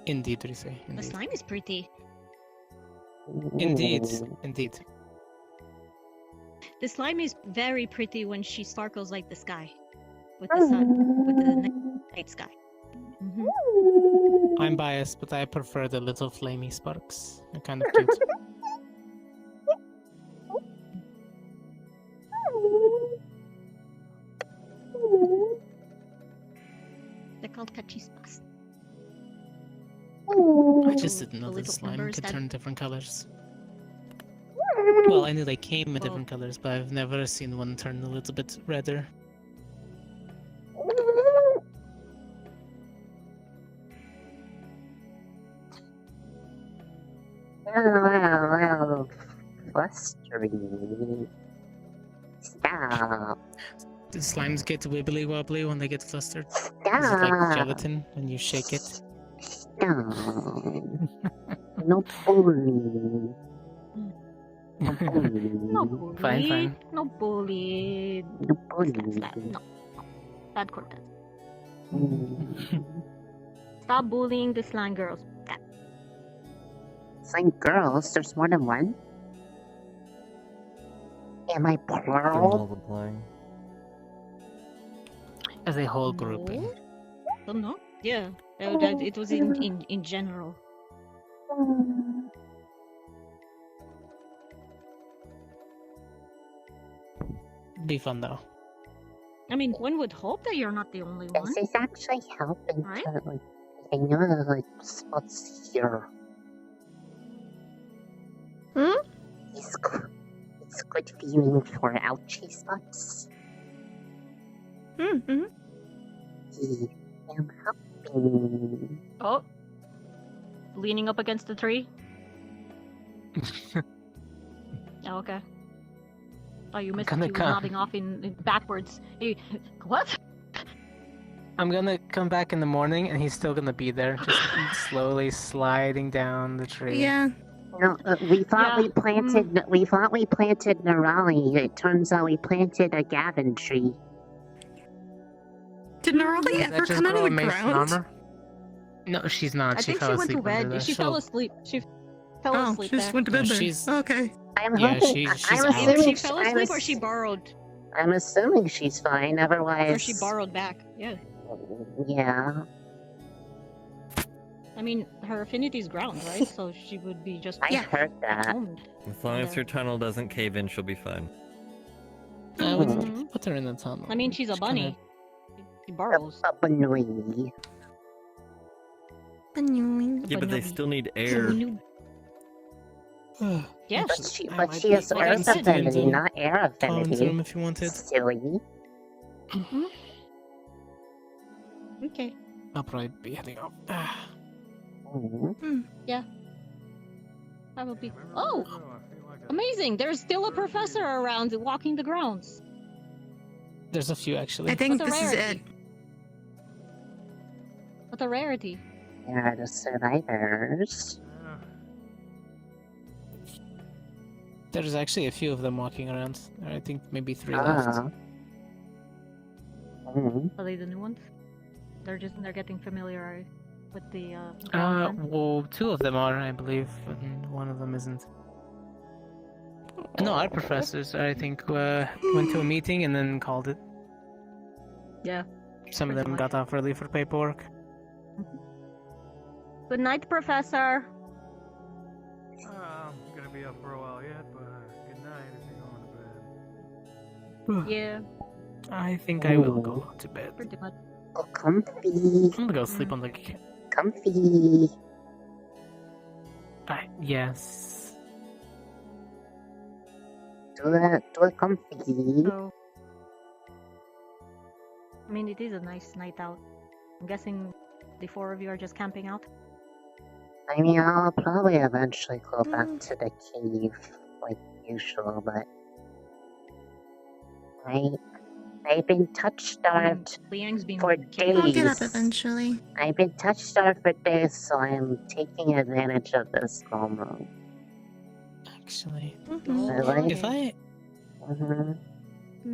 Indeed, Rise. The Indeed. slime is pretty. Indeed. Indeed. The slime is very pretty when she sparkles like the sky. With the sun. With the night sky. I'm biased, but I prefer the little flamey sparks. They're kind of cute. They're called cachispas. I just didn't know the slime could turn different colors. Well, I knew they came in different colors, but I've never seen one turn a little bit redder. Well, frustrating. Stop. The slimes get wibbly wobbly when they get flustered. Stop. Is it like gelatin when you shake it? Stop. No bullying. No bullying. No bully. Fine. No bully. No bullying. No. Bad Cortez. Stop bullying the slime girls. Slime girls? There's more than one? Am I plural? Multiplying. As a whole grouping. Don't know. Yeah. It was in general. Be fun though. I mean, one would hope that you're not the only one. This is actually helping Right? to, like, I know that, like, spots here. It's good feeling for ouchie spots. I'm helping. Oh. Leaning up against the tree? Oh, okay. Oh, you missed it. gonna You were come. nodding off in backwards. What? I'm gonna come back in the morning and he's still gonna be there, just slowly sliding down the tree. Yeah. No, we thought we planted Nerali. It turns out we planted a Gavin tree. Did Nerali Does that ever just come out grow of a the mason ground? armor? No, she's not. I She think fell she went asleep to under bed. there. She fell asleep. She fell asleep She just there. went to bed No, there. she's- Okay. I'm Yeah, hoping. she's I'm out. assuming She fell asleep or she borrowed. I'm assuming she's fine. Otherwise, Or she borrowed back. Yeah. Yeah. I mean, her affinity's ground, right? So she would be just. I heard that. owned. As long as her tunnel doesn't cave in, she'll be fine. I would put her in the tunnel. I mean, she's a Just bunny. She burrows. A bunny. Yeah, but they still need air. Yes. But she has earth affinity, not air Commons affinity. room if you wanted. Silly. Okay. I'll probably be heading off. Yeah. I will be. Oh! Amazing! There's still a professor around walking the grounds. There's a few actually. I think What's this a is it. rarity? What a rarity. Yeah, the survivors. There's actually a few of them walking around. I think maybe 3 left. Ah. Are they the new ones? They're getting familiar with the ground then? Well, 2 of them are, I believe, and 1 of them isn't. No, our professors, I think, went to a meeting and then called it. Yeah. Some of them got off early for paperwork. Good night, Professor. I'm gonna be up for a while yet, but good night if you're going to bed. Yeah. I think I will go to bed. Pretty much. Oh, comfy. I'm gonna go sleep on the... Comfy. Yes. Do it comfy. So, I mean, it is a nice night out. I'm guessing the 4 of you are just camping out? I mean, I'll probably eventually go back to the cave, like usual, but... I've been touch-starved Liang's been for days. I'll get up eventually. I've been touch-starved for days, so I'm taking advantage of this moment. Actually, Really?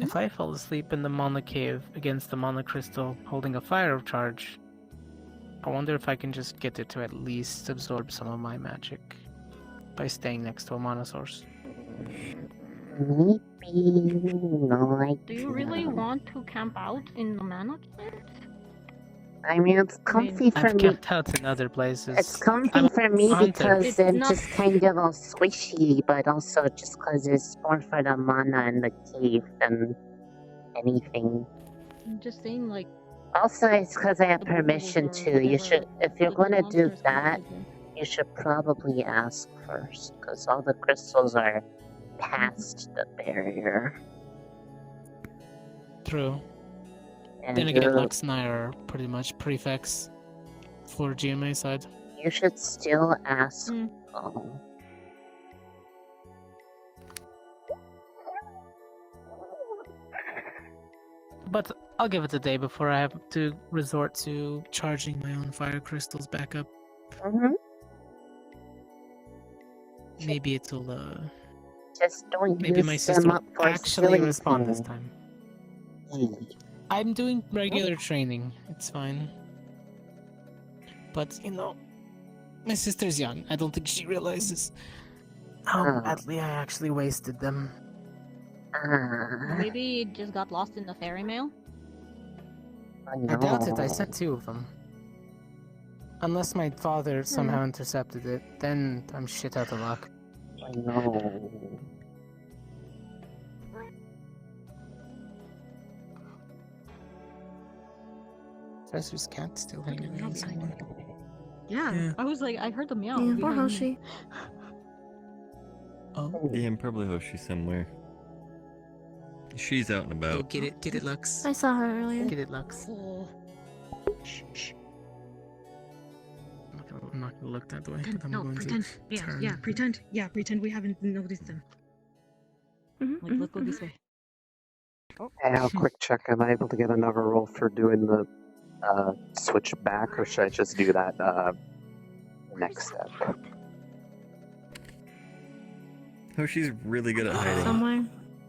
if I fall asleep in the mana cave against the mana crystal holding a fire charge, I wonder if I can just get it to at least absorb some of my magic by staying next to a mana source. Maybe, no, I Do you really want to camp out in the mana cave? I mean, it's comfy for I've me. camped out in other places. It's comfy I'm for me haunted. because It's it's not- just kind of all squishy, but also just because it's more for the mana in the cave than anything. I'm just saying, like, Also, it's because I have The permission bubbles or to. You whatever should, if you're the gonna do monsters that, can live in. you should probably ask first, because all the crystals are past the barrier. True. And Then again, you- Lux and I are pretty much prefects for GMA side. You should still ask. But I'll give it a day before I have to resort to charging my own fire crystals back up. Maybe it'll, Just don't maybe use my them sister up will for actually silly respond this things. time. I'm doing regular training. It's fine. But, you know, my sister's young. I don't think she realizes how badly I actually wasted them. Maybe it just got lost in the fairy mail? I doubt it. I sent 2 of them. Unless my father somehow intercepted it, then I'm shit out of luck. I know. Professor's cat still hanging around somewhere. Yeah, I was like, I heard the meow. Yeah, poor behind me. Hoshi. Oh. Yeah, I'm probably Hoshi somewhere. She's out and about. Oh, get it, Lux. I saw her earlier. Get it, Lux. I'm not gonna look that way. Pretend, But I'm no, going pretend. to Yeah, turn. yeah, pretend. Yeah, pretend we haven't noticed them. Like, let's go this way. Hey, I'll quick check. Am I able to get another roll for doing the switch back, or should I just do that next step? Oh, she's really good at hiding. Somewhere.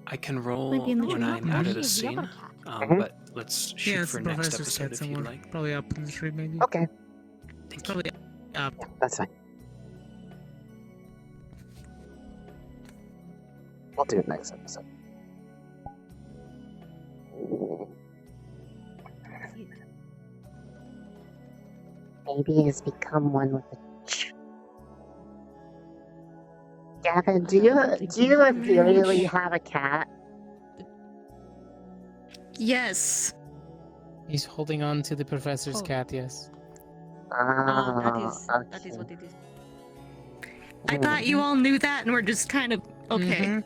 I can roll Might be in the when tree. I'm out of a scene, but let's shoot it's for the next professor's episode cat if you'd somewhere. like. Probably up in the tree, maybe. Okay. It's probably up. That's fine. I'll do it next episode. Maybe he's become one with the. Gavin, do you really have a cat? Yes. He's holding on to the professor's Oh. cat, yes. That is what it is. I thought you all knew that and were just kind of okay.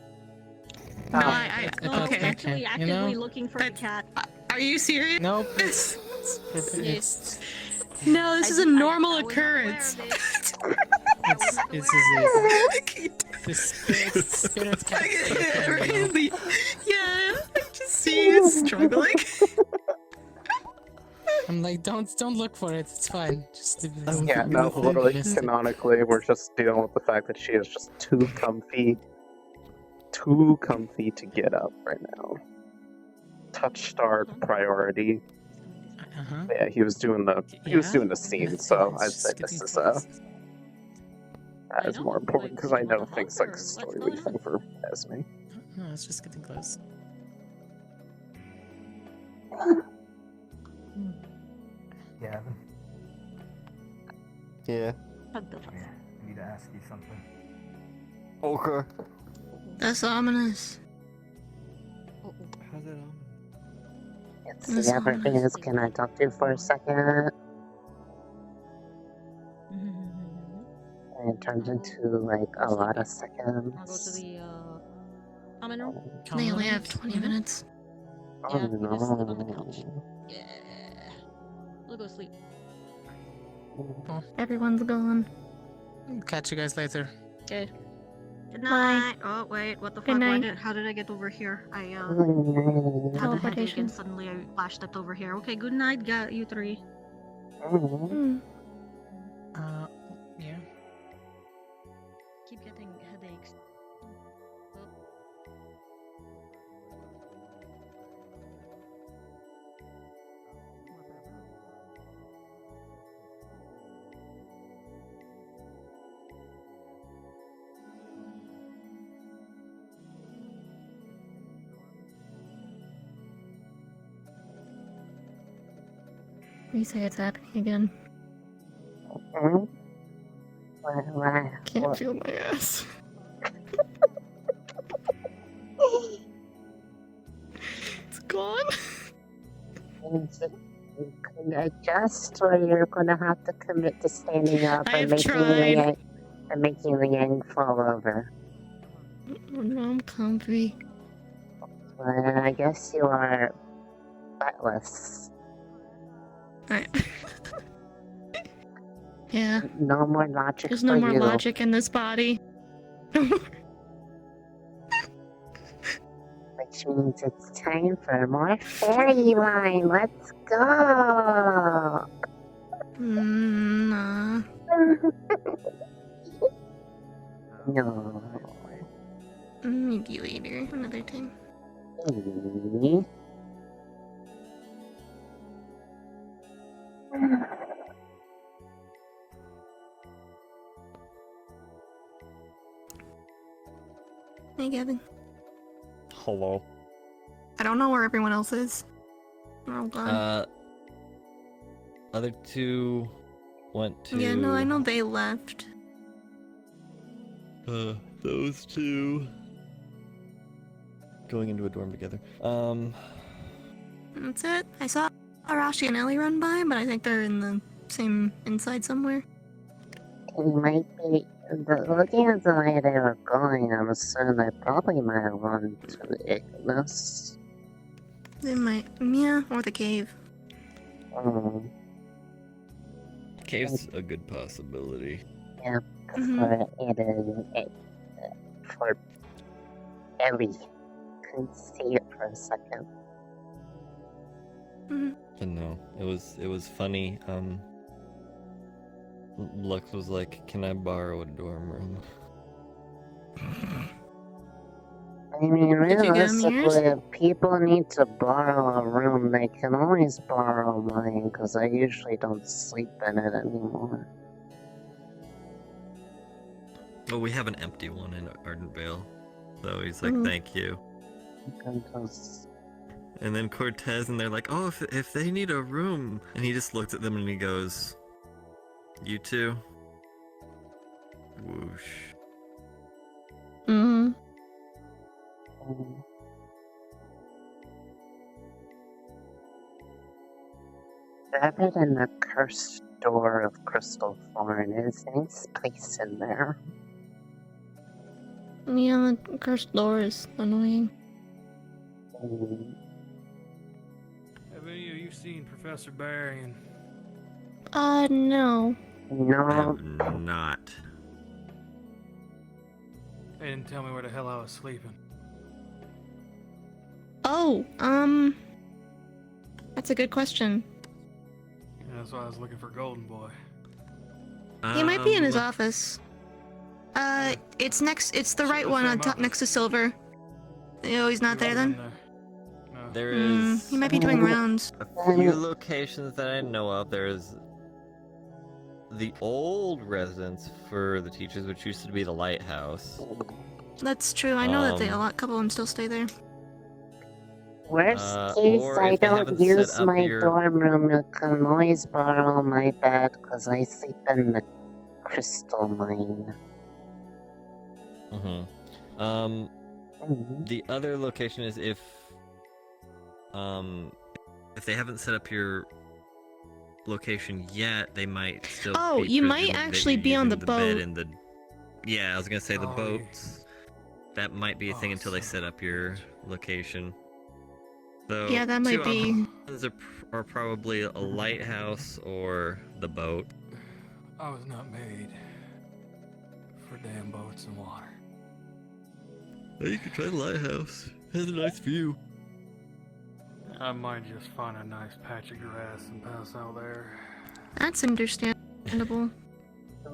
No, I No, okay. actually actively know? looking for the cat. Are you serious? Nope. Yes. No, this is a normal occurrence. This is it. The spirit's cat. Really? Yeah, I'm just He's struggling. I'm like, don't look for it. It's fine. Just leave it. Yeah, no, literally, canonically, we're just dealing with the fact that she is just too comfy to get up right now. Touch start priority. Yeah, he was doing the scene, so I'd say this is as more important because I know things like story leafing for Esme. No, it's just getting close. Gavin? Yeah. I need to ask you something. Okay. That's ominous. How's it on? It's the everything is, can I talk to you for a second? And it turns into like a lot of seconds. I'll go to the common room. They only have 20 minutes. Oh Yeah, you just sleep on the couch. no. Yeah. We'll go sleep. Everyone's gone. Catch you guys later. Okay. Good night. Oh wait, what the Good fuck? night. How did I get over here? I had a headache Teleportation. and suddenly I flashed it over here. Okay, good night, you three. Yeah. Keep getting headaches. You say it's happening again. Can't feel my ass. It's gone. Can I adjust, or you're gonna have to commit to standing up and I've tried. making the Yang fall over. No, I'm comfy. Well, I guess you are buttless. Yeah. No more logic. There's no for more you. logic in this body. Which means it's time for more fairy wine. Let's go. Nah. No. Maybe later, another time. Hey, Gavin. Hello. I don't know where everyone else is. They're all gone. Other two went to. Yeah, no, I know they left. Those two going into a dorm together. That's it. I saw Arashi and Ellie run by, but I think they're in the same inside somewhere. It might be. Looking at the way they were going, I'm assuming they probably might have run to the Ignis. They might. Yeah, or the cave. Cave's a good possibility. Yeah, for for Ellie. Couldn't see it for a second. But no, it was funny. Lux was like, "Can I borrow a dorm room?" I mean, Did you get 'em realistically, yours? if people need to borrow a room, they can always borrow mine, because I usually don't sleep in it anymore. Well, we have an empty one in Ardent Vale, so he's like, Mhm. "Thank you." And then Cortez, and they're like, "Oh, if they need a room," and he just looks at them and he goes, "You two?" Whoosh. Mm-hmm. Rabbit and the cursed door of Crystal Thorn is nice place in there. Yeah, the cursed door is annoying. Have any of you seen Professor Barry? No. No. Not. They didn't tell me where the hell I was sleeping. Oh, that's a good question. Yeah, that's why I was looking for Golden Boy. He might be in his office. It's the right one on top next to Silver. Oh, he's not there then? There is. He might be doing rounds. A few locations that I know of. There's the old residence for the teachers, which used to be the lighthouse. That's true. I know that a couple of them still stay there. Worst case, I don't use my dorm room. You can always borrow my bed because I sleep in the crystal mine. The other location is if they haven't set up your location yet, they might still. Oh, you might actually be on the boat. Yeah, I was gonna say the boats. That might be a thing until they set up your location. So yeah, that might be. Are probably a lighthouse or the boat. I was not made for damn boats and water. You could try the lighthouse. It has a nice view. I might just find a nice patch of grass and pass out there. That's understandable.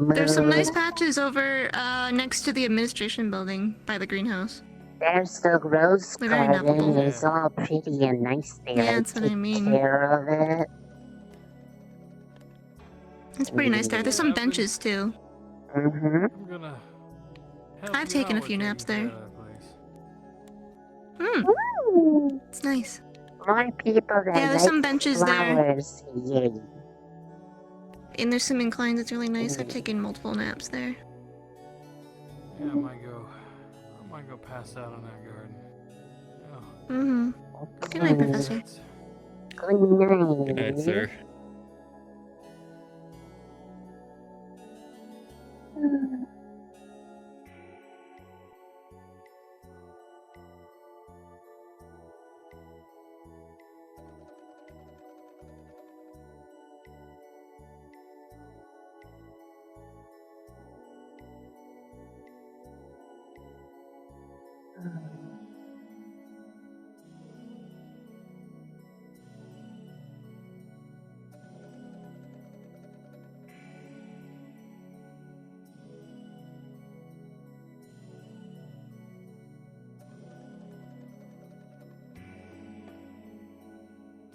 There's some nice patches over next to the administration building by the greenhouse. There's the rose garden. It's all pretty and nice there. Yeah, that's what I mean. Take care of it. It's pretty nice there. There's some benches too. Mm-hmm. I'm gonna I've taken a few naps there. It's nice. More people that there's some benches flowers. there. Yay. And there's some inclines that's really nice. I've taken multiple naps there. Yeah, I might go pass out in that Mm-hmm. garden. Good night, Professor. Good night. Good night, sir.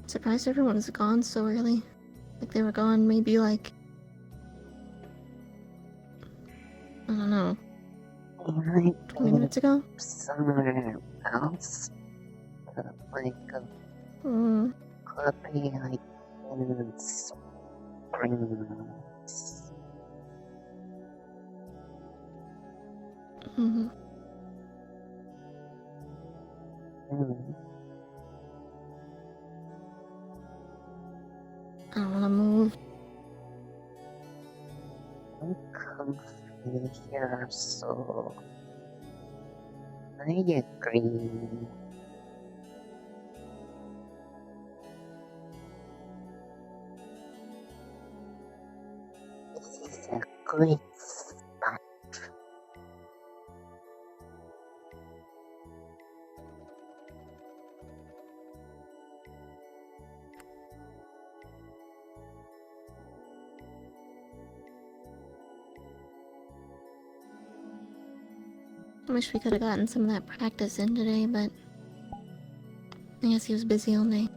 Surprised everyone's gone so early. Like they were gone maybe like I don't know. 20 minutes ago? Somewhere else. Like could be like in Springs. I don't want to move. I'm comfy here, so I agree. This is a great spot. I wish we could have gotten some of that practice in today, but I guess he was busy all day.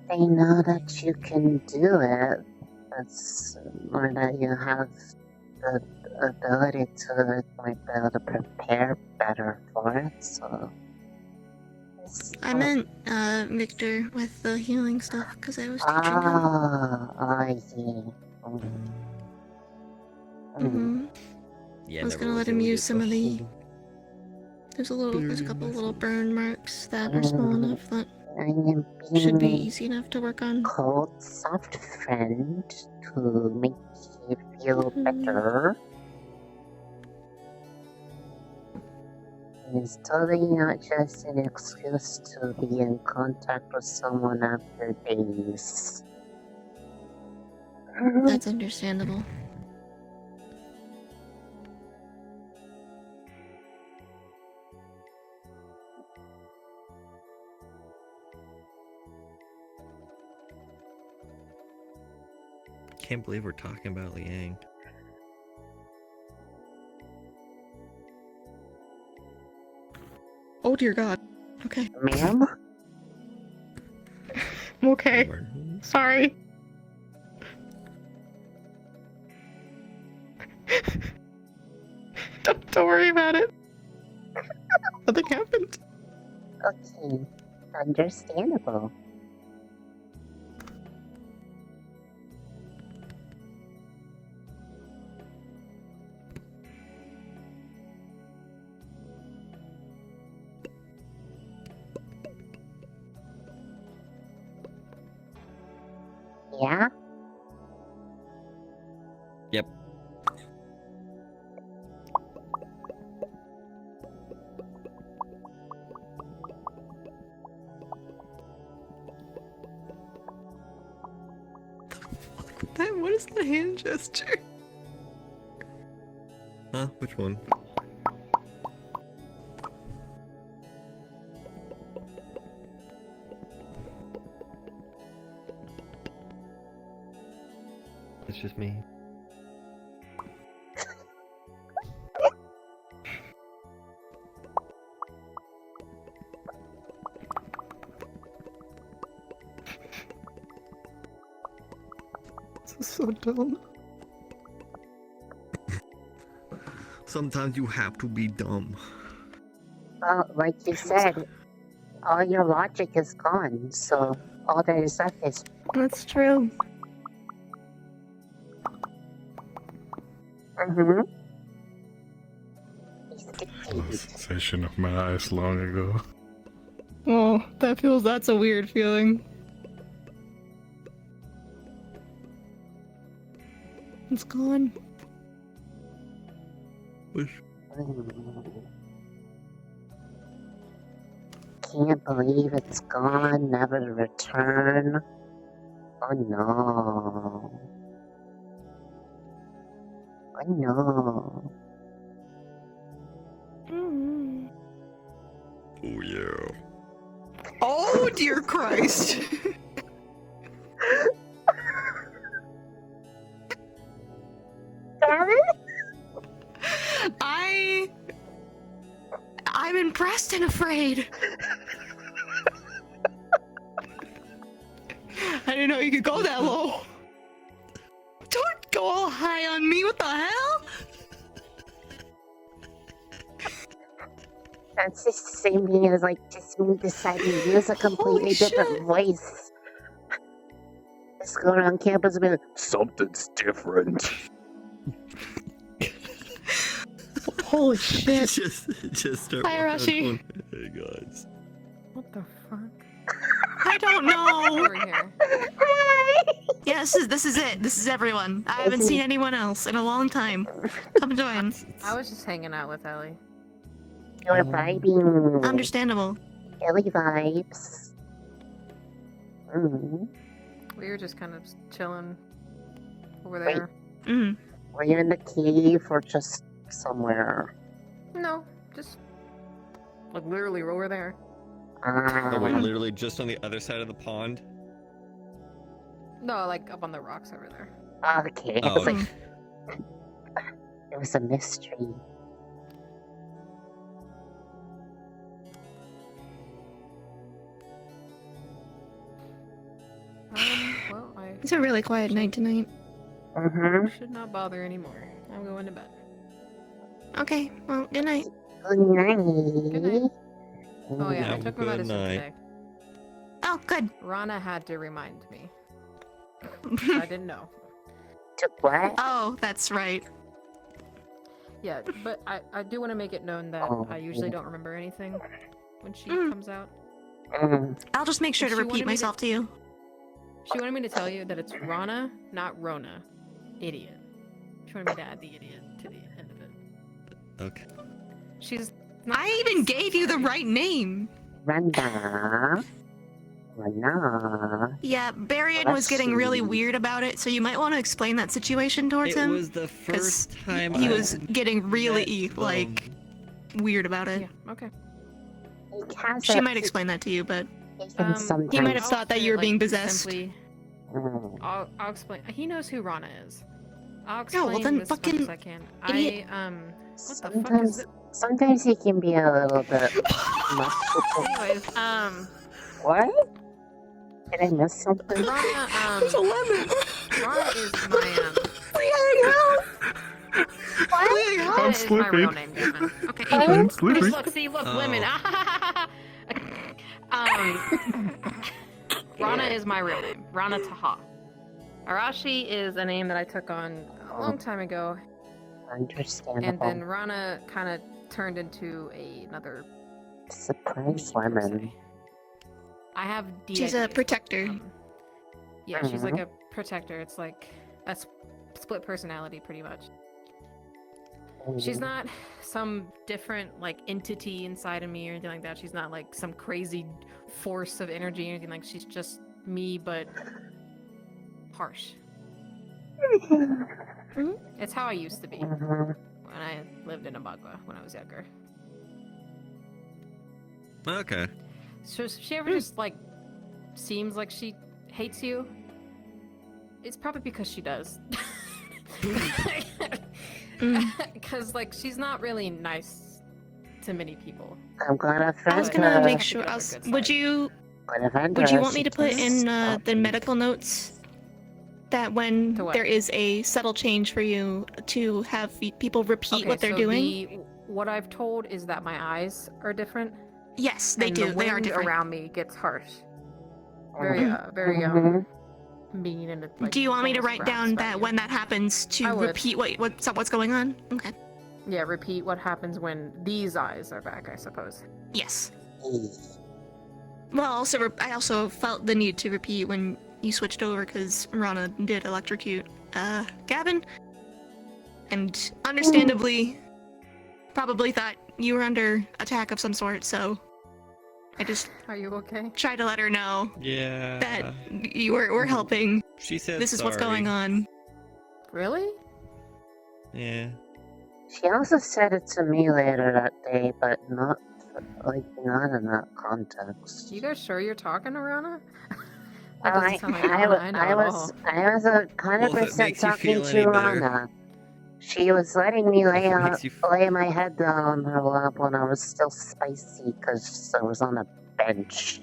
They know that you can do it. Or that you have the ability to like be able to prepare better for it. So I meant Victor with the healing stuff because I was teaching him. I see. Yeah, I was gonna let him use some of the. There's a couple little burn marks that are small enough that should be easy enough to work on. Cold, soft friend to make you feel better. It's totally not just an excuse to be in contact with someone after days. That's understandable. can't believe we're talking about Liang. Oh dear God. Okay. Ma'am? I'm okay. Sorry. Don't worry about it. Nothing happened. Okay. Understandable. Yeah? Yep. What is the hand gesture? Huh? Which one? It's just me. This is so dumb. Sometimes you have to be dumb. Well, like you said, all your logic is gone, so all that is left is... That's true. Mm-hmm. Sensation of my eyes long ago. Oh, that's a weird feeling. It's gone. Can't believe it's gone, never to return. Oh no. Oh no. Oh yeah. Oh dear Christ. I'm impressed and afraid. I didn't know you could go that low. Don't go all high on me, what the hell? That's just the same thing as like just me deciding to use a completely different voice. Just go around campus and be like, something's different. Holy shit. just start Hi, Arashi. Hey guys. What the fuck? I don't know. Over here. Yeah, this is it. This is everyone. I haven't seen anyone else in a long time. Come join. I was just hanging out with Ellie. You're vibing. Understandable. Ellie vibes. We were just kind of chilling over Wait. there. Were you in the cave or just somewhere? No, just like literally over there. Oh wait, literally just on the other side of the pond? No, like up on the rocks over there. Okay. Oh, I was like, it was a mystery. Well, It's a really quiet night tonight. should not bother anymore. I'm going to bed. Okay, well, good night. Good night. Good night. Oh yeah, I Have a took my good medicine night. today. Oh, good. Rana had to remind me. I didn't know. Took what? Oh, that's right. Yeah, but I do want to make it known that I usually don't remember anything when she comes out. I'll just make sure to She wanted repeat me myself to you. She wanted me to tell you that it's Rana, not Rona. Idiot. She wanted me to add the idiot to the end of it. Okay. She's. I even gave you the right name. Randa. Yeah, Barian was getting really weird about it, so you might want to explain that situation towards It him. was the 'cause first time he I was getting really met like weird about it. Yeah. Okay. She might explain that to you, but Sometimes. he might have thought that you were being possessed. Simply I'll explain. He knows who Rana is. I'll Oh, explain well then this as much fucking as I can. idiot. What the fuck is it? Sometimes he can be a little bit much. Anyways, What? Did I miss something? Rana, It's a lemon. Rana is my, What? That is my real name, Gavin. Okay, I'm anyway. sleeping. Look, women. Rana is my real name. Rana Taha. Arashi is a name that I took on a long time ago. Understandable. And then Rana kind of turned into another... Surprise lemon. I have She's a protector. Yeah, she's like a protector. It's like a split personality, pretty much. She's not some different like entity inside of me or anything like that. She's not like some crazy force of energy or anything like. She's just me, but harsh. It's how I used to be when I lived in Abagua when I was younger. Okay. So if she ever just like seems like she hates you, it's probably because she does. Because like she's not really nice to many people. I'm gonna I was gonna make sure. Would you want me to put in the medical notes that when there is a subtle change for you to have people repeat what they're doing? What I've told is that my eyes are different. Yes, they and do. The they are wind different. around me gets harsh. Very mean and like, do you want me to almost write down raps that when that happens to repeat what's going on? Okay. Yeah, repeat what happens when these eyes are back, I suppose. Yes. Well, I also felt the need to repeat when you switched over because Rana did electrocute Gavin, and understandably, probably thought you were under attack of some sort. So I just are you okay? Try to let her know. Yeah. That you were helping. She said this is what's going on. Really? Yeah. She also said it to me later that day, but not in that context. You guys sure you're talking to Rana? I was 100% talking to Rana. She was letting me lay my head down on her lap when I was still spicy because I was on a bench.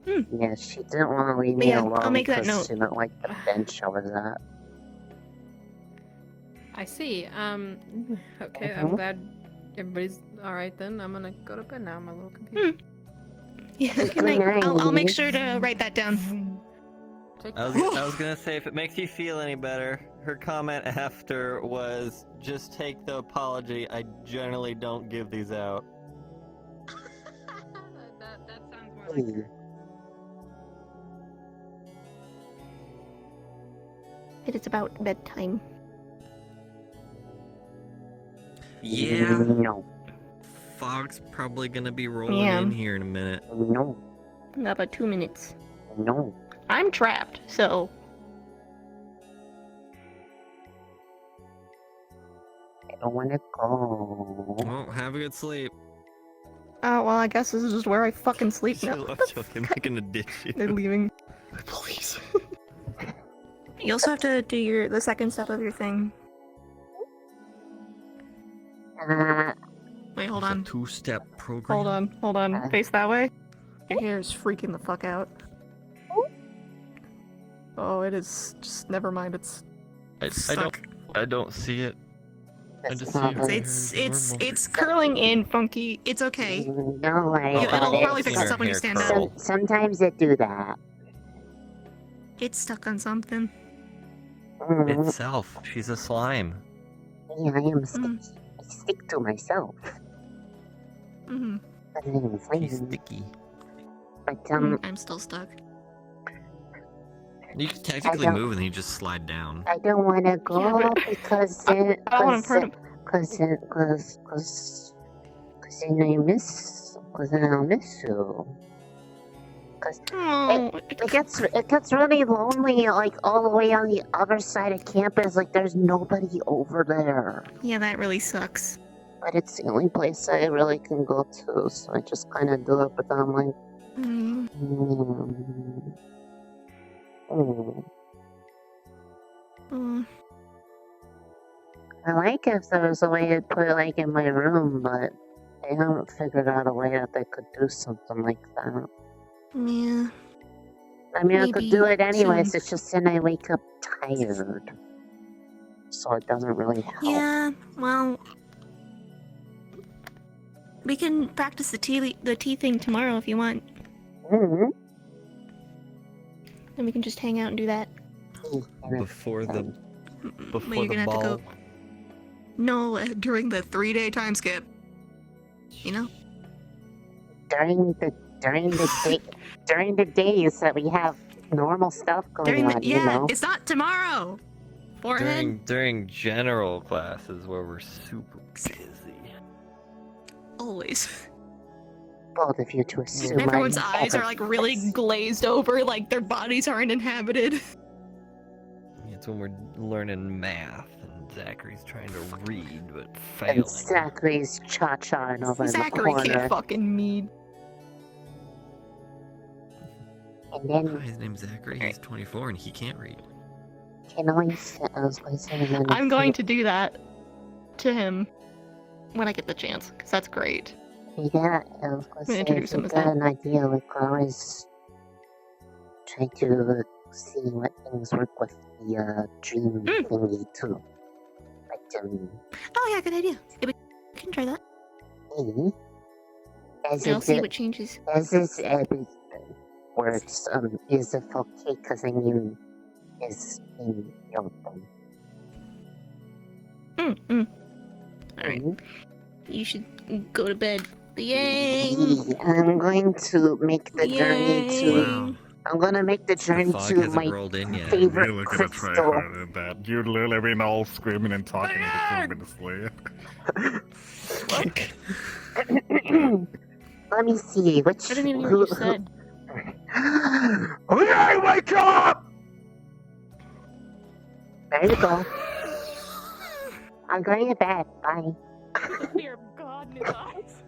Yeah, she didn't want to leave me alone. I'll make that note. She didn't like the bench I was at. I see. Okay, I'm glad everybody's alright then. I'm gonna go to bed now. I'm a little confused. Yeah, good night. I'll make sure to write that down. I was gonna say, if it makes you feel any better, her comment after was, just take the apology, I generally don't give these out. that sounds more like her. It is about bedtime. Yeah. No. Fog's probably gonna be rolling Yeah. in here in a minute. No. About 2 minutes. No. I'm trapped, so. I don't want to go. Well, have a good sleep. Oh, well, I guess this is just where I fucking sleep now. I'm gonna ditch you. They're leaving. Please. You also have to do the second step of your thing. Wait, hold on. Two-step program. Hold on. Face that way. Your hair is freaking the fuck out. Oh, it is. Just never mind. It's. I don't see it. I just see her. It's curling in, Funky. It's okay. No way. It'll probably fix itself when you stand up. Sometimes it do that. It's stuck on something. Itself. She's a slime. Yeah, I am sticky. I stick to myself. She's sticky. But I'm still stuck. You can technically move and then you just slide down. I don't want to go because then I miss I'll miss you. It gets really lonely, like all the way on the other side of campus. Like there's nobody over there. Yeah, that really sucks. But it's the only place I really can go to, so I just kind of do it. But I'm like, I like if there was a way to put it like in my room, but they haven't figured out a way that they could do something like that. Yeah. I mean, I could do Maybe it anyways, soon. it's just then I wake up tired. So it doesn't really help. Yeah, well, we can practice the tea thing tomorrow if you want. Mm-hmm. Then we can just hang out and do that. Before the But you're gonna have to go. No, during the 3-day time skip. You know? During the days that we have normal stuff going on, you know? It's not tomorrow. Forehead. During general classes where we're super busy. Always. Bold of you to assume. Everyone's eyes are like really glazed over, like their bodies aren't inhabited. It's when we're learning math and Zachary's trying to read but And failing. Zachary's cha-chaing over Zachary in the corner. can't fucking read. And then His name's Zachary. He's 24 and he can't read. can I was going to say, and then I'm going to do that to him when I get the chance, because that's great. Yeah, I was going to say, introduce if him you as got that. an idea, we could always try to see what things work with the dream thingy too. Like, Oh yeah, good idea. Yeah, we can try that. I'll see what changes. As this works, is it okay? Because I mean, is in Alright. You should go to bed. Yay! I'm going to make the journey to. Wow. I'm gonna make the journey fog to hasn't my rolled in yet. favorite Really gonna try crystal. harder than that. You've literally been all screaming and talking in between minutes later. Let me see. Which? I didn't even hear what you said. Okay, wake up! There you go. I'm going to bed. Bye. Dear God, in his eyes.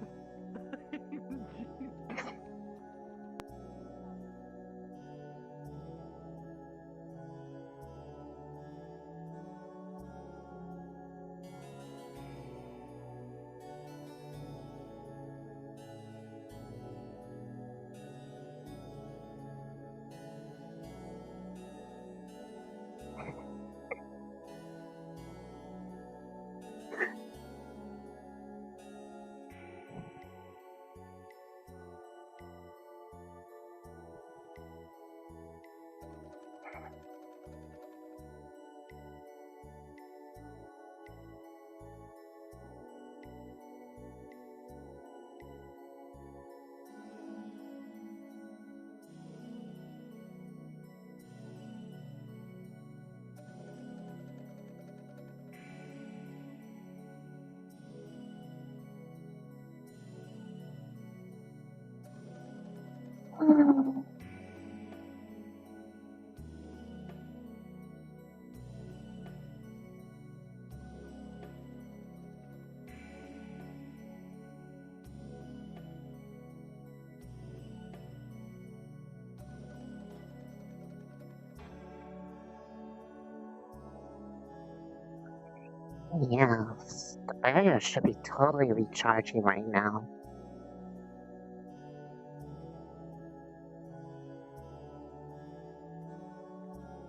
Yes, the barrier should be totally recharging right now.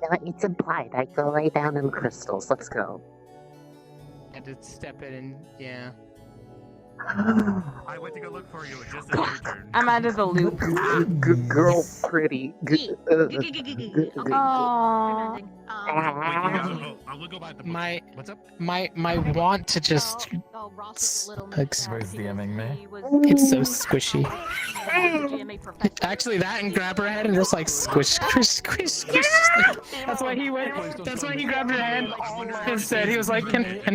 No, it's implied. I go lay down in crystals. Let's go. Had to step in and yeah. I went to go look for you just as your turn. I'm out of the loop. Good girl, pretty. Aww. I will go by the My What's up? my want to just Ross was a little Where's DMing me? it's so squishy. Actually, that and grab her head and just like squish, squish, squish, squish. That's why he went. That's why he grabbed her head and said he was like, "Can